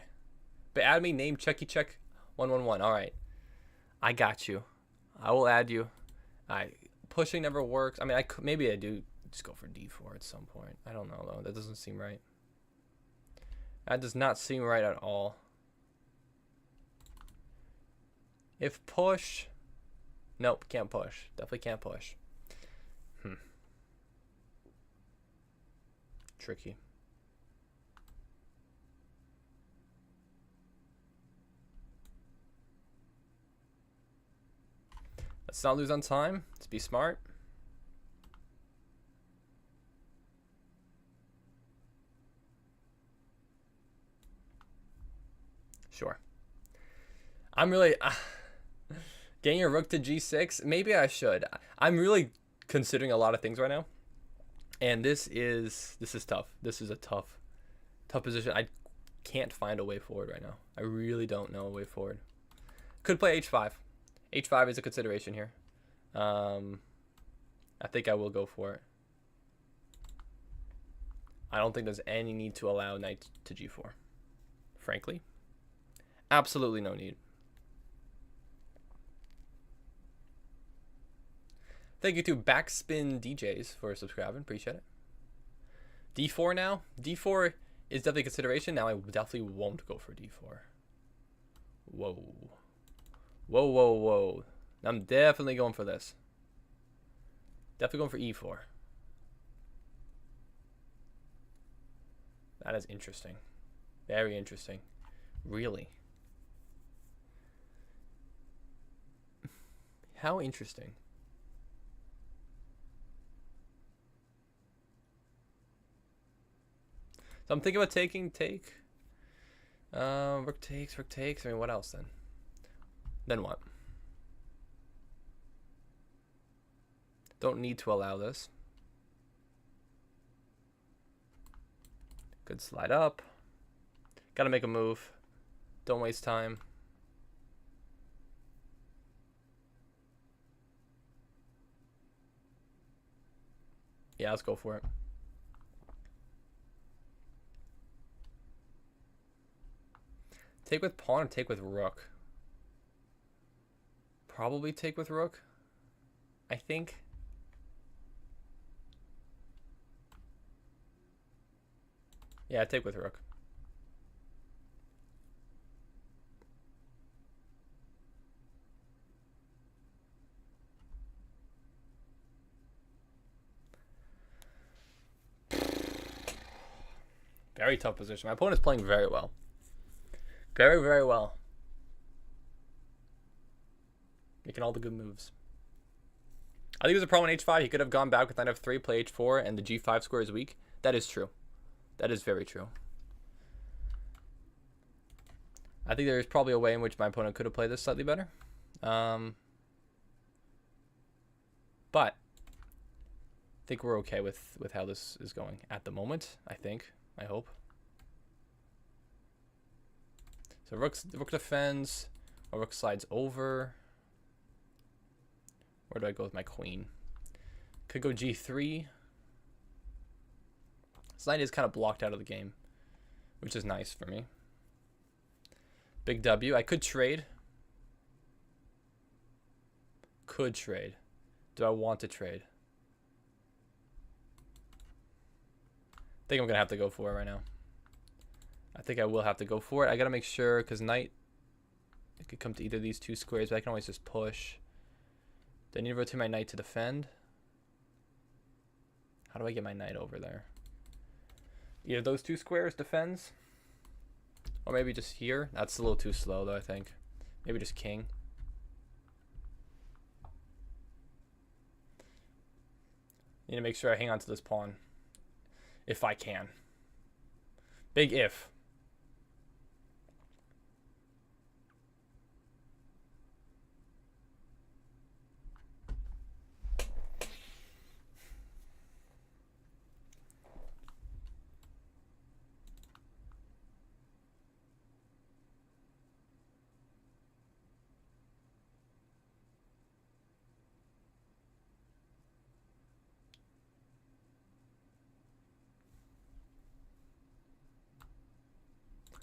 But add me, name Checky Check 111. All right. I got you. I will add you. Pushing never works. I mean, maybe I do just go for d4 at some point. I don't know though. That doesn't seem right. That does not seem right at all. If push, nope, can't push. Definitely can't push. Tricky. Let's not lose on time. Let's be smart. Sure. I'm really getting your rook to g6. Maybe I should. I'm really considering a lot of things right now, and this is tough. This is a tough position. I can't find a way forward right now. I really don't know a way forward. Could play h5. H5 is a consideration here. I think I will go for it. I don't think there's any need to allow knight to g4. Frankly. Absolutely no need. Thank you to Backspin DJs for subscribing. Appreciate it. d4 now. d4 is definitely a consideration. Now I definitely won't go for d4. Whoa. Whoa, whoa, whoa. I'm definitely going for this. Definitely going for e4. That is interesting. Very interesting. Really. How interesting. So I'm thinking about taking take. Rook takes, rook takes. I mean, what else then? Then what? Don't need to allow this. Good slide up. Gotta make a move. Don't waste time. Yeah, let's go for it. Take with pawn or take with rook? Probably take with rook, I think. Yeah, take with rook. Very tough position. My opponent's playing very well. Very, very well. Making all the good moves. I think there's a problem on h5. He could have gone back with knight f3, play h4, and the g5 square is weak. That is true. That is very true. I think there is probably a way in which my opponent could have played this slightly better. But I think we're okay with how this is going at the moment, I think. I hope. So rook defends, or rook slides over. Where do I go with my queen? Could go g3. This knight is kind of blocked out of the game, which is nice for me. Big W. I could trade. Could trade. Do I want to trade? I think I'm going to have to go for it right now. I think I will have to go for it. I got to make sure, because knight, it could come to either of these two squares, but I can always just push. Do I need to rotate my knight to defend? How do I get my knight over there? Either those two squares defends, or maybe just here. That's a little too slow, though, I think. Maybe just king. Need to make sure I hang on to this pawn. If I can. Big if.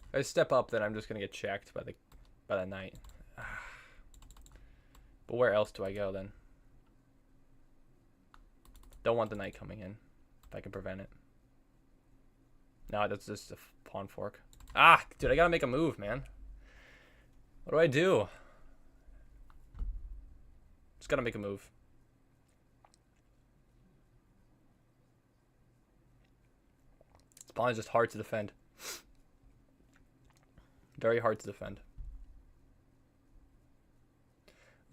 If I step up, then I'm just gonna get checked by the knight. But where else do I go then? Don't want the knight coming in if I can prevent it. No, that's just a pawn fork. Ah, dude, I gotta make a move, man. What do I do? Just gotta make a move. This pawn is just hard to defend. Very hard to defend.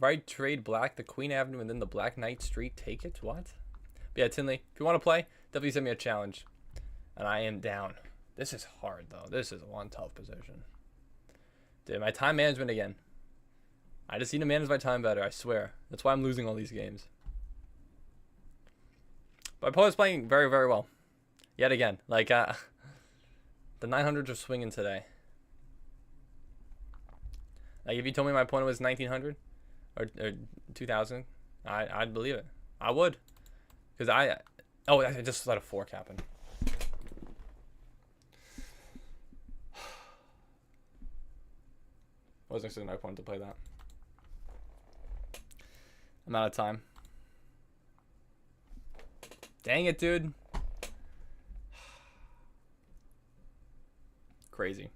Right, trade black, the Queen Avenue, and then the Black Knight Street. Take it? What? But yeah, Tinley, if you want to play, definitely send me a challenge. And I am down. This is hard, though. This is one tough position. Dude, my time management again. I just need to manage my time better, I swear. That's why I'm losing all these games. But my opponent's playing very, very well. Yet again. Like, the 900s are swinging today. Like, if you told me my opponent was 1900 or 2000, I'd believe it. I would. Because I just let a fork happen. I wasn't expecting my opponent to play that. I'm out of time. Dang it, dude. Crazy.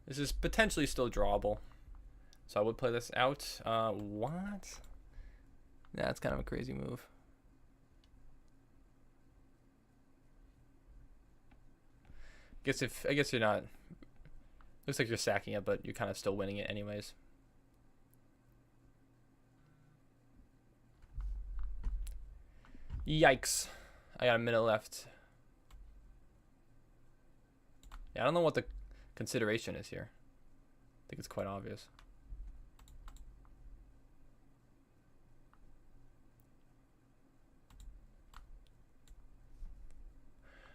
This is potentially still drawable. So I would play this out. What? That's kind of a crazy move. I guess you're not. Looks like you're sacking it, but you're kind of still winning it anyways. Yikes. I got a minute left. Yeah, I don't know what the consideration is here. I think it's quite obvious.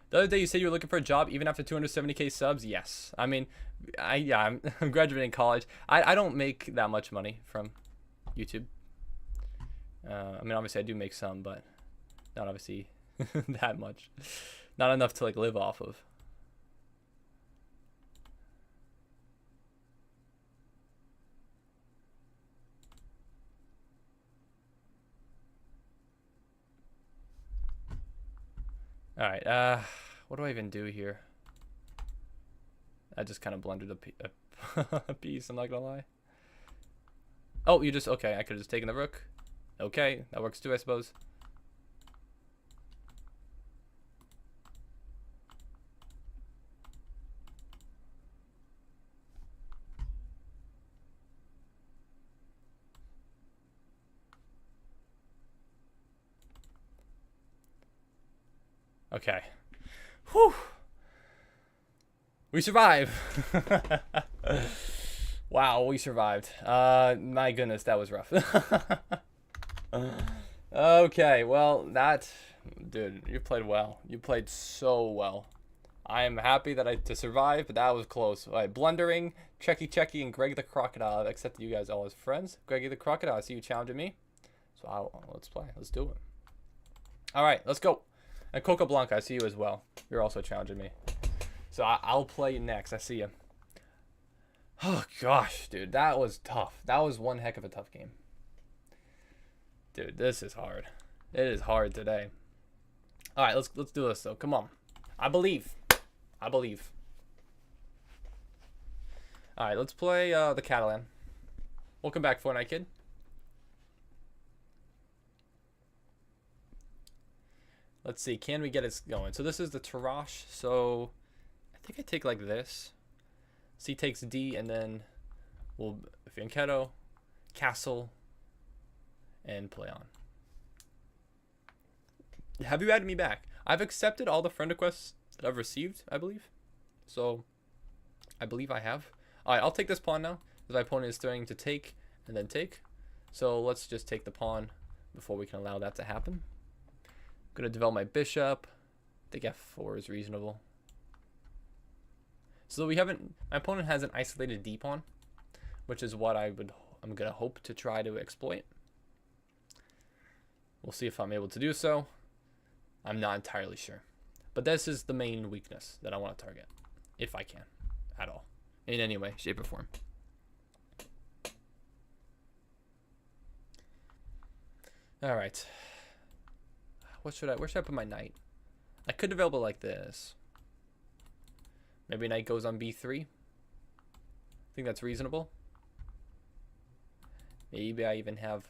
The other day you said you were looking for a job even after 270K subs. Yes. I mean, I'm graduating college. I don't make that much money from YouTube. I mean, obviously I do make some, but not obviously that much. Not enough to like live off of. All right. What do I even do here? I just kind of blundered a piece. I'm not gonna lie. Oh, you just okay. I could have just taken the rook. Okay, that works too, I suppose. Okay. Whew. We survived. Wow, we survived. My goodness, that was rough. Okay, well, dude, you played well. You played so well. I am happy that to survive, but that was close. All right, Blundering, Checky, and Greg the Crocodile. I've accepted you guys all as friends. Greggy the Crocodile, I see you challenging me. So let's play. Let's do it. All right, let's go. And Coca Blanca, I see you as well. You're also challenging me. So I'll play next. I see you. Oh, gosh, dude. That was tough. That was one heck of a tough game. Dude, this is hard. It is hard today. All right, let's do this, though. Come on. I believe. I believe. All right, let's play the Catalan. Welcome back, Fortnite Kid. Let's see, can we get it going? So this is the Tarrasch. So I think I take like this. C takes D, and then we'll Fianchetto, Castle, and play on. Have you added me back? I've accepted all the friend requests that I've received, I believe. So I believe I have. All right, I'll take this pawn now, because my opponent is starting to take and then take. So let's just take the pawn before we can allow that to happen. I'm going to develop my bishop. I think f4 is reasonable. So my opponent has an isolated d pawn, which is what I'm going to hope to try to exploit. We'll see if I'm able to do so. I'm not entirely sure. But this is the main weakness that I want to target, if I can, at all, in any way, shape, or form. All right. Where should I put my knight? I could develop it like this. Maybe knight goes on b3. I think that's reasonable. Maybe I even have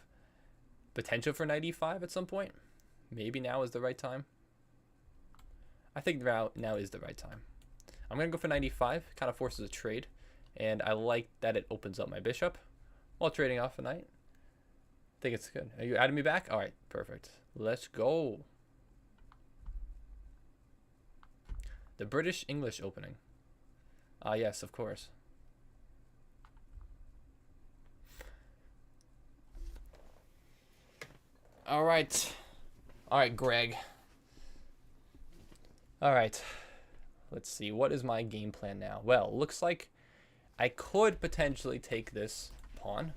potential for knight e5 at some point. Maybe now is the right time. I think now is the right time. I'm going to go for knight e5. Kind of forces a trade. And I like that it opens up my bishop while trading off a knight. I think it's good. Are you adding me back? All right, perfect. Let's go. The British English opening. Yes, of course. All right. All right, Greg. All right. Let's see. What is my game plan now? Well, looks like I could potentially take this pawn,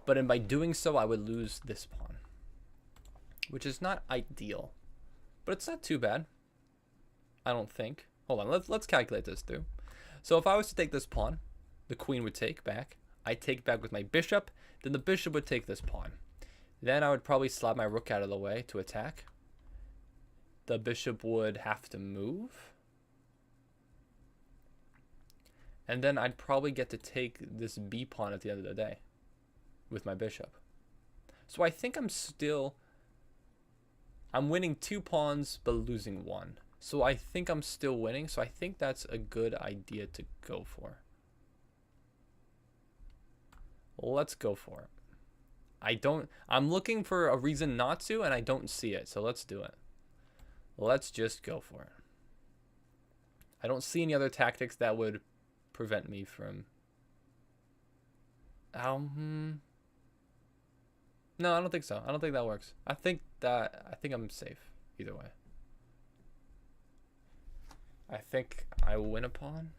but by doing so, I would lose this pawn, which is not ideal, but it's not too bad. I don't think. Hold on. Let's calculate this through. So if I was to take this pawn, the queen would take back. I take back with my bishop. Then the bishop would take this pawn. Then I would probably slap my rook out of the way to attack. The bishop would have to move. And then I'd probably get to take this B pawn at the end of the day with my bishop. So I think I'm winning 2 pawns but losing 1. So I think I'm still winning. So I think that's a good idea to go for. Let's go for it. I'm looking for a reason not to, and I don't see it. So let's do it. Let's just go for it. I don't see any other tactics that would prevent me from... No, I don't think so. I don't think that works. I think I'm safe either way. I think I win a pawn.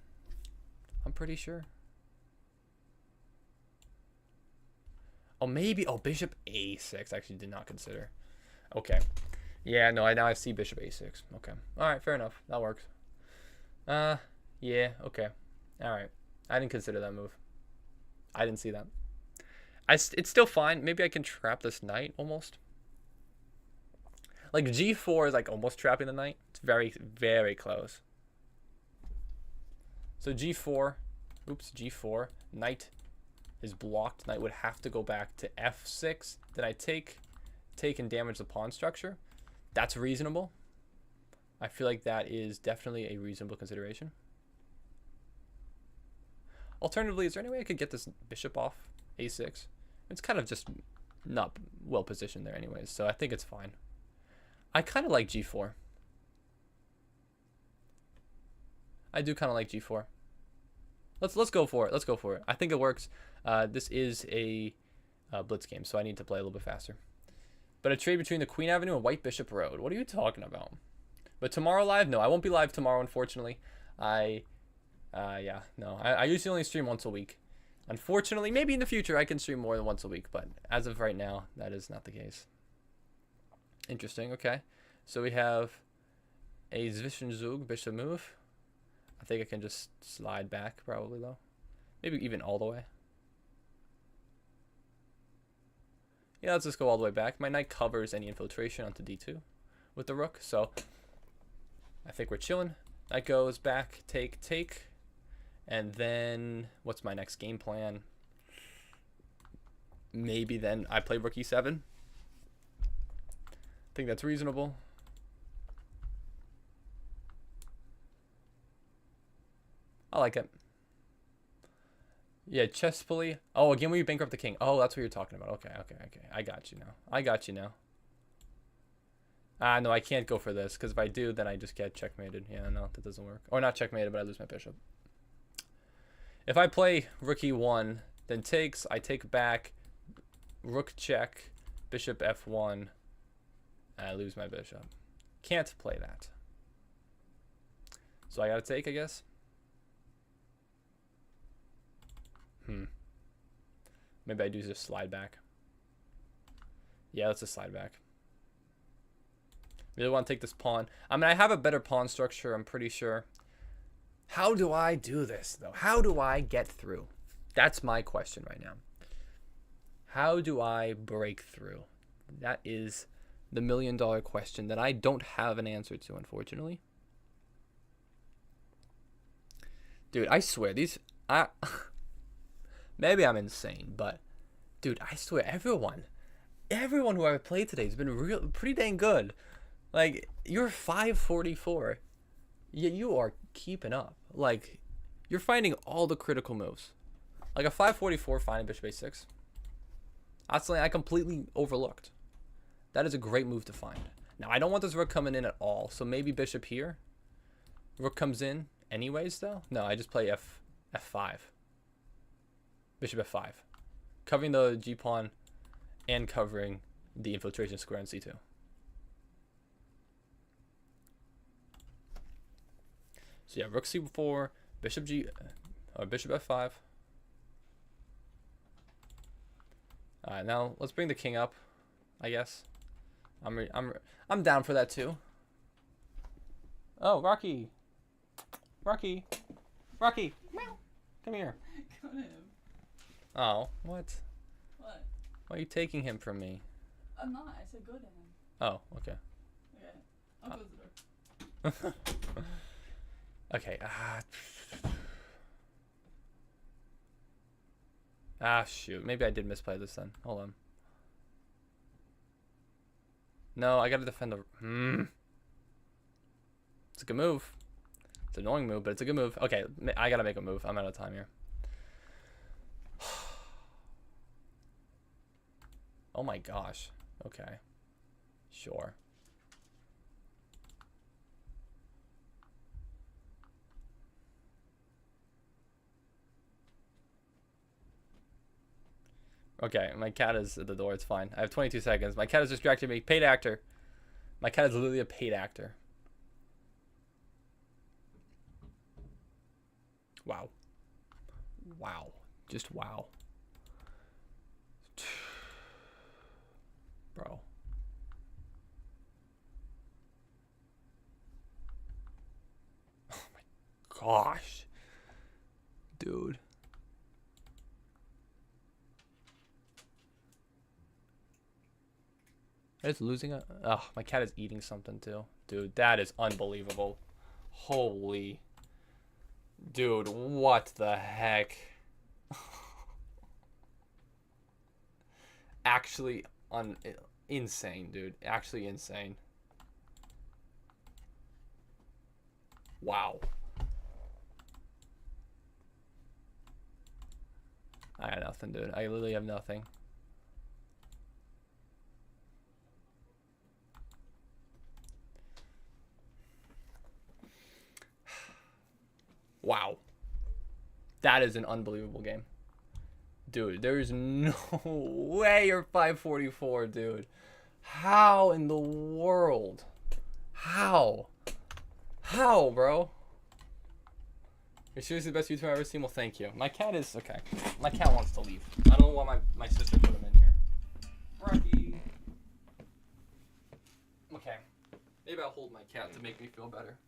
I'm pretty sure. Oh, maybe. Oh, bishop a6. I actually did not consider. Okay. Yeah, no, now I see bishop a6. Okay. All right, fair enough. That works. Yeah, okay. All right. I didn't consider that move. I didn't see that. It's still fine. Maybe I can trap this knight almost. Like g4 is like almost trapping the knight. It's very, very close. So g4. Oops, g4. Knight is blocked. Knight would have to go back to f6. Then I take and damage the pawn structure. That's reasonable. I feel like that is definitely a reasonable consideration. Alternatively, is there any way I could get this bishop off a6? It's kind of just not well positioned there anyways, so I think it's fine. I kind of like g4. I do kind of like g4. Let's go for it. Let's go for it. I think it works. This is a blitz game, so I need to play a little bit faster. But a trade between the Queen Avenue and White Bishop Road. What are you talking about? But tomorrow live? No, I won't be live tomorrow, unfortunately. Yeah, no. I usually only stream once a week. Unfortunately, maybe in the future I can stream more than once a week, but as of right now, that is not the case. Interesting, okay. So we have a Zwischenzug bishop move. I think I can just slide back probably though. Maybe even all the way. Yeah, let's just go all the way back. My knight covers any infiltration onto d2 with the rook, so I think we're chilling. Knight goes back, take. And then, what's my next game plan? Maybe then I play rook e7. I think that's reasonable. I like it. Yeah, chess pulley. Oh, again, we bankrupt the king. Oh, that's what you're talking about. Okay. I got you now. No, I can't go for this, because if I do, then I just get checkmated. Yeah, no, that doesn't work. Or not checkmated, but I lose my bishop. If I play rook e1, then takes, I take back, rook check, bishop f1, and I lose my bishop. Can't play that. So I gotta take, I guess. Maybe I do just slide back. Yeah, let's just slide back. Really want to take this pawn. I mean, I have a better pawn structure, I'm pretty sure. How do I do this, though? How do I get through? That's my question right now. How do I break through? That is the million-dollar question that I don't have an answer to, unfortunately. Dude, I swear, maybe I'm insane, but dude, I swear, everyone who I've played today has been pretty dang good. Like, you're 544. Yeah, you are keeping up. Like, you're finding all the critical moves. Like a 544 finding bishop a6. That's something I completely overlooked. That is a great move to find. Now, I don't want this rook coming in at all, so maybe bishop here. Rook comes in anyways, though. No, I just play f5. Bishop f5. Covering the g-pawn and covering the infiltration square on c2. So yeah, rook c4, bishop bishop f5. All right, now let's bring the king up, I guess. I'm down for that too. Oh, Rocky, meow, come here. Go to him. Oh, what? What? Why are you taking him from me? I'm not. I said go to him. Oh, okay. Okay. I'll close the door. Okay. Ah, shoot. Maybe I did misplay this then. Hold on. No, I gotta defend the... It's a good move. It's an annoying move, but it's a good move. Okay, I gotta make a move. I'm out of time here. Oh my gosh. Okay. Sure. Okay, my cat is at the door. It's fine. I have 22 seconds. My cat is distracting me. Paid actor. My cat is literally a paid actor. Wow. Wow. Just wow. Bro. Oh my gosh. Dude. It's losing a... Oh, my cat is eating something too. Dude, that is unbelievable. Holy... Dude, what the heck? Actually insane, dude. Actually insane. Wow. I got nothing, dude. I literally have nothing. Wow. That is an unbelievable game. Dude, there's no way you're 544, dude. How in the world? How? How, bro? You're seriously the best YouTuber I've ever seen? Well, thank you. My cat is... Okay. My cat wants to leave. I don't know why my sister put him in here. Rocky. Okay. Maybe I'll hold my cat to make me feel better.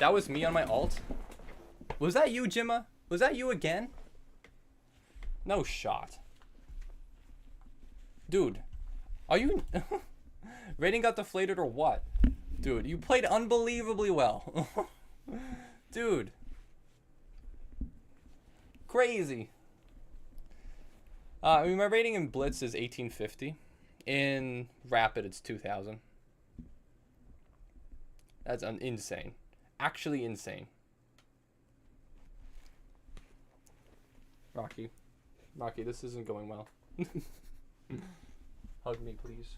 That was me on my alt. Was that you, Jimma? Was that you again? No shot. Dude, are you... Rating got deflated or what? Dude, you played unbelievably well. Dude. Crazy. I mean, my rating in Blitz is 1850. In Rapid, it's 2000. That's insane. Actually insane. Rocky, this isn't going well. Hug me, please.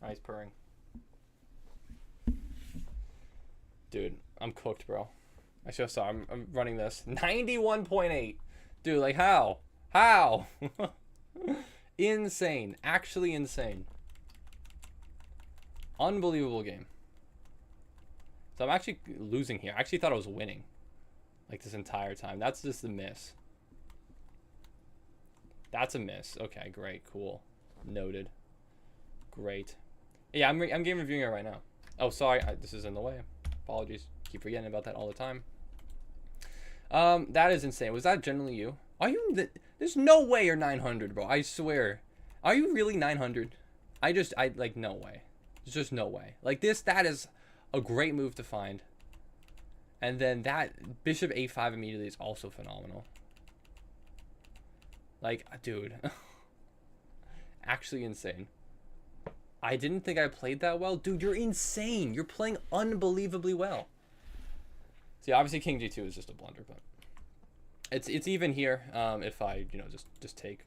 He's purring. Dude, I'm cooked, bro. I just saw I'm running this. 91.8. Dude, like how? How? Insane. Actually insane. Unbelievable game. So I'm actually losing here. I actually thought I was winning. Like this entire time. That's just a miss. That's a miss. Okay, great. Cool. Noted. Great. Yeah, I'm game reviewing it right now. Oh, sorry. This is in the way. Apologies. Keep forgetting about that all the time. That is insane. Was that generally you? Are you... There's no way you're 900, bro. I swear. Are you really 900? Like, no way. There's just no way. Like, that is a great move to find. And then that Bishop A5 immediately is also phenomenal. Like, dude. Actually insane. I didn't think I played that well. Dude, you're insane. You're playing unbelievably well. See, obviously King G2 is just a blunder, but it's even here if I, just take.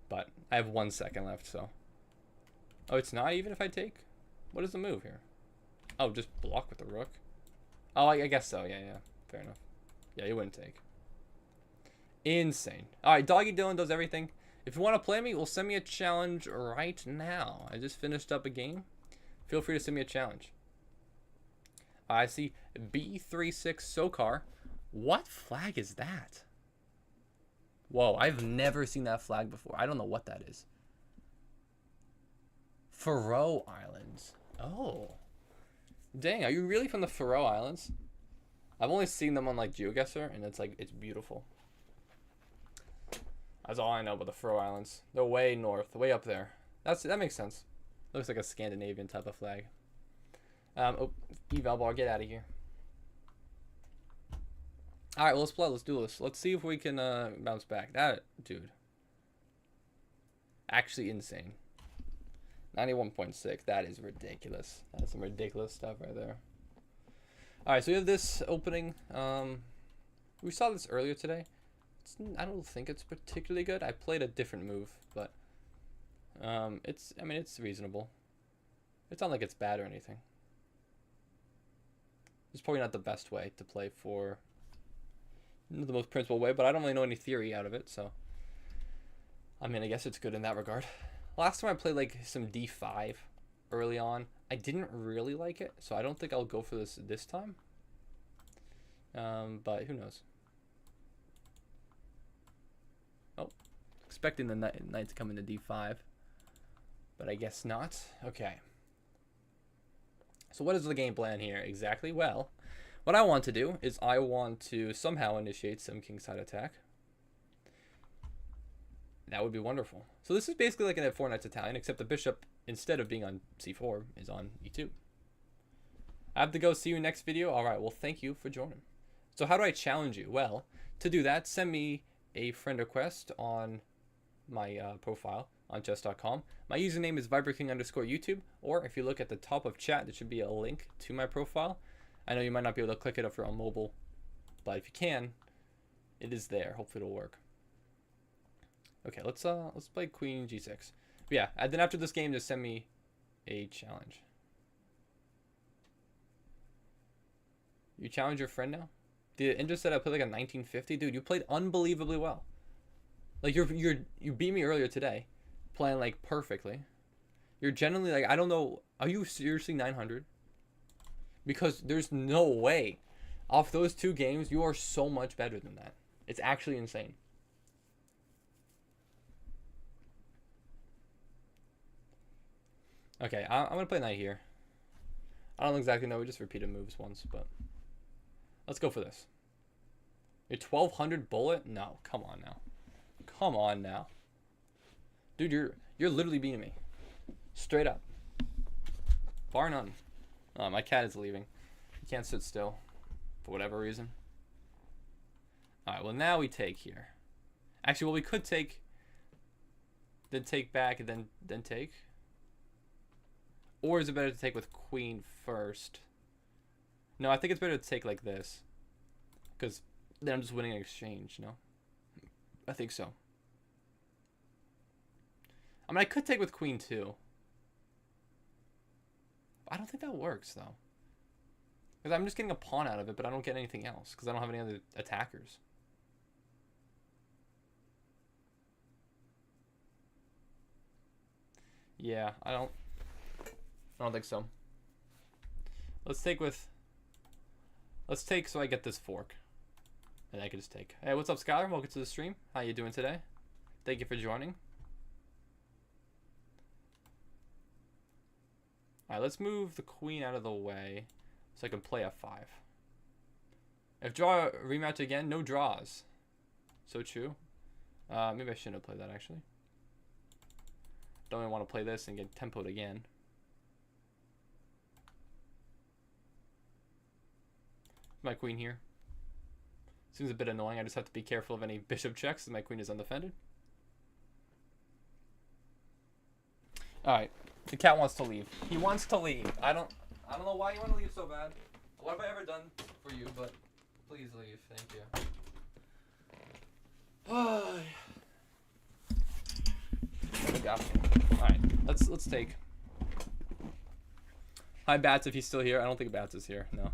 But I have 1 second left, so. Oh, it's not even if I take? What is the move here? Oh, just block with the rook. Oh, I guess so. Yeah. Fair enough. Yeah, you wouldn't take. Insane. All right, Doggy Dylan does everything. If you want to play me, well, send me a challenge right now. I just finished up a game. Feel free to send me a challenge. I see B36 Sokar. What flag is that? Whoa, I've never seen that flag before. I don't know what that is. Faroe Islands. Oh. Dang, are you really from the Faroe Islands? I've only seen them on like GeoGuessr, and it's beautiful. That's all I know about the Faroe Islands. They're way north, way up there. That makes sense. Looks like a Scandinavian type of flag. Oh, eval bar, get out of here. All right, well, let's play. Let's do this. Let's see if we can bounce back. That dude, actually insane. 91.6. That is ridiculous. That's some ridiculous stuff right there. All right, so we have this opening. We saw this earlier today. I don't think it's particularly good. I played a different move, but it's. I mean, it's reasonable. It's not like it's bad or anything. It's probably not the best way to play for. Not the most principled way, but I don't really know any theory out of it, so. I mean, I guess it's good in that regard. Last time I played like some d5 early on, I didn't really like it, so I don't think I'll go for this time. But who knows? Oh, expecting the knight to come into d5, but I guess not. Okay. So what is the game plan here exactly? Well, what I want to do is I want to somehow initiate some kingside attack. That would be wonderful. So this is basically like an F4 Knights Italian, except the bishop, instead of being on c4, is on e2. I have to go. See you next video. All right, well, thank you for joining. So how do I challenge you? Well, to do that, send me a friend request on my profile on chess.com. My username is viperking_YouTube, or if you look at the top of chat, there should be a link to my profile. I know you might not be able to click it if you're on mobile, but if you can, it is there. Hopefully it'll work. Okay, let's play Queen G6. But yeah, and then after this game, just send me a challenge. You challenge your friend now? The Indra said I played like a 1950. Dude, you played unbelievably well. Like you beat me earlier today, playing like perfectly. You're generally like, I don't know. Are you seriously 900? Because there's no way. Off those two games, you are so much better than that. It's actually insane. Okay, I'm going to play knight here. I don't exactly know. We just repeated moves once, but let's go for this. Your 1200 bullet? No, come on now. Come on now. Dude, you're literally beating me. Straight up. Bar none. Oh, my cat is leaving. He can't sit still for whatever reason. All right, well, now we take here. Actually, well, we could take, then take back, and then take. Or is it better to take with queen first? No, I think it's better to take like this. Because then I'm just winning an exchange, no? I think so. I mean, I could take with queen too. I don't think that works, though. Because I'm just getting a pawn out of it, but I don't get anything else. Because I don't have any other attackers. Yeah, I don't think so. Let's take so I get this fork. And I can just take. Hey, what's up, Skylar? Welcome to the stream. How you doing today? Thank you for joining. Alright, let's move the queen out of the way so I can play f5. If draw rematch again, no draws. So true. Maybe I shouldn't have played that, actually. Don't even want to play this and get tempoed again. My queen here. Seems a bit annoying. I just have to be careful of any bishop checks as my queen is undefended. Alright. The cat wants to leave. He wants to leave. I don't know why you want to leave so bad. What have I ever done for you? But please leave. Thank you. Alright. Let's take. Hi Bats if he's still here. I don't think Bats is here. No.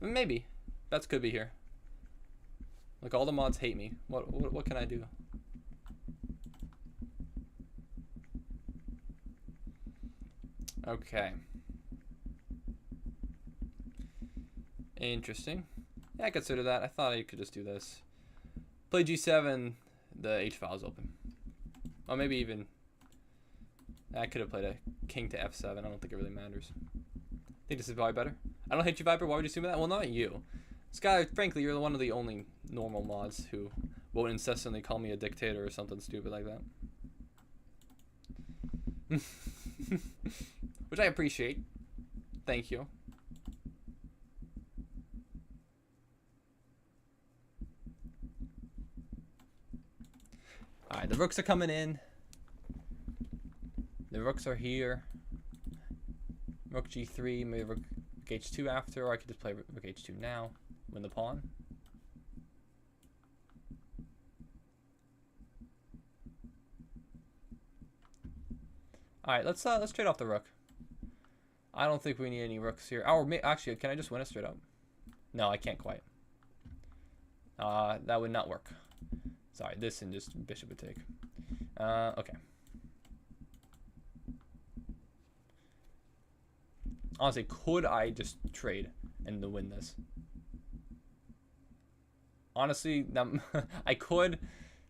Maybe. Bats could be here. Like, all the mods hate me. What can I do? Okay. Interesting. Yeah, I consider that. I thought I could just do this. Play G7, the H file is open. Or maybe even... I could have played a king to F7. I don't think it really matters. I think this is probably better. I don't hate you, Viper. Why would you assume that? Well, not you. Sky, frankly, you're one of the only normal mods who won't incessantly call me a dictator or something stupid like that. Which I appreciate. Thank you. Alright, the rooks are coming in. The rooks are here. Rook g3, maybe rook h2 after, or I could just play rook h2 now. Win the pawn. Alright, let's trade off the rook. I don't think we need any rooks here. Oh, actually, can I just win it straight up? No, I can't quite. That would not work. Sorry, this and just bishop would take. Okay. Honestly, could I just trade and win this? Honestly, I could.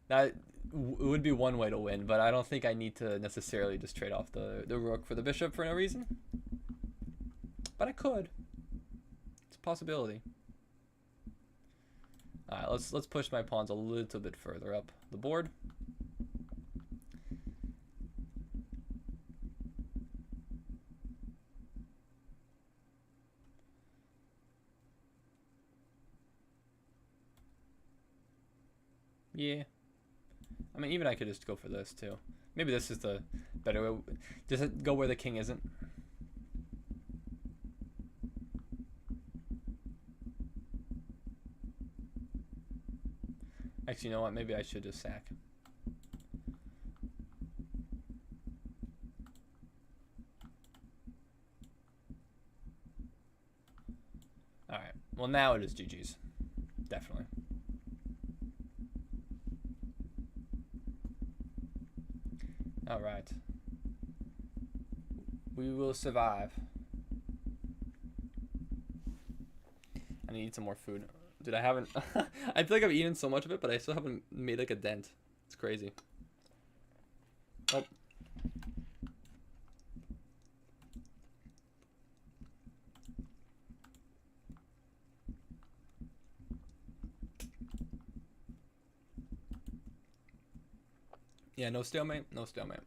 That would be one way to win, but I don't think I need to necessarily just trade off the rook for the bishop for no reason. But I could. It's a possibility. Alright, let's push my pawns a little bit further up the board. Yeah. I mean, even I could just go for this too. Maybe this is the better way. Just go where the king isn't. Actually, you know what? Maybe I should just sack. Alright. Well, now it is GG's. Definitely. Alright. We will survive. I need to eat some more food. Dude, I haven't... I feel like I've eaten so much of it, but I still haven't made like a dent. It's crazy. Oh. Yeah, no stalemate. No stalemate.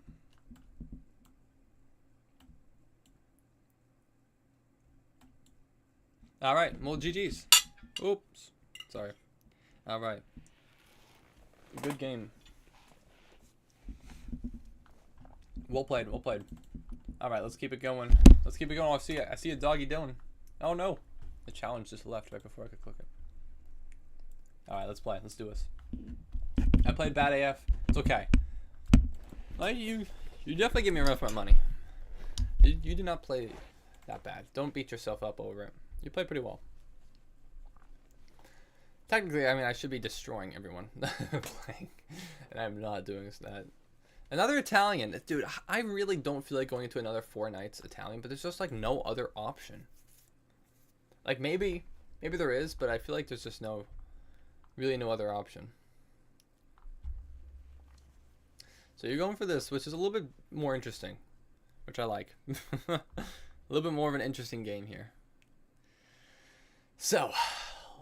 All right, well, GG's. Oops, sorry. All right, good game. Well played, well played. All right, let's keep it going. Let's keep it going. I see a doggy Dylan. Oh no, the challenge just left right before I could click it. All right, let's play. Let's do this. I played bad AF. It's okay. Like you definitely give me enough of my money. You did not play that bad. Don't beat yourself up over it. You played pretty well. Technically, I mean, I should be destroying everyone playing, and I'm not doing that. Another Italian, dude. I really don't feel like going into another 4 nights Italian, but there's just like no other option. Like maybe there is, but I feel like there's just really no other option. So you're going for this, which is a little bit more interesting, which I like. A little bit more of an interesting game here. So,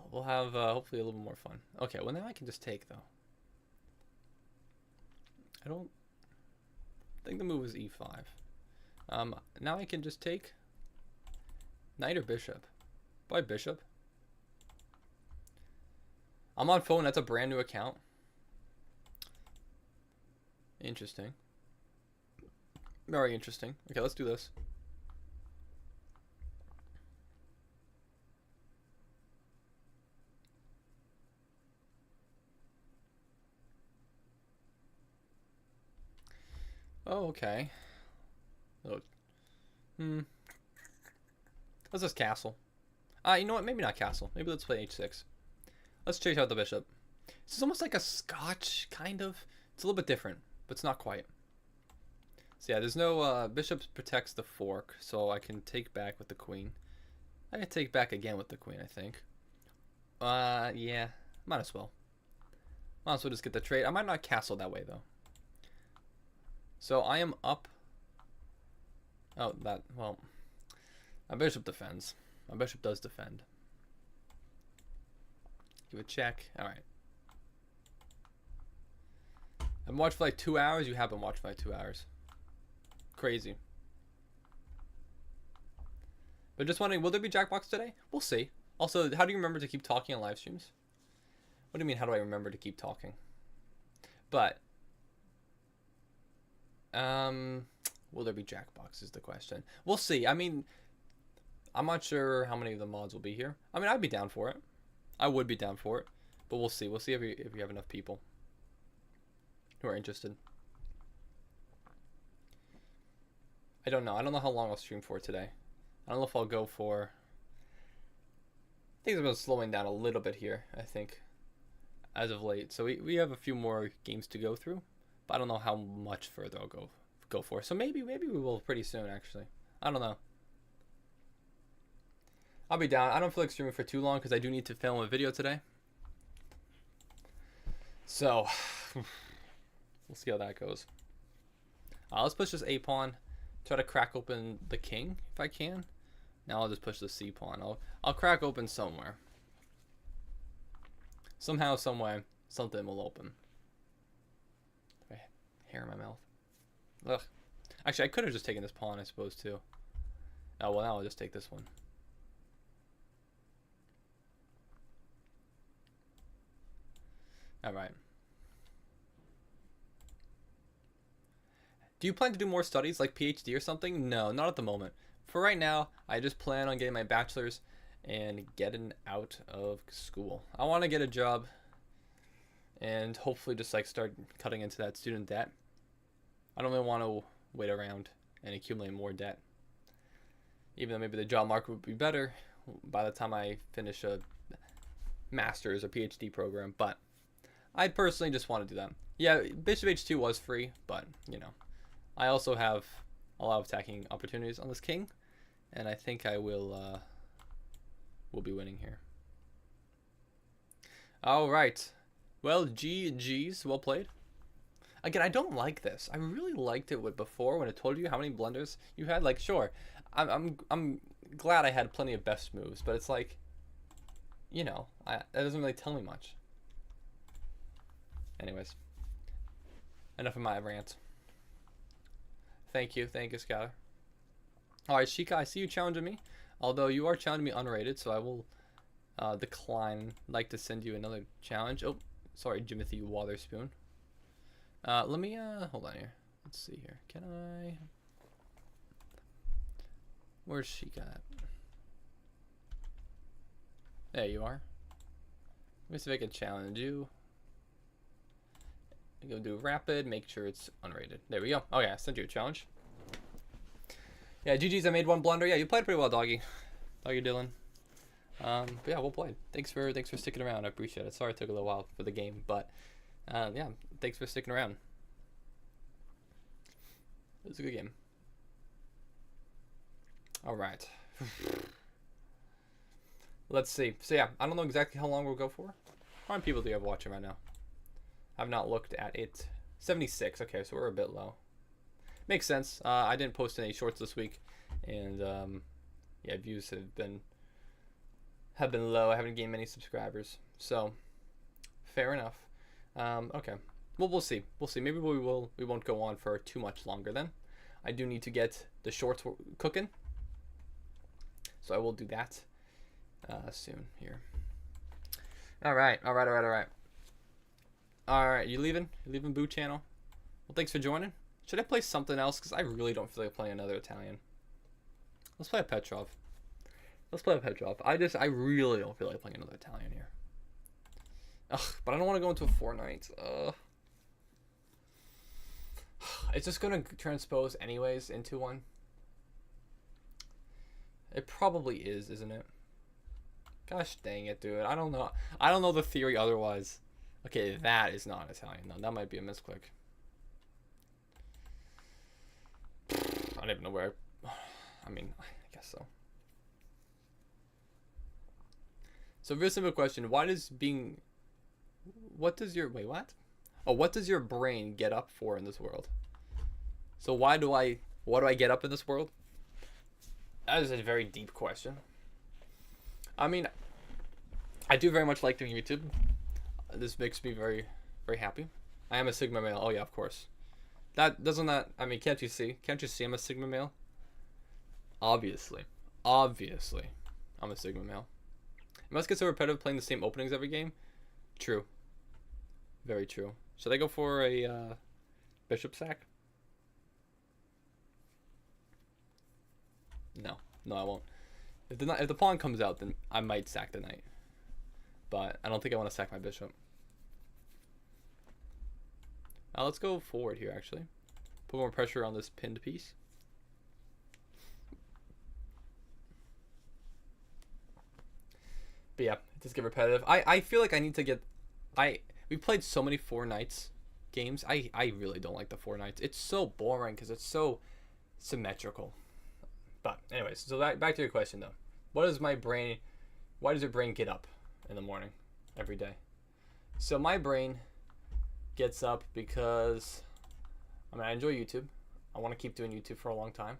we'll have hopefully a little more fun. Okay, well now I can just take, though. I don't think the move is e5. Now I can just take knight or bishop. Probably bishop. I'm on phone. That's a brand new account. Interesting. Very interesting. Okay, let's do this. Oh, okay. Oh. Let's just castle. You know what? Maybe not castle. Maybe let's play h6. Let's chase out the bishop. This is almost like a Scotch, kind of. It's a little bit different, but it's not quite. So yeah, there's no bishop protects the fork, so I can take back with the queen. I can take back again with the queen, I think. Yeah, might as well. Might as well just get the trade. I might not castle that way though. So I am up. Oh, well, my bishop defends. My bishop does defend. Give a check. All right. I've watched for like 2 hours. You haven't watched for like 2 hours. Crazy. But just wondering, will there be Jackbox today? We'll see. Also, how do you remember to keep talking on live streams? What do you mean, how do I remember to keep talking? But Will there be Jackbox is the question. We'll see. I mean, I'm not sure how many of the mods will be here. I mean, I'd be down for it. I would be down for it. But we'll see. We'll see if we have enough people who are interested. I don't know. I don't know how long I'll stream for today. I don't know if I'll go for... Things have been slowing down a little bit here, I think, as of late. So we have a few more games to go through. But I don't know how much further I'll go for. So maybe we will pretty soon, actually. I don't know. I'll be down. I don't feel like streaming for too long because I do need to film a video today. So, we'll see how that goes. Let's push this A pawn. Try to crack open the king if I can. Now I'll just push the C pawn. I'll crack open somewhere. Somehow, some way, something will open. Hair in my mouth. Ugh. Actually, I could have just taken this pawn, I suppose, too. Oh, well, now I'll just take this one. Alright. Do you plan to do more studies, like PhD or something? No, not at the moment. For right now, I just plan on getting my bachelor's and getting out of school. I want to get a job and hopefully just like start cutting into that student debt. I don't really want to wait around and accumulate more debt. Even though maybe the job market would be better by the time I finish a master's or PhD program, but I personally just want to do that. Yeah, Bishop H2 was free, but you know, I also have a lot of attacking opportunities on this king, and I think I will be winning here. All right. Well, GG's, well played. Again, I don't like this. I really liked it with before when it told you how many blunders you had. Like, sure, I'm glad I had plenty of best moves, but it's like, you know, that doesn't really tell me much. Anyways, enough of my rant. Thank you, Skylar. All right, Sheikah, I see you challenging me. Although you are challenging me unrated, so I will decline. Like to send you another challenge. Oh, sorry, Jimothy Waterspoon. Let me hold on here. Let's see here. Can I? Where's Sheikah at? There you are. Let me see if I can challenge you. Go do rapid. Make sure it's unrated. There we go. Oh yeah, I sent you a challenge. Yeah, GG's, I made one blunder. Yeah, you played pretty well, doggy. Doggy Dylan. But yeah, well played. Thanks for sticking around. I appreciate it. Sorry it took a little while for the game, but yeah, thanks for sticking around. It was a good game. All right. Let's see. So yeah, I don't know exactly how long we'll go for. How many people do you have watching right now? I've not looked at it. 76. Okay, so we're a bit low. Makes sense. I didn't post any shorts this week, and yeah, views have been low. I haven't gained many subscribers, so fair enough. Okay, well, we'll see. We'll see. Maybe we won't go on for too much longer then. I do need to get the shorts cooking, so I will do that soon here. All right. All right, you leaving? You leaving Boo Channel? Well, thanks for joining. Should I play something else? Because I really don't feel like playing another Italian. Let's play a Petrov. I really don't feel like playing another Italian here. Ugh, but I don't want to go into a Fortnite. It's just going to transpose anyways into one. It probably is, isn't it? Gosh dang it, dude. I don't know. I don't know the theory otherwise. Okay, that is not Italian, though. That might be a misclick. I don't even know where I mean, I guess so. So, very simple question. What does your brain get up for in this world? So, what do I get up in this world? That is a very deep question. I mean, I do very much like doing YouTube. This makes me very, very happy. I am a Sigma male. Oh yeah, of course. I mean, can't you see? Can't you see I'm a Sigma male? Obviously, I'm a Sigma male. It must get so repetitive playing the same openings every game. True. Very true. Should I go for a bishop sack? No, I won't. If the pawn comes out, then I might sack the knight. But I don't think I want to sack my bishop. Let's go forward here, actually. Put more pressure on this pinned piece. But yeah, just get repetitive. I feel like I need to get... We played so many 4 knights games. I really don't like the 4 knights. It's so boring because it's so symmetrical. But anyways, so back to your question though. Why does your brain get up in the morning every day? So my brain gets up because I enjoy YouTube. I want to keep doing YouTube for a long time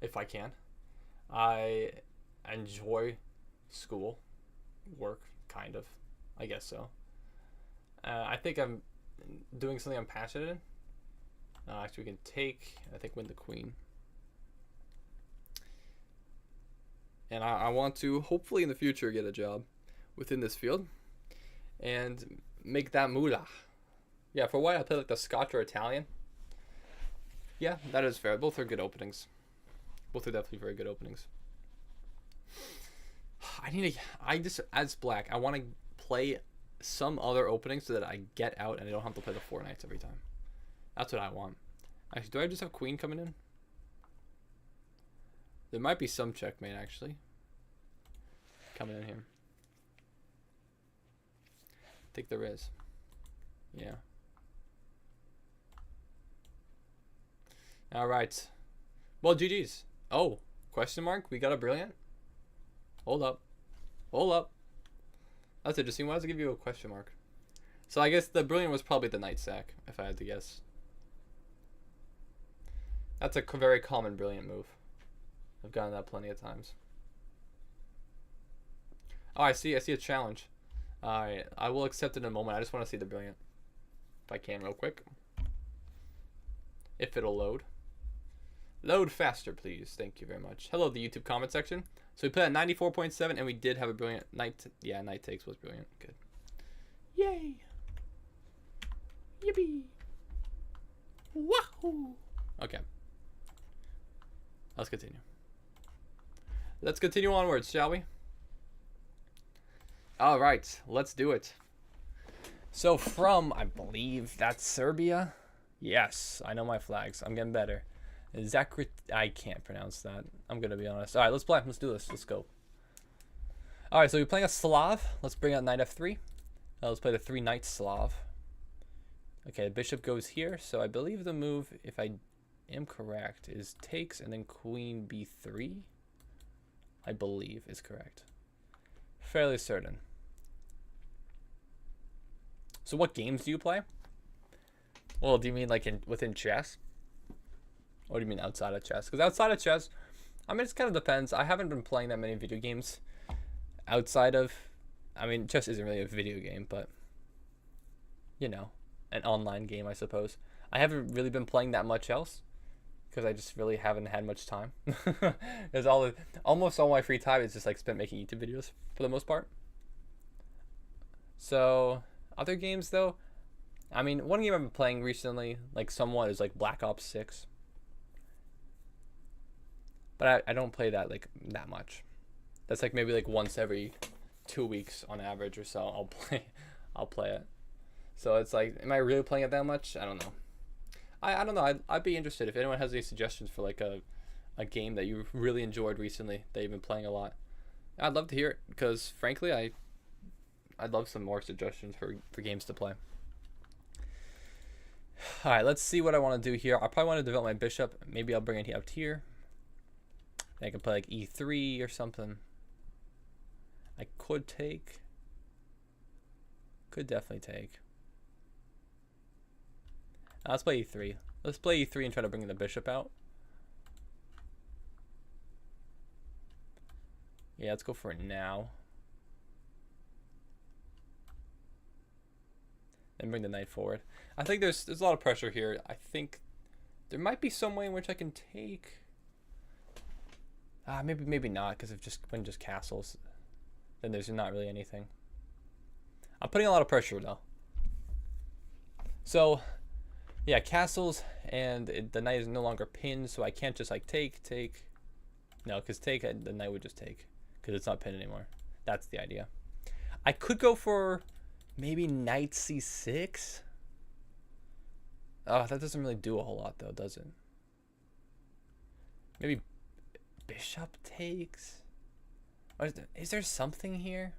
if I can. I enjoy school, work, kind of. I guess so. I think I'm doing something I'm passionate in. Actually, we can take, I think, win the queen. And I want to, hopefully in the future, get a job within this field and make that moolah. Yeah, for a while I played like the Scotch or Italian. Yeah, that is fair. Both are good openings. Both are definitely very good openings. As black, I want to play some other openings so that I get out and I don't have to play the 4 knights every time. That's what I want. Actually, do I just have queen coming in? There might be some checkmate, actually. Coming in here. I think there is. Yeah. Alright. Well, GG's. Oh, question mark? We got a brilliant? Hold up. Hold up. That's interesting. Why does it give you a question mark? So I guess the brilliant was probably the knight sack, if I had to guess. That's a very common brilliant move. I've gotten that plenty of times. Oh, I see a challenge. Alright, I will accept it in a moment. I just want to see the brilliant. If I can real quick. If it'll load. Load faster, please. Thank you very much. Hello, the YouTube comment section. So we played at 94.7 and we did have a brilliant knight. Yeah, knight takes was brilliant. Good. Yay. Yippee. Wahoo. Okay. Let's continue. Let's continue onwards, shall we? All right, let's do it. So from, I believe that's Serbia. Yes, I know my flags. I'm getting better. I can't pronounce that. I'm going to be honest. All right, let's play. Let's do this. Let's go. All right, so we're playing a Slav. Let's bring out knight f3. Let's play the 3 knight Slav. Okay, the bishop goes here. So I believe the move, if I am correct, is takes and then queen b3. I believe is correct. Fairly certain. So what games do you play? Well, do you mean like within chess? Or do you mean outside of chess? Because outside of chess, I mean, it kind of depends. I haven't been playing that many video games outside of... I mean, chess isn't really a video game, but... You know, an online game, I suppose. I haven't really been playing that much else. Because I just really haven't had much time. Because almost all my free time is just like spent making YouTube videos, for the most part. So, other games though... I mean, one game I've been playing recently, like somewhat, is like Black Ops 6. But I don't play that like that much. That's like maybe like once every 2 weeks on average or so I'll play it. So it's like, am I really playing it that much? I don't know. I don't know. I'd be interested if anyone has any suggestions for like a game that you really enjoyed recently that you've been playing a lot. I'd love to hear it because frankly I'd love some more suggestions for games to play. All right, let's see what I want to do here. I probably want to develop my bishop. Maybe I'll bring it out here. I can play like e3 or something. I could take. Could definitely take. Let's play e3. Let's play e3 and try to bring the bishop out. Yeah, let's go for it now. And bring the knight forward. I think there's a lot of pressure here. I think there might be some way in which I can take. Maybe not, because if when just castles, then there's not really anything. I'm putting a lot of pressure though. So, yeah, castles, and the knight is no longer pinned, so I can't just like take. No, because take, the knight would just take. Because it's not pinned anymore. That's the idea. I could go for maybe knight c6. Oh, that doesn't really do a whole lot, though, does it? Maybe bishop takes? Or is there something here?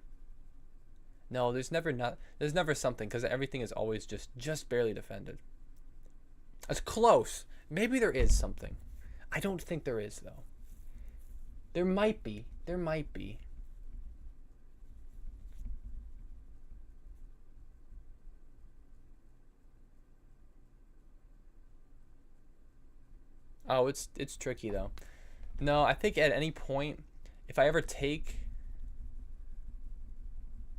No, there's never something, because everything is always just barely defended. It's close. Maybe there is something. I don't think there is, though. There might be. There might be. Oh, it's tricky, though. No, I think at any point, if I ever take,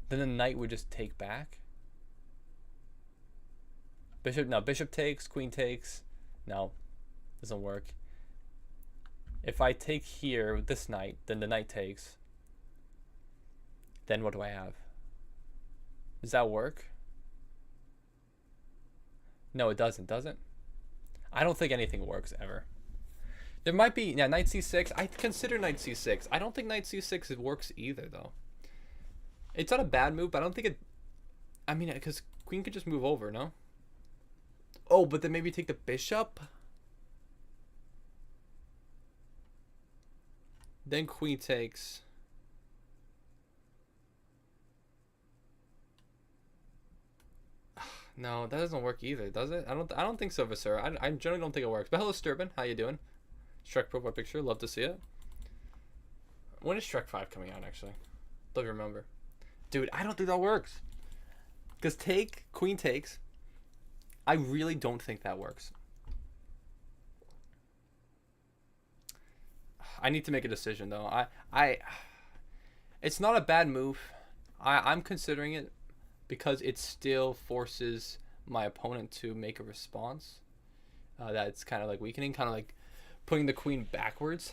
then the knight would just take back. Bishop takes, queen takes. No, doesn't work. If I take here with this knight, then the knight takes. Then what do I have? Does that work? No, it doesn't, does it? I don't think anything works ever. There might be, yeah, knight c6. I consider knight c6. I don't think knight c6 works either, though. It's not a bad move, but I don't think it... I mean, because queen could just move over, no? Oh, but then maybe take the bishop? Then queen takes. No, that doesn't work either, does it? I don't think so, Visera. I generally don't think it works. But hello, Sturban. How you doing? Shrek profile picture. Love to see it. When is Shrek 5 coming out, actually? Don't remember. Dude, I don't think that works. Because queen takes. I really don't think that works. I need to make a decision, though. It's not a bad move. I'm considering it because it still forces my opponent to make a response. That's kind of like weakening, kind of like putting the queen backwards.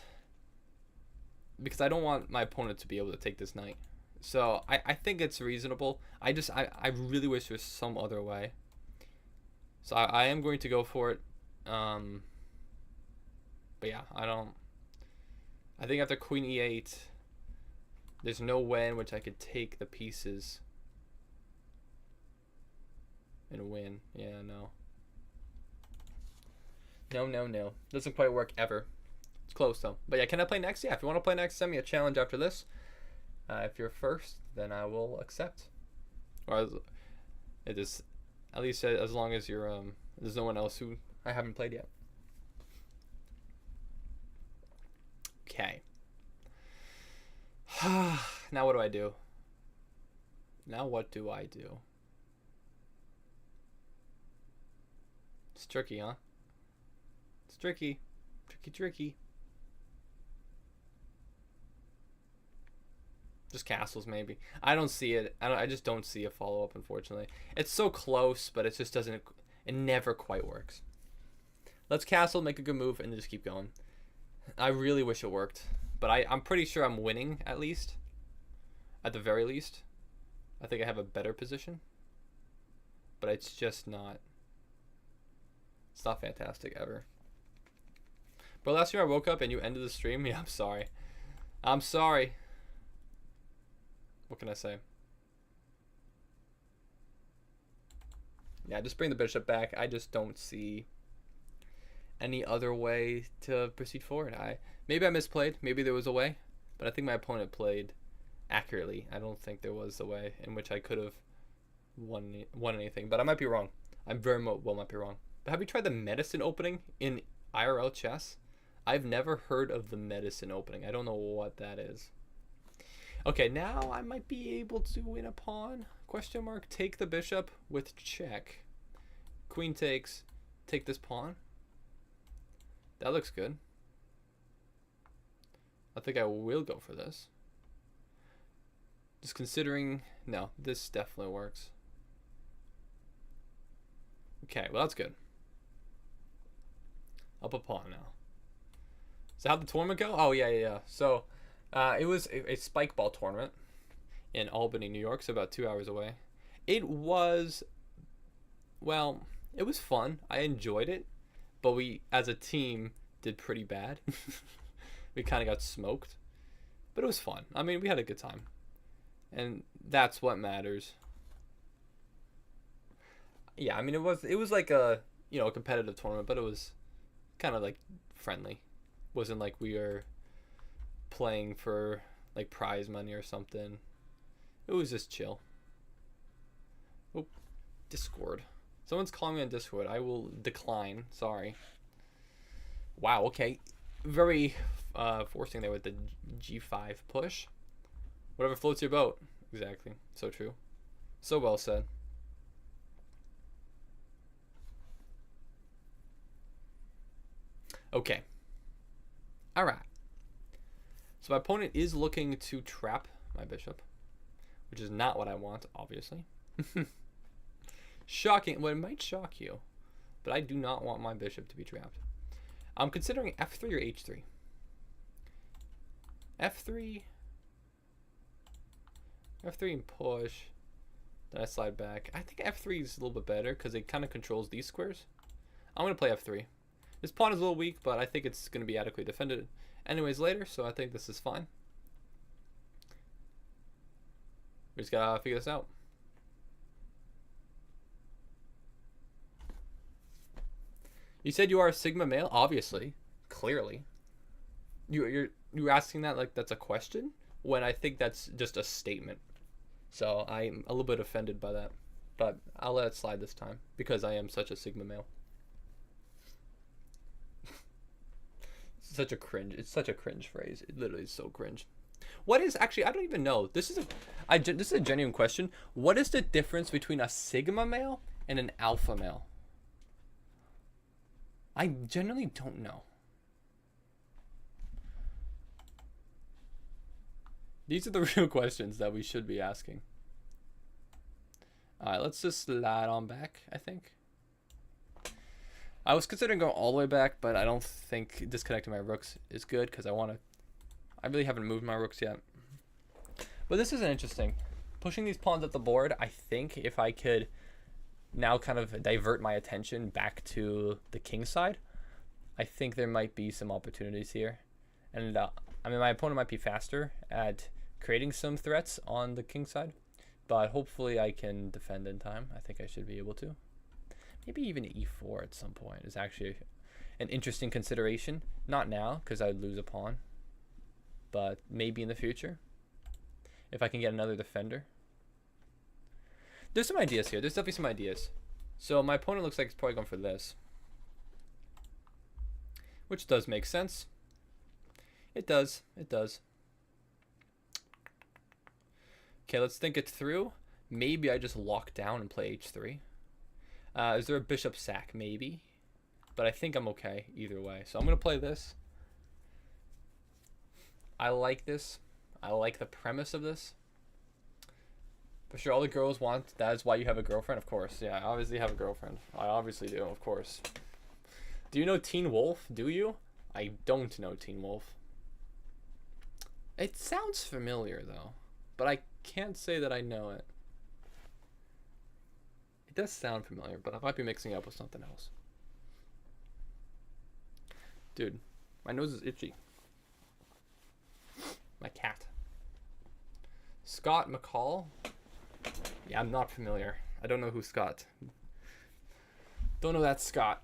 Because I don't want my opponent to be able to take this knight. So I think it's reasonable. I really wish there's some other way. So I am going to go for it. But yeah, I think after queen e8, there's no way in which I could take the pieces and win. Yeah, no. No. Doesn't quite work ever. It's close, though. But yeah, can I play next? Yeah, if you want to play next, send me a challenge after this. If you're first, then I will accept. Or it is, at least as long as you're, there's no one else who I haven't played yet. Okay. Now what do I do? It's tricky, huh? It's tricky. Tricky. Just castles, maybe. I don't see it. I just don't see a follow-up, unfortunately. It's so close, but it just doesn't... It never quite works. Let's castle, make a good move, and then just keep going. I really wish it worked. But I'm pretty sure I'm winning, at least. At the very least. I think I have a better position. But it's just not... It's not fantastic, ever. But last year I woke up and you ended the stream. Yeah, I'm sorry. I'm sorry. What can I say? Yeah, just bring the bishop back. I just don't see any other way to proceed forward. Maybe I misplayed. Maybe there was a way. But I think my opponent played accurately. I don't think there was a way in which I could have won anything. But I might be wrong. I very well might be wrong. But have you tried the medicine opening in IRL chess? I've never heard of the medicine opening. I don't know what that is. Okay, now I might be able to win a pawn. Question mark. Take the bishop with check. Queen takes. Take this pawn. That looks good. I think I will go for this. Just considering... No, this definitely works. Okay, well that's good. Up a pawn now. So how'd the tournament go? Oh, yeah. So, it was a spike ball tournament in Albany, New York, so about 2 hours away. It was, well, it was fun. I enjoyed it, but we, as a team, did pretty bad. We kind of got smoked, but it was fun. I mean, we had a good time, and that's what matters. Yeah, I mean, it was like a a competitive tournament, but it was kind of like friendly. Wasn't like we were playing for like prize money or something. It was just chill. Oh, Discord. Someone's calling me on Discord. I will decline. Sorry. Wow. Okay. Very forcing there with the G5 push. Whatever floats your boat. Exactly. So true. So well said. Okay. All right. So my opponent is looking to trap my bishop, which is not what I want, obviously. Shocking. Well, it might shock you, but I do not want my bishop to be trapped. I'm considering f3 or h3. f3 and push. Then I slide back. I think f3 is a little bit better because it kind of controls these squares. I'm going to play f3. This pawn is a little weak, but I think it's going to be adequately defended anyways later, so I think this is fine. We just got to figure this out. You said you are a Sigma male? Obviously. Clearly. You're asking that like that's a question? When I think that's just a statement. So I'm a little bit offended by that. But I'll let it slide this time because I am such a Sigma male. Such a cringe. It's such a cringe phrase. It literally is so cringe. What is actually? I don't even know. This is a genuine question. What is the difference between a Sigma male and an alpha male? I generally don't know. These are the real questions that we should be asking. All right, let's just slide on back, I think. I was considering going all the way back, but I don't think disconnecting my rooks is good because I really haven't moved my rooks yet. But this is interesting. Pushing these pawns up the board, I think if I could now kind of divert my attention back to the king side, I think there might be some opportunities here. And I mean, my opponent might be faster at creating some threats on the king side, but hopefully I can defend in time. I think I should be able to. Maybe even e4 at some point is actually an interesting consideration. Not now, because I'd lose a pawn. But maybe in the future. If I can get another defender. There's some ideas here. There's definitely some ideas. So my opponent looks like he's probably going for this. Which does make sense. It does. It does. Okay, let's think it through. Maybe I just lock down and play h3. Is there a bishop sack? Maybe. But I think I'm okay either way. So I'm going to play this. I like this. I like the premise of this. For sure, all the girls want. That is why you have a girlfriend, of course. Yeah, I obviously have a girlfriend. I obviously do, of course. Do you know Teen Wolf? Do you? I don't know Teen Wolf. It sounds familiar, though. But I can't say that I know it. It does sound familiar, but I might be mixing it up with something else. Dude, my nose is itchy. My cat. Scott McCall? Yeah, I'm not familiar. I don't know who Scott. Don't know that Scott.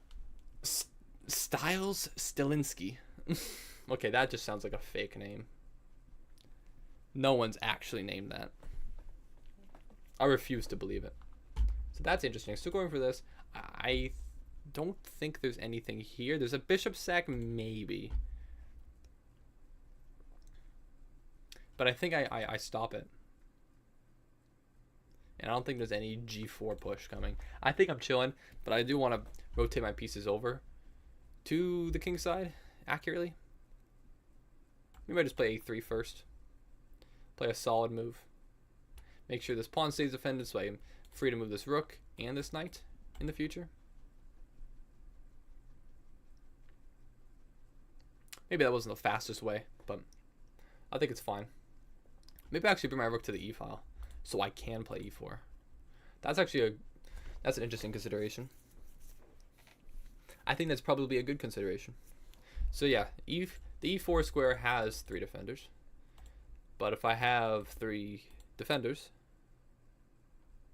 Styles Stilinski. Okay, that just sounds like a fake name. No one's actually named that. I refuse to believe it. So that's interesting. Still going for this. I don't think there's anything here. There's a bishop sack, maybe. But I think I stop it. And I don't think there's any g4 push coming. I think I'm chilling, but I do want to rotate my pieces over to the king side accurately. We might just play a3 first. Play a solid move. Make sure this pawn stays defended so I'm free to move this rook and this knight in the future. Maybe that wasn't the fastest way, but I think it's fine. Maybe I actually bring my rook to the e file so I can play e4. That's actually that's an interesting consideration. I think that's probably a good consideration. So yeah, The e4 square has 3 defenders. But if I have 3 defenders,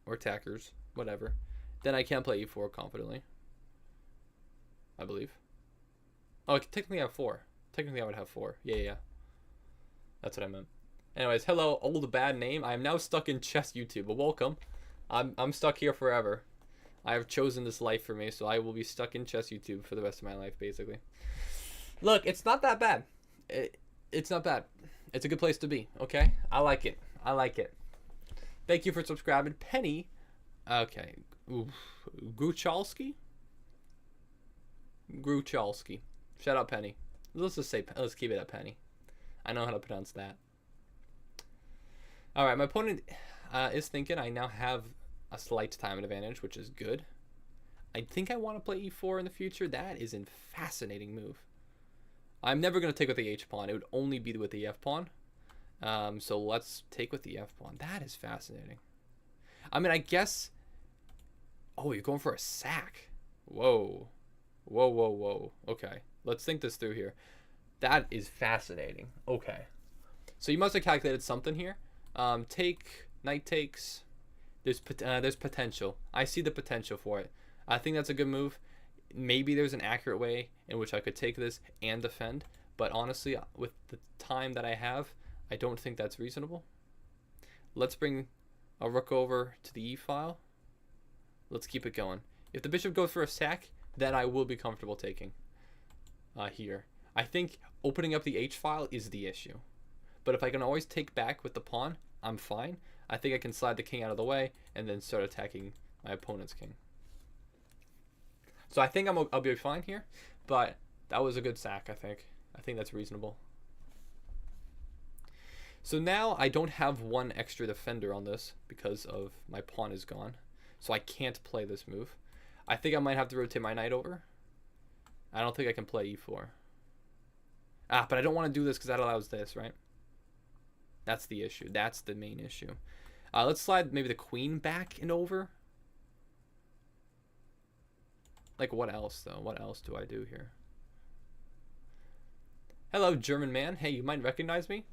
or attackers, whatever, then I can't play e4 confidently. I believe. Oh, technically I have 4. Technically I would have 4. Yeah. That's what I meant. Anyways, hello, old bad name. I am now stuck in chess YouTube. But welcome. I'm stuck here forever. I have chosen this life for me, so I will be stuck in chess YouTube for the rest of my life, basically. Look, it's not that bad. It's not bad. It's a good place to be, okay? I like it. I like it. Thank you for subscribing. Penny. Okay. Gruchalski? Gruchalski. Shout out Penny. Let's just say, let's keep it at Penny. I know how to pronounce that. Alright, my opponent is thinking I now have a slight time advantage, which is good. I think I want to play e4 in the future. That is a fascinating move. I'm never going to take with the h-pawn. It would only be with the f-pawn. So let's take with the f-pawn. That is fascinating. I mean, I guess... Oh, you're going for a sack. Whoa. Whoa. Okay, let's think this through here. That is fascinating. Okay. So you must have calculated something here. Take, knight takes. There's potential. I see the potential for it. I think that's a good move. Maybe there's an accurate way in which I could take this and defend. But honestly, with the time that I have, I don't think that's reasonable. Let's bring a rook over to the e-file. Let's keep it going. If the bishop goes for a sack, then I will be comfortable taking here. I think opening up the h-file is the issue. But if I can always take back with the pawn, I'm fine. I think I can slide the king out of the way and then start attacking my opponent's king. So I think I'll be fine here, but that was a good sack, I think. I think that's reasonable. So now I don't have one extra defender on this because of my pawn is gone. So I can't play this move. I think I might have to rotate my knight over. I don't think I can play e4. But I don't want to do this because that allows this, right? That's the issue. That's the main issue. Let's slide maybe the queen back and over. Like, what else, though? What else do I do here? Hello, German man. Hey, you might recognize me?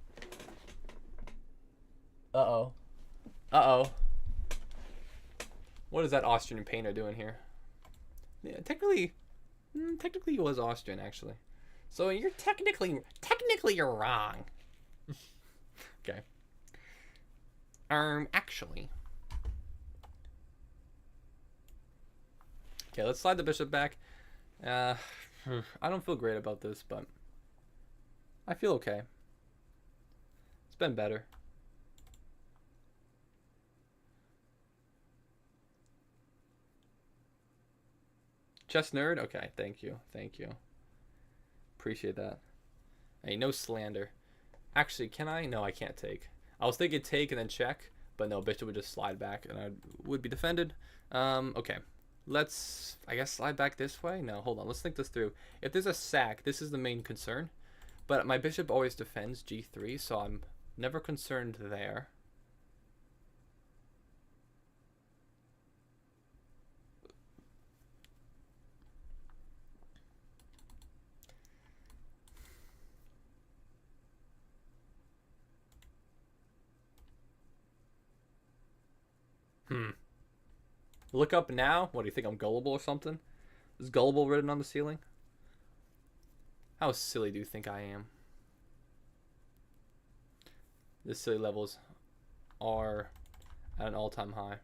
Uh-oh. Uh-oh. What is that Austrian painter doing here? Yeah, technically he was Austrian, actually. So you're technically you're wrong. Okay. Actually. Okay, let's slide the bishop back. I don't feel great about this, but I feel okay. It's been better. Chess nerd? Okay, thank you. Appreciate that. Hey, no slander. Actually, can I? No, I can't take. I was thinking take and then check, but no, bishop would just slide back and I would be defended. Okay. Let's, I guess, slide back this way. No, hold on. Let's think this through. If there's a sack, this is the main concern. But my bishop always defends g3, so I'm never concerned there. Look up now? What, do you think I'm gullible or something? Is gullible written on the ceiling? How silly do you think I am? The silly levels are at an all-time high.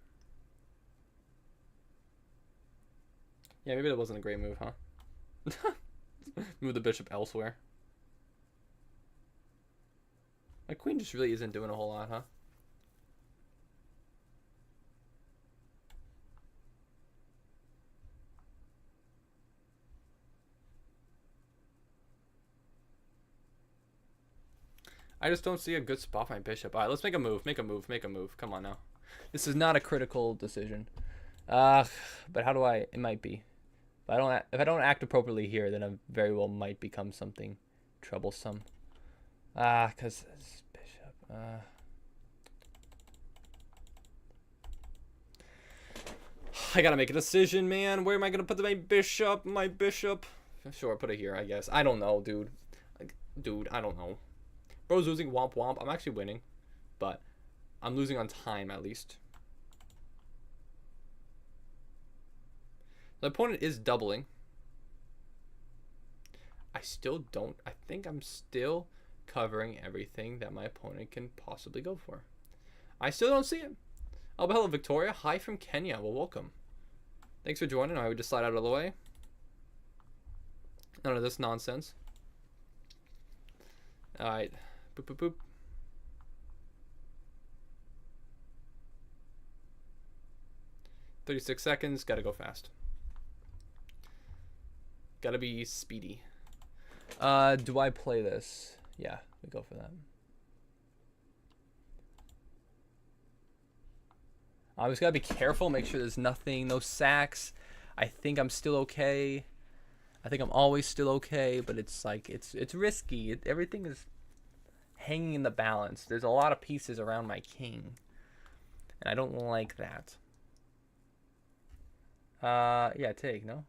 Yeah, maybe that wasn't a great move, huh? Move the bishop elsewhere. My queen just really isn't doing a whole lot, huh? I just don't see a good spot for my bishop. All right, let's make a move. Make a move. Come on now. This is not a critical decision. But how do I? It might be. If I don't act appropriately here, then I very well might become something troublesome. Cause this bishop. I gotta make a decision, man. Where am I gonna put my bishop? Sure, put it here, I guess. I don't know, dude. Dude, I don't know. Bro's losing. Womp womp. I'm actually winning, but I'm losing on time at least. The opponent is doubling. I still don't. I think I'm still covering everything that my opponent can possibly go for. I still don't see it. Oh, but hello, Victoria. Hi from Kenya. Well, welcome. Thanks for joining. I would just slide out of the way. None of this nonsense. All right. Boop, boop, boop. "36 seconds. Gotta go fast. Gotta be speedy." Do I play this? Yeah, we go for that. I just gotta be careful, make sure there's nothing, no sacks. I think I'm still okay. I think I'm always still okay, but it's like it's risky. Everything is hanging in the balance. There's a lot of pieces around my king, and I don't like that. Yeah, take, no?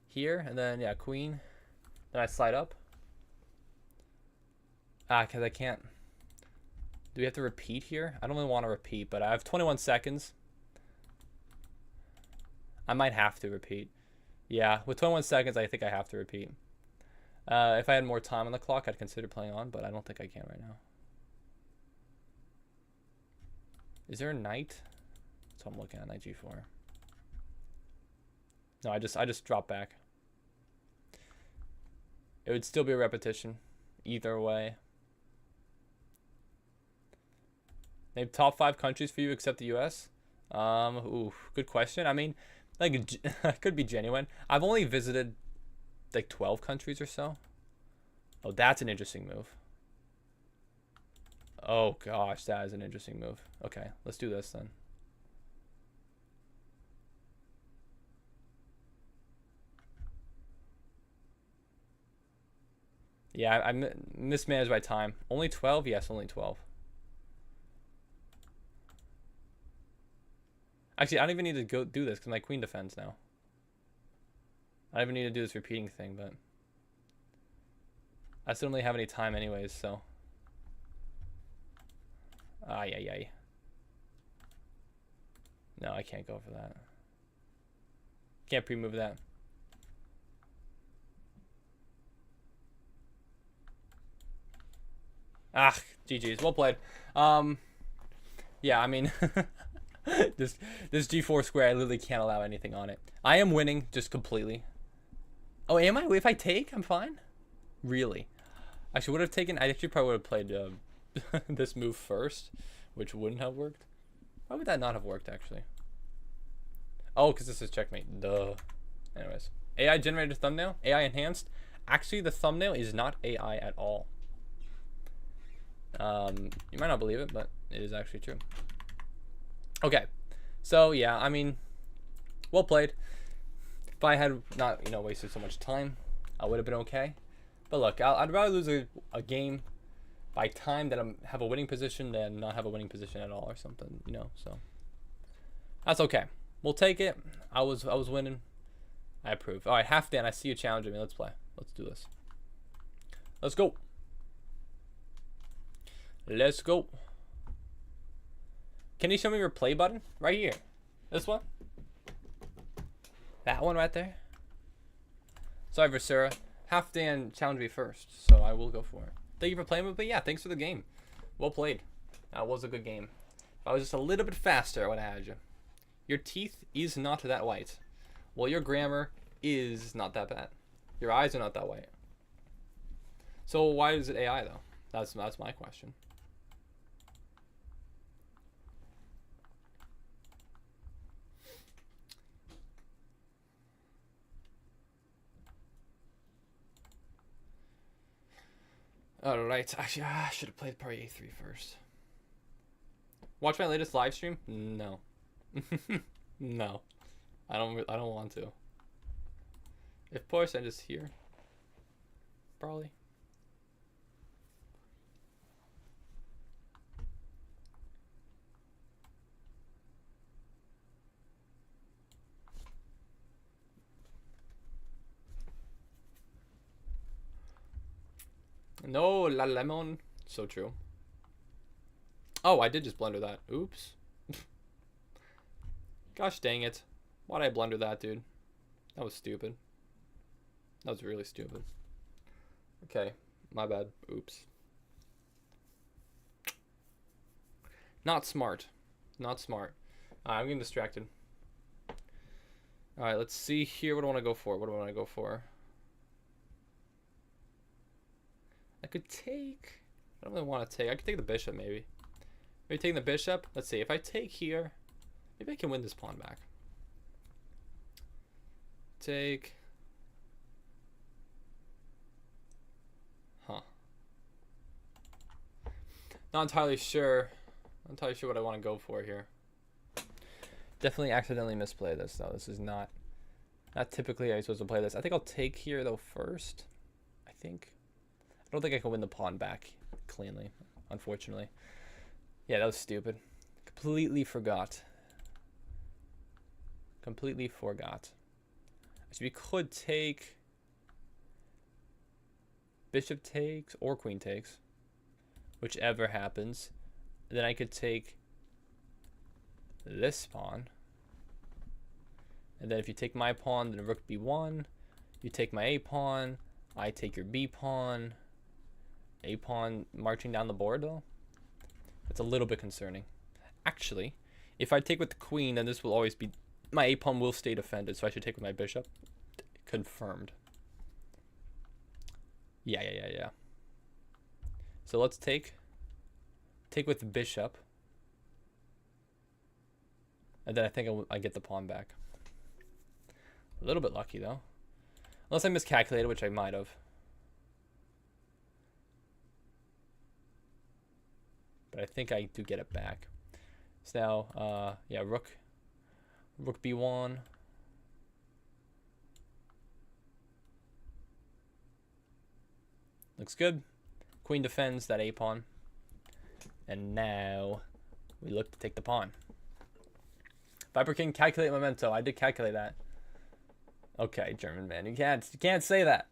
Here, and then, yeah, queen. Then I slide up. Because I can't. Do we have to repeat here? I don't really want to repeat, but I have 21 seconds. I might have to repeat. Yeah, with 21 seconds, I think I have to repeat. If I had more time on the clock, I'd consider playing on, but I don't think I can right now. Is there a knight? That's what I'm looking at, knight g4. No, I just drop back. It would still be a repetition, either way. Name top 5 countries for you except the U.S. Ooh, good question. I mean, like, could be genuine. I've only visited like 12 countries or so. Oh, that's an interesting move. Oh gosh, that is an interesting move. Okay, let's do this then. Yeah, I mismanaged my time. Only 12? Yes, only 12. Actually, I don't even need to go do this because my queen defends now. I don't even need to do this repeating thing, but I still don't really have any time anyways, so. Ay, ay, ay. No, I can't go for that. Can't pre-move that. Ah, GG's. Well played. Yeah, I mean, this G4 square, I literally can't allow anything on it. I am winning just completely. Oh, am I? If I take, I'm fine? Really? Actually, would have taken, I actually probably would have played this move first, which wouldn't have worked. Why would that not have worked, actually? Oh, because this is checkmate. Duh. Anyways. AI generated thumbnail? AI enhanced? Actually, the thumbnail is not AI at all. You might not believe it, but it is actually true. Okay. So, yeah, I mean, well played. If I had not, wasted so much time, I would have been okay. But look, I'd rather lose a game by time that I have a winning position than not have a winning position at all or something, so that's okay. We'll take it. I was winning. I approve. All right, half Dan, I see you challenging me. Let's play. Let's do this. Let's go. Let's go. Can you show me your play button? Right here. This one? That one right there? Sorry, Versura. Half Dan challenged me first, so I will go for it. Thank you for playing with me. Yeah, thanks for the game. Well played. That was a good game. If I was just a little bit faster, I would have had you. Your teeth is not that white. Well, your grammar is not that bad. Your eyes are not that white. So why is it AI, though? That's my question. Alright, actually, I should have played probably A3 first. Watch my latest live stream? No. No. I don't want to. If Porcent is here. Probably. No, la lemon. So true. Oh, I did just blunder that. Oops. Gosh dang it. Why'd I blunder that, dude? That was stupid. That was really stupid. Okay, my bad. Oops. Not smart. Not smart. I'm getting distracted. Alright, let's see here. What do I want to go for? What do I want to go for? I could take... I don't really want to take... I could take the bishop, maybe. Maybe taking the bishop? Let's see. If I take here, maybe I can win this pawn back. Take... Huh. Not entirely sure. Not entirely sure what I want to go for here. Definitely accidentally misplay this, though. This is not typically how you're supposed to play this. I think I'll take here, though, first. I think. I don't think I can win the pawn back cleanly, unfortunately. Yeah, that was stupid. Completely forgot. Completely forgot. So we could take bishop takes or queen takes, whichever happens. Then I could take this pawn, and then if you take my pawn, then rook b1. You take my a pawn, I take your b pawn. A pawn marching down the board, though. That's a little bit concerning. Actually, if I take with the queen, then this will always be... My a pawn will stay defended, so I should take with my bishop. Confirmed. Yeah. So let's take with the bishop. And then I think I get the pawn back. A little bit lucky, though. Unless I miscalculated, which I might have. But I think I do get it back. So now, yeah, rook b1. Looks good. Queen defends that a pawn. And now we look to take the pawn. Viper King, calculate memento. I did calculate that. Okay, German man, you can't say that.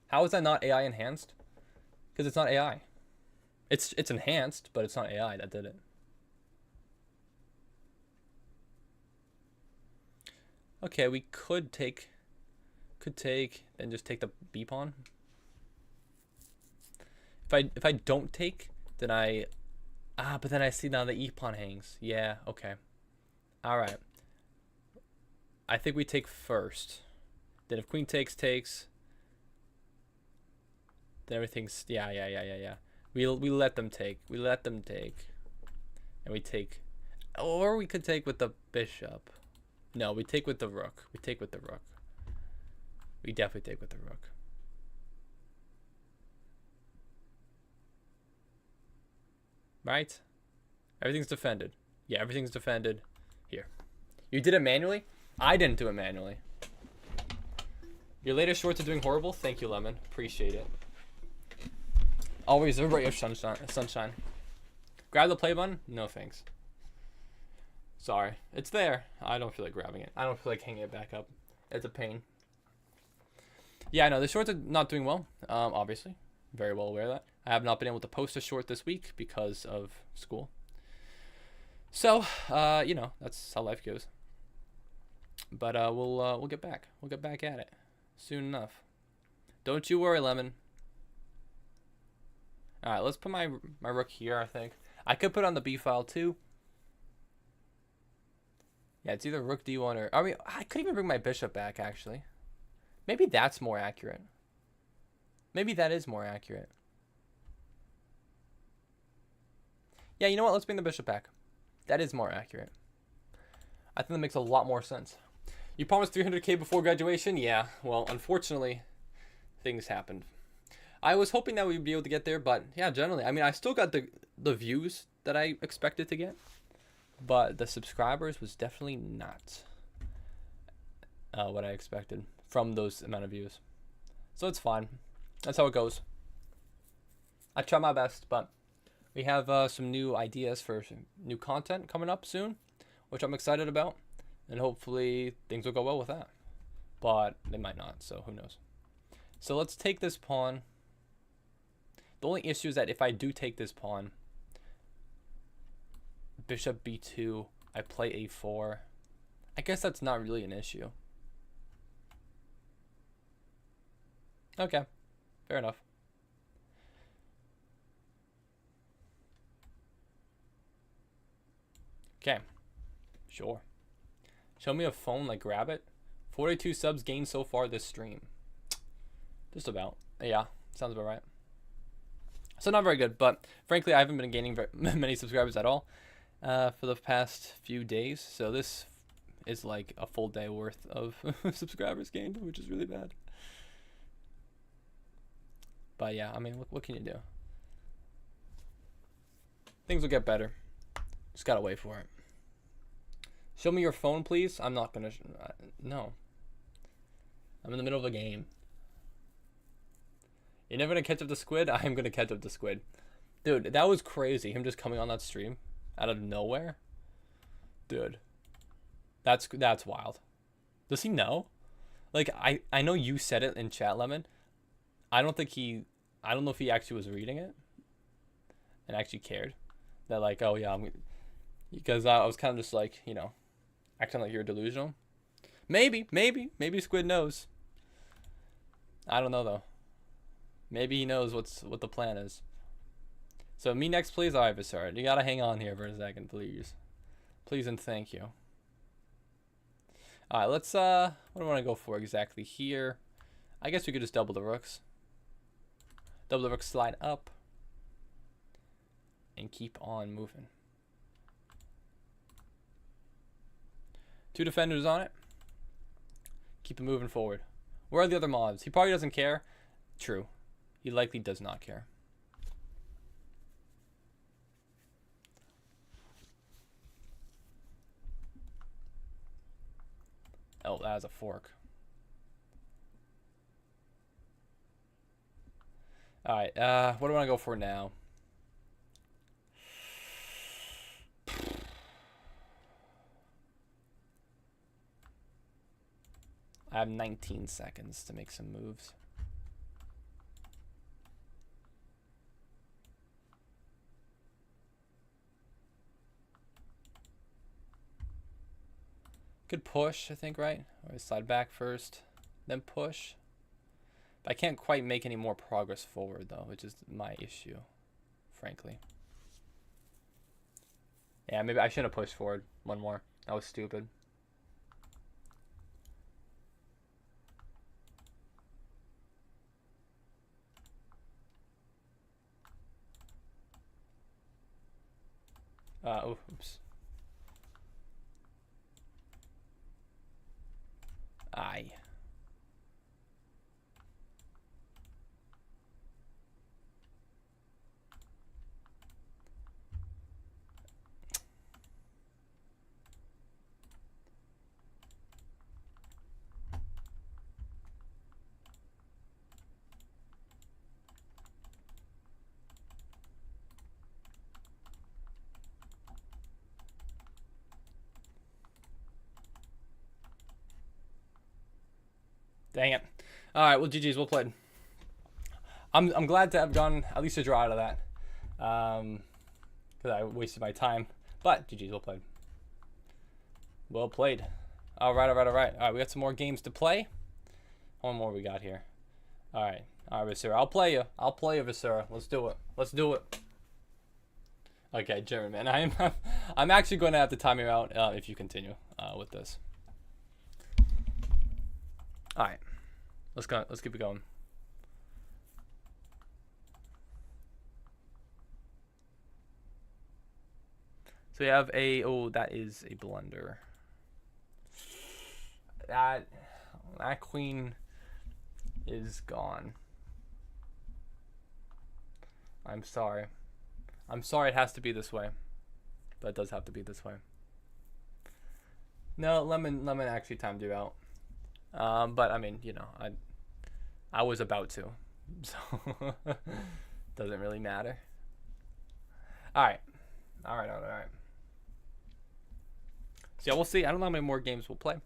How is that not AI enhanced? Because it's not AI. It's enhanced, but it's not AI that did it. Okay, we could take, and just take the b pawn. If I don't take, then but then I see now the e pawn hangs. Yeah, okay. All right. I think we take first. Then if queen takes, then everything's yeah. We let them take. And we take, or we could take with the bishop. No, we take with the rook. We definitely take with the rook. Right? Everything's defended. Yeah, everything's defended. Here. You did it manually? I didn't do it manually. Your latest shorts are doing horrible? Thank you, Lemon. Appreciate it. Always a ray of sunshine. Grab the play button? No thanks. Sorry. It's there. I don't feel like grabbing it. I don't feel like hanging it back up. It's a pain. Yeah, I know. The shorts are not doing well, obviously. Very well aware of that. I have not been able to post a short this week because of school. So, you know, that's how life goes. But we'll get back. We'll get back at it soon enough. Don't you worry, Lemon. All right, let's put my rook here, I think. I could put on the b file too. Yeah, it's either rook d1 or... I mean, I could even bring my bishop back, actually. Maybe that's more accurate. Maybe that is more accurate. Yeah, you know what? Let's bring the bishop back. That is more accurate. I think that makes a lot more sense. You promised 300K before graduation? Yeah, well, unfortunately, things happened. I was hoping that we'd be able to get there, but yeah, generally. I mean, I still got the views that I expected to get, but the subscribers was definitely not what I expected from those amount of views. So it's fine. That's how it goes. I try my best, but we have some new ideas for some new content coming up soon, which I'm excited about, and hopefully things will go well with that. But they might not, so who knows. So let's take this pawn. The only issue is that if I do take this pawn, bishop b2, I play a4. I guess that's not really an issue. Okay, fair enough. Okay, sure. Show me a phone, like grab it. 42 subs gained so far this stream. Just about. Yeah, sounds about right. So not very good, but frankly, I haven't been gaining very many subscribers at all for the past few days. So this is like a full day worth of subscribers gained, which is really bad. But yeah, I mean, what can you do? Things will get better. Just gotta wait for it. Show me your phone, please. I'm not gonna. No. I'm in the middle of a game. You're never gonna catch up the squid? I am gonna catch up the squid. Dude, that was crazy. Him just coming on that stream out of nowhere. Dude. That's wild. Does he know? Like, I know you said it in chat, Lemon. I don't know if he actually was reading it and actually cared. That like, oh yeah, because I was kind of just like, you know, acting like you're delusional. Maybe Squid knows. I don't know though. Maybe he knows what the plan is. So me next, please. All right, Visara, you gotta hang on here for a second, please. Please and thank you. All right, let's what do I want to go for exactly here? I guess we could just double the rooks. Double the rooks, slide up, and keep on moving. 2 defenders on it. Keep it moving forward. Where are the other mobs? He probably doesn't care. True. He likely does not care. Oh, that was a fork. Alright, what do I want to go for now? I have 19 seconds to make some moves. Could push, I think, right? Or slide back first, then push. But I can't quite make any more progress forward, though, which is my issue, frankly. Yeah, maybe I shouldn't have pushed forward one more. That was stupid. Oops. Aye. Dang it. All right, well, GG's, well played. I'm glad to have gotten at least a draw out of that. Because I wasted my time. But GG's, well played. Well played. All right. All right, we got some more games to play. One more we got here. All right, Visera. I'll play you, Visera. Let's do it. Okay, German man. I'm actually going to have to time you out if you continue with this. All right, let's go. Let's keep it going. So we have that is a blunder. That queen is gone. I'm sorry. It has to be this way, but it does have to be this way. No, Lemon actually timed you out. But I mean, you know, I was about to, so doesn't really matter. All right. So yeah, we'll see. I don't know how many more games we'll play,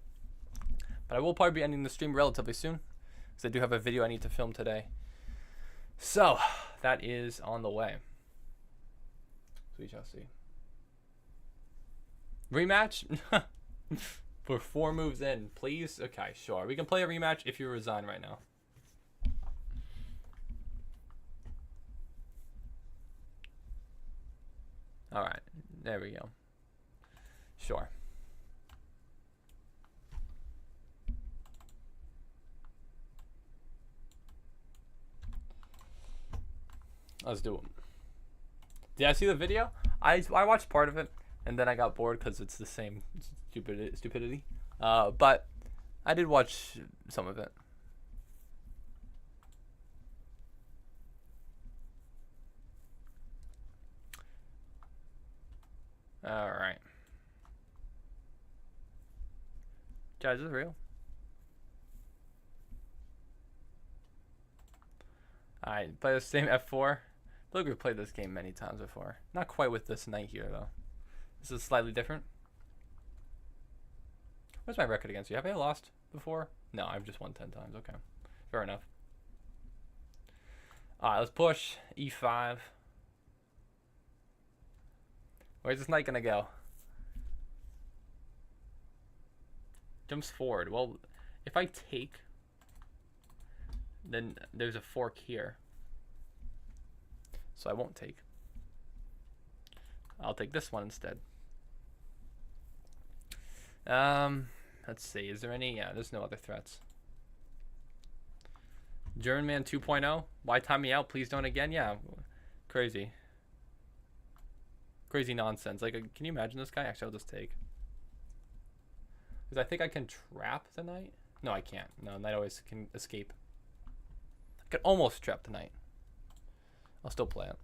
but I will probably be ending the stream relatively soon, because I do have a video I need to film today. So that is on the way. So we shall see. Rematch? For 4 moves in, please? Okay, sure. We can play a rematch if you resign right now. Alright, there we go. Sure. Let's do it. Did I see the video? I watched part of it, and then I got bored because it's the same stupidity. But I did watch some of it. All right. Guys, is this real? Alright, play the same F4. I feel like we've played this game many times before. Not quite with this knight here, though. This is slightly different. What's my record against you? Have I lost before? No, I've just won 10 times. Okay. Fair enough. Alright, let's push. E5. Where's this knight gonna go? Jumps forward. Well, if I take, then there's a fork here. So I won't take. I'll take this one instead. Let's see. Is there any? Yeah, there's no other threats. German Man 2.0. Why time me out? Please don't again. Yeah, crazy. Crazy nonsense. Like, can you imagine this guy? Actually, I'll just take. Because I think I can trap the knight. No, I can't. No, knight always can escape. I can almost trap the knight. I'll still play it.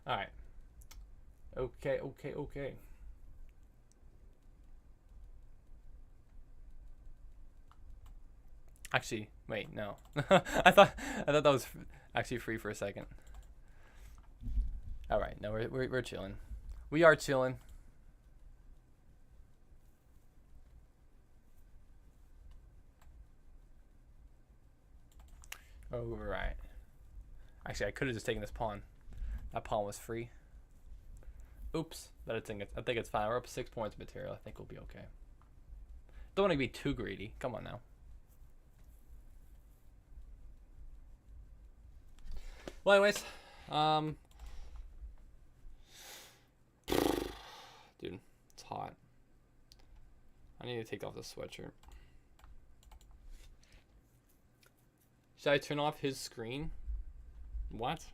Alright. Okay. Actually, wait, no. I thought that was actually free for a second. Alright, no, we're chilling. We are chilling. Alright. Actually, I could have just taken this pawn. That pawn was free. Oops. But I think it's fine. We're up 6 points of material. I think we'll be okay. Don't want to be too greedy. Come on now. Well, anyways. Dude, it's hot. I need to take off this sweatshirt. Should I turn off his screen? What?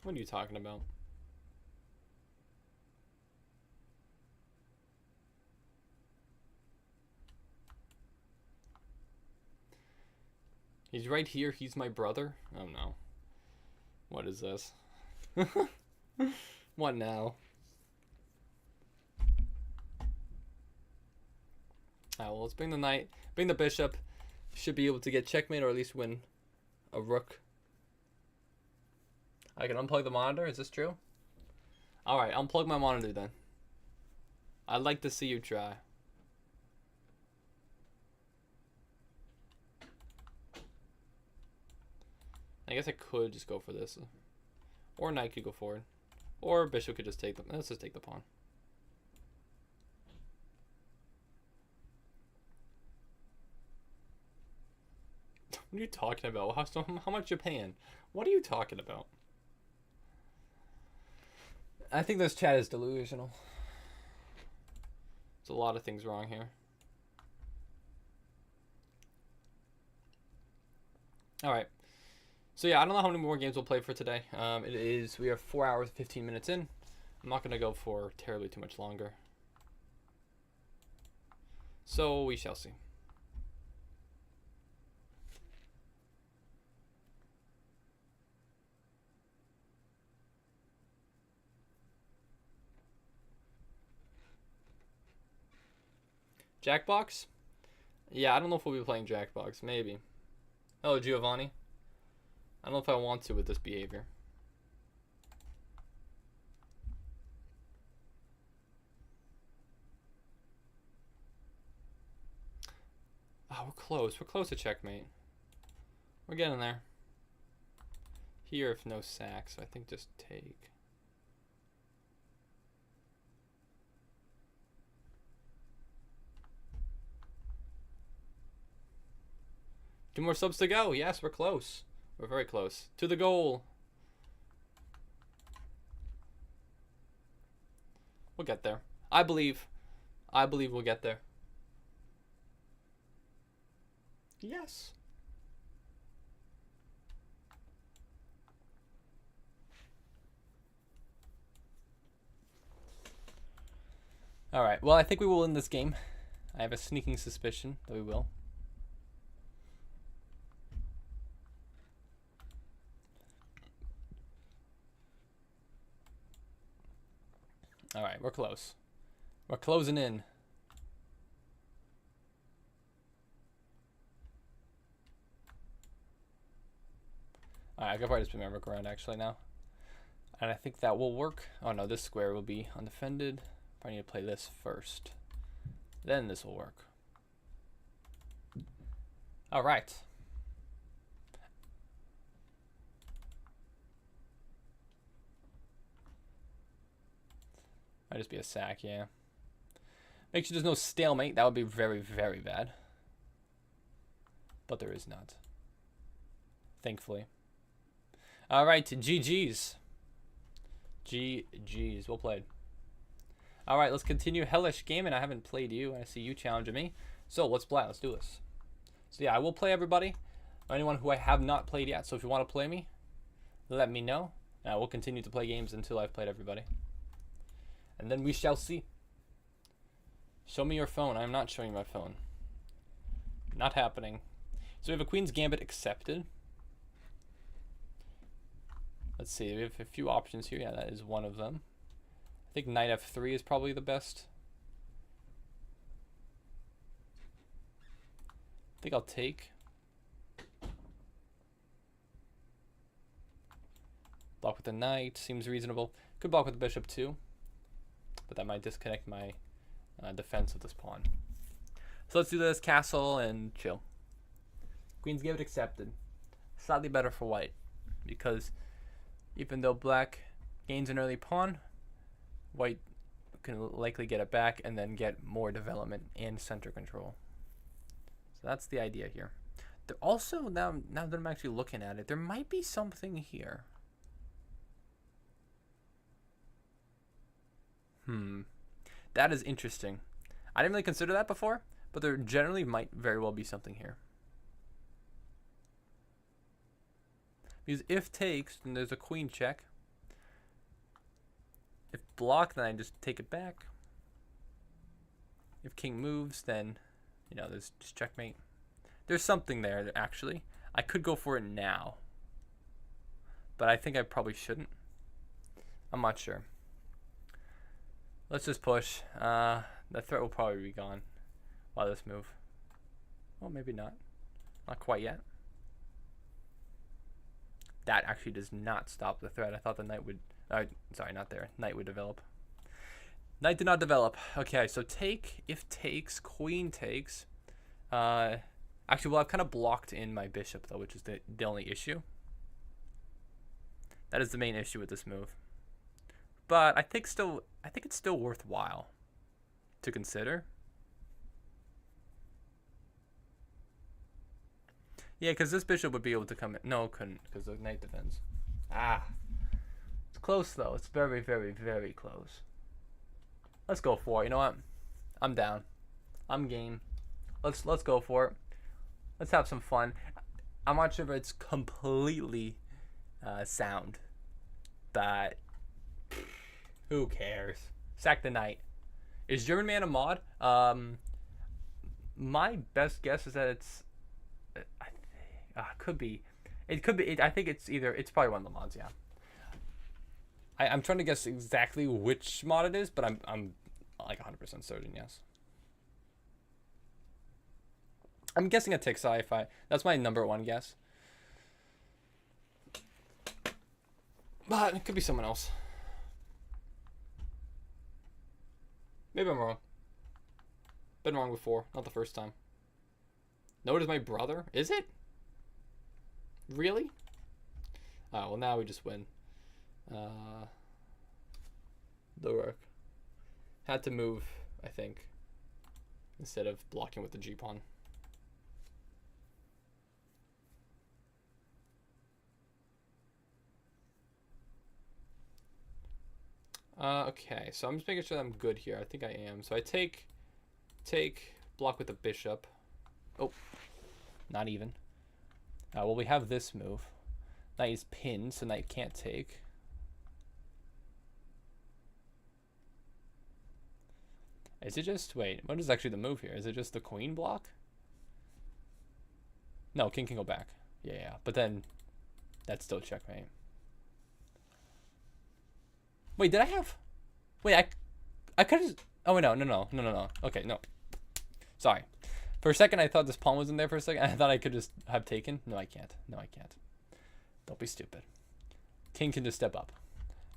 What are you talking about? He's right here. He's my brother. Oh no. What is this? What now? Well, let's bring the knight, bring the bishop. Should be able to get checkmate or at least win a rook. I can unplug the monitor. Is this true? Alright, unplug my monitor then. I'd like to see you try. I guess I could just go for this. Or knight could go forward. Or bishop could just take the... Let's just take the pawn. What are you talking about? How much you paying? What are you talking about? I think this chat is delusional. There's a lot of things wrong here. Alright. So yeah, I don't know how many more games we'll play for today. We are 4 hours, 15 minutes in. I'm not going to go for terribly too much longer. So we shall see. Jackbox? Yeah, I don't know if we'll be playing Jackbox. Maybe. Hello, Giovanni. I don't know if I want to with this behavior. Ah, we're close. We're close to checkmate. We're getting there. Here, if no sack, so I think just take. Two more subs to go. Yes, we're close. We're very close. To the goal. We'll get there. I believe. I believe we'll get there. Yes. All right. Well, I think we will win this game. I have a sneaking suspicion that we will. All right, we're close. We're closing in. All right, I could probably just put my rook around actually now. And I think that will work. Oh no, this square will be undefended. Probably need to play this first. Then this will work. All right. Might just be a sack, yeah. Make sure there's no stalemate. That would be very, very bad. But there is not. Thankfully. All right, GG's. GG's. Well played. All right, let's continue Hellish Gaming. I haven't played you. I see you challenging me. So let's play. Let's do this. So yeah, I will play everybody. Anyone who I have not played yet. So if you want to play me, let me know. I will continue to play games until I've played everybody. And then we shall see. Show me your phone. I'm not showing my phone. Not happening. So we have a Queen's Gambit accepted. Let's see. We have a few options here. Yeah, that is one of them. I think Knight F3 is probably the best. I think I'll take. Block with the Knight. Seems reasonable. Could block with the Bishop too. But that might disconnect my defense of this pawn. So let's do this castle and chill. Queen's Gambit accepted. Slightly better for white, because even though black gains an early pawn, white can likely get it back and then get more development and center control. So that's the idea here. There also, now that I'm actually looking at it, there might be something here. That is interesting. I didn't really consider that before, but there generally might very well be something here. Because if takes, then there's a queen check. If block, then I just take it back. If king moves, then, you know, there's just checkmate. There's something there, actually. I could go for it now. But I think I probably shouldn't. I'm not sure. Let's just push. The threat will probably be gone by this move. Well, maybe not. Not quite yet. That actually does not stop the threat. I thought the knight would... sorry, not there. Knight would develop. Knight did not develop. Okay, so take. If takes, queen takes. Actually, well, I've kind of blocked in my bishop, though, which is the only issue. That is the main issue with this move. But I think it's still worthwhile to consider. Yeah, because this bishop would be able to come in. No, couldn't, because the knight defends. Ah. It's close, though. It's very, very, very close. Let's go for it. You know what? I'm down. I'm game. Let's go for it. Let's have some fun. I'm not sure if it's completely sound. But who cares? Sack the knight. Is German Man a mod? My best guess is that it's... could be. It could be. I think it's either... It's probably one of the mods, yeah. I'm trying to guess exactly which mod it is, but I'm like 100% certain, yes. I'm guessing a tick sci-fi. That's my number one guess. But it could be someone else. Maybe I'm wrong. Been wrong before, not the first time. No, it is my brother. Is it? Really? Oh, well, now we just win. The rook. Had to move, I think, instead of blocking with the g-pawn. Okay, so I'm just making sure that I'm good here. I think I am. So I take, block with the bishop. Oh, not even. Well, we have this move. Knight is pinned, so knight can't take. Is it just, wait, what is actually the move here? Is it just the queen block? No, king can go back. Yeah, but then that's still checkmate. Wait, did I have? Wait, I could have. Oh wait, no. Okay, no. Sorry. For a second, I thought this pawn was in there for a second. I thought I could just have taken. No, I can't. No, I can't. Don't be stupid. King can just step up.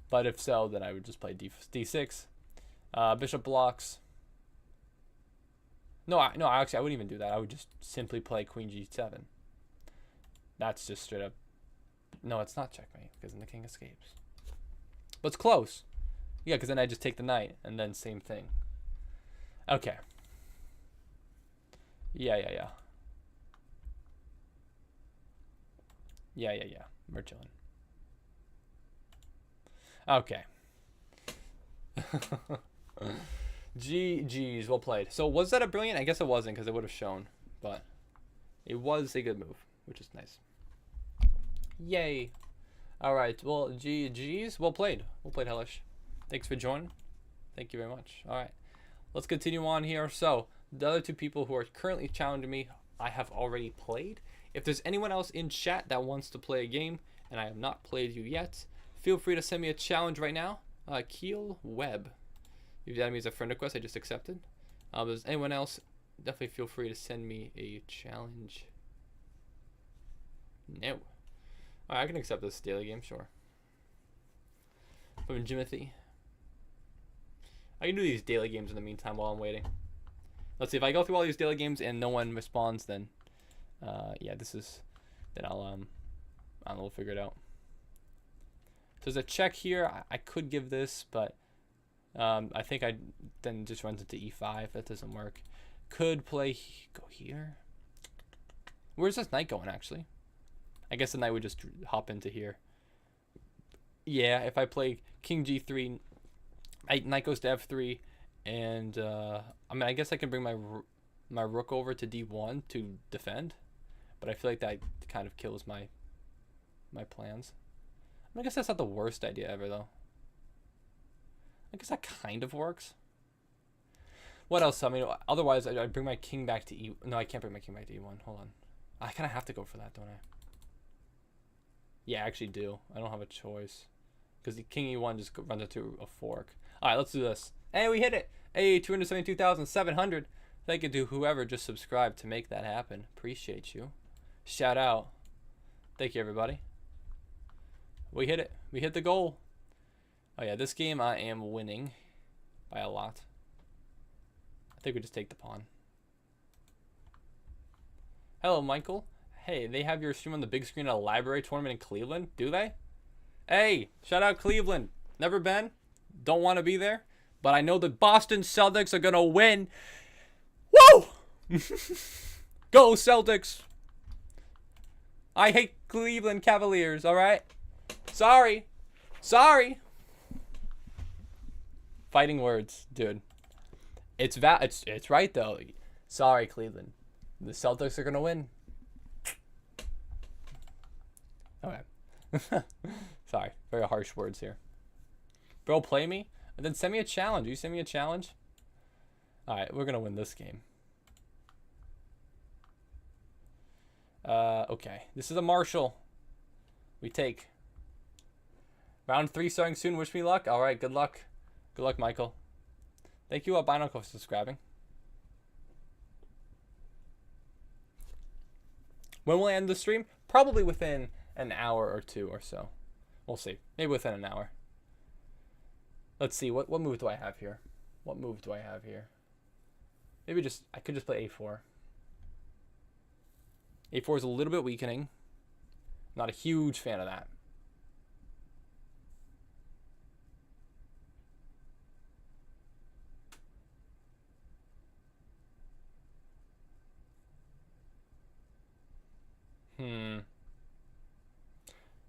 But if so, then I would just play d6. Bishop blocks. No, actually, I wouldn't even do that. I would just simply play queen g7. That's just straight up. No, it's not checkmate because then the king escapes. But it's close. Yeah, because then I just take the knight and then same thing. Okay. Yeah. We're chilling. Okay. GG's, well played. So was that a brilliant? I guess it wasn't because it would have shown, but it was a good move, which is nice. Yay. All right. Well, GG's, well played. Well played, Hellish. Thanks for joining. Thank you very much. All right. Let's continue on here. So the other two people who are currently challenging me, I have already played. If there's anyone else in chat that wants to play a game and I have not played you yet, feel free to send me a challenge right now. Keel Webb. If that means a friend request, I just accepted. If there's anyone else, definitely feel free to send me a challenge. No. Alright, I can accept this daily game, sure. From Jimothy. I can do these daily games in the meantime while I'm waiting. Let's see, if I go through all these daily games and no one responds, then yeah, then we'll figure it out. So there's a check here. I could give this, but I think I then just runs into e5. That doesn't work. Could go here. Where's this knight going, actually? I guess the knight would just hop into here. Yeah, if I play king g3, knight goes to f3, and I mean, I guess I can bring my rook over to d1 to defend, but I feel like that kind of kills my plans. I guess that's not the worst idea ever, though. I guess that kind of works. What else? I mean, otherwise, I'd bring my king back to e... No, I can't bring my king back to e1. Hold on. I kind of have to go for that, don't I? Yeah, I actually do. I don't have a choice. Because the king e1 just runs into a fork. All right, let's do this. Hey, we hit it. Hey, 272,700. Thank you to whoever just subscribed to make that happen. Appreciate you. Shout out. Thank you, everybody. We hit it. We hit the goal. Oh, yeah, this game I am winning by a lot. I think we just take the pawn. Hello, Michael. Hey, they have your stream on the big screen at a library tournament in Cleveland? Do they? Hey, shout out Cleveland. Never been. Don't want to be there. But I know the Boston Celtics are going to win. Woo! Go, Celtics. I hate Cleveland Cavaliers, all right? Sorry. Fighting words, dude. It's right, though. Sorry, Cleveland. The Celtics are going to win. Okay. Sorry. Very harsh words here. Bro, play me? And then send me a challenge. You send me a challenge? Alright, we're going to win this game. Okay. This is a Marshall. We take. Round 3 starting soon. Wish me luck. Alright, good luck. Good luck, Michael. Thank you, Albino, for subscribing. When will I end the stream? Probably within an hour or two or so. We'll see. Maybe within an hour. Let's see. What move do I have here? Maybe I could just play a4. A4 is a little bit weakening. Not a huge fan of that.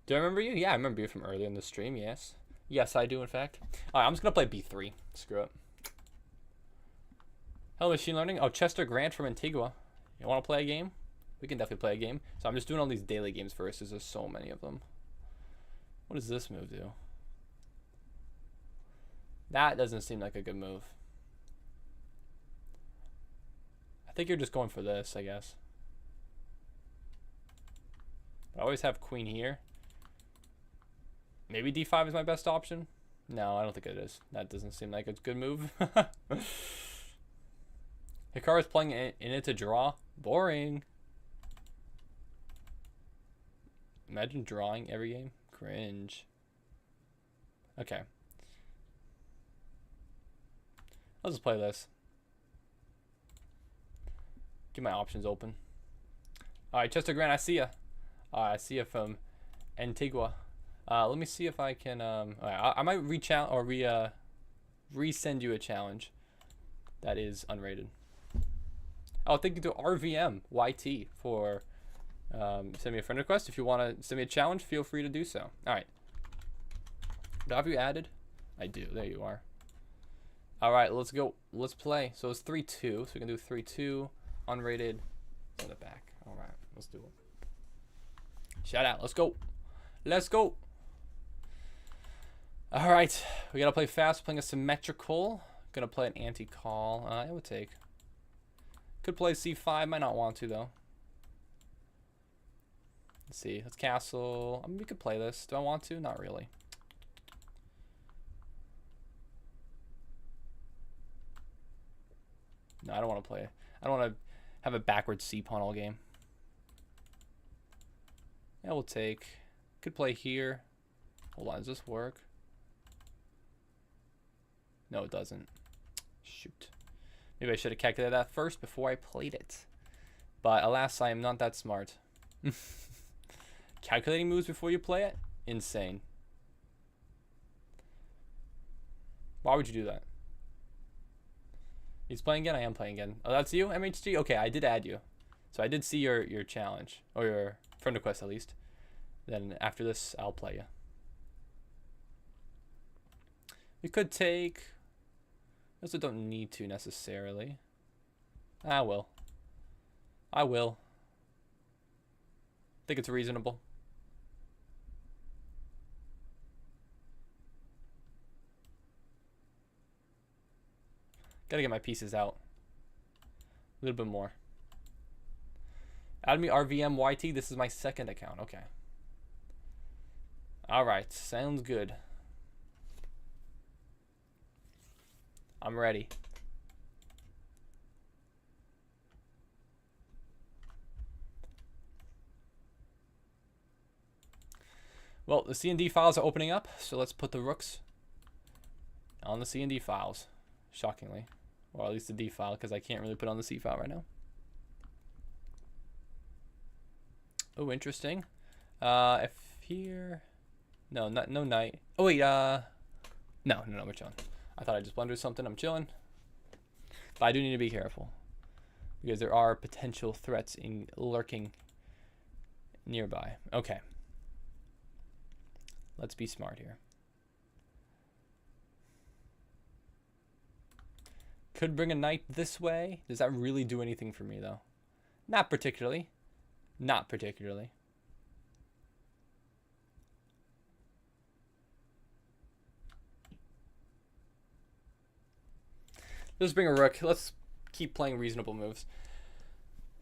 Do I remember you? Yeah, I remember you from earlier in the stream, yes. Yes, I do, in fact. Alright, I'm just going to play B3. Screw it. Hello, Machine Learning. Oh, Chester Grant from Antigua. You want to play a game? We can definitely play a game. So I'm just doing all these daily games first, because there's so many of them. What does this move do? That doesn't seem like a good move. I think you're just going for this, I guess. I always have queen here. Maybe d5 is my best option. No, I don't think it is. That doesn't seem like a good move. Hikaru's playing in it to draw. Boring. Imagine drawing every game. Cringe. Okay. I'll just play this. Get my options open. Alright, Chester Grant, I see ya. I see ya from Antigua. Let me see if I can. I might reach out or resend you a challenge that is unrated. Oh, thank you to RVM YT for send me a friend request. If you want to send me a challenge, feel free to do so. All right. Have you added? I do. There you are. All right, let's go. Let's play. So it's 3-2. So we can do 3-2 unrated. Send it back. All right, let's do it. Shout out. Let's go. Let's go. All right, we gotta play fast. Playing a symmetrical. Gonna play an anti-call. It would take. Could play c5. Might not want to though. Let's see. Let's castle. I mean, we could play this. Do I want to? Not really. No, I don't want to play. I don't want to have a backwards c pawn all game. Yeah, we'll take. Could play here. Hold on, does this work? No, it doesn't. Shoot. Maybe I should have calculated that first before I played it. But alas, I am not that smart. Calculating moves before you play it? Insane. Why would you do that? He's playing again? I am playing again. Oh, that's you, MHG? Okay, I did add you. So I did see your challenge. Or your friend request, at least. Then after this, I'll play you. We could take... I also don't need to necessarily. I will. I will. Think it's reasonable. Gotta get my pieces out. A little bit more. Add me RVM YT. This is my second account. Okay. Alright. Sounds good. I'm ready. Well, the C&D files are opening up, so let's put the rooks on the C&D files. Shockingly. Or at least the D file, because I can't really put on the C file right now. Oh, interesting. If here... No, no knight. Oh, wait, no, we're chilling. I thought I just blundered something. I'm chilling. But I do need to be careful. Because there are potential threats lurking nearby. Okay. Let's be smart here. Could bring a knight this way. Does that really do anything for me, though? Not particularly. Not particularly. Let's bring a rook. Let's keep playing reasonable moves.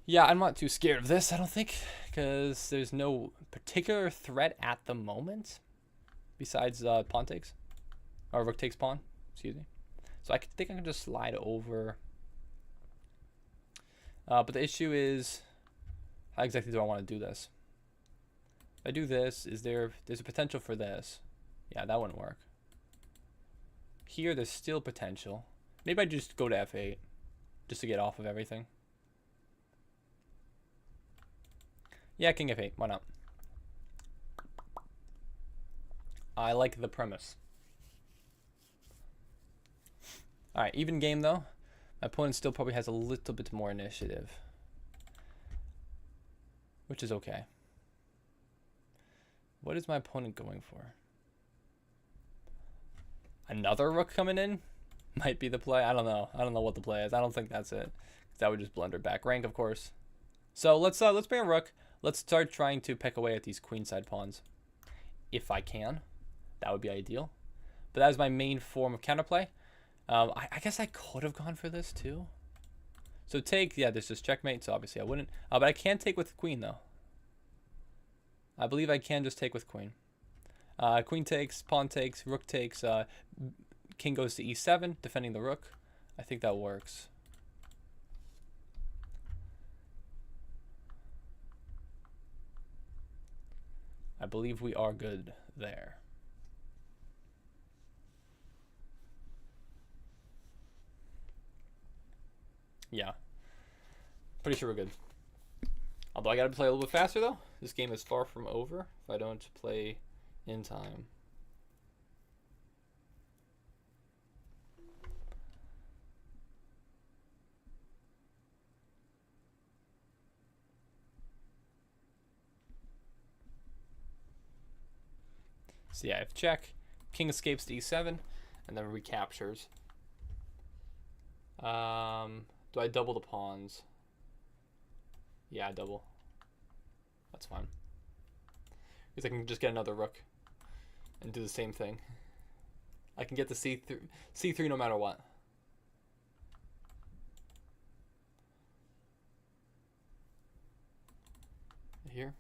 Yeah, I'm not too scared of this, I don't think. Because there's no particular threat at the moment. Besides pawn takes. Or rook takes pawn. Excuse me. So I think I can just slide over. But the issue is, how exactly do I want to do this? If I do this, there's a potential for this. Yeah, that wouldn't work. Here, there's still potential. Maybe I just go to f8, just to get off of everything. Yeah, king f8. Why not? I like the premise. Alright, even game though. My opponent still probably has a little bit more initiative, which is okay. What is my opponent going for? Another rook coming in? Might be the play. I don't know. I don't know what the play is. I don't think that's it. That would just blunder back rank, of course. So let's bring a rook. Let's start trying to peck away at these queenside pawns. If I can. That would be ideal. But that is my main form of counterplay. I guess I could have gone for this too. So take, yeah, this is checkmate, so obviously I wouldn't. But I can take with queen though. I believe I can just take with queen. Queen takes, pawn takes, rook takes, king goes to e7, defending the rook. I think that works. I believe we are good there. Yeah. Pretty sure we're good. Although I gotta play a little bit faster though. This game is far from over if I don't play in time. So yeah, if check, king escapes to e7 and then recaptures. Do I double the pawns? Yeah, I double. That's fine. Because I can just get another rook and do the same thing. I can get the c3 no matter what. Here.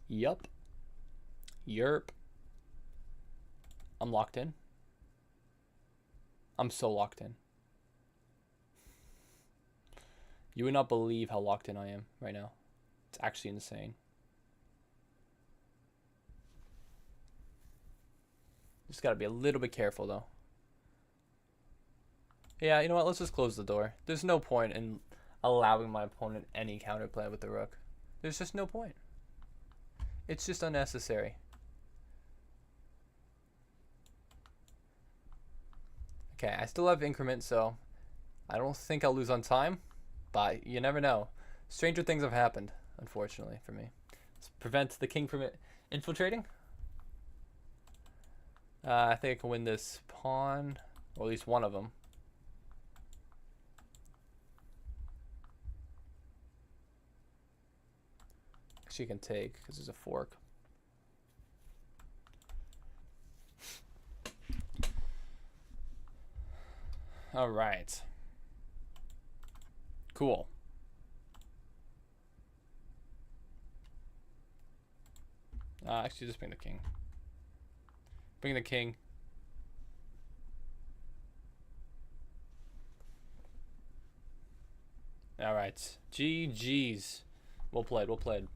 Yup. Yerp. I'm locked in. I'm so locked in. You would not believe how locked in I am right now. It's actually insane. Just gotta be a little bit careful though. Yeah, you know what? Let's just close the door. There's no point in allowing my opponent any counterplay with the rook. There's just no point. It's just unnecessary. Okay, I still have increment, so I don't think I'll lose on time, but you never know. Stranger things have happened, unfortunately, for me. Let's prevent the king from infiltrating. I think I can win this pawn, or at least one of them. Actually, you can take, because there's a fork. All right. Cool. Actually, just bring the king. Bring the king. All right. GG's. Well played. Well played.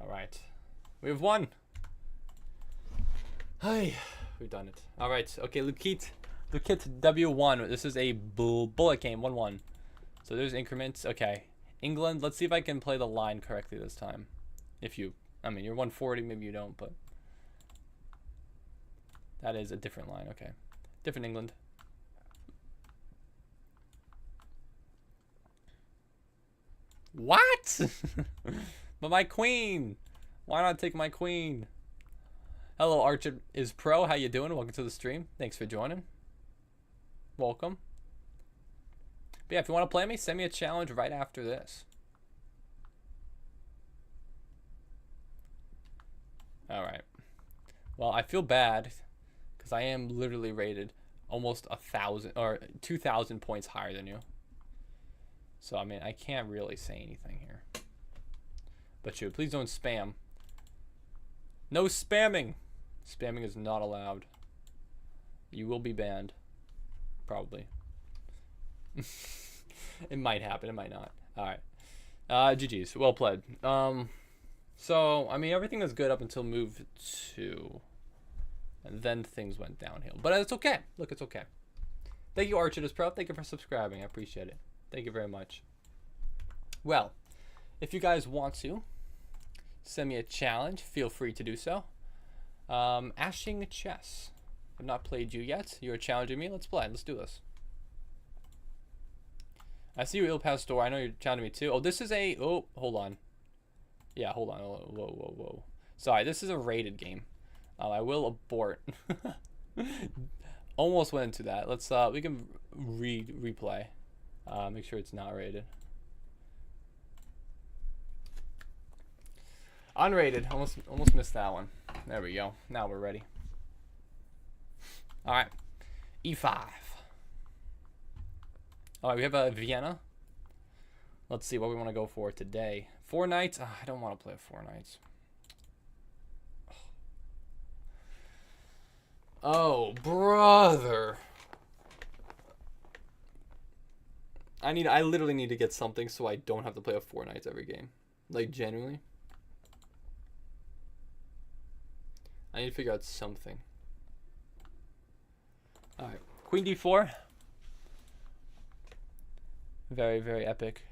All right. We have won. Hey, we've done it. All right. Okay, Lukit W1. This is a bullet game. 1-1. So there's increments. Okay. England. Let's see if I can play the line correctly this time. If you, I mean, you're 140. Maybe you don't, but that is a different line. Okay. Different England. What? But my queen. Why not take my queen? Hello, Archer is Pro. How you doing? Welcome to the stream. Thanks for joining. Welcome. But yeah, if you want to play me, send me a challenge right after this. All right. Well, I feel bad because I am literally rated almost 1,000 or 2,000 points higher than you. So, I mean, I can't really say anything here. But you, please don't spam. No spamming. Spamming is not allowed. You will be banned. Probably. It might happen. It might not. All right. GG's. Well played. So, I mean, everything was good up until move 2. And then things went downhill. But it's okay. Look, it's okay. Thank you, Archidus Pro. Thank you for subscribing. I appreciate it. Thank you very much. Well, if you guys want to send me a challenge, feel free to do so. Ashing Chess. I've not played you yet. You're challenging me. Let's play. Let's do this. I see you, Il Pastor. I know you're challenging me too. Oh, this is a... Oh, hold on. Yeah, hold on. Whoa. Sorry, this is a rated game. I will abort. Almost went into that. Let's we can replay. Make sure it's not rated. Unrated. Almost missed that one. There we go. Now we're ready. All right. E5. All right, we have a Vienna. Let's see what we want to go for today. 4 knights. I don't want to play 4 knights. Oh, brother. I literally need to get something so I don't have to play a 4 knights every game. Like, genuinely. I need to figure out something. Alright. Queen d4. Very, very epic.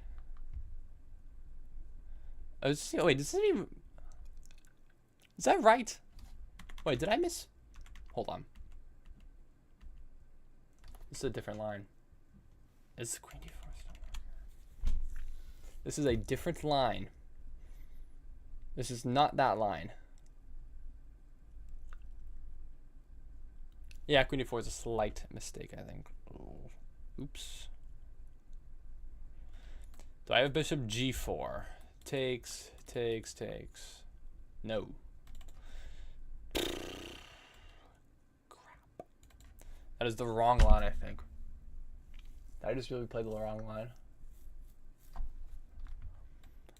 Oh, wait, does this even... Is that right? Wait, did I miss... Hold on. This is a different line. It's Queen d4. This is a different line. This is not that line. Yeah, Queen d4 is a slight mistake, I think. Oops. Do I have bishop g4? Takes. No. That is the wrong line, I think. Did I just really play the wrong line?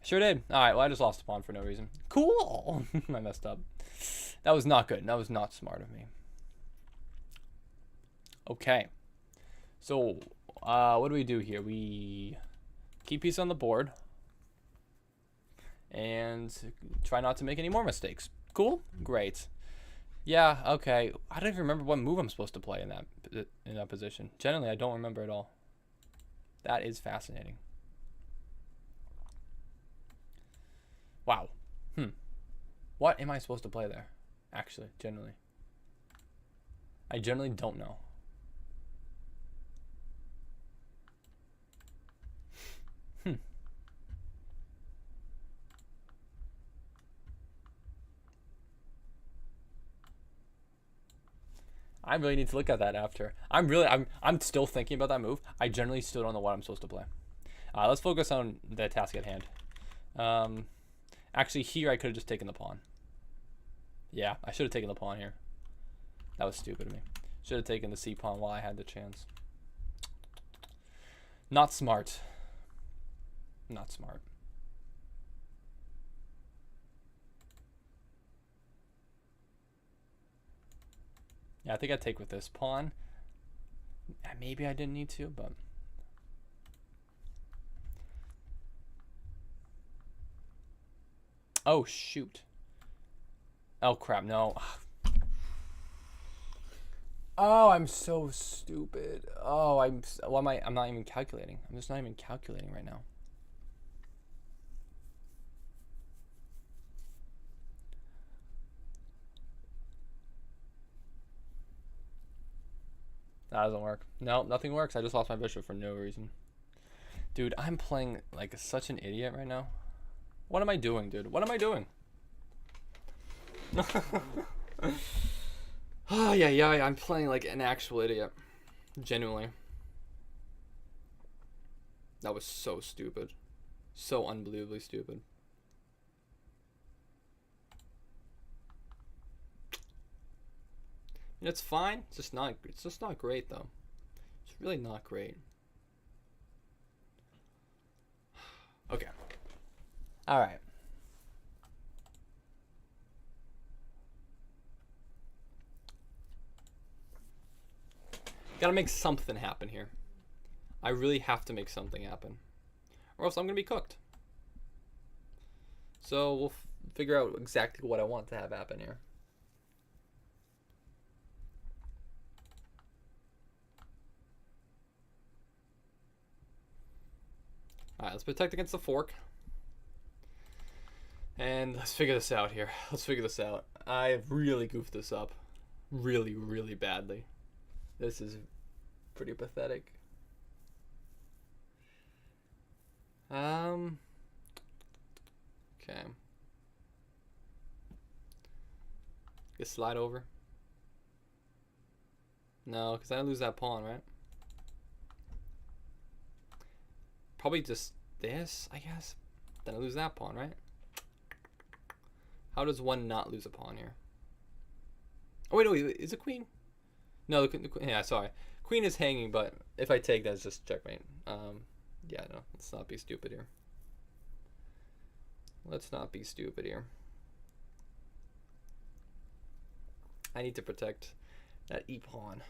Sure did. Alright, well, I just lost a pawn for no reason. Cool! I messed up. That was not good. That was not smart of me. Okay. So, what do we do here? We keep piece on the board. And try not to make any more mistakes. Cool? Great. Yeah, okay. I don't even remember what move I'm supposed to play in that position. Generally, I don't remember at all. That is fascinating. Wow. What am I supposed to play there? Actually, generally. I generally don't know. I really need to look at that after. I'm still thinking about that move. I generally still don't know what I'm supposed to play. Let's focus on the task at hand. Actually, here I could have just taken the pawn. Yeah, I should have taken the pawn here. That was stupid of me. Should have taken the c pawn while I had the chance. Not smart. Not smart. Yeah, I think I'd take with this pawn. Maybe I didn't need to, but... Oh, shoot. Oh, crap, no. Oh, I'm so stupid. Oh, I'm not even calculating. I'm just not even calculating right now. That doesn't work. No, nothing works. I just lost my bishop for no reason. Dude, I'm playing like such an idiot right now. What am I doing, dude? What am I doing? Oh, yeah, I'm playing like an actual idiot. Genuinely. That was so stupid. So unbelievably stupid. And it's fine. It's just not great though. It's really not great. Okay. All right. Gotta make something happen here. I really have to make something happen, or else I'm gonna be cooked. So we'll figure out exactly what I want to have happen here. Alright, let's protect against the fork. And let's figure this out here. Let's figure this out. I have really goofed this up. Really, really badly. This is pretty pathetic. Okay. Just slide over. No, because I lose that pawn, right? Probably just this, I guess. Then I lose that pawn, right? How does one not lose a pawn here? Oh, wait, no, is it queen? No, yeah, sorry. Queen is hanging, but if I take, that's just checkmate. Yeah, no, let's not be stupid here. Let's not be stupid here. I need to protect that e-pawn.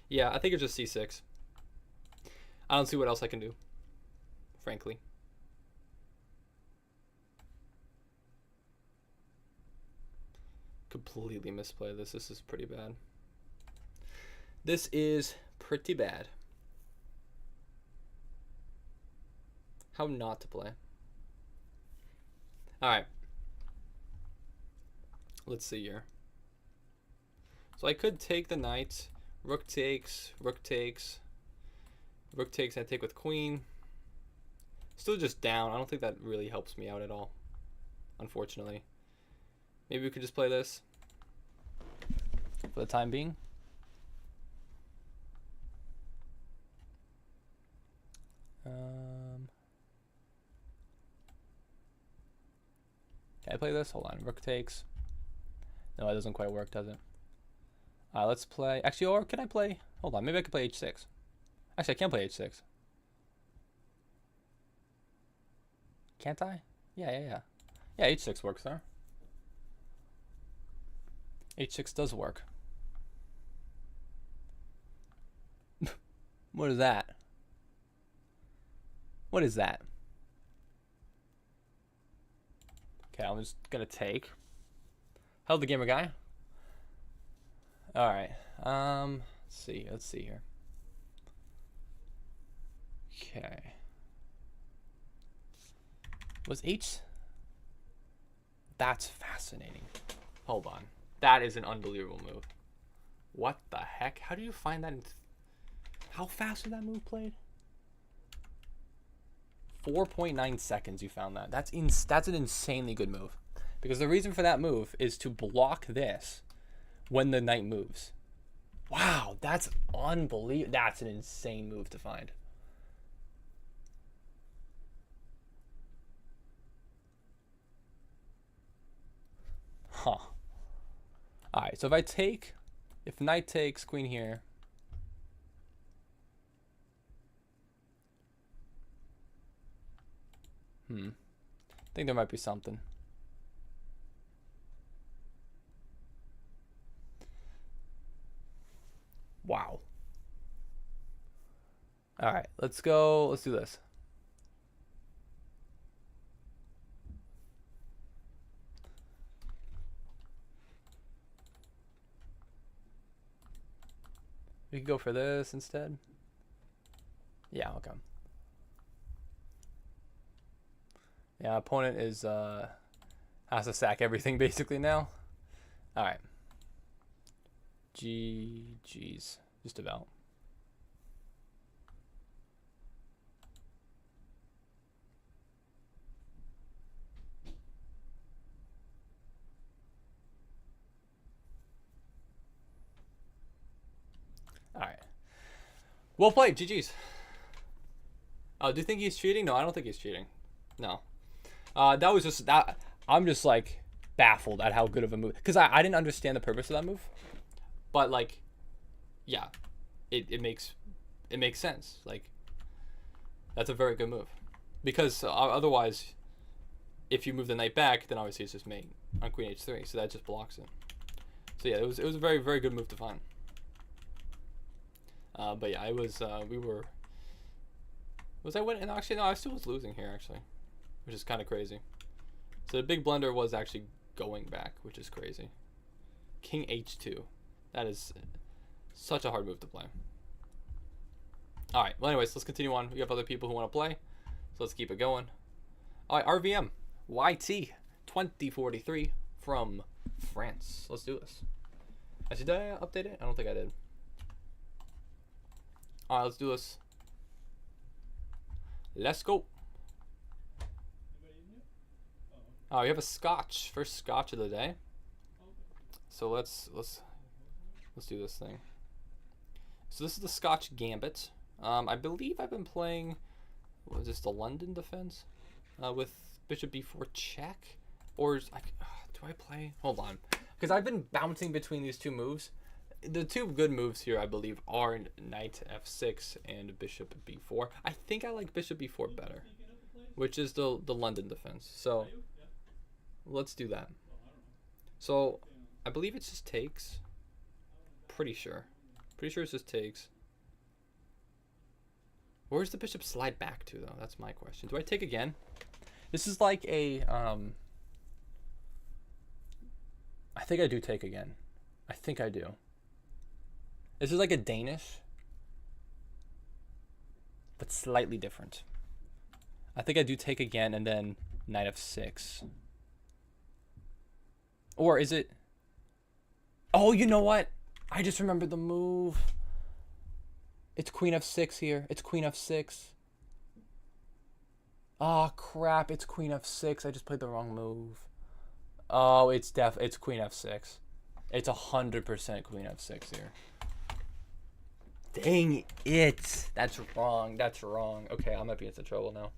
Yeah, I think it's just c6. I don't see what else I can do, frankly. Completely misplay this. This is pretty bad. This is pretty bad. How not to play. All right. Let's see here. So I could take the knight. Rook takes, rook takes, rook takes, I take with queen. Still just down. I don't think that really helps me out at all, unfortunately. Maybe we could just play this for the time being. Can I play this? Hold on. Rook takes. No, it doesn't quite work, does it? Let's play. Actually, or can I play? Hold on. Maybe I could play h6. Actually, I can't play h6. Can't I? Yeah. Yeah, h6 works there. h6 does work. What is that? What is that? Okay, I'm just gonna take. Held the gamer guy. All right. Let's see here. Okay. Was H? That's fascinating. Hold on. That is an unbelievable move. What the heck? How do you find that? How fast was that move played? 4.9 seconds you found that. That's an insanely good move. Because the reason for that move is to block this when the knight moves. Wow, that's unbelievable. That's an insane move to find. Huh. Alright, so if knight takes, queen here. I think there might be something. Wow. All right, let's go. Let's do this. We could go for this instead. Yeah, okay. Yeah, opponent is has to sack everything basically now. All right. GG's, just about. All right. Well played, GG's. Oh, do you think he's cheating? No, I don't think he's cheating. No. That was just that. I'm just like baffled at how good of a move, because I didn't understand the purpose of that move. But like, yeah, it makes sense. Like, that's a very good move, because otherwise, if you move the knight back, then obviously it's just mate on queen h3, so that just blocks it. So yeah, it was a very, very good move to find. But yeah, it was Was I winning? Actually, no, I still was losing here, actually. Which is kind of crazy. So the big blunder was actually going back, which is crazy. King H2. That is such a hard move to play. Alright, well anyways, let's continue on. We have other people who want to play. So let's keep it going. Alright, RVM. YT 2043 from France. Let's do this. Actually, did I update it? I don't think I did. Alright, let's do this. Let's go. Oh, we have a scotch. First scotch of the day. So let's do this thing. So this is the Scotch Gambit. I believe I've been playing, what is this, the London defense? With Bishop B4 check? Or do I play? Hold on. Because I've been bouncing between these two moves. The two good moves here, I believe, are Knight F6 and Bishop B4. I think I like Bishop B4 better, which is the London defense. So let's do that. So I believe it just takes. Pretty sure it just takes. Where's the bishop slide back to, though? That's my question. Do I take again? This is like a I think I do take again. I think I do. This is like a Danish, but slightly different. I think I do take again and then Knight F6. Or is it? Oh, you know what? I just remembered the move. It's Queen F6 here. It's Queen F6. Oh, crap. It's Queen F6. I just played the wrong move. Oh, it's Queen F6. It's 100% Queen F6 here. Dang it. That's wrong. That's wrong. Okay, I might be into trouble now.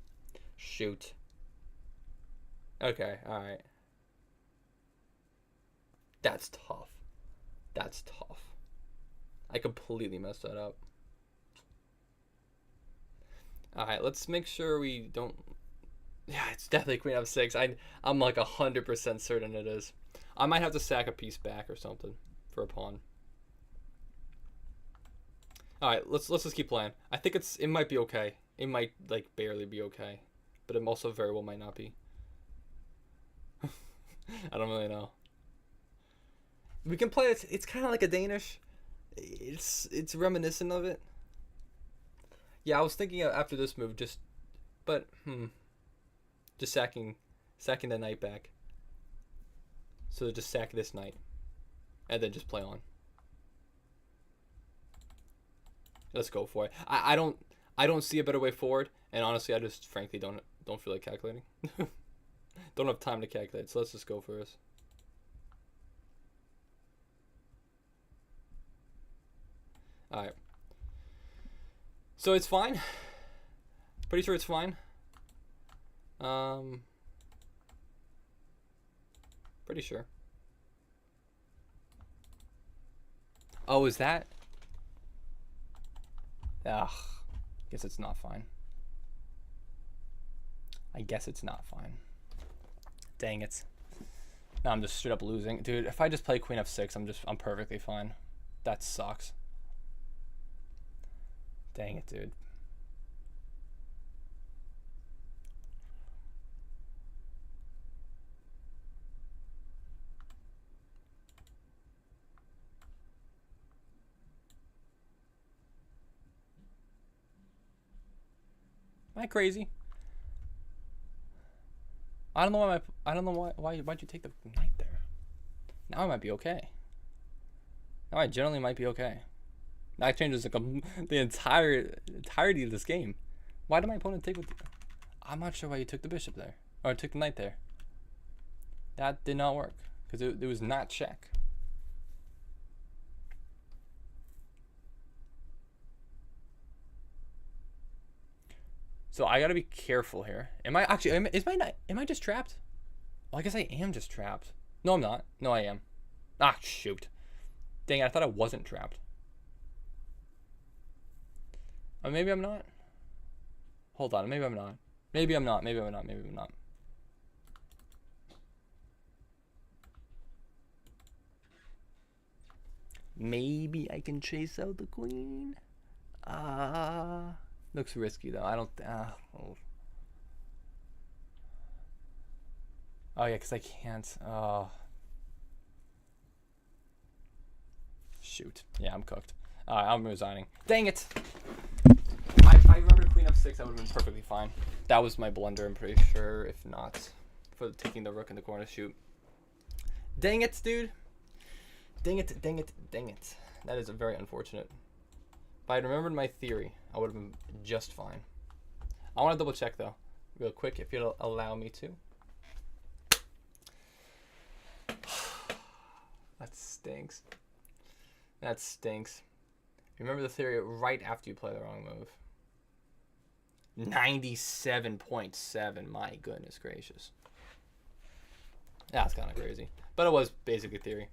Shoot. Okay, alright. That's tough. That's tough. I completely messed that up. Alright, let's make sure we don't... Yeah, it's definitely Queen F6. I'm like 100% certain it is. I might have to sack a piece back or something for a pawn. Alright, let's just keep playing. I think it might be okay. It might like barely be okay. But it also very well might not be. I don't really know. We can play it. It's kind of like a Danish. It's reminiscent of it. Yeah, I was thinking after this move, just sacking the knight back. So just sack this knight, and then just play on. Let's go for it. I don't see a better way forward, and honestly, I just frankly don't feel like calculating. Don't have time to calculate, so let's just go for this. Alright. So it's fine. Pretty sure it's fine. Pretty sure. Oh, is that? Ugh. Guess it's not fine. I guess it's not fine. Dang it. Now I'm just straight up losing. Dude, if I just play Queen F6, I'm perfectly fine. That sucks. Dang it, dude. Am I crazy? I don't know why'd you take the knight there? Now I might be okay. Now I generally might be okay. That changes the entirety of this game. Why did my opponent take with the... I'm not sure why you took the bishop there. Or took the knight there. That did not work. Because it was not check. So I gotta be careful here. Am I just trapped? Well, I guess I am just trapped. No, I'm not. No, I am. Ah, shoot. Dang it, I thought I wasn't trapped. Or maybe I'm not. Hold on, maybe I'm not. Maybe I'm not, maybe I'm not, maybe I'm not. Maybe I can chase out the queen. Looks risky though. I don't. Oh. Oh yeah, because I can't. Oh. Shoot. Yeah, I'm cooked. I'm resigning. Dang it! If I remember queen f6, I would have been perfectly fine. That was my blunder, I'm pretty sure. If not, for taking the rook in the corner. Shoot. Dang it, dude. Dang it, dang it, dang it. That is very unfortunate. If I had remembered my theory, I would have been just fine. I want to double check though, real quick, if you'll allow me to. That stinks. That stinks. Remember the theory right after you play the wrong move. 97.7. My goodness gracious. That's kind of crazy. But it was basically theory.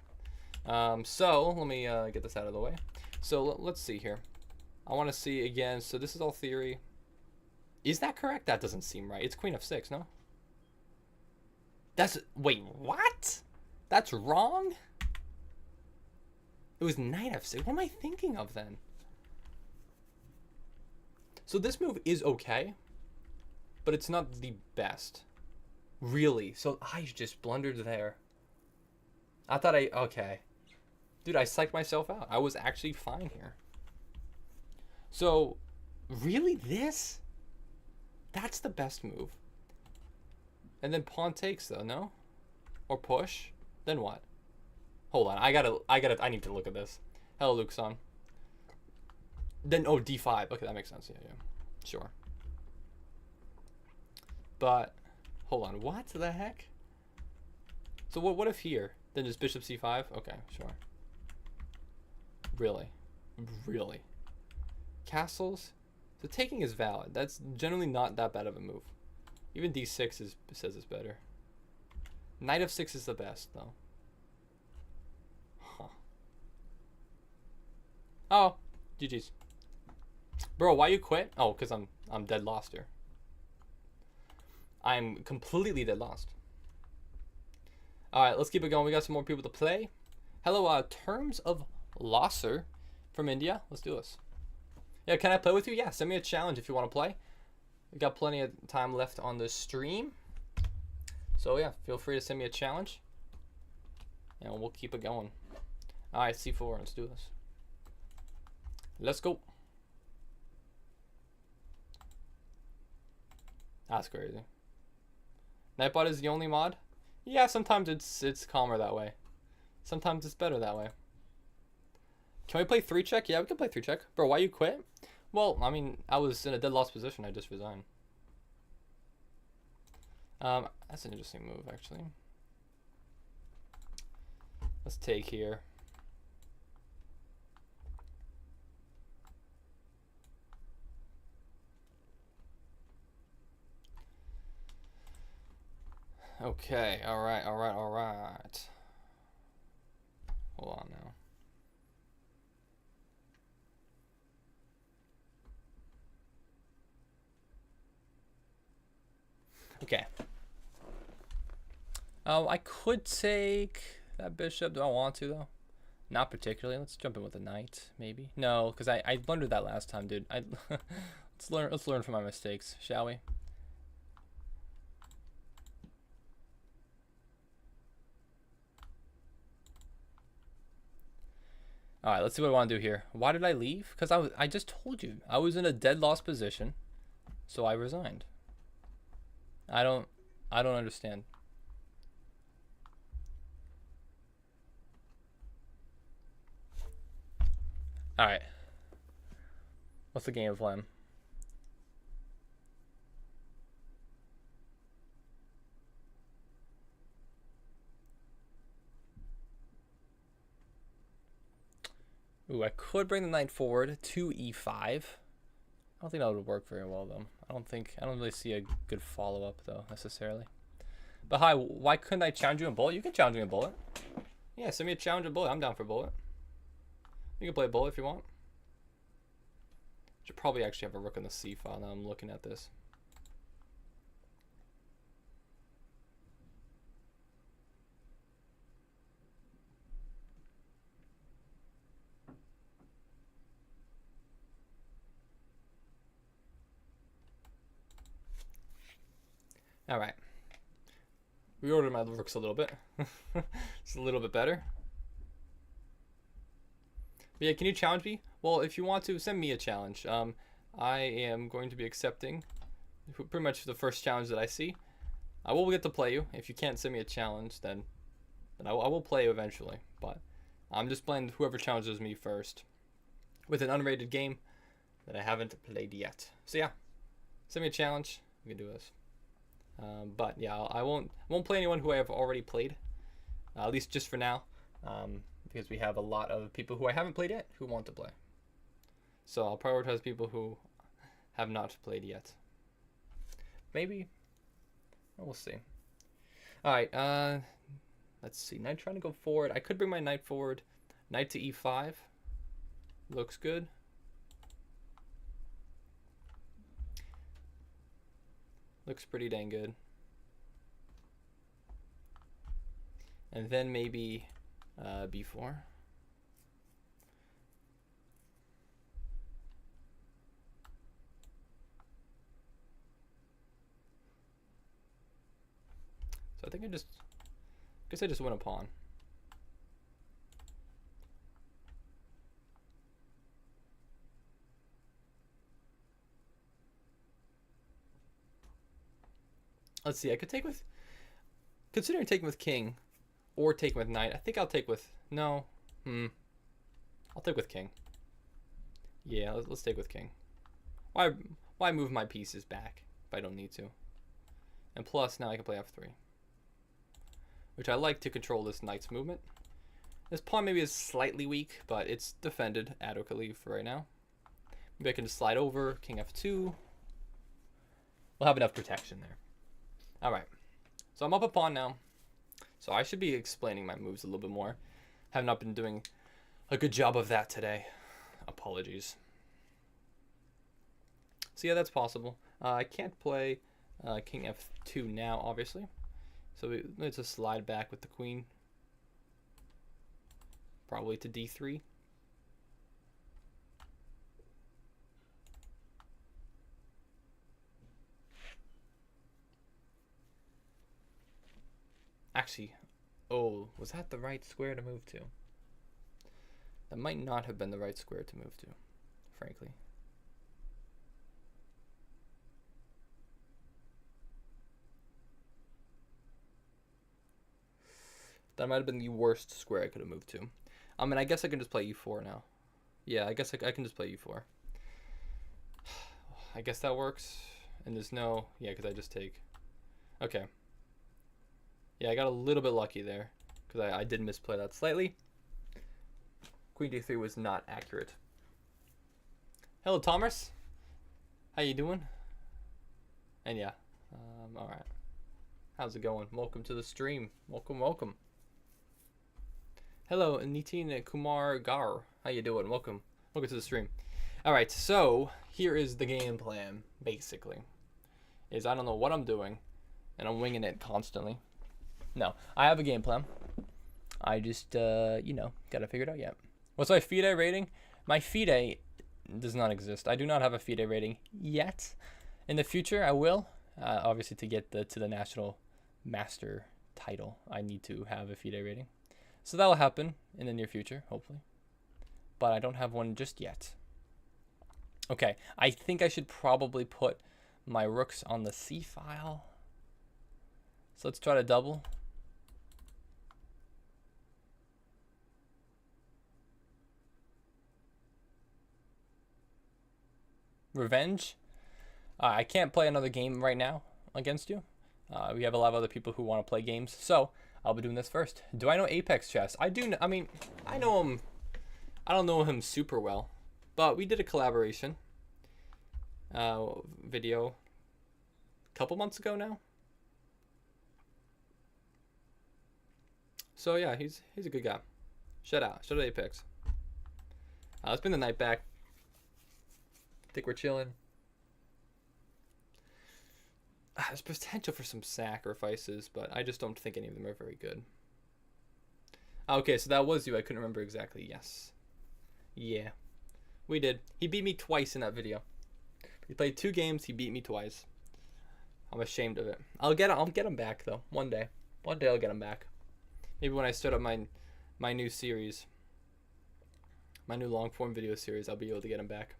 So let me get this out of the way. So let's see here. I want to see again. So this is all theory. Is that correct? That doesn't seem right. It's queen f6, no? That's... Wait, what? That's wrong? It was knight f6. What am I thinking of then? So this move is okay, but it's not the best. Really? So I just blundered there. I thought okay. Dude, I psyched myself out. I was actually fine here. So, really this? That's the best move. And then pawn takes though, no? Or push? Then what? Hold on, I need to look at this. Hello, Luke-san. Then, oh, d5. Okay, that makes sense. Yeah. Sure. But, hold on. What the heck? So what if here? Then just bishop c5? Okay, sure. Really? Really? Castles? So taking is valid. That's generally not that bad of a move. Even d6 says it's better. Knight of 6 is the best, though. Huh. Oh, GG's. Bro, why you quit? Oh, because I'm dead lost here. I'm completely dead lost. Alright, let's keep it going. We got some more people to play. Hello, Terms of Losser from India. Let's do this. Yeah, can I play with you? Yeah, send me a challenge if you want to play. We got plenty of time left on the stream. So yeah, feel free to send me a challenge. And we'll keep it going. Alright, c4. Let's do this. Let's go. That's crazy. Nightbot is the only mod? Yeah, sometimes it's calmer that way. Sometimes it's better that way. Can we play 3-check? Yeah, we can play 3-check. Bro, why you quit? Well, I mean, I was in a dead lost position. I just resigned. That's an interesting move, actually. Let's take here. Okay, alright. Hold on now. Okay. I could take that bishop. Do I want to, though? Not particularly. Let's jump in with a knight, maybe. No, because I blundered that last time, dude. Let's learn from my mistakes, shall we? All right, let's see what I want to do here. Why did I leave? Because I just told you I was in a dead lost position, so I resigned. I don't understand. All right. What's the game plan? Ooh, I could bring the knight forward to e5. I don't think that would work very well, though. I don't really see a good follow-up, though, necessarily. But hi, why couldn't I challenge you in bullet? You can challenge me in bullet. Yeah, send me a challenge in bullet. I'm down for bullet. You can play bullet if you want. Should probably actually have a rook on the c file now I'm looking at this. All right. Reordered my rooks a little bit. It's a little bit better. But yeah, can you challenge me? Well, if you want to, send me a challenge. I am going to be accepting pretty much the first challenge that I see. I will get to play you. If you can't send me a challenge, then I will play you eventually. But I'm just playing whoever challenges me first with an unrated game that I haven't played yet. So yeah, send me a challenge. We can do this. But yeah, I won't play anyone who I have already played, at least just for now, because we have a lot of people who I haven't played yet who want to play. So I'll prioritize people who have not played yet. Maybe. We'll see. All right. Let's see. Knight trying to go forward. I could bring my knight forward. Knight to e5. Looks good. Looks pretty dang good. And then maybe b4. So I think I guess I just went a pawn. Let's see, I could take with, considering taking with king or taking with knight, I think I'll take with, no, I'll take with king. Yeah, let's take with king. Why move my pieces back if I don't need to? And plus, now I can play f3, which I like to control this knight's movement. This pawn maybe is slightly weak, but it's defended adequately for right now. Maybe I can just slide over, king f2. We'll have enough protection there. All right, so I'm up a pawn now. So I should be explaining my moves a little bit more. Have not been doing a good job of that today. Apologies. So yeah, that's possible. I can't play king f2 now, obviously. So it's a slide back with the queen. Probably to d3. Actually, oh, was that the right square to move to? That might not have been the right square to move to, frankly. That might have been the worst square I could have moved to. I mean, I guess I can just play e4 now. Yeah, I guess I can just play e4. I guess that works. And there's no, yeah, because I just take. Okay. Yeah, I got a little bit lucky there because I did misplay that slightly. Queen d3 was not accurate. Hello, Thomas. How you doing? And yeah, all right. How's it going? Welcome to the stream. Welcome, welcome. Hello, Nitin Kumar Gar. How you doing? Welcome. Welcome to the stream. All right, so here is the game plan, basically. I don't know what I'm doing, and I'm winging it constantly. No, I have a game plan. I just, you know, gotta figure it out yet. What's my FIDE rating? My FIDE does not exist. I do not have a FIDE rating yet. In the future, I will. Obviously, to get to the national master title, I need to have a FIDE rating. So that will happen in the near future, hopefully. But I don't have one just yet. Okay, I think I should probably put my rooks on the C file. So let's try to double. Revenge. I can't play another game right now against you. We have a lot of other people who want to play games, so I'll be doing this first. Do I know Apex Chess? I do. I mean, I know him. I don't know him super well, but we did a collaboration video a couple months ago now. So yeah, he's a good guy. Shout out Apex. Let's bring the knight back. Think we're chilling. There's potential for some sacrifices, but I just don't think any of them are very good. Okay, so that was you. I couldn't remember exactly. Yes. Yeah. We did. He beat me twice in that video. We played 2 games. He beat me twice. I'm ashamed of it. I'll get them back though. One day I'll get them back. Maybe when I start up my new series, my new long form video series, I'll be able to get them back.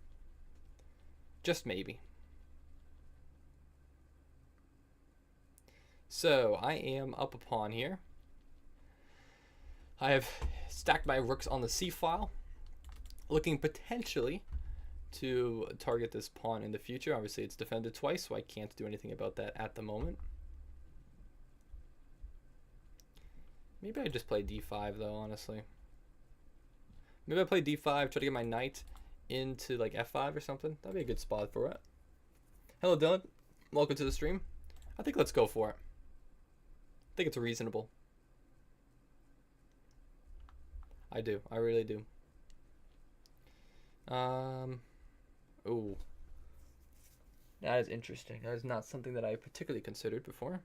Just maybe. So I am up a pawn here. I have stacked my rooks on the c file, looking potentially to target this pawn in the future. Obviously it's defended twice, so I can't do anything about that at the moment. Maybe I just play d5 though, honestly. Maybe I play d5, try to get my knight into like f5 or something. That'd be a good spot for it. Hello Dylan, welcome to the stream. I think let's go for it. I think it's reasonable. I do, I really do. Oh, that is interesting. That is not something that I particularly considered before.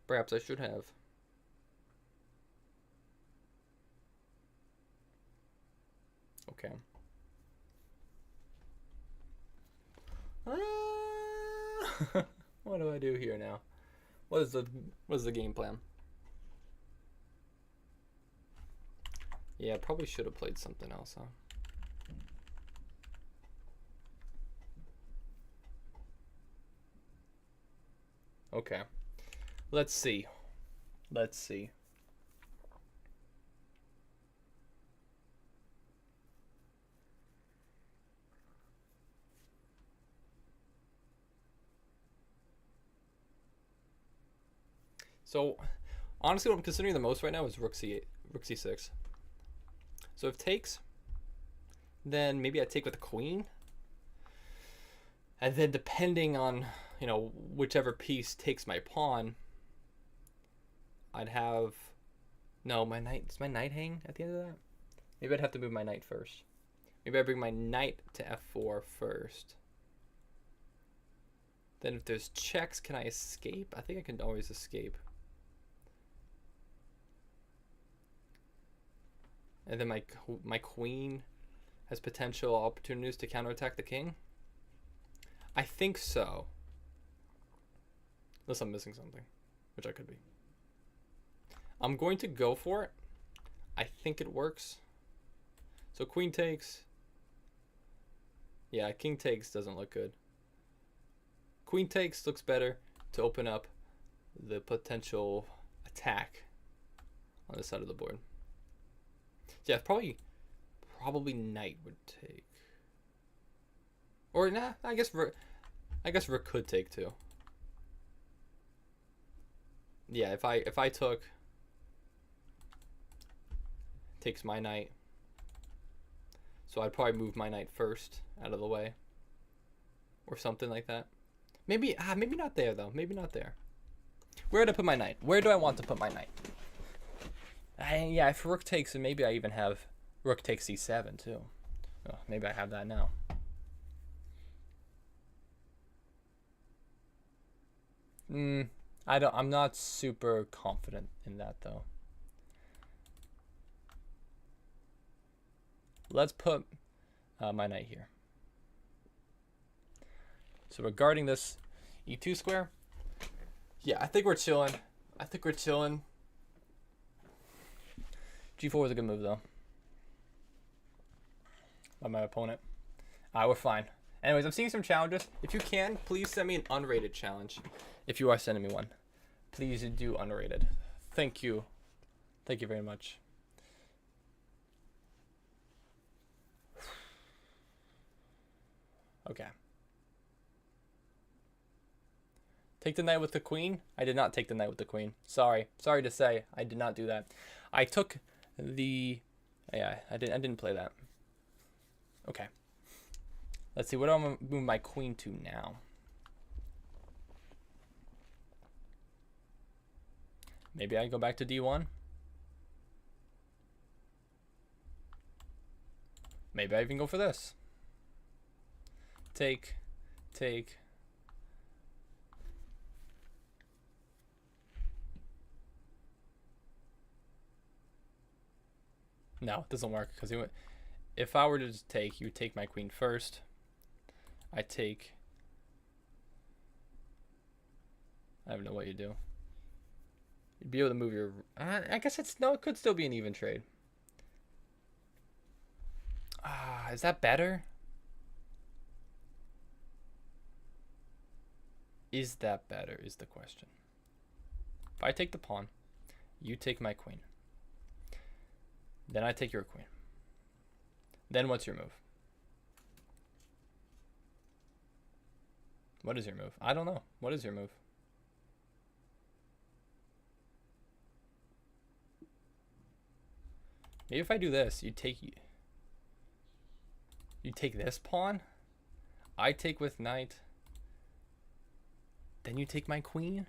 Perhaps I should have. Okay. What do I do here now? What is the game plan? Yeah, probably should have played something else, huh? Okay. Let's see. Let's see. So, honestly, what I'm considering the most right now is rook c8, rook c6. So if takes, then maybe I take with the queen. And then depending on, you know, whichever piece takes my pawn, I'd have... No, my knight... Does my knight hang at the end of that? Maybe I'd have to move my knight first. Maybe I bring my knight to f4 first. Then if there's checks, can I escape? I think I can always escape. And then my queen has potential opportunities to counterattack the king. I think so. Unless I'm missing something, which I could be. I'm going to go for it. I think it works. So queen takes. Yeah, king takes doesn't look good. Queen takes looks better to open up the potential attack on this side of the board. Yeah, probably knight would take. Or nah, I guess rook could take too. Yeah, if I took, takes my knight. So I'd probably move my knight first out of the way, or something like that. Maybe not there though. Maybe not there. Where do I put my knight? Where do I want to put my knight? Yeah, if rook takes, and maybe I even have rook takes c7 too. Oh, maybe I have that now. I'm not super confident in that though. Let's put my knight here. So regarding this e2 square, yeah, I think we're chilling. G4 was a good move though by my opponent. We're fine. Anyways, I'm seeing some challenges. If you can, please send me an unrated challenge. If you are sending me one, please do unrated. Thank you. Thank you very much. Okay. Take the knight with the queen? I did not take the knight with the queen. Sorry to say, I did not do that. I took the... Yeah, I didn't play that. Okay. Let's see, what do I want to move my queen to now? Maybe I go back to d1. Maybe I even go for this. Take. No, it doesn't work because if I were to just take, you would take my queen first. I take. I don't know what you do. You'd be able to move your... I guess no, it could still be an even trade. Is that better? Is that better is the question. If I take the pawn, you take my queen. Then I take your queen. Then what's your move? What is your move? I don't know. What is your move? Maybe if I do this, you take this pawn. I take with knight. Then you take my queen.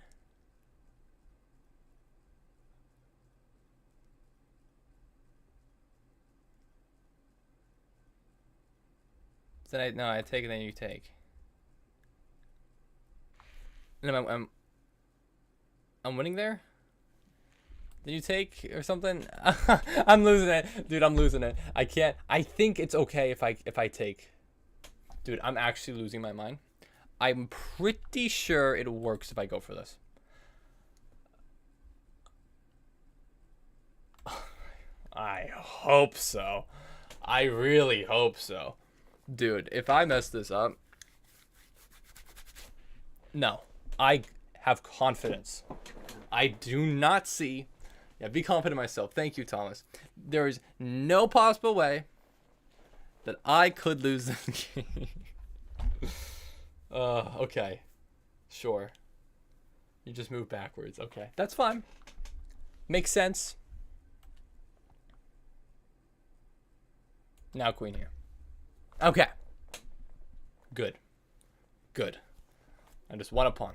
Then I take, and then you take. And I'm winning there. Then you take or something. I'm losing it, dude. I'm losing it. I can't. I think it's okay if I take. Dude, I'm actually losing my mind. I'm pretty sure it works if I go for this. I hope so. I really hope so. Dude, if I mess this up... No. I have confidence. I do not see... Yeah, be confident in myself. Thank you, Thomas. There is no possible way that I could lose this game. Okay. Sure. You just move backwards. Okay. That's fine. Makes sense. Now queen here. Okay. Good. Good. I just won a pawn.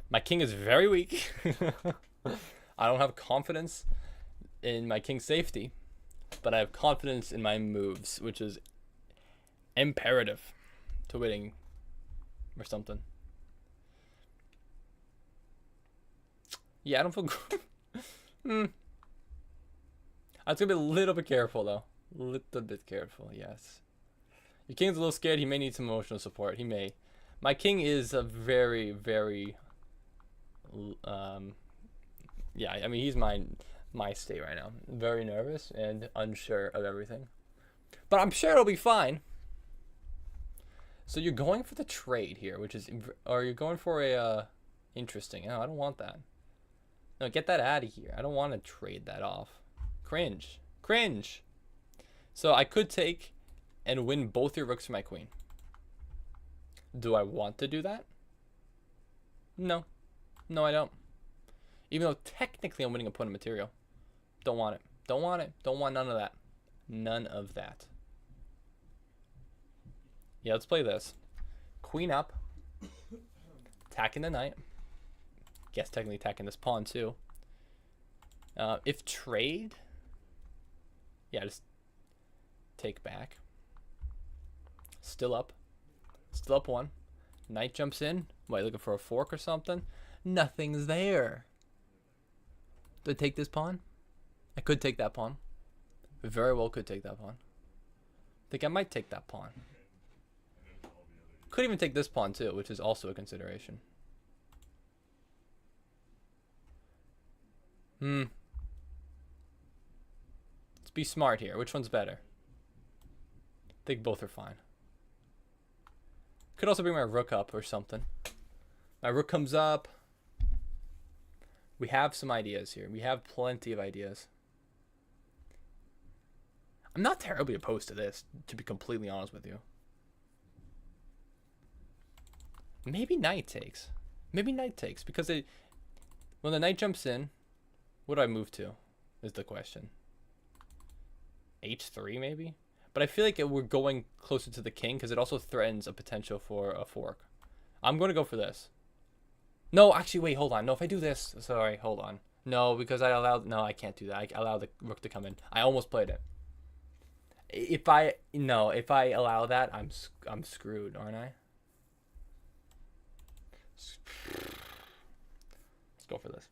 My king is very weak. I don't have confidence in my king's safety, but I have confidence in my moves, which is imperative to winning or something. Yeah, I don't feel good. I was gonna be a little bit careful though. A little bit careful, yes. Your king's a little scared. He may need some emotional support. He may. My king is a very, very... yeah, I mean, he's my state right now. Very nervous and unsure of everything. But I'm sure it'll be fine. So you're going for the trade here, which is... Or you're going for a... interesting. Oh, I don't want that. No, get that out of here. I don't want to trade that off. Cringe. Cringe! So I could take and win both your rooks for my queen. Do I want to do that? No. No, I don't. Even though technically I'm winning a point of material. Don't want it. Don't want it. Don't want none of that. None of that. Yeah, let's play this. Queen up. Attacking the knight. Guess technically attacking this pawn too. If trade... Yeah, just take back. Still up. Still up one. Knight jumps in. What, looking for a fork or something? Nothing's there. Do I take this pawn? I could take that pawn. Very well could take that pawn. I think I might take that pawn. Could even take this pawn too, which is also a consideration. Let's be smart here. Which one's better? I think both are fine. Could also bring my rook up or something. My rook comes up. We have some ideas here. We have plenty of ideas. I'm not terribly opposed to this, to be completely honest with you. Maybe knight takes. Maybe knight takes, because when the knight jumps in, what do I move to, is the question. H3 maybe? But I feel like we're going closer to the king, because it also threatens a potential for a fork. I'm going to go for this. No, actually, wait, hold on. No, if I do this, sorry, hold on. No, because I allowed, no, I can't do that. I allow the rook to come in. I almost played it. If I allow that, I'm screwed, aren't I? Let's go for this.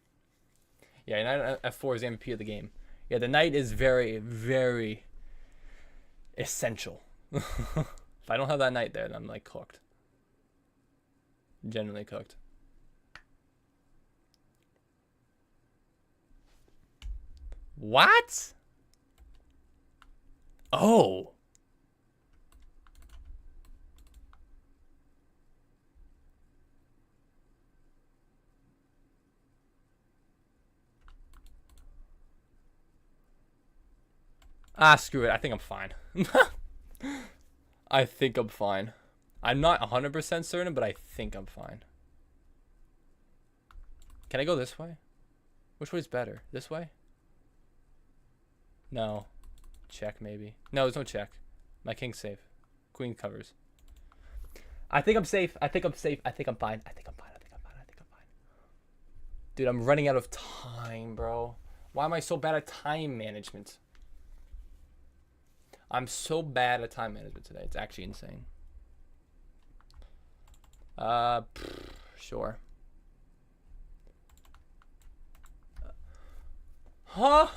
Yeah, knight f4 is the MVP of the game. Yeah, the knight is very, very essential. If I don't have that knight there, then I'm like cooked. Genuinely cooked. What? Oh. Ah, screw it. I think I'm fine. I think I'm fine. I'm not 100% certain, but I think I'm fine. Can I go this way? Which way's better? This way? No. Check, maybe. No, there's no check. My king's safe. Queen covers. I think I'm safe. I think I'm safe. I think I'm fine. I think I'm fine. I think I'm fine. I think I'm fine. Dude, I'm running out of time, bro. Why am I so bad at time management? I'm so bad at time management today. It's actually insane. Sure. Huh?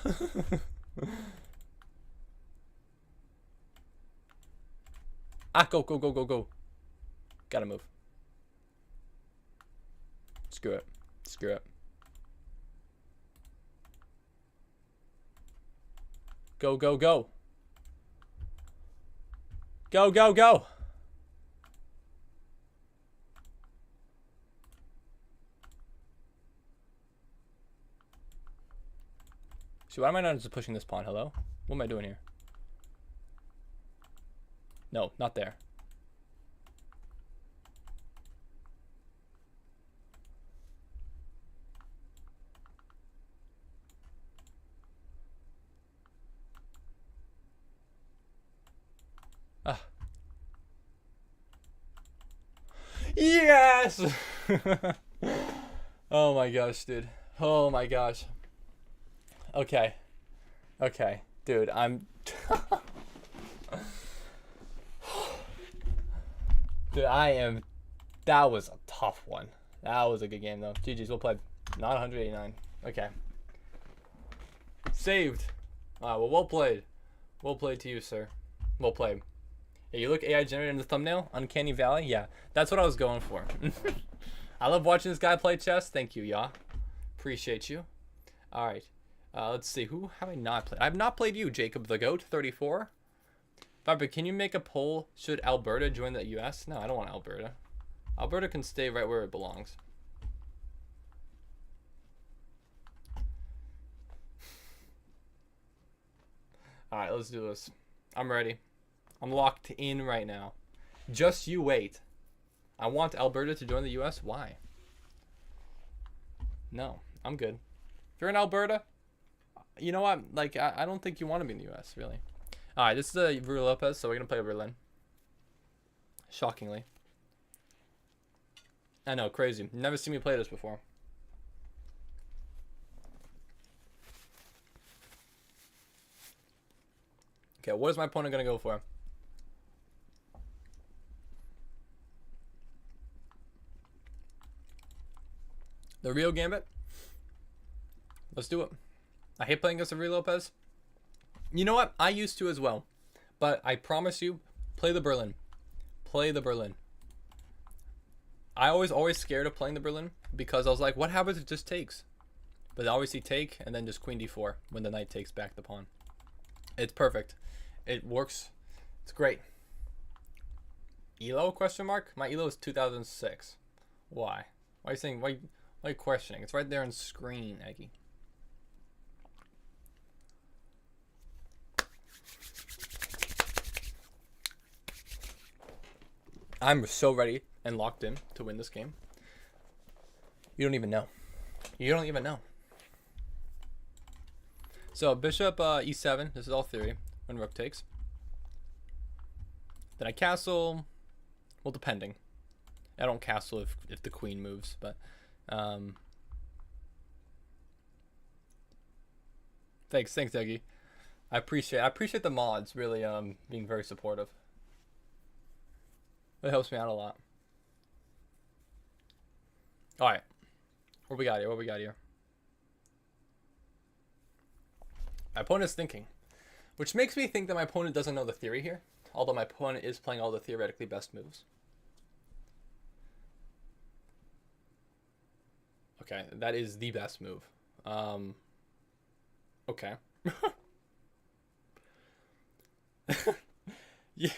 Ah, go, go, go, go, go. Gotta move. Screw it. Screw it. Go, go, go. Go, go, go. See, why am I not just pushing this pawn? Hello? What am I doing here? No, not there. Ah. Yes! Oh my gosh, dude. Oh my gosh. Okay. Okay. Dude, I'm... Dude, I am... That was a tough one. That was a good game, though. GG's, we'll play. Not 189. Okay. Saved. Alright, well, well played. Well played to you, sir. Well played. Yeah, you look AI generated in the thumbnail? Uncanny Valley? Yeah, that's what I was going for. I love watching this guy play chess. Thank you, y'all. Appreciate you. Alright. Let's see. Who have I not played? I have not played you, Jacob the Goat, 34. Viper, can you make a poll? Should Alberta join the US? No, I don't want Alberta. Alberta can stay right where it belongs. Alright, let's do this. I'm ready. I'm locked in right now. Just you wait. I want Alberta to join the US. Why? No, I'm good. If you're in Alberta, you know what? Like, I don't think you want to be in the US, really. Alright, this is the Rui Lopez, so we're going to play Berlin. Shockingly. I know, crazy. Never seen me play this before. Okay, what is my opponent going to go for? The Rio Gambit? Let's do it. I hate playing against the Rui Lopez. You know what? I used to as well. But I promise you, play the Berlin. Play the Berlin. I was always scared of playing the Berlin because I was like, what happens if it just takes? But obviously take and then just queen d4 when the knight takes back the pawn. It's perfect. It works. It's great. ELO question mark? My ELO is 2006. Why? Why are you saying, why are you questioning? It's right there on screen, Eggy. I'm so ready and locked in to win this game. You don't even know. You don't even know. So bishop e7. This is all theory. When rook takes. Then I castle. Well, depending. I don't castle if the queen moves, but thanks, Eggy. I appreciate the mods really being very supportive. It helps me out a lot. All right, what we got here? What we got here? My opponent's thinking, which makes me think that my opponent doesn't know the theory here. Although my opponent is playing all the theoretically best moves. Okay, that is the best move. Okay. Yeah,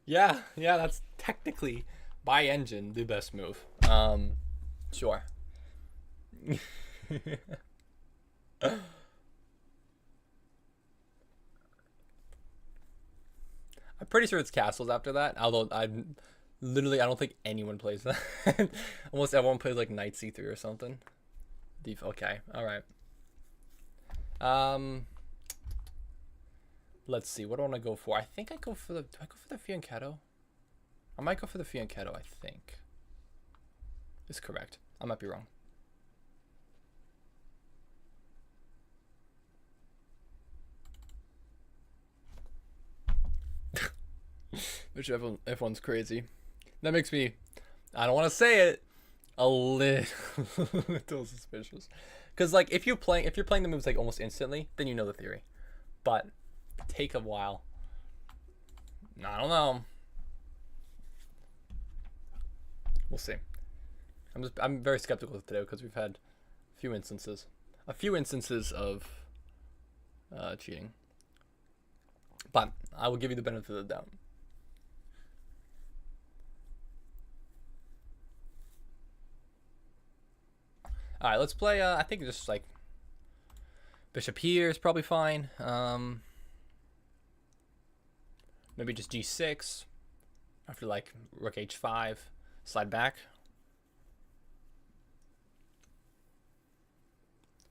yeah, yeah. That's technically by engine the best move. Sure. I'm pretty sure it's castles after that. Although I don't think anyone plays that. Almost everyone plays like knight c3 or something. Okay, all right. Let's see. What do I want to go for? I think I go for the. Do I go for the fianchetto? I might go for the fianchetto. I think is correct. I might be wrong. Which everyone's crazy. That makes me, I don't want to say it, a little suspicious. Because like if you're playing the moves like almost instantly, then you know the theory. But take a while. I don't know. We'll see. I'm very skeptical today because we've had a few instances of cheating. But I will give you the benefit of the doubt. All right, let's play. I think just like bishop here is probably fine. Maybe just g6 after like rook h5, slide back.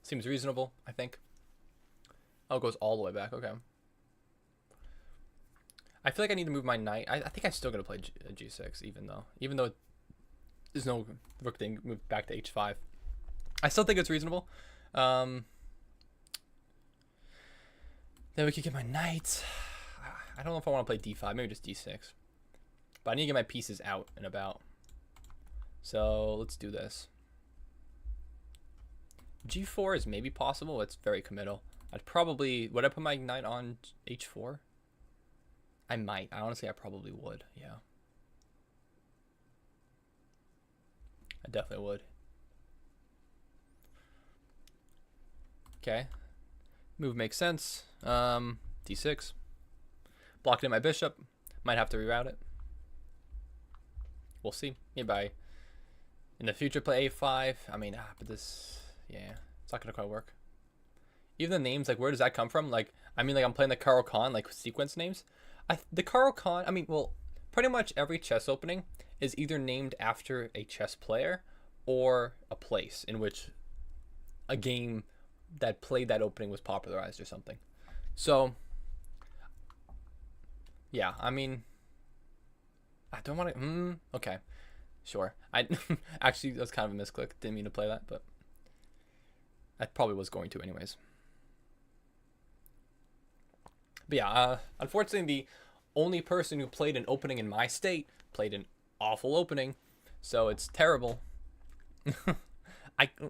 Seems reasonable, I think. Oh, it goes all the way back. Okay. I feel like I need to move my knight. I think I'm still gonna play g6, even though there's no rook thing moved back to h5. I still think it's reasonable. Then we could get my knight. I don't know if I want to play d5. Maybe just d6. But I need to get my pieces out and about. So let's do this. g4 is maybe possible. It's very committal. Would I put my knight on h4? I might. Honestly, I probably would. Yeah. I definitely would. Okay. Move makes sense. D6. Blocking in my bishop. Might have to reroute it. We'll see. Maybe in the future play a5. I mean, but this, yeah, it's not gonna quite work. Even the names, like, where does that come from? Like, I mean, like, I'm playing the Karo Khan, like, sequence names. The Karo Khan, I mean, well, pretty much every chess opening is either named after a chess player or a place in which a game that played that opening was popularized or something. So, yeah, I mean, I don't want to, okay, sure. Actually, that's kind of a misclick. Didn't mean to play that, but I probably was going to anyways. But yeah, unfortunately, the only person who played an opening in my state played an awful opening, so it's terrible.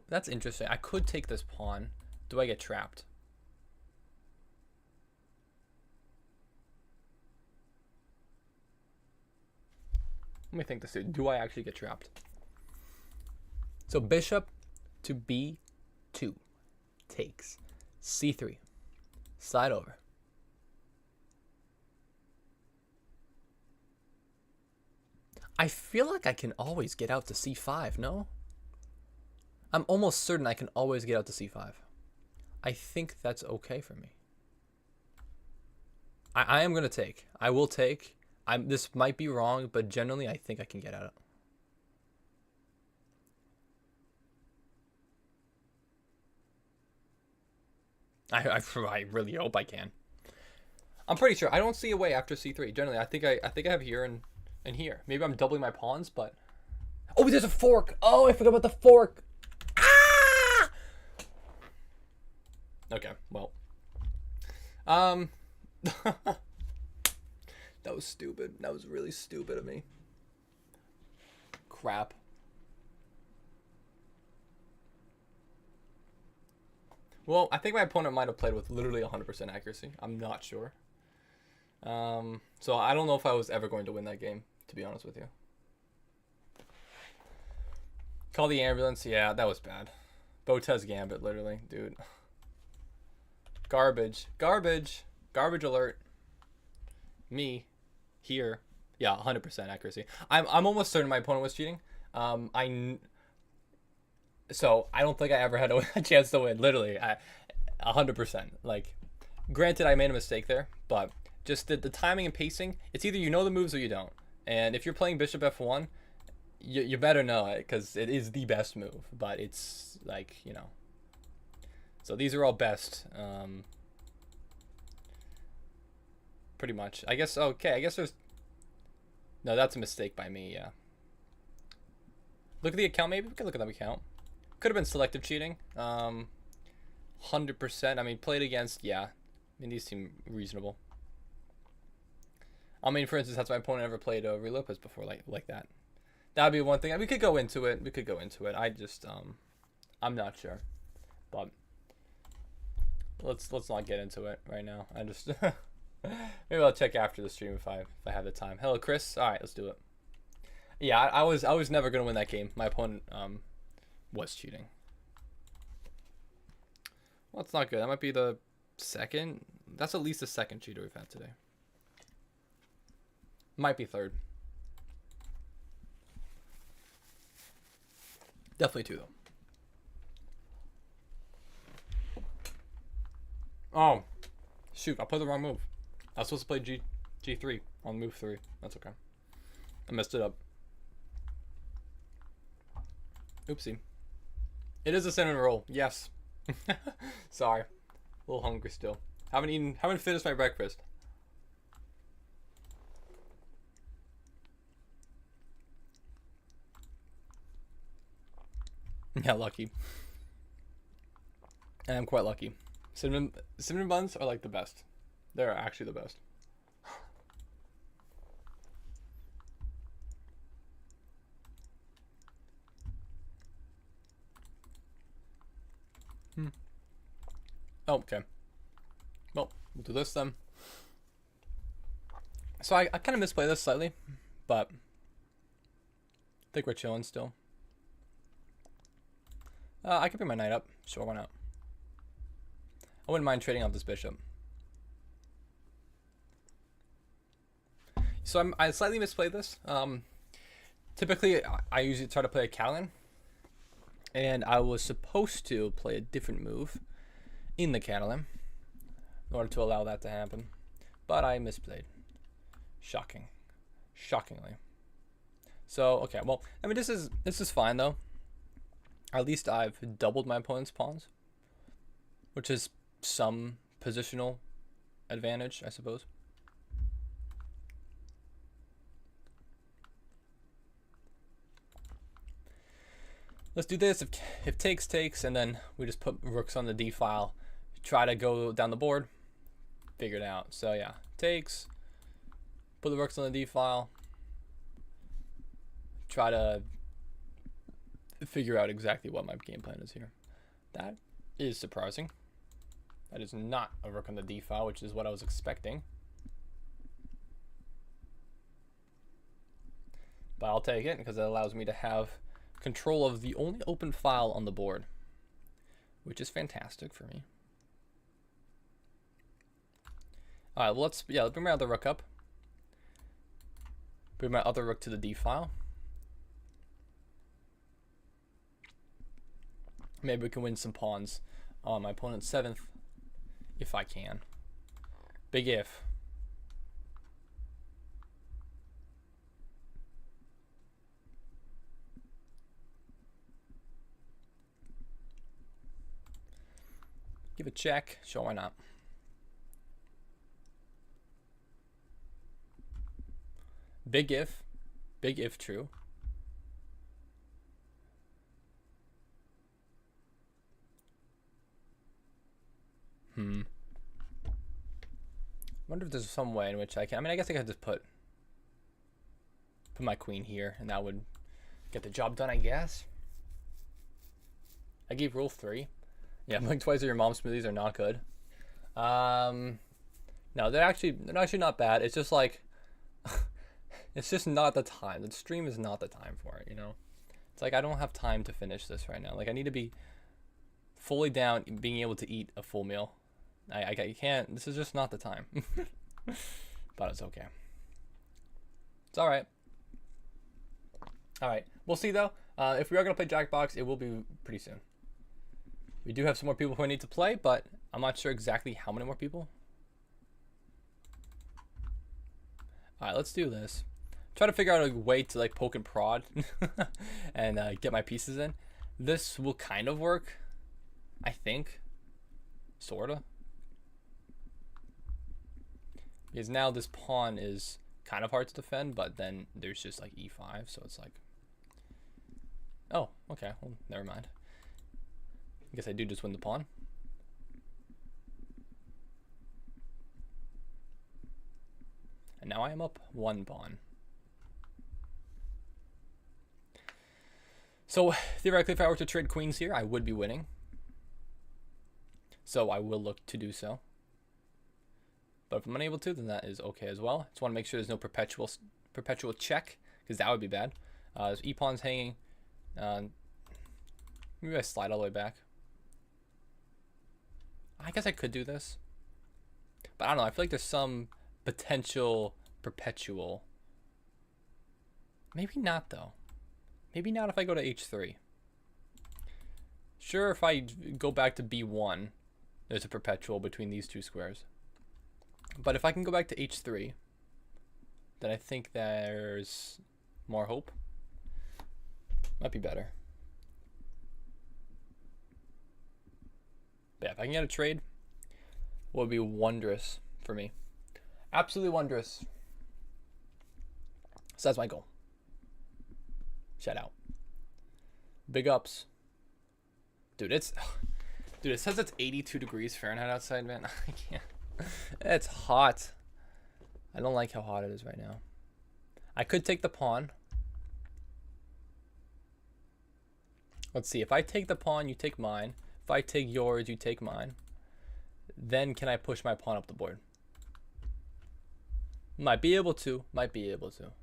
That's interesting. I could take this pawn. Do I get trapped? Let me think this through. Do I actually get trapped? So bishop to b2 takes c3. Slide over. I feel like I can always get out to c5, no? I'm almost certain I can always get out to c5. I think that's okay for me. I am going to take. I will take. This might be wrong, but generally I think I can get out. I really hope I can. I'm pretty sure. I don't see a way after c3. Generally, I think I have here and here. Maybe I'm doubling my pawns, but oh, there's a fork. Oh, I forgot about the fork. Ah! Okay, well. That was stupid. That was really stupid of me. Crap. Well, I think my opponent might have played with literally 100% accuracy. I'm not sure. So I don't know if I was ever going to win that game, to be honest with you. Call the ambulance. Yeah, that was bad. Botez Gambit, literally, dude. Garbage. Garbage. Garbage alert. Me. Here. Yeah, 100% accuracy. I'm almost certain my opponent was cheating. So I don't think I ever had a chance to win. Literally, 100%. Like, granted, I made a mistake there, but just the timing and pacing. It's either you know the moves or you don't. And if you're playing Bishop F1, you better know it because it is the best move. But it's like, you know. So these are all best. Pretty much. I guess. Okay. I guess there's. No, that's a mistake by me. Yeah. Look at the account. Maybe we could look at the account. Could have been selective cheating. 100%. I mean, played against. Yeah. I mean, these seem reasonable. I mean, for instance, has my opponent ever played Ruy Lopez before, like that? That'd be one thing. We could go into it. I just I'm not sure, but let's not get into it right now. I just maybe I'll check after the stream if I have the time. Hello, Chris. All right, let's do it. Yeah, I was never gonna win that game. My opponent was cheating. Well, it's not good. That might be the second. That's at least the second cheater we've had today. Might be third. Definitely two, though. Oh, shoot. I played the wrong move. I was supposed to play G3 on move 3. That's okay. I messed it up. Oopsie. It is a cinnamon roll. Yes. Sorry. A little hungry still. Haven't finished my breakfast. Yeah, lucky. And I'm quite lucky. Cinnamon buns are like the best. They're actually the best. Oh, okay. Well, we'll do this then. So I kind of misplayed this slightly, but I think we're chilling still. I could bring my knight up. Sure, why not? I wouldn't mind trading out this bishop. So I slightly misplayed this. Typically, I usually try to play a Catalan. And I was supposed to play a different move in the Catalan in order to allow that to happen. But I misplayed. Shocking. Shockingly. So, okay, well, I mean, this is fine, though. At least I've doubled my opponent's pawns, which is some positional advantage, I suppose. Let's do this. If takes, and then we just put rooks on the D file, try to go down the board, figure it out. So yeah, takes, put the rooks on the D file, try to figure out exactly what my game plan is here. That is surprising. That is not a rook on the D file, which is what I was expecting. But I'll take it because it allows me to have control of the only open file on the board, which is fantastic for me. All right, well, let's bring my other rook up. Bring my other rook to the D file. Maybe we can win some pawns on my opponent's 7th, if I can. Big if. Give a check. Sure, why not? Big if. Big if true. Wonder if there's some way in which I can. I mean, I guess I could just put my queen here, and that would get the job done, I guess. I gave rule 3. Yeah, blink twice of your mom's smoothies are not good. No, they're actually not bad. It's just like it's just not the time. The stream is not the time for it, you know. It's like I don't have time to finish this right now. Like I need to be fully down, being able to eat a full meal. I can't. This is just not the time. But it's okay. It's all right. All right. We'll see though. If we are gonna play Jackbox, it will be pretty soon. We do have some more people who I need to play, but I'm not sure exactly how many more people. All right, let's do this. Try to figure out a way to like poke and prod and get my pieces in. This will kind of work, I think. Sorta. Because now this pawn is kind of hard to defend, but then there's just like e5, so it's like, oh, okay, well, never mind. I guess I do just win the pawn. And now I am up 1 pawn. So theoretically, if I were to trade queens here, I would be winning. So I will look to do so. But if I'm unable to, then that is okay as well. Just want to make sure there's no perpetual check, because that would be bad. There's e-pawns hanging. Maybe I slide all the way back. I guess I could do this. But I don't know. I feel like there's some potential perpetual. Maybe not, though. Maybe not if I go to h3. Sure, if I go back to b1, there's a perpetual between these two squares. But if I can go back to h3, then I think there's more hope. Might be better. But yeah, if I can get a trade, would be wondrous for me. Absolutely wondrous. So that's my goal. Shout out. Big ups. Dude, it says it's 82 degrees Fahrenheit outside, man. I can't. It's hot. I don't like how hot it is right now. I could take the pawn. Let's see. If I take the pawn, you take mine. If I take yours, you take mine. Then can I push my pawn up the board? Might be able to. Might be able to.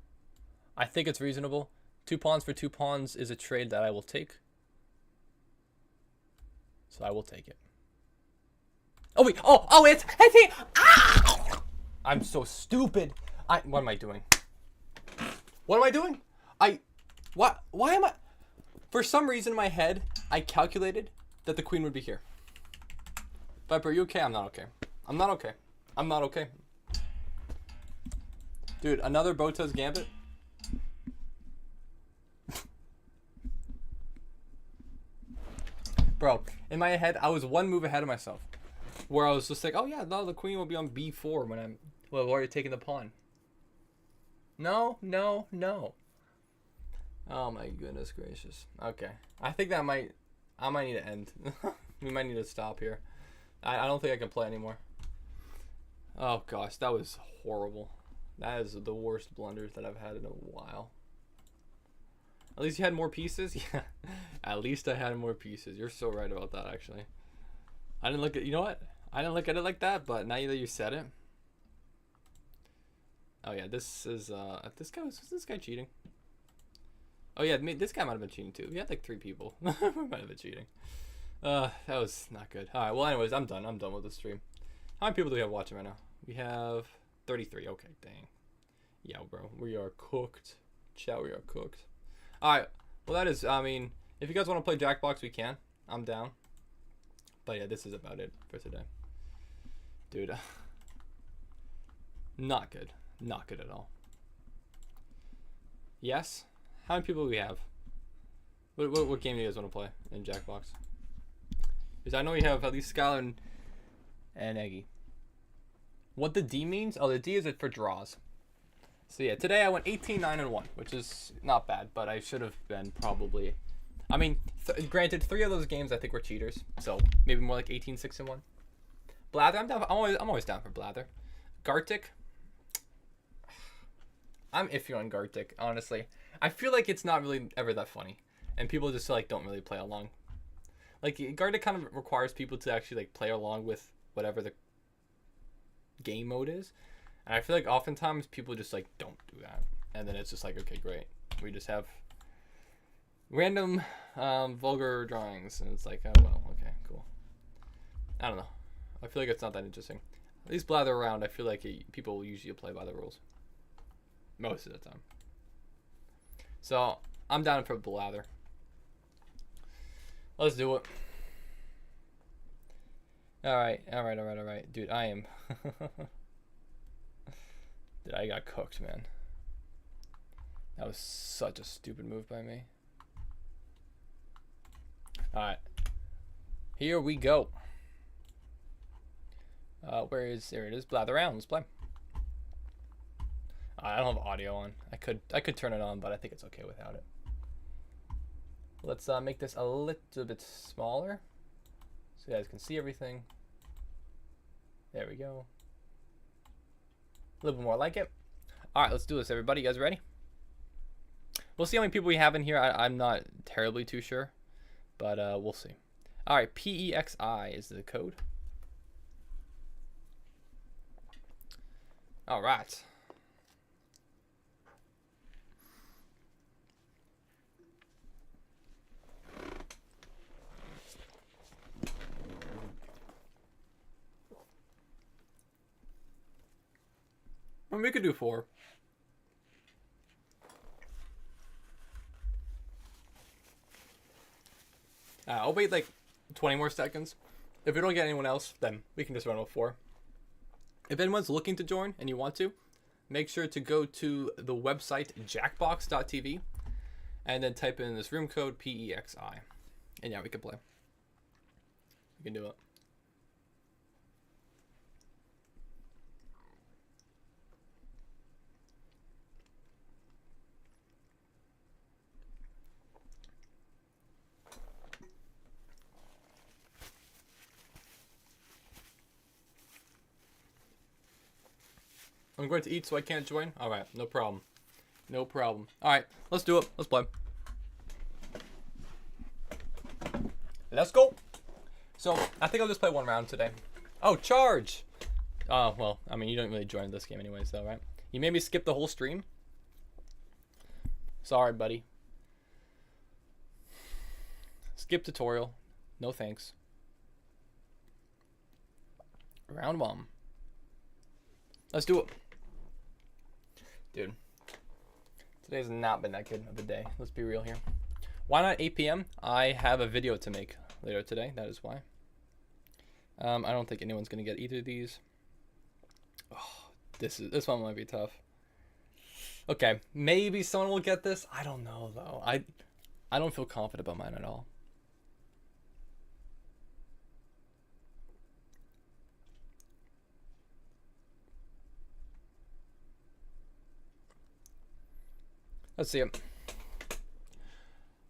I think it's reasonable. 2 pawns for 2 pawns is a trade that I will take. So I will take it. Oh wait! Oh! It's ah! I'm so stupid. What am I doing? What am I doing? What? Why am I? For some reason in my head, I calculated that the queen would be here. Viper, are you okay? I'm not okay. I'm not okay. I'm not okay. Dude, another Bota's gambit. Bro, in my head, I was 1 move ahead of myself. Where I was just like, oh yeah, no, the queen will be on b4 when I've already taken the pawn. No. Oh my goodness gracious. Okay. I think I might need to end. We might need to stop here. I don't think I can play anymore. Oh gosh, that was horrible. That is the worst blunders that I've had in a while. At least you had more pieces? Yeah. At least I had more pieces. You're so right about that, actually. I didn't look at, you know what? I didn't look at it like that, but now that you said it. Oh yeah, this is, was this guy cheating? Oh yeah, this guy might have been cheating too. He had like 3 people. Might have been cheating. That was not good. Alright, well anyways, I'm done. I'm done with the stream. How many people do we have watching right now? We have 33. Okay, dang. Yeah, bro. We are cooked. Chat, we are cooked. Alright, well that is, I mean, if you guys want to play Jackbox, we can. I'm down. But yeah, this is about it for today. Dude. Not good. Not good at all. Yes? How many people do we have? What game do you guys want to play in Jackbox? Because I know you have at least Skylar and Eggy. What the D means? Oh, the D is it for draws. So yeah, today I went 18-9-1, which is not bad, but I should have been probably. I mean, granted, 3 of those games I think were cheaters, so maybe more like 18-6-1. Blather, I'm down. I'm always down for Blather. Gartic. I'm iffy on Gartic, honestly. I feel like it's not really ever that funny, and people just like don't really play along. Like Gartic kind of requires people to actually like play along with whatever the game mode is, and I feel like oftentimes people just like don't do that, and then it's just like, okay, great, we just have random vulgar drawings, and it's like, oh well, okay, cool. I don't know. I feel like it's not that interesting. At least blather around, I feel like people usually play by the rules. Most of the time. So, I'm down for blather. Let's do it. Alright. Dude, I am... Dude, I got cooked, man. That was such a stupid move by me. Alright. Here we go. There it is. Blather around. Let's play. I don't have audio on. I could turn it on, but I think it's okay without it. Let's make this a little bit smaller so you guys can see everything. There we go. A little bit more like it. All right, let's do this, everybody. You guys ready? We'll see how many people we have in here. I'm not terribly too sure, but we'll see. All right, PEXI is the code. All right. Well, we could do 4. I'll wait like 20 more seconds. If we don't get anyone else, then we can just run with 4. If anyone's looking to join and you want to, make sure to go to the website jackbox.tv and then type in this room code PEXI. And yeah, we can play. We can do it. I'm going to eat, so I can't join. All right, no problem. No problem. All right, let's do it. Let's play. Let's go. So, I think I'll just play 1 round today. Oh, charge! Oh, well, I mean, you don't really join this game anyways, though, right? You made me skip the whole stream. Sorry, buddy. Skip tutorial. No thanks. Round 1. Let's do it. Dude, today's not been that good of a day. Let's be real here. Why not 8 p.m.? I have a video to make later today. That is why. I don't think anyone's gonna get either of these. Oh, this one might be tough. Okay, maybe someone will get this. I don't know though. I don't feel confident about mine at all. Let's see it.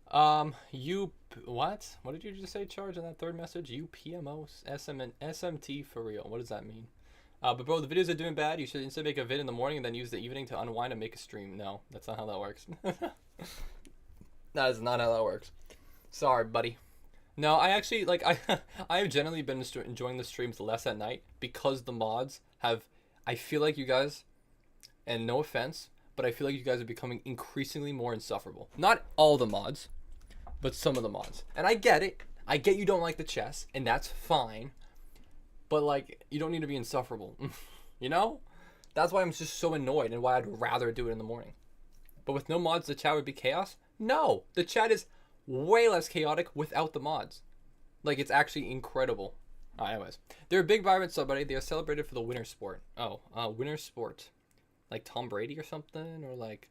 What? What did you just say, Charge, in that third message? UPMO SMT for real. What does that mean? But bro, the videos are doing bad. You should instead make a vid in the morning and then use the evening to unwind and make a stream. No, that's not how that works. That is not how that works. Sorry, buddy. No, I actually, like, I have generally been enjoying the streams less at night because the mods have, I feel like you guys, and no offense, but I feel like you guys are becoming increasingly more insufferable. Not all the mods, but some of the mods. And I get it. I get you don't like the chess, and that's fine. But, like, you don't need to be insufferable. You know? That's why I'm just so annoyed and why I'd rather do it in the morning. But with no mods, the chat would be chaos? No! The chat is way less chaotic without the mods. Like, it's actually incredible. Anyways. They're a big vibrant subreddit. They are celebrated for the winter sport. Oh, winter sport. Like Tom Brady or something, or like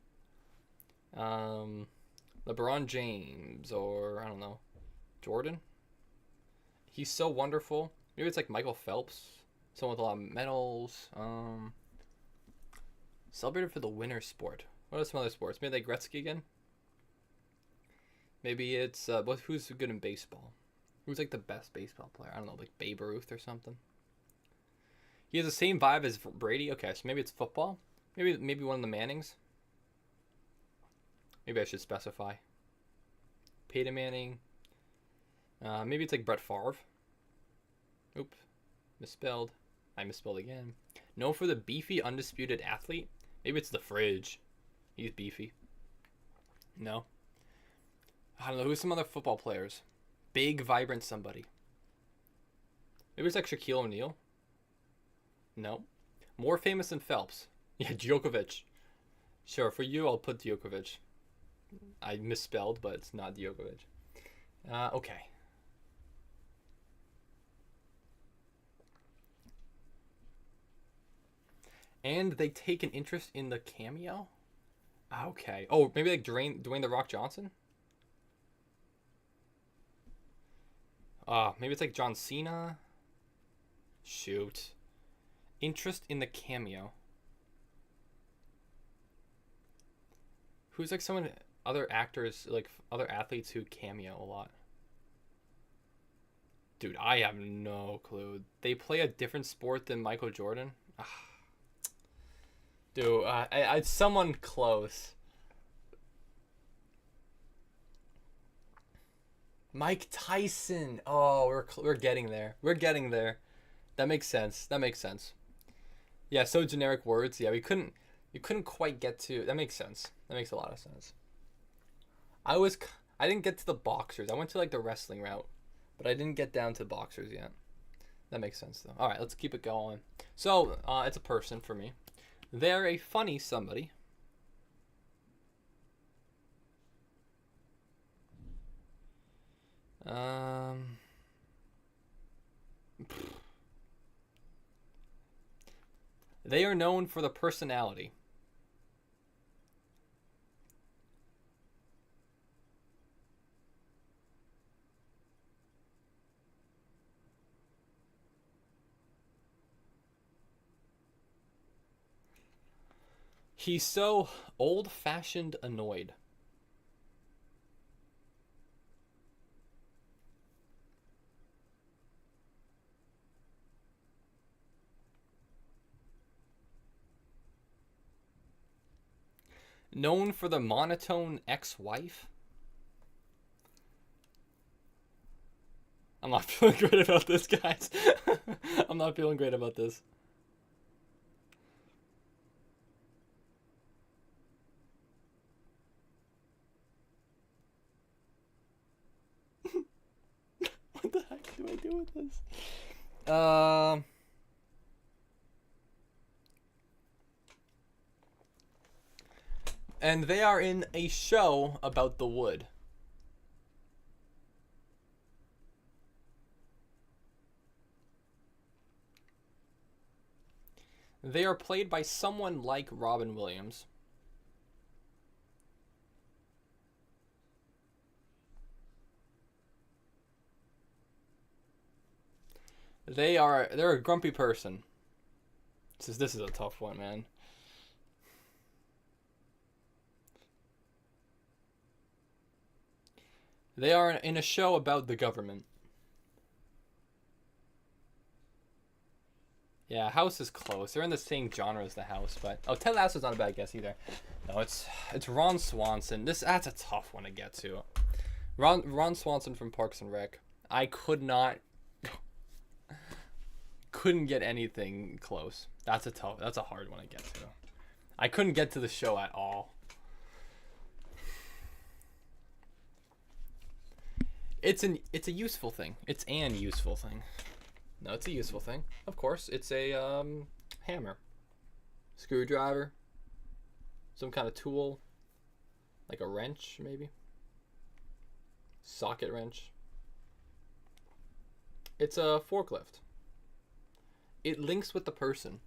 LeBron James, or I don't know, Jordan. He's so wonderful. Maybe it's like Michael Phelps, someone with a lot of medals. Celebrated for the winter sport. What are some other sports? Maybe like Gretzky again. Maybe it's who's good in baseball? Who's like the best baseball player? I don't know, like Babe Ruth or something. He has the same vibe as Brady. Okay, so maybe it's football. Maybe one of the Mannings. Maybe I should specify. Peyton Manning. Maybe it's like Brett Favre. Oops. Misspelled. I misspelled again. Known for the beefy, undisputed athlete. Maybe it's the Fridge. He's beefy. No. I don't know. Who's some other football players? Big, vibrant somebody. Maybe it's like Shaquille O'Neal. No. More famous than Phelps. Yeah, Djokovic. Sure, for you, I'll put Djokovic. I misspelled, but it's not Djokovic. Okay. And they take an interest in the cameo? Okay. Oh, maybe like Dwayne The Rock Johnson? Maybe it's like John Cena? Shoot. Interest in the cameo. Who's like someone, other actors, like other athletes who cameo a lot? Dude, I have no clue. They play a different sport than Michael Jordan? Dude, I someone close. Mike Tyson. Oh, we're getting there. We're getting there. That makes sense. That makes sense. Yeah, so generic words. Yeah, you couldn't quite get to. That makes sense. That makes a lot of sense. I didn't get to the boxers. I went to like the wrestling route, but I didn't get down to boxers yet. That makes sense though. All right, let's keep it going. So, it's a person for me. They're a funny somebody. They are known for the personality. He's so old-fashioned annoyed. Known for the monotone ex-wife. I'm not feeling great about this, guys. I'm not feeling great about this. What the heck do I do with this? And they are in a show about the wood. They are played by someone like Robin Williams. They're a grumpy person. This is a tough one, man. They are in a show about the government. Yeah, House is close. They're in the same genre as the House, but Ted Lasso's not a bad guess either. No, it's Ron Swanson. That's a tough one to get to. Ron Swanson from Parks and Rec. I couldn't get anything close. That's a hard one to get to. I couldn't get to the show at all. It's a useful thing. It's an useful thing. No, it's a useful thing. Of course, it's a hammer, screwdriver, some kind of tool, like a wrench maybe, socket wrench. It's a forklift. It links with the person.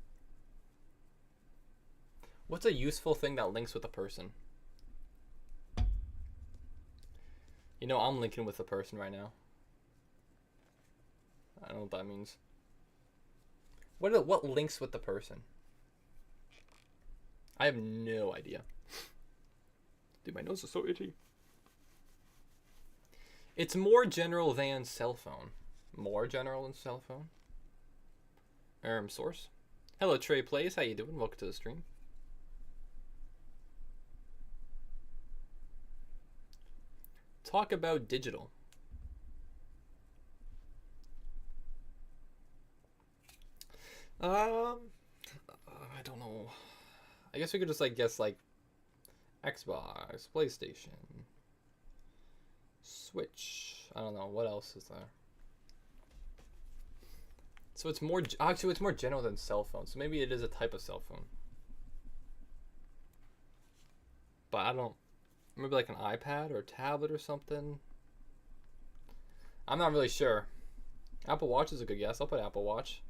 What's a useful thing that links with a person? You know, I'm linking with a person right now. I don't know what that means. What links with the person? I have no idea. Dude, my nose is so itchy. It's more general than cell phone. More general than cell phone. Source. Hello, Trey Plays. How you doing? Welcome to the stream. Talk about digital. I don't know. I guess we could just guess Xbox, PlayStation, Switch. I don't know. What else is there? So it's more actually it's more general than cell phone. So maybe it is a type of cell phone. But I don't. Maybe like an iPad or a tablet or something. I'm not really sure. Apple Watch is a good guess. I'll put Apple Watch.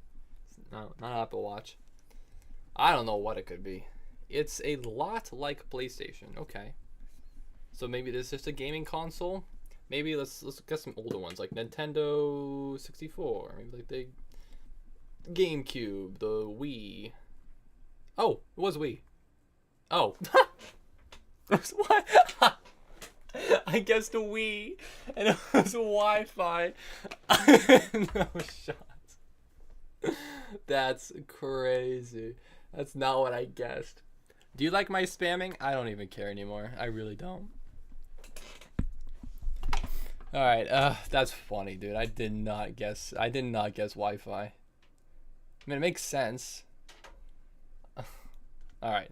No, not Apple Watch. I don't know what it could be. It's a lot like PlayStation. Okay. So maybe this is just a gaming console. Maybe let's get some older ones like Nintendo 64. Maybe like the GameCube, the Wii. Oh, it was Wii. Oh. What? I guessed the Wii, and it was Wi-Fi. No shot. That's crazy. That's not what I guessed. Do you like my spamming? I don't even care anymore. I really don't. All right. That's funny, dude. I did not guess Wi-Fi. I mean, it makes sense. All right.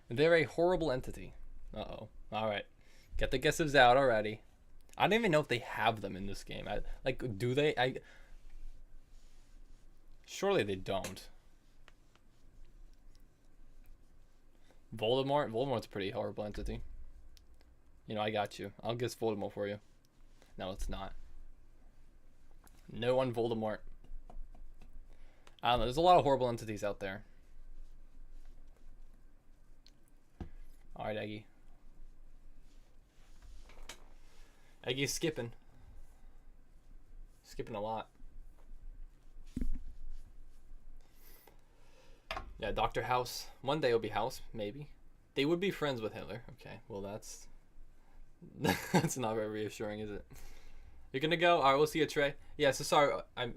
They're a horrible entity. Uh-oh. All right. Get the guesses out already. I don't even know if they have them in this game. Do they? Surely they don't. Voldemort? Voldemort's a pretty horrible entity. You know, I got you. I'll guess Voldemort for you. No, it's not. No on Voldemort. I don't know. There's a lot of horrible entities out there. Alright, Eggy. Eggy's skipping. Skipping a lot. Yeah, Dr. House. One day it'll be House, maybe. They would be friends with Hitler. Okay, well that's that's not very reassuring, is it? You're gonna go? Alright, we'll see you, Trey. Yeah, so sorry, I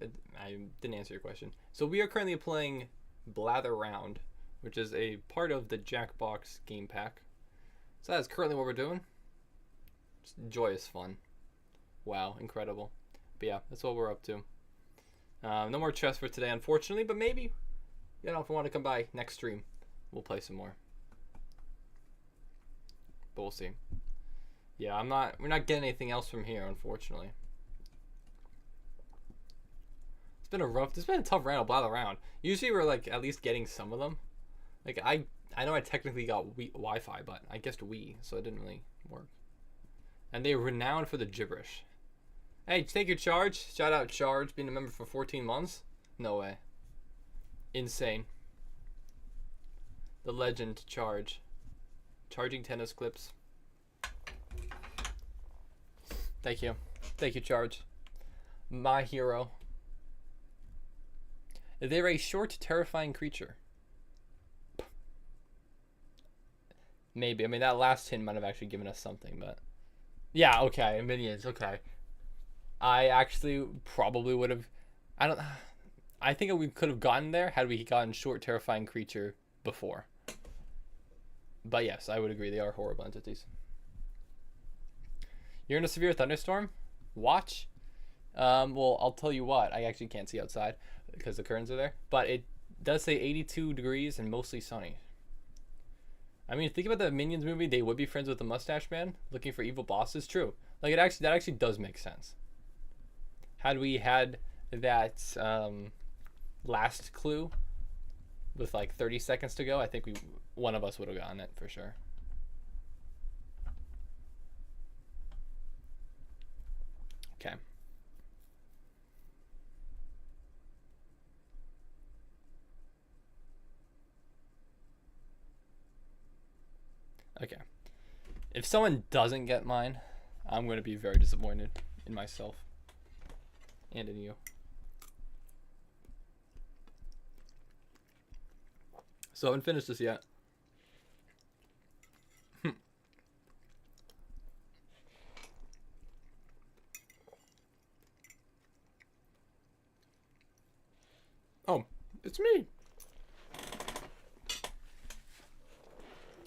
didn't answer your question. So we are currently playing Blather Round, which is a part of the Jackbox game pack. So that's currently what we're doing. Just joyous fun. Wow, incredible. But yeah, that's what we're up to. No more chess for today, unfortunately, but maybe, you know, if you want to come by next stream, we'll play some more. But we'll see. Yeah, we're not getting anything else from here, unfortunately. It's been a tough round of Blather Round. Usually we're like at least getting some of them. Like I know I technically got Wi-Fi, but I guessed Wii, so it didn't really work. And they're renowned for the gibberish. Hey, take your charge. Shout out Charge, being a member for 14 months. No way. Insane. The legend Charge. Charging tennis clips. Thank you. Thank you, Charge. My hero. They're a short, terrifying creature. Maybe. I mean, that last hint might have actually given us something, but... Yeah, okay. Minions, okay. I actually probably would have... I think we could have gotten there had we gotten short, terrifying creature before. But yes, I would agree. They are horrible entities. You're in a severe thunderstorm? Watch. Well, I'll tell you what. I actually can't see outside because the curtains are there. But it does say 82 degrees and mostly sunny. I mean, think about the Minions movie. They would be friends with the Mustache Man, looking for evil bosses. True. Like that actually does make sense. Had we had that last clue with like 30 seconds to go, I think one of us would have gotten it for sure. Okay. Okay. If someone doesn't get mine, I'm going to be very disappointed in myself and in you. So I haven't finished this yet. Oh, it's me.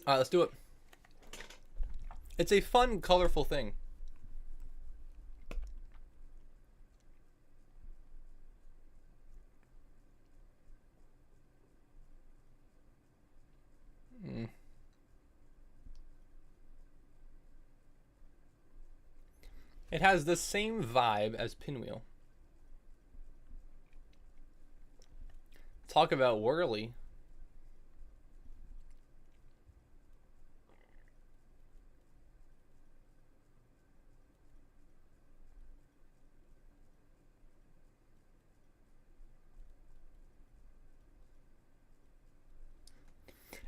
All right, let's do it. It's a fun, colorful thing. It has the same vibe as Pinwheel. talk about Whirly.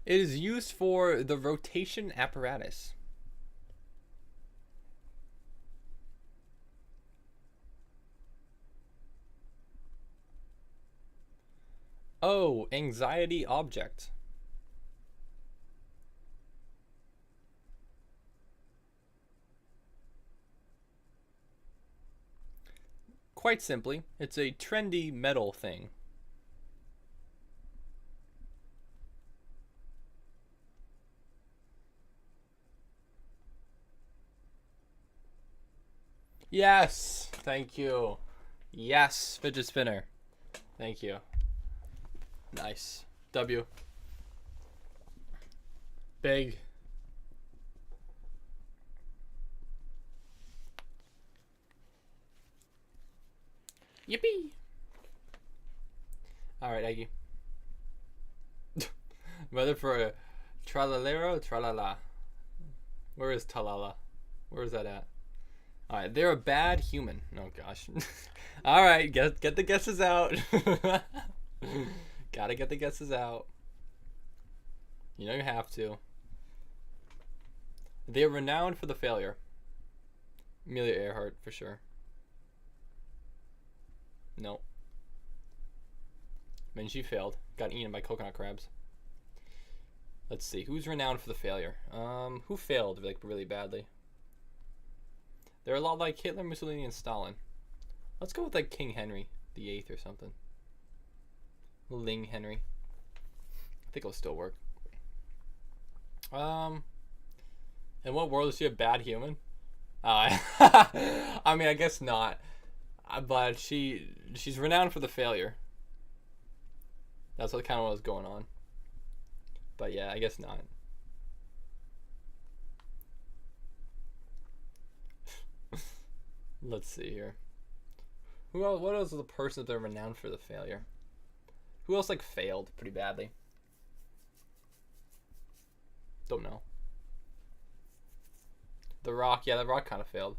It is used for the rotation apparatus. Oh, anxiety object. Quite simply, it's a trendy metal thing. Yes, thank you. Yes, fidget spinner. Thank you. Nice. W. Big. Yippee. Alright, Eggy. Whether for a tralalero, tralala. Where is talala? Where is that at? Alright, they're a bad human. Oh gosh. Alright, get the guesses out. Gotta get the guesses out. You know you have to. They are renowned for the failure. Amelia Earhart, for sure. No. I mean, she failed. Got eaten by coconut crabs. Let's see. Who's renowned for the failure? Who failed, like, really badly? They're a lot like Hitler, Mussolini, and Stalin. Let's go with, like, King Henry the Eighth or something. Ling Henry. I think it'll still work. In what world is she a bad human? I mean, I guess not. But she's renowned for the failure. That's what kind of what was going on. But yeah, I guess not. Let's see here. Who else? What else is the person that they're renowned for the failure? Who else like failed pretty badly? Don't know. The Rock, yeah, The Rock kind of failed.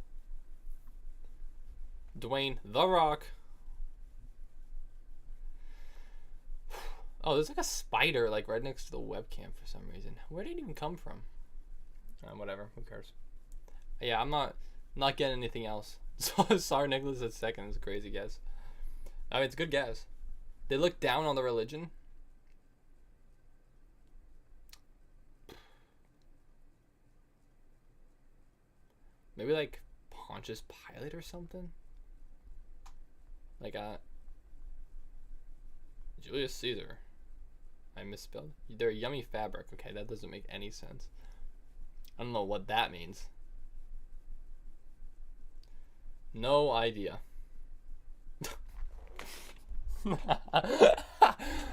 Dwayne The Rock. Oh, there's like a spider like right next to the webcam for some reason. Where did it even come from? Whatever, who cares? Yeah, I'm not getting anything else. So sorry, Nicholas at second is a crazy guess. I mean, it's a good guess. They look down on the religion. Maybe like Pontius Pilate or something. Like Julius Caesar. I misspelled. They're yummy fabric. Okay, that doesn't make any sense. I don't know what that means. No idea.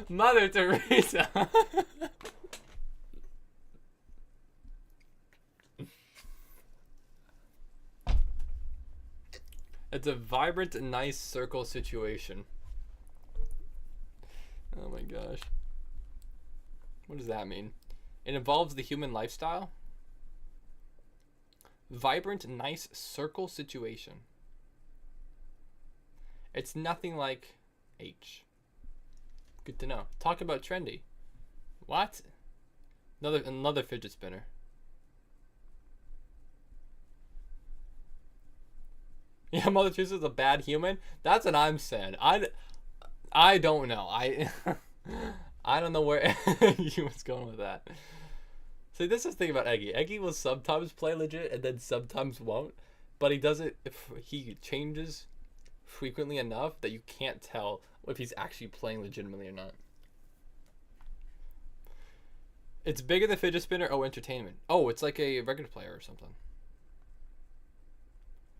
Mother Teresa. It's a vibrant, nice circle situation. Oh my gosh. What does that mean? It involves the human lifestyle. Vibrant, nice circle situation. It's nothing like H. Good to know. Talk about trendy. What? Another fidget spinner. Yeah, Mother Teresa's a bad human. That's what I'm saying. I don't know. I don't know where you was going with that. See, this is the thing about Eggy. Eggy will sometimes play legit and then sometimes won't. But he does it if he changes frequently enough that you can't tell if he's actually playing legitimately or not. It's bigger than fidget spinner. Oh, entertainment. Oh, it's like a record player or something.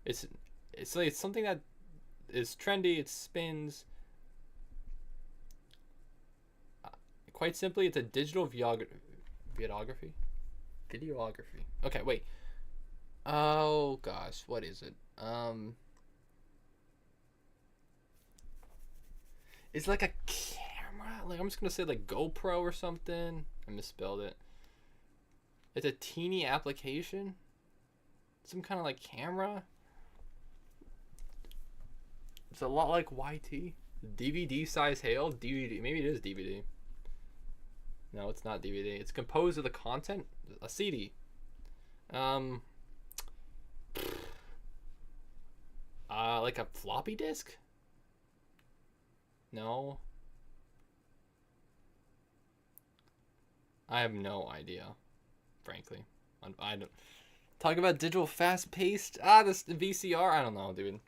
It's like it's something that is trendy. It spins. Quite simply, it's a digital videography. Okay, wait. Oh gosh, what is it? It's like a camera. like I'm just gonna say like GoPro or something. I misspelled it. It's a teeny application. Some kind of like camera. It's a lot like YT. DVD size hail. DVD. Maybe it is DVD. No, it's not DVD. It's composed of the content. A CD. Like a floppy disk? No. I have no idea, frankly. I don't talk about digital fast paced. This VCR. I don't know, dude.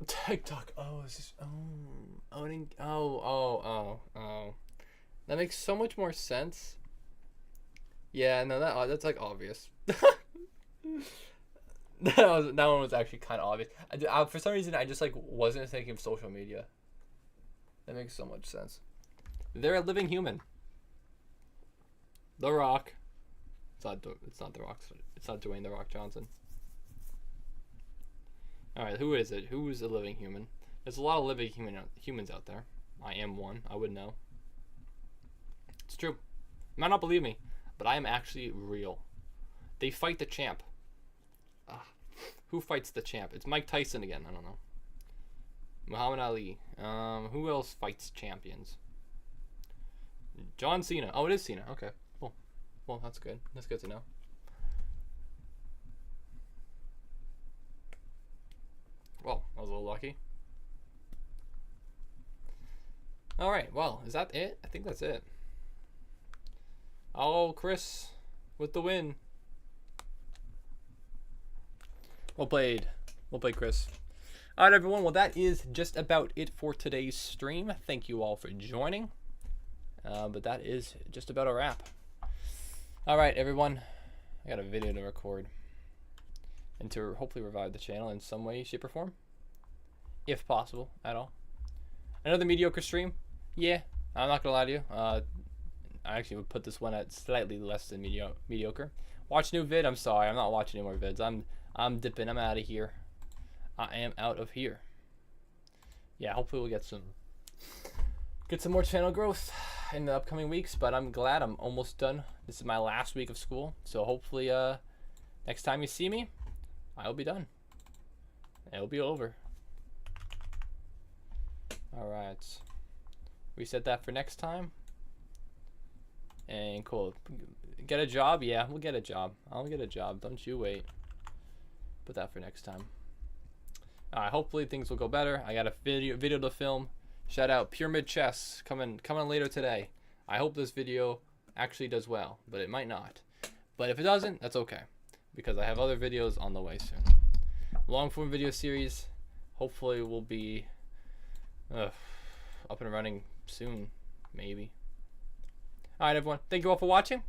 TikTok. Oh, is this? Owning. Oh. That makes so much more sense. Yeah, no, that's like obvious. that one was actually kind of obvious. For some reason, I just like wasn't thinking of social media. That makes so much sense. They're a living human. The Rock. It's not The Rock. It's not Dwayne The Rock Johnson. All right, who is it? Who is a living human? There's a lot of living humans out there. I am one. I would know. It's true. You might not believe me, but I am actually real. They fight the champ. Who fights the champ? It's Mike Tyson again. I don't know. Muhammad Ali. Who else fights champions? John Cena. Oh, it is Cena. Okay. Cool. Well, that's good. That's good to know. Well, I was a little lucky. All right. Well, is that it? I think that's it. Oh, Chris with the win. Well played. Well played, Chris. All right, everyone. Well, that is just about it for today's stream. Thank you all for joining. But that is just about a wrap. All right, everyone. I got a video to record. And to hopefully revive the channel in some way, shape, or form. If possible, at all. Another mediocre stream? Yeah, I'm not going to lie to you. I actually would put this one at slightly less than mediocre. Watch new vid? I'm sorry. I'm not watching any more vids. I'm dipping. I'm out of here. I am out of here. Yeah, hopefully we'll get some more channel growth in the upcoming weeks, but I'm glad I'm almost done. This is my last week of school, so hopefully next time you see me, I'll be done. It'll be over. All right. Reset that for next time. And cool. Get a job? Yeah, we'll get a job. I'll get a job. Don't you wait. Put that for next time. Hopefully things will go better. I got a video to film. Shout out Pyramid Chess coming later today. I hope this video actually does well, but it might not. But if it doesn't, that's okay, because I have other videos on the way soon. Long form video series hopefully will be up and running soon, maybe. All right, everyone. Thank you all for watching.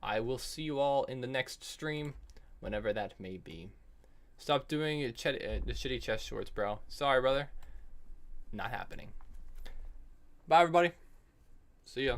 I will see you all in the next stream, whenever that may be. Stop doing the shitty chess shorts, bro. Sorry, brother. Not happening. Bye, everybody. See ya.